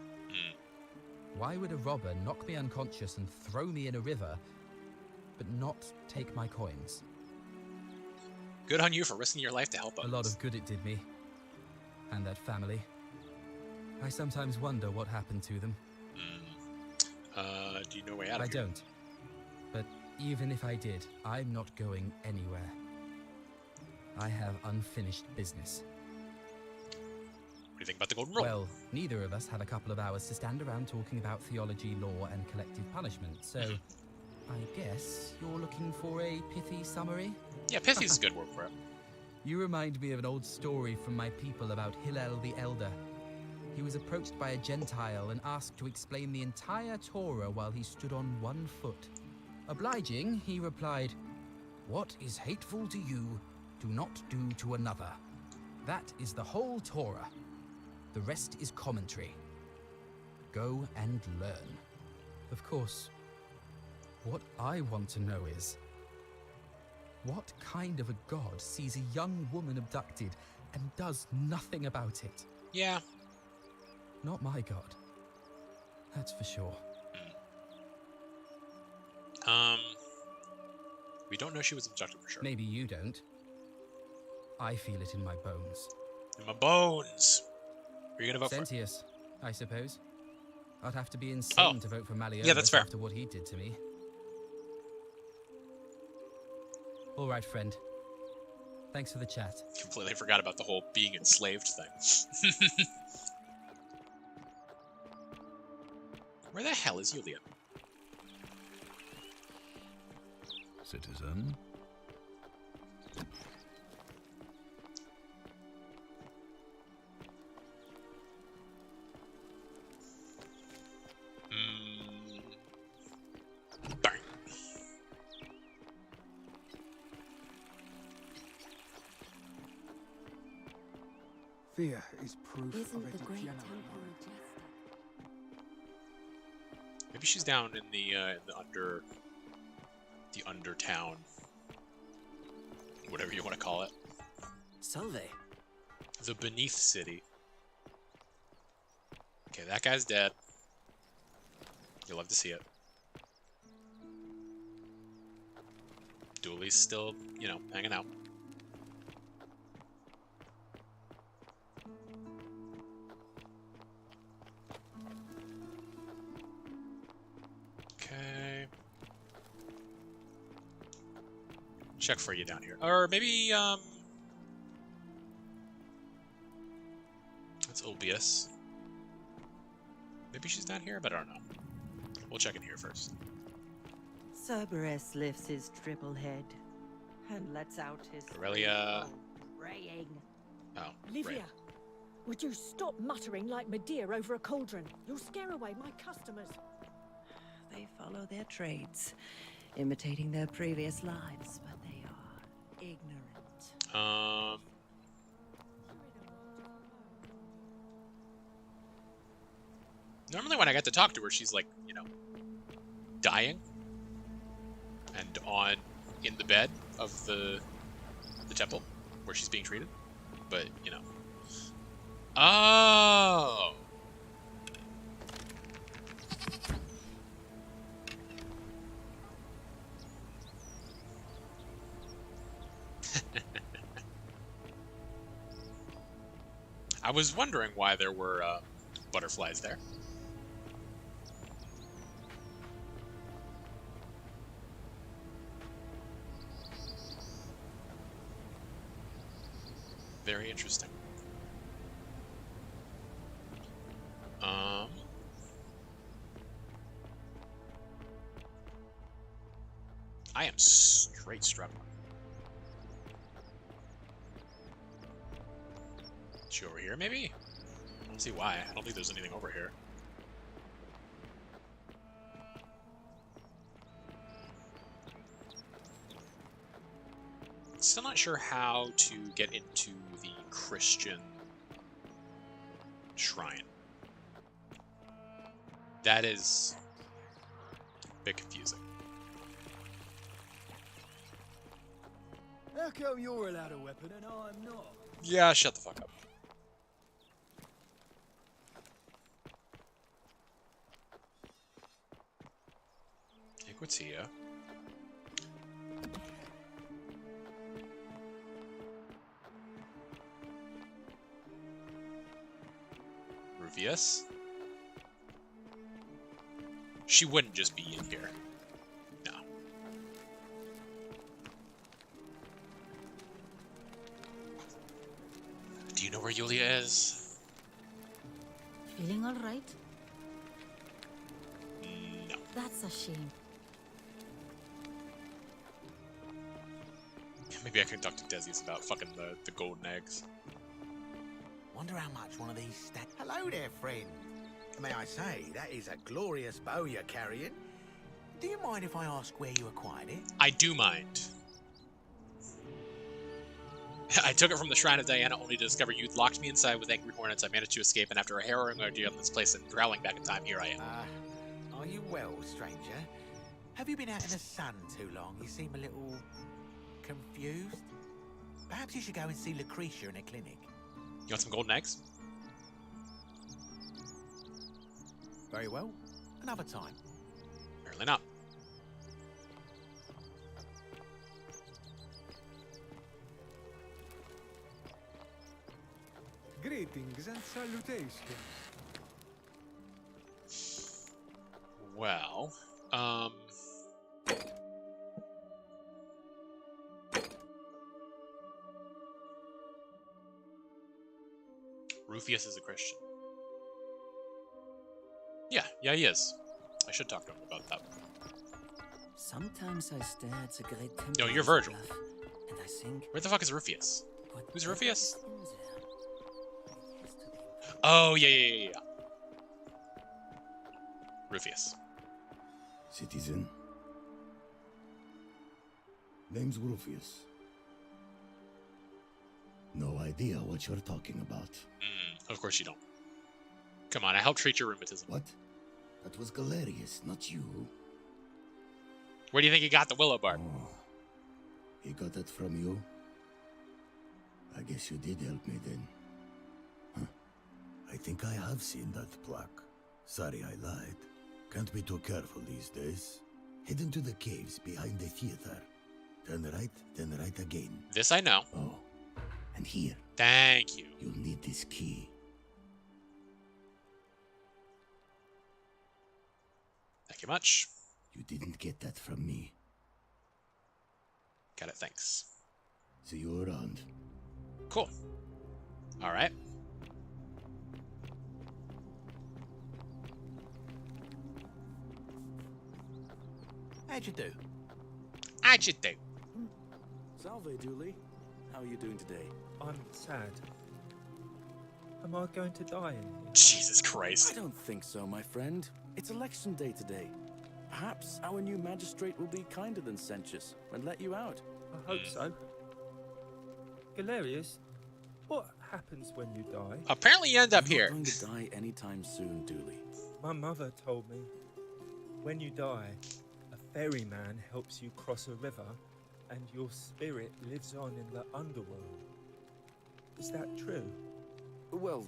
Why would a robber knock me unconscious and throw me in a river, but not take my coins? Good on you for risking your life to help us. A lot of good it did me. And that family. I sometimes wonder what happened to them. Do you know a way out of I here? don't. But even if I did, I'm not going anywhere. I have unfinished business. What do you think about the Golden Rule? Well, neither of us have a couple of hours to stand around talking about theology, law, and collective punishment, so I guess you're looking for a pithy summary? Yeah, pithy is a good word for it. You remind me of an old story from my people about Hillel the Elder. He was approached by a Gentile and asked to explain the entire Torah while he stood on 1 foot. Obliging, he replied, "What is hateful to you, do not do to another. That is the whole Torah. The rest is commentary. Go and learn." Of course, what I want to know is, what kind of a god sees a young woman abducted and does nothing about it? Yeah. Not my god. That's for sure. We don't know she was abducted for sure. Maybe you don't. I feel it in my bones. In my bones. Are you gonna vote Sentius, I suppose. I'd have to be insane to vote for Malleolus Yeah, that's fair. after what he did to me. All right, friend. Thanks for the chat. Completely forgot about the whole being enslaved thing. Where the hell is Yulia? Citizen. Bang. Fear is proof Isn't of a the great degenerate temple mind. majestic? Maybe she's down in the undertown, whatever you want to call it. Salve. The Beneath City. Okay, that guy's dead. You'll love to see it. Dooley's still, you know, hanging out. Okay. Check for you down here. Or maybe, that's obvious. Maybe she's down here, but I don't know. We'll check in here first. Cerberus lifts his triple head and lets out his Aurelia. braying. Oh, Livia, right. would you stop muttering like Medea over a cauldron? You'll scare away my customers. They follow their trades, imitating their previous lives, but they are ignorant. Normally when I get to talk to her, she's like, you know, dying. And in the bed of the temple where she's being treated. But, you know. Oh! I was wondering why there were butterflies there. Very interesting. I am straight struggling. Is she over here, maybe? I don't see why. I don't think there's anything over here. Still not sure how to get into the Christian shrine. That is a bit confusing. How come you're allowed a weapon and I'm not? Yeah, shut the fuck up. Equitia. Ruvius. She wouldn't just be in here. No. Do you know where Yulia is? Feeling all right? No. That's a shame. Maybe I can talk to Desi's about fucking the golden eggs. Wonder how much one of these Hello there, friend. May I say, that is a glorious bow you're carrying. Do you mind if I ask where you acquired it? I do mind. I took it from the Shrine of Diana only to discover you'd locked me inside with angry hornets. I managed to escape, and after a harrowing ordeal in this place and traveling back in time, here I am. Are you well, stranger? Have you been out in the sun too long? You seem a little confused. Perhaps you should go and see Lucretia in a clinic. You want some golden eggs? Very well. Another time. Apparently not. Greetings and salutations. Well, Rufius is a Christian. Yeah, he is. I should talk to him about that. Sometimes I stare at the great temple. No, you're Virgil. And I think, Where the fuck is Rufius? Who's Rufius? in there? Oh, yeah. Rufius. Citizen. Name's Rufius. No idea what you're talking about. Of course you don't. Come on, I helped treat your rheumatism. What? That was Galerius, not you. Where do you think he got the willow bark? Oh, he got that from you? I guess you did help me then. Huh. I think I have seen that plaque. Sorry I lied. Can't be too careful these days. Head into the caves behind the theater. Turn right, then right again. This I know. Oh, and here. Thank you. You'll need this key. Thank you much. You didn't get that from me. Got it, thanks. See you around. Cool. Alright. How'd you do? How'd you do? Salve, Dooley. How are you doing today? I'm sad. Am I going to die in here? Jesus Christ. I don't think so, my friend. It's election day today. Perhaps our new magistrate will be kinder than Sentius and let you out. I hope so. Galerius, what happens when you die? Apparently you end up here. You're not going to die anytime soon, Dooley. My mother told me, when you die, a ferryman helps you cross a river and your spirit lives on in the underworld. Is that true? Well,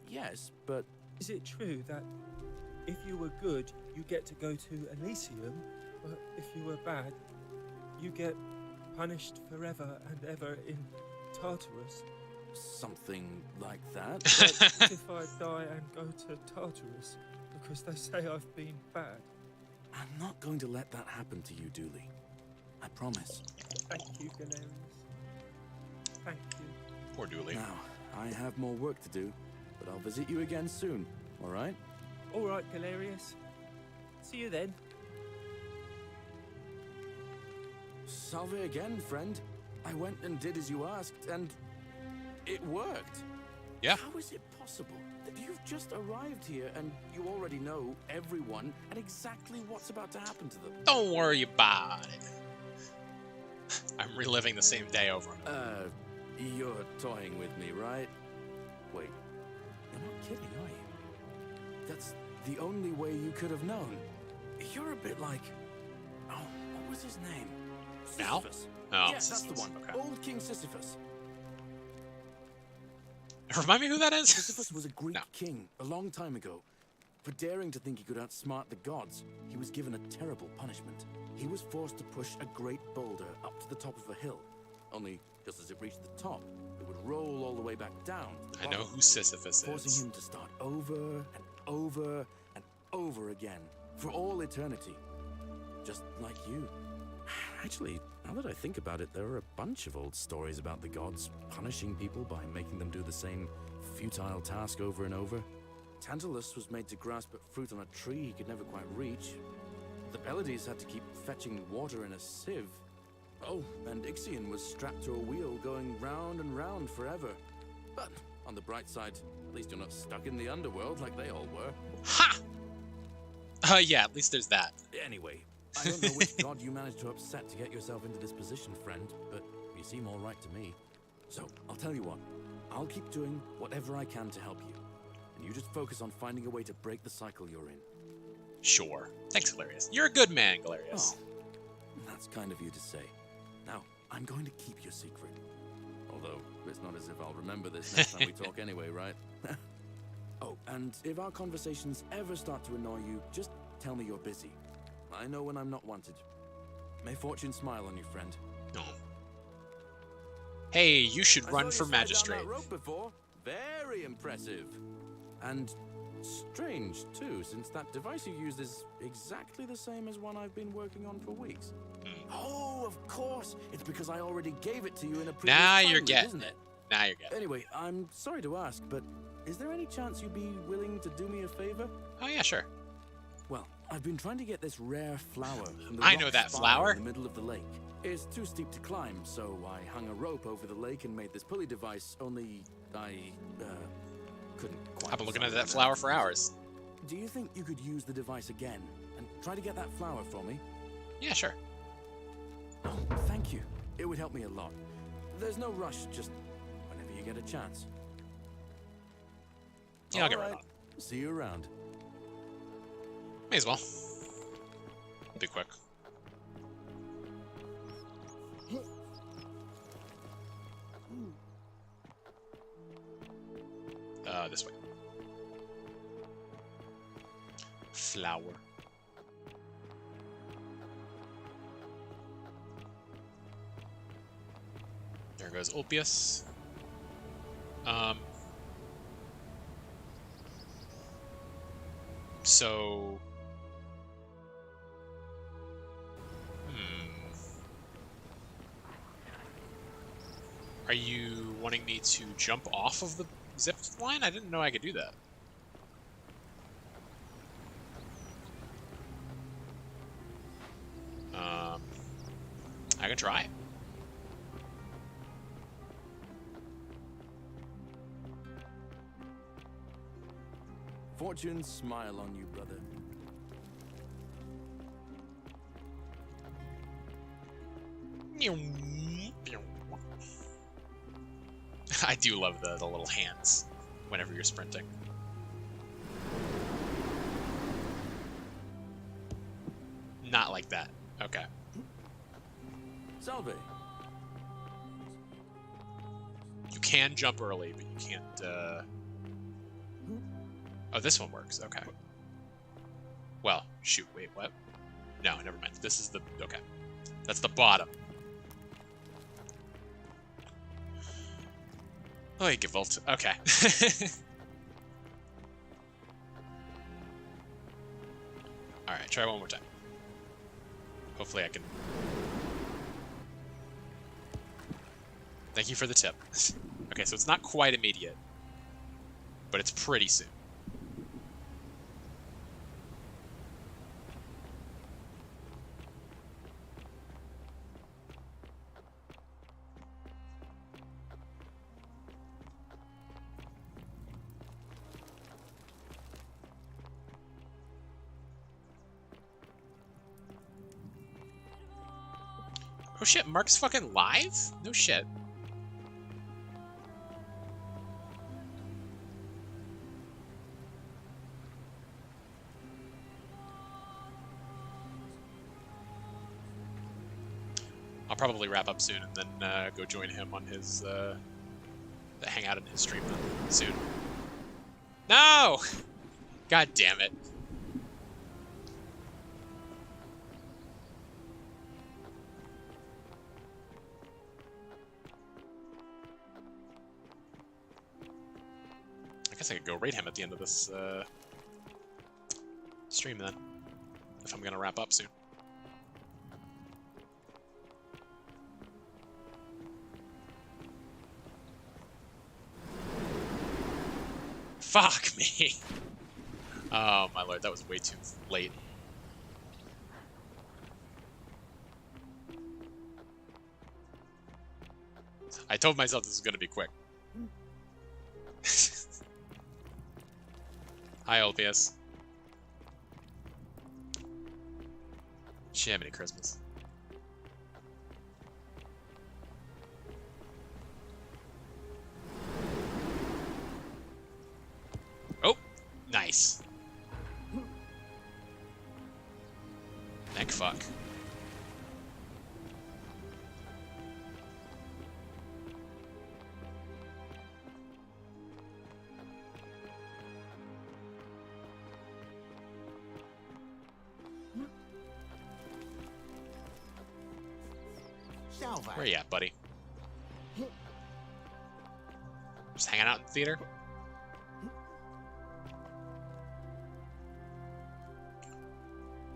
yes, but... Is it true that if you were good, you get to go to Elysium, but if you were bad, you get punished forever and ever in Tartarus? Something like that. What if I die and go to Tartarus because they say I've been bad? I'm not going to let that happen to you, Dooley. I promise. Thank you, Galerius. Thank you. Poor Dooley. Now, I have more work to do, but I'll visit you again soon, alright? All right, Galerius. See you then. Salve again, friend. I went and did as you asked, and it worked. Yeah. How is it possible that you've just arrived here and you already know everyone and exactly what's about to happen to them? Don't worry about it. I'm reliving the same day over. You're toying with me, right? Wait, you're not kidding, are you? That's the only way you could have known. You're a bit like... Oh, what was his name? Al? Sisyphus. Oh, yes, that's the Sisyphus. one. Okay. Old King Sisyphus. Remind me who that is? Sisyphus was a Greek king a long time ago. For daring to think he could outsmart the gods, he was given a terrible punishment. He was forced to push a great boulder up to the top of a hill. Only, just as it reached the top, it would roll all the way back down. I know who Sisyphus is. Forcing him to start over and over and over again, for all eternity. Just like you. Actually, now that I think about it, there are a bunch of old stories about the gods punishing people by making them do the same futile task over and over. Tantalus was made to grasp at fruit on a tree he could never quite reach. The Pleiades had to keep fetching water in a sieve. Oh, and Ixion was strapped to a wheel going round and round forever. But on the bright side, at least you're not stuck in the underworld like they all were. Ha! Yeah, at least there's that. Anyway, I don't know which god you managed to upset to get yourself into this position, friend, but you seem all right to me. So, I'll tell you what. I'll keep doing whatever I can to help you. And you just focus on finding a way to break the cycle you're in. Sure. Thanks, Galerius. You're a good man, Galerius. Oh, that's kind of you to say. Now, I'm going to keep your secret. Although, it's not as if I'll remember this next time we talk anyway, right? Oh, and if our conversations ever start to annoy you, just tell me you're busy. I know when I'm not wanted. May fortune smile on you, friend. No. Hey, you should run for I magistrate. saw you slide down that rope before. Very impressive. And strange, too, since that device you used is exactly the same as one I've been working on for weeks. Oh, of course. It's because I already gave it to you in a previous Now time you're loop, getting isn't it. Now you're getting it. Anyway, I'm sorry to ask, but is there any chance you'd be willing to do me a favor? Oh, yeah, sure. Well, I've been trying to get this rare flower from the I rock know that spire flower. in the middle of the lake. It's too steep to climb, so I hung a rope over the lake and made this pulley device, only I couldn't quite... I've been looking at decide that on flower for hours. Do you think you could use the device again and try to get that flower for me? Yeah, sure. Oh, thank you. It would help me a lot. There's no rush, just whenever you get a chance. Yeah, I'll get All right right. on. See you around. May as well. Be quick. This way. Flower. There goes Ulpius. So... Are you wanting me to jump off of the zip line? I didn't know I could do that. I can try. Fortune smile on you, brother. I do love the little hands whenever you're sprinting. Not like that. Okay. Salve. You can jump early, but you can't, Oh, this one works. Okay. Well, shoot, wait, what? No, never mind. This is the... Okay. That's the bottom. Oh, you Gewalt. Okay. Alright, try one more time. Hopefully I can... Thank you for the tip. Okay, so it's not quite immediate, but it's pretty soon. Oh shit, Mark's fucking live? No shit. I'll probably wrap up soon and then go join him on his, hang out in his stream soon. No! God damn it. I guess I could go raid him at the end of this stream then, if I'm gonna wrap up soon. Fuck me! Oh my lord, that was way too late. I told myself this was gonna be quick. Hi, LPS. Jiminy Christmas. Oh, nice. Neck fuck. Where you at, buddy? Just hanging out in the theater?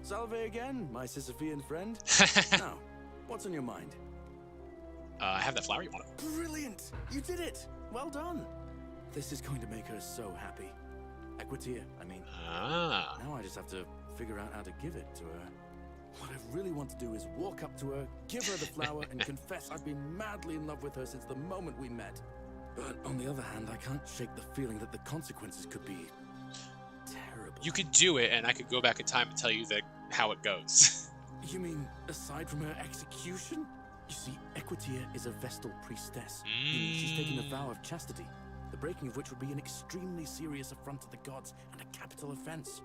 Salve again, my Sisyphean friend. Now, what's on your mind? I have that flower, you want it? Brilliant! You did it! Well done! This is going to make her so happy. Equitia, I mean. Ah. Now I just have to figure out how to give it to her. What I really want to do is walk up to her, give her the flower, and confess I've been madly in love with her since the moment we met. But on the other hand, I can't shake the feeling that the consequences could be terrible. You could do it, and I could go back in time and tell you how it goes. You mean, aside from her execution? You see, Equitia is a Vestal priestess, meaning she's taken a vow of chastity, the breaking of which would be an extremely serious affront to the gods and a capital offense.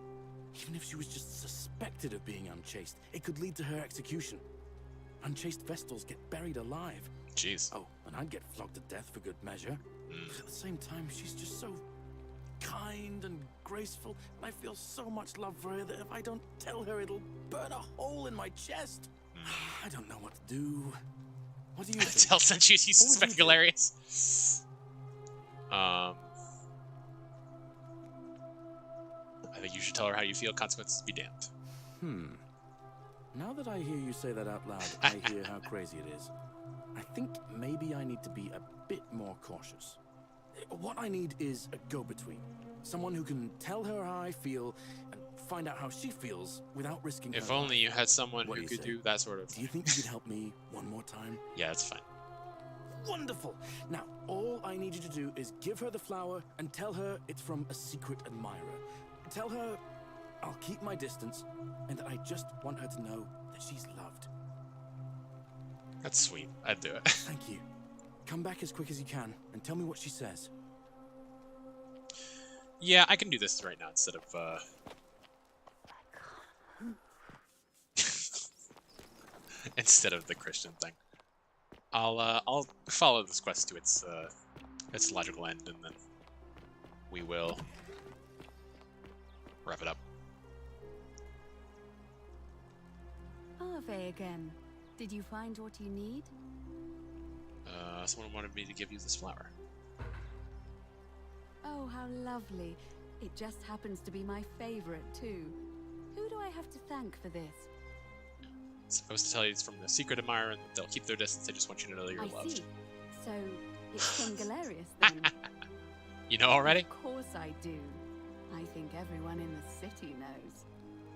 Even if she was just suspected of being unchaste, it could lead to her execution. Unchaste Vestals get buried alive. Jeez. Oh, and I'd get flogged to death for good measure. But at the same time, she's just so kind and graceful, and I feel so much love for her that if I don't tell her, it'll burn a hole in my chest. I don't know what to do. What do you think? Tell Senshi she's suspecting hilarious. I think you should tell her how you feel. Consequences be damned. Now that I hear you say that out loud, I hear how crazy it is. I think maybe I need to be a bit more cautious. What I need is a go-between. Someone who can tell her how I feel and find out how she feels without risking If her only life. you had someone What who do you could say? do that sort of Do you think you could help me one more time? Yeah, that's fine. Wonderful! Now, all I need you to do is give her the flower and tell her it's from a secret admirer. Tell her I'll keep my distance and that I just want her to know that she's loved. That's sweet. I'd do it. Thank you. Come back as quick as you can and tell me what she says. Yeah, I can do this right now instead of instead of the Christian thing. I'll follow this quest to its logical end, and then we will wrap it up. Ave again. Did you find what you need? Someone wanted me to give you this flower. Oh, how lovely. It just happens to be my favorite, too. Who do I have to thank for this? It's supposed to tell you it's from the secret admirer, and they'll keep their distance. They just want you to know that you're I loved. see. So, It's Galerius, then. You know already? Of course I do. I think everyone in the city knows.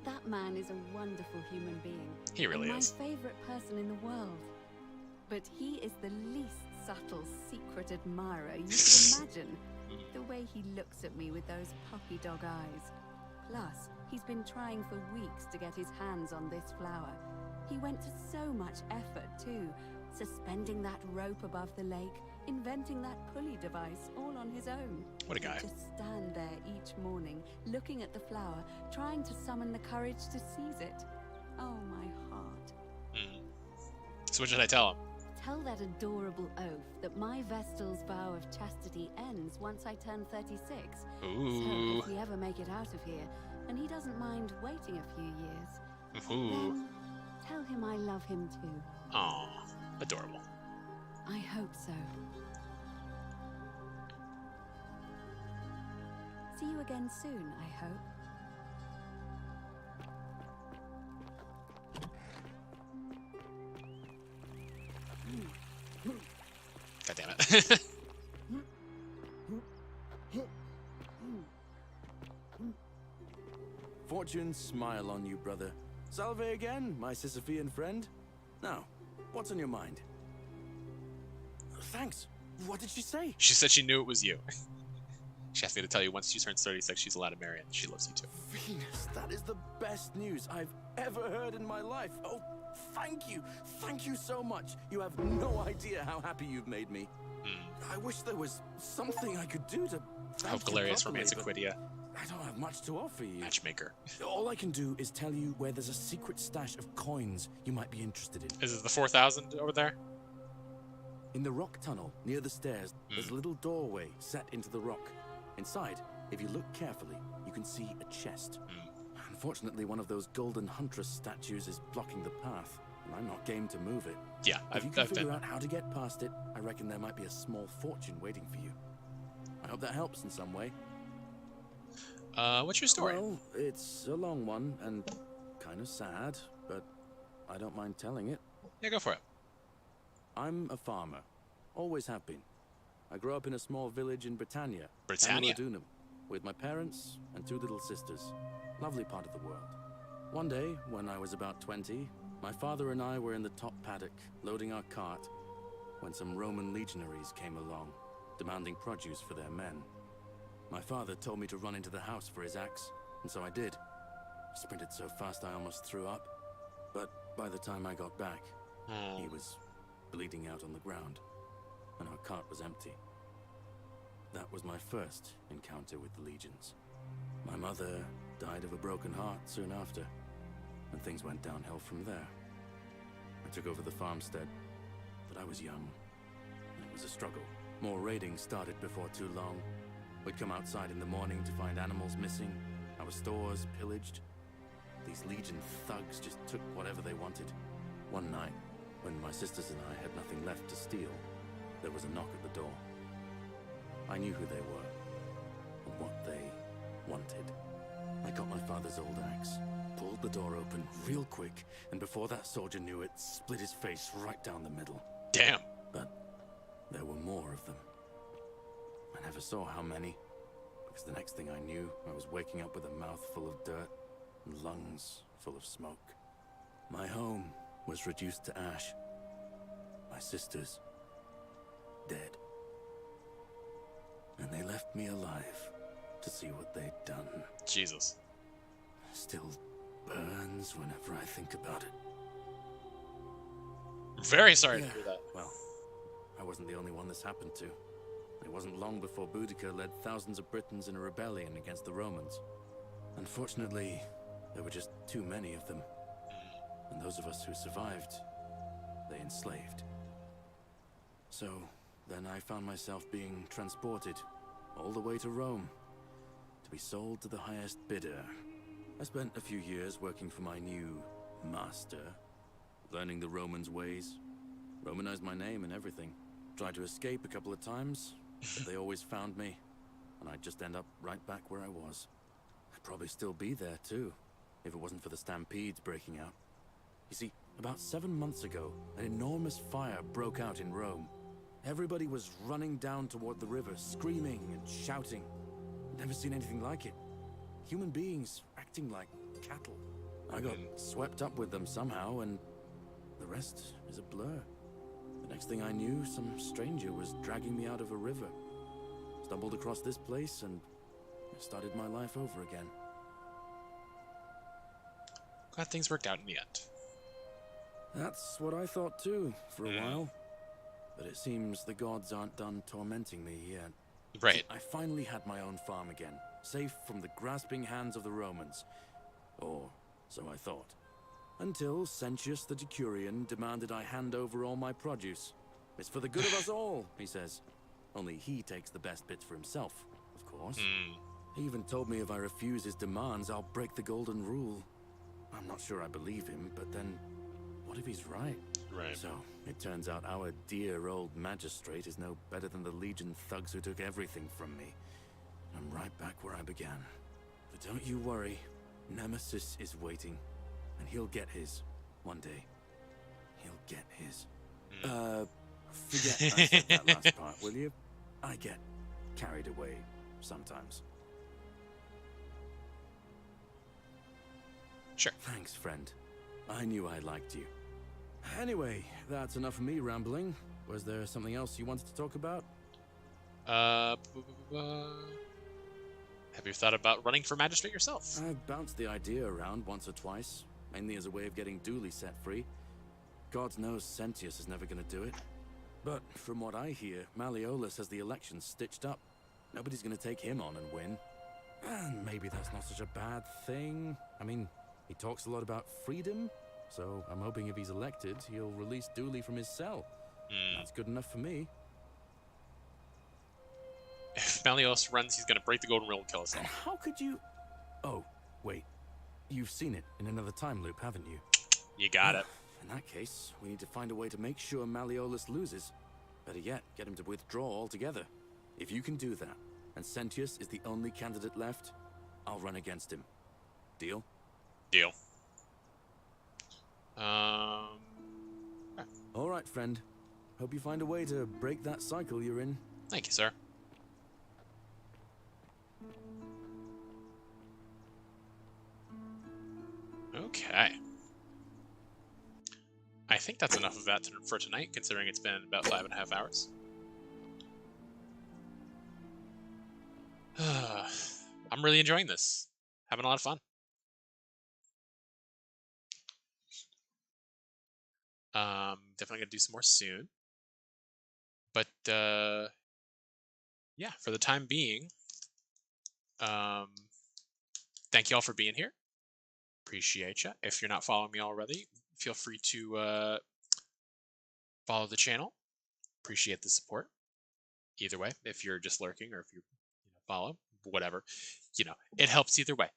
That man is a wonderful human being. He really and is. my favorite person in the world. But he is the least subtle secret admirer you could imagine. The way he looks at me with those puppy dog eyes. Plus, he's been trying for weeks to get his hands on this flower. He went to so much effort, too. Suspending that rope above the lake, inventing that pulley device all on his own. What a guy. To stand there each morning, looking at the flower, trying to summon the courage to seize it. Oh, my heart. So what should I tell him? Tell that adorable oaf that my Vestal's vow of chastity ends once I turn 36. Ooh. So if we ever make it out of here, and he doesn't mind waiting a few years, Ooh. then tell him I love him too. Aw, adorable. I hope so. See you again soon, I hope. God damn it. Fortune smile on you, brother. Salve again, my Sisyphean friend. Now, what's on your mind? Thanks. What did she say? She said she knew it was you. She asked me to tell you once she turns 36, she's allowed to marry and she loves you too. Venus, that is the best news I've ever heard in my life. Oh, thank you. Thank you so much. You have no idea how happy you've made me. I wish there was something I could do to I hope Galerius remains a but Quidia. I don't have much to offer you. Matchmaker. All I can do is tell you where there's a secret stash of coins you might be interested in. Is it the 4,000 over there? In the rock tunnel, near the stairs, there's a little doorway set into the rock. Inside, if you look carefully, you can see a chest. Unfortunately, one of those golden huntress statues is blocking the path, and I'm not game to move it. Yeah, if you can I've figure been. out how to get past it, I reckon there might be a small fortune waiting for you. I hope that helps in some way. What's your story? Well, it's a long one and kind of sad, but I don't mind telling it. Yeah, go for it. I'm a farmer. Always have been. I grew up in a small village in Britannia. Britannia? Dunham, with my parents and two little sisters. Lovely part of the world. One day, when I was about 20, my father and I were in the top paddock, loading our cart, when some Roman legionaries came along, demanding produce for their men. My father told me to run into the house for his axe, and so I did. I sprinted so fast I almost threw up, but by the time I got back, he was bleeding out on the ground, and our cart was empty. That was my first encounter with the legions. My mother died of a broken heart soon after, and things went downhill from there. I took over the farmstead, but I was young, and it was a struggle. More raiding started before too long. We'd come outside in the morning to find animals missing, our stores pillaged. These legion thugs just took whatever they wanted. One night, when my sisters and I had nothing left to steal, there was a knock at the door. I knew who they were, and what they wanted. I got my father's old axe, pulled the door open real quick, and before that soldier knew it, split his face right down the middle. Damn. But there were more of them. I never saw how many, because the next thing I knew, I was waking up with a mouth full of dirt and lungs full of smoke. My home was reduced to ash. My sisters, dead. And they left me alive to see what they'd done. Jesus. Still burns whenever I think about it. Very sorry to hear that. Well, I wasn't the only one this happened to. It wasn't long before Boudica led thousands of Britons in a rebellion against the Romans. Unfortunately, there were just too many of them. And those of us who survived, they enslaved. So, then I found myself being transported all the way to Rome to be sold to the highest bidder. I spent a few years working for my new master, learning the Romans' ways, Romanized my name and everything. Tried to escape a couple of times, but they always found me, and I'd just end up right back where I was. I'd probably still be there too, if it wasn't for the stampedes breaking out. You see, about 7 months ago, an enormous fire broke out in Rome. Everybody was running down toward the river, screaming and shouting. Never seen anything like it. Human beings acting like cattle. I got swept up with them somehow, and the rest is a blur. The next thing I knew, some stranger was dragging me out of a river. Stumbled across this place and started my life over again. Glad things worked out in the end. That's what I thought too, for a while. But it seems the gods aren't done tormenting me yet. Right. I finally had my own farm again, safe from the grasping hands of the Romans. Or so I thought. Until Sentius the Decurion demanded I hand over all my produce. It's for the good of us all, he says. Only he takes the best bits for himself, of course. He even told me if I refuse his demands, I'll break the golden rule. I'm not sure I believe him, but then, what if he's right? Right. So, it turns out our dear old magistrate is no better than the Legion thugs who took everything from me. I'm right back where I began. But don't you worry, Nemesis is waiting. And he'll get his, one day. He'll get his. Forget I said that last part, will you? I get carried away sometimes. Sure. Thanks, friend. I knew I liked you. Anyway, that's enough of me rambling. Was there something else you wanted to talk about? Have you thought about running for magistrate yourself? I've bounced the idea around once or twice, mainly as a way of getting Dooley set free. God knows Sentius is never going to do it. But from what I hear, Malleolus has the election stitched up. Nobody's going to take him on and win. And maybe that's not such a bad thing. I mean, he talks a lot about freedom, so I'm hoping if he's elected, he'll release Dooley from his cell. That's good enough for me. If Malleolus runs, he's going to break the golden rule and kill us all. And how could you... Oh, wait. You've seen it in another time loop, haven't you? You got it. In that case, we need to find a way to make sure Malleolus loses. Better yet, get him to withdraw altogether. If you can do that, and Sentius is the only candidate left, I'll run against him. Deal? Deal. All right, friend. Hope you find a way to break that cycle you're in. Thank you, sir. Okay. I think that's enough of that for tonight, considering it's been about 5.5 hours. I'm really enjoying this. Having a lot of fun. Definitely gonna do some more soon. But yeah, for the time being, thank you all for being here. Appreciate you. If you're not following me already, feel free to follow the channel. Appreciate the support. Either way, if you're just lurking or if you follow, whatever, it helps either way.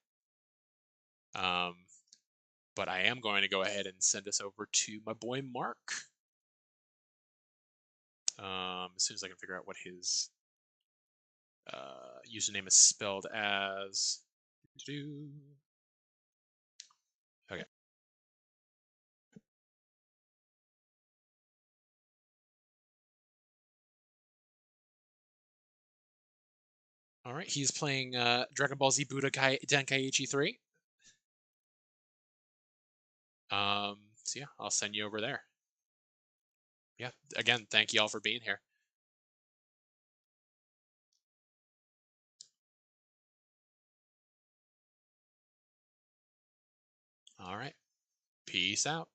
But I am going to go ahead and send us over to my boy Mark. As soon as I can figure out what his username is spelled as. Okay. All right, he's playing Dragon Ball Z Budokai Tenkaichi 3. So yeah, I'll send you over there. Yeah, again, thank you all for being here. All right, peace out.